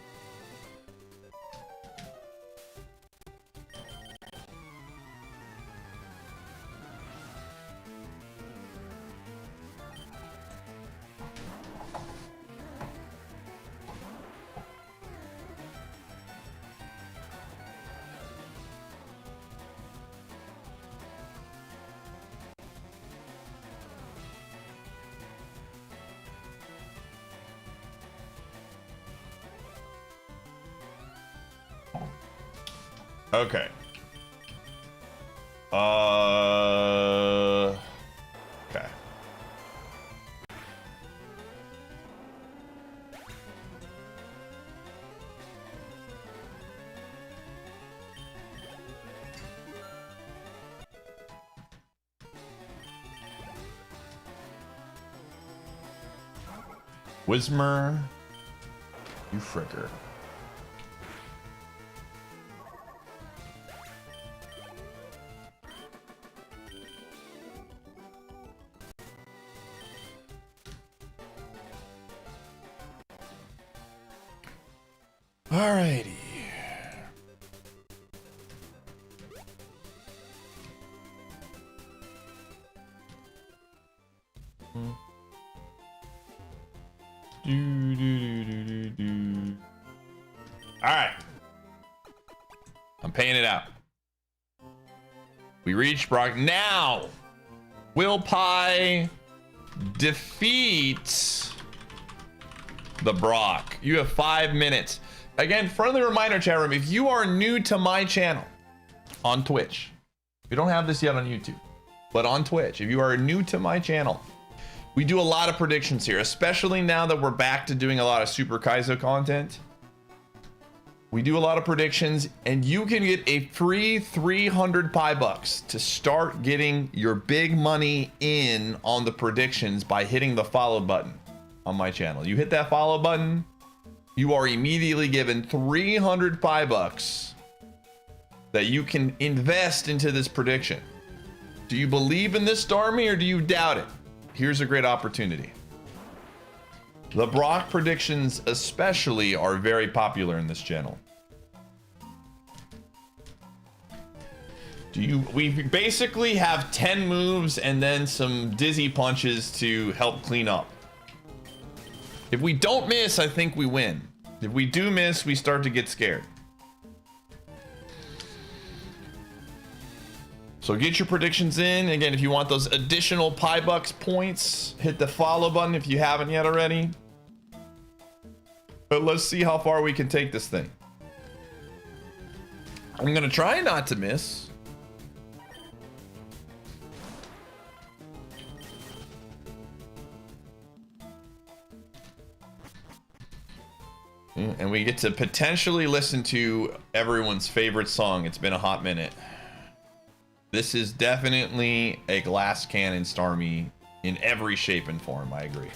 Okay. Okay. Wismer, you fricker. Alrighty. Alright. I'm paying it out. We reached Brock. Now, will Pie defeat the Brock? You have 5 minutes. Again, friendly reminder, chat room, if you are new to my channel on Twitch, we don't have this yet on YouTube, but on Twitch, if you are new to my channel, we do a lot of predictions here, especially now that we're back to doing a lot of Super Kaizo content. We do a lot of predictions, and you can get a free 300 pie bucks to start getting your big money in on the predictions by hitting the follow button on my channel. You hit that follow button, you are immediately given 300 pie bucks that you can invest into this prediction. Do you believe in this, Starmie, or do you doubt it? Here's a great opportunity. The Brock predictions especially are very popular in this channel. We basically have 10 moves and then some dizzy punches to help clean up. If we don't miss, I think we win. If we do miss, we start to get scared. So get your predictions in. Again, if you want those additional Pie Bucks points, hit the follow button if you haven't yet already. But let's see how far we can take this thing. I'm gonna try not to miss. And we get to potentially listen to everyone's favorite song. It's been a hot minute. This is definitely a glass cannon Starmie in every shape and form. I agree.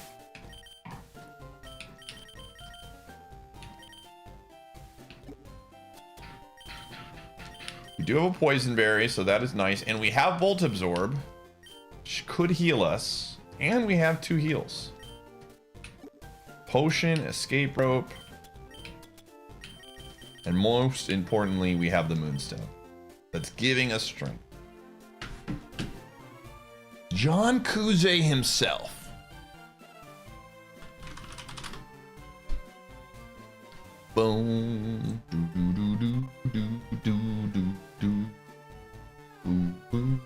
We do have a poison berry, so that is nice. And we have Volt Absorb, which could heal us. And we have 2 heals. Potion, escape rope. And most importantly, we have the Moonstone. That's giving us strength. John Kuze himself. Boom. Do, do, do, do, do, do, do. Boo, boo.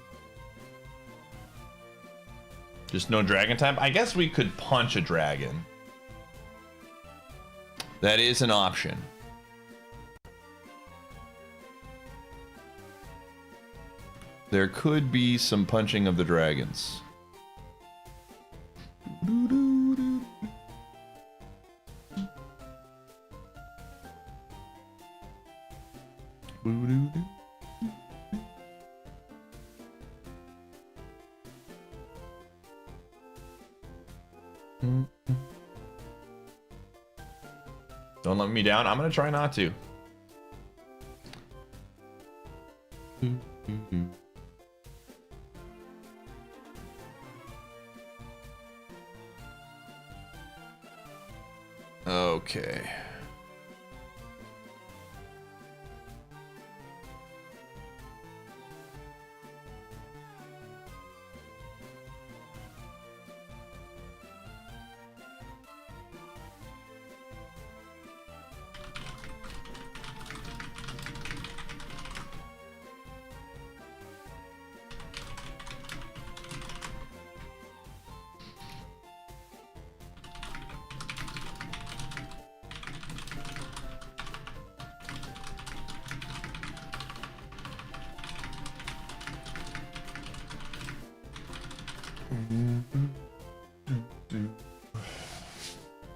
Just no dragon type? I guess we could punch a dragon. That is an option. There could be some punching of the dragons. Don't let me down. I'm gonna try not to. Okay.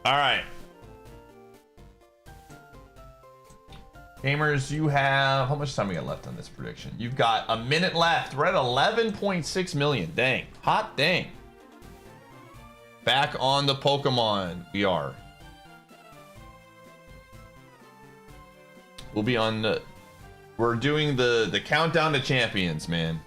All right. Gamers, you have... How much time we got left on this prediction? You've got a minute left. We're at 11.6 million. Dang. Hot dang. Back on the Pokemon. We are. We'll be on the... We're doing the countdown to champions, man.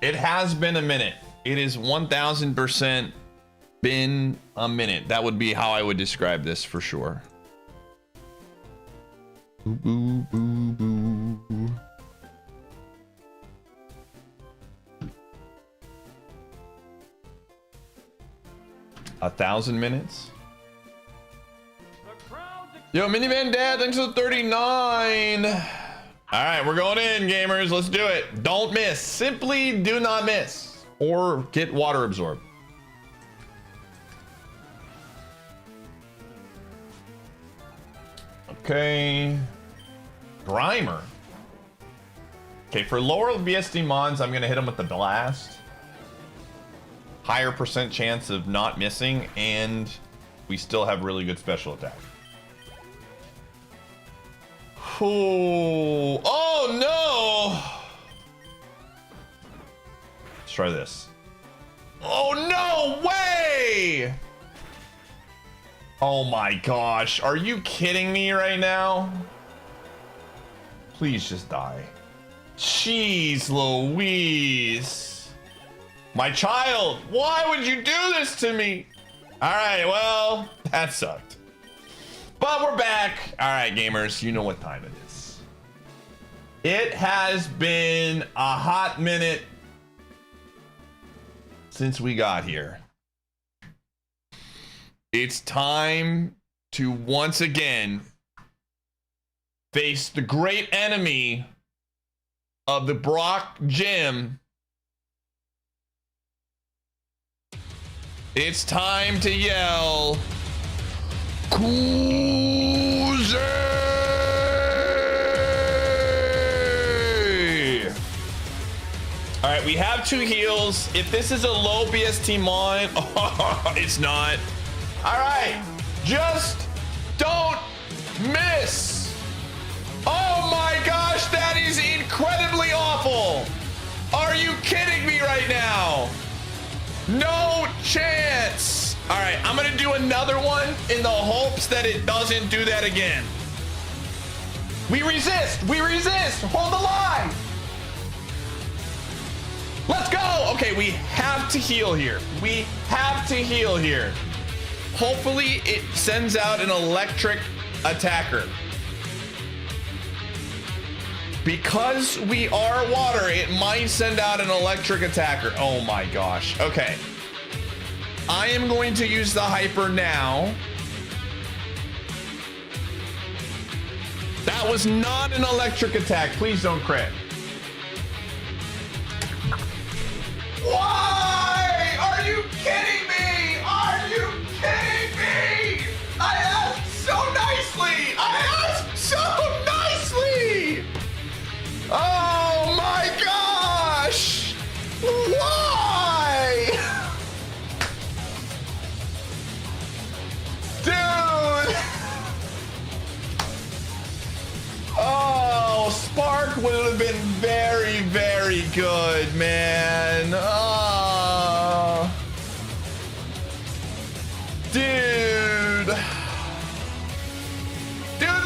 It has been a minute. It is 1000% been a minute. That would be how I would describe this for sure. Boo, boo, boo, boo. A 1,000 minutes. Yo, Minivan Dad, thanks for the 39. All right, we're going in, gamers. Let's do it. Don't miss. Simply do not miss. Or get water absorbed. Okay. Grimer. Okay, for lower BSD mons, I'm going to hit him with the blast. Higher % chance of not missing, and we still have really good special attack. Oh no! Let's try this. Oh no way! Oh my gosh, are you kidding me right now? Please just die. Jeez Louise. My child, why would you do this to me? All right, well, that sucked. But we're back. All right, gamers, you know what time it is. It has been a hot minute since we got here. It's time to once again face the great enemy of the Brock Gym. It's time to yell, Kuze! All right, we have 2 heals. If this is a low BST mon, it's not. All right, just don't miss. Oh my gosh, that is incredibly awful. Are you kidding me right now? No chance. All right, I'm gonna do another one in the hopes that it doesn't do that again. We resist, hold the line. Let's go. Okay, we have to heal here. Hopefully it sends out an electric attacker. Because we are water, it might send out an electric attacker. Oh my gosh. Okay. I am going to use the hyper now. That was not an electric attack. Please don't crit. Why? Are you kidding me? Are you kidding me? I asked so nicely. Oh my gosh! Why? Dude! Oh, Spark would have been very, very good, man. Oh. Dude,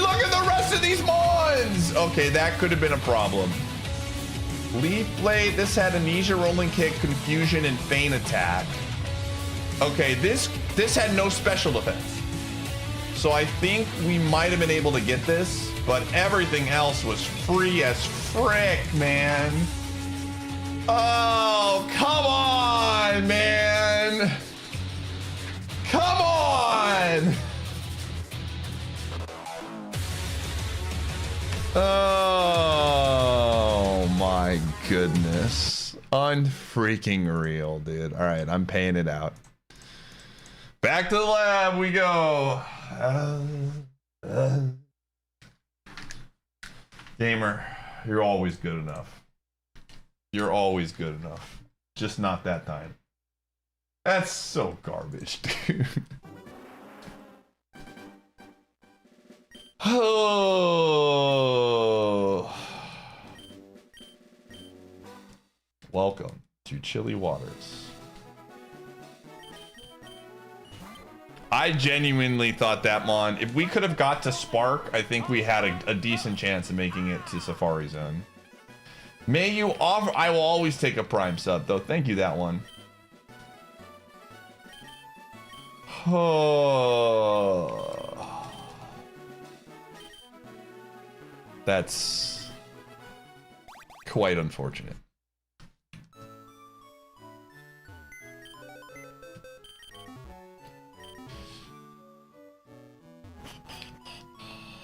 look at the rest of these mons. Okay, that could have been a problem. Leaf Blade, this had Amnesia, Rolling Kick, Confusion, and Feign Attack. Okay, this had no special defense. So I think we might have been able to get this, but everything else was free as frick, man. Oh, come on, man. Come on. Oh my goodness. Unfreaking real, dude. All right, I'm paying it out. Back to the lab we go. Gamer, you're always good enough. You're always good enough. Just not that time. That's so garbage, dude. Oh. Welcome to Chilly Waters. I genuinely thought that mon, if we could have got to Spark, I think we had a decent chance of making it to Safari Zone. May you offer, I will always take a Prime sub though. Thank you, that one. Oh. That's quite unfortunate.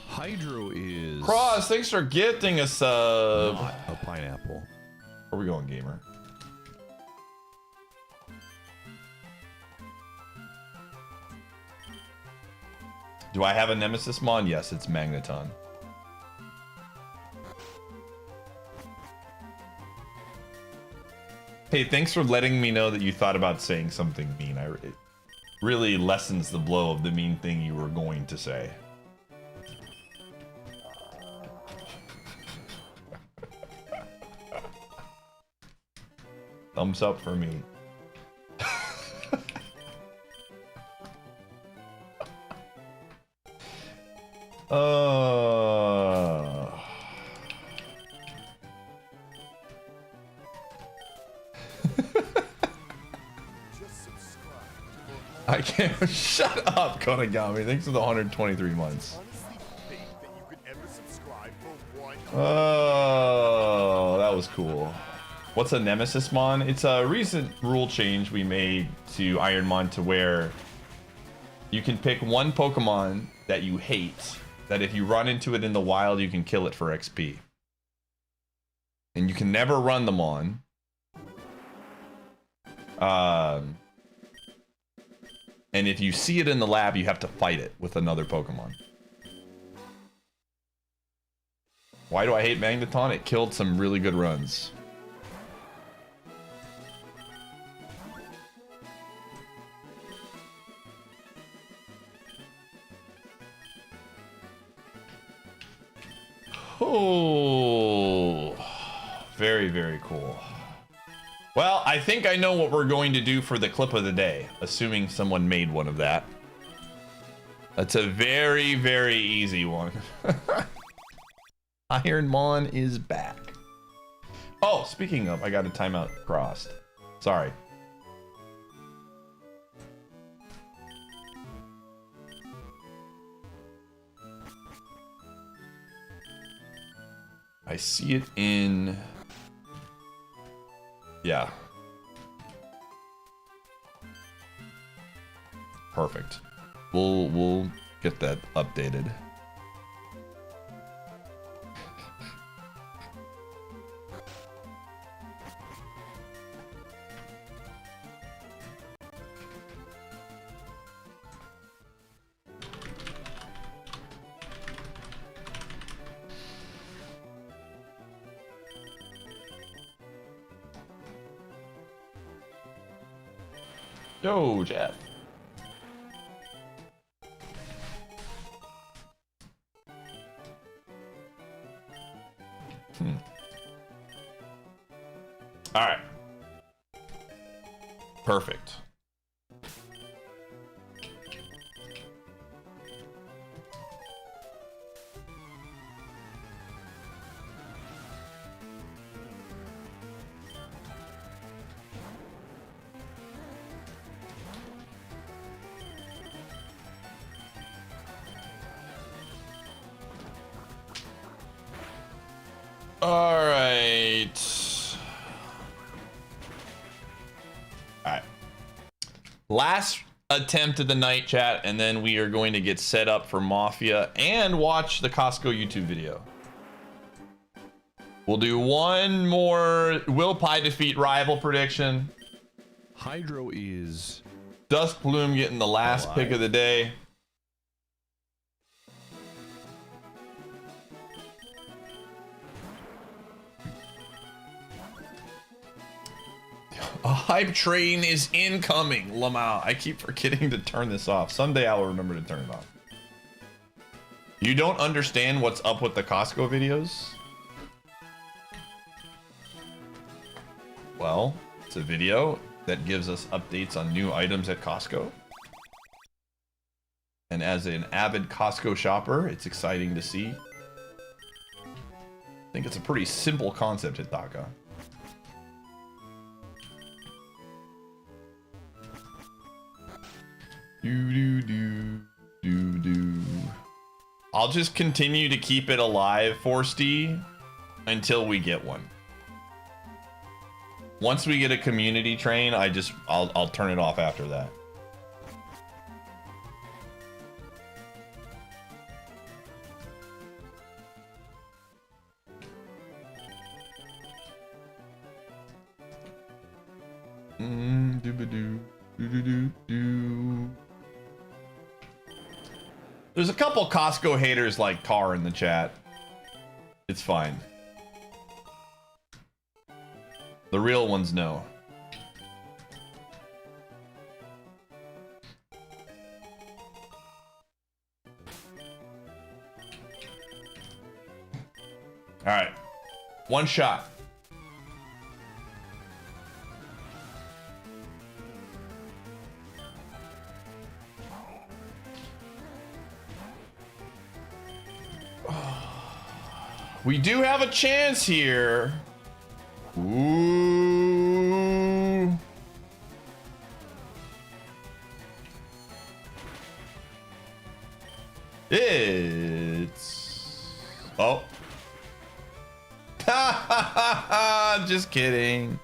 Hydro is Cross, thanks for gifting a sub. not a pineapple. Where are we going, gamer? Do I have a Nemesis mon? Yes, it's Magneton. Hey, thanks for letting me know that you thought about saying something mean. It really lessens the blow of the mean thing you were going to say. Thumbs up for me. I can't. Shut up, Konagami. Thanks for the 123 months. Honestly think that you could ever subscribe for one. Oh, that was cool. What's a Nemesis Mon? It's a recent rule change we made to IronMON to where you can pick one Pokemon that you hate, that if you run into it in the wild, you can kill it for XP. And you can never run them on. And if you see it in the lab, you have to fight it with another Pokemon. Why do I hate Magneton? It killed some really good runs. Oh, very, very cool. Well, I think I know what we're going to do for the clip of the day, assuming someone made one of that. That's a very, very easy one. IronMON is back. Oh, speaking of, I got a timeout crossed. Sorry. I see it in... Yeah. Perfect. We'll get that updated. Yo, Jeff. All right. Perfect. All right. All right. Last attempt of the night, chat, and then we are going to get set up for Mafia and watch the Costco YouTube video. We'll do one more Will Pie defeat rival prediction. Hydro is Dusk Bloom getting the last pick of the day. A hype train is incoming, Lamau. I keep forgetting to turn this off. Someday I will remember to turn it off. You don't understand what's up with the Costco videos? Well, it's a video that gives us updates on new items at Costco. And as an avid Costco shopper, it's exciting to see. I think it's a pretty simple concept, Hitaka. I'll just continue to keep it alive, Forsty, until we get one. Once we get a community train, I'll turn it off after that. There's a couple Costco haters like Tar in the chat. It's fine. The real ones know. All right. One shot. We do have a chance here. Ooh. It's... Oh. Just kidding.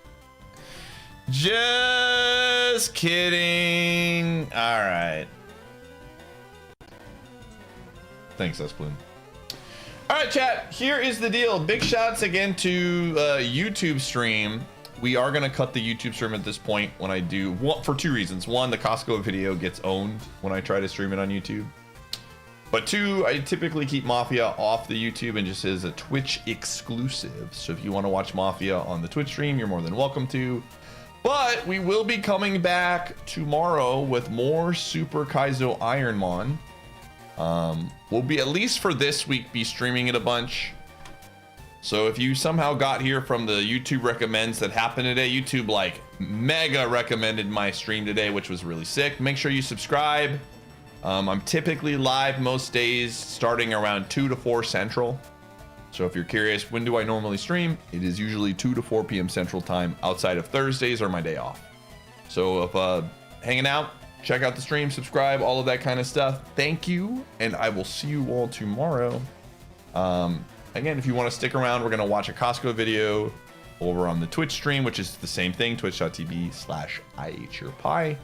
Just kidding. All right. Thanks, Esploon. All right, chat. Here is the deal. Big shouts again to YouTube stream. We are gonna cut the YouTube stream at this point when I do for two reasons. One, the Costco video gets owned when I try to stream it on YouTube. But two, I typically keep Mafia off the YouTube and just as a Twitch exclusive. So if you want to watch Mafia on the Twitch stream, you're more than welcome to. But we will be coming back tomorrow with more Super Kaizo IronMON. We'll be, at least for this week, be streaming it a bunch. So if you somehow got here from the YouTube recommends that happened today, YouTube like mega recommended my stream today, which was really sick. Make sure you subscribe. I'm typically live most days starting around 2 to 4 Central. So if you're curious, when do I normally stream? It is usually 2 to 4 p.m. Central time outside of Thursdays or my day off. So if hanging out, check out the stream, subscribe, all of that kind of stuff. Thank you, and I will see you all tomorrow. Again, if you want to stick around, we're going to watch a Costco video over on the Twitch stream, which is the same thing, twitch.tv/Iateyourpie.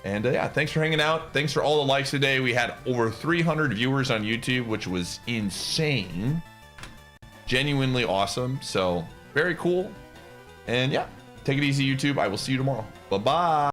And yeah, thanks for hanging out. Thanks for all the likes today. We had over 300 viewers on YouTube, which was insane. Genuinely awesome. So very cool. And yeah, take it easy, YouTube. I will see you tomorrow. Bye-bye.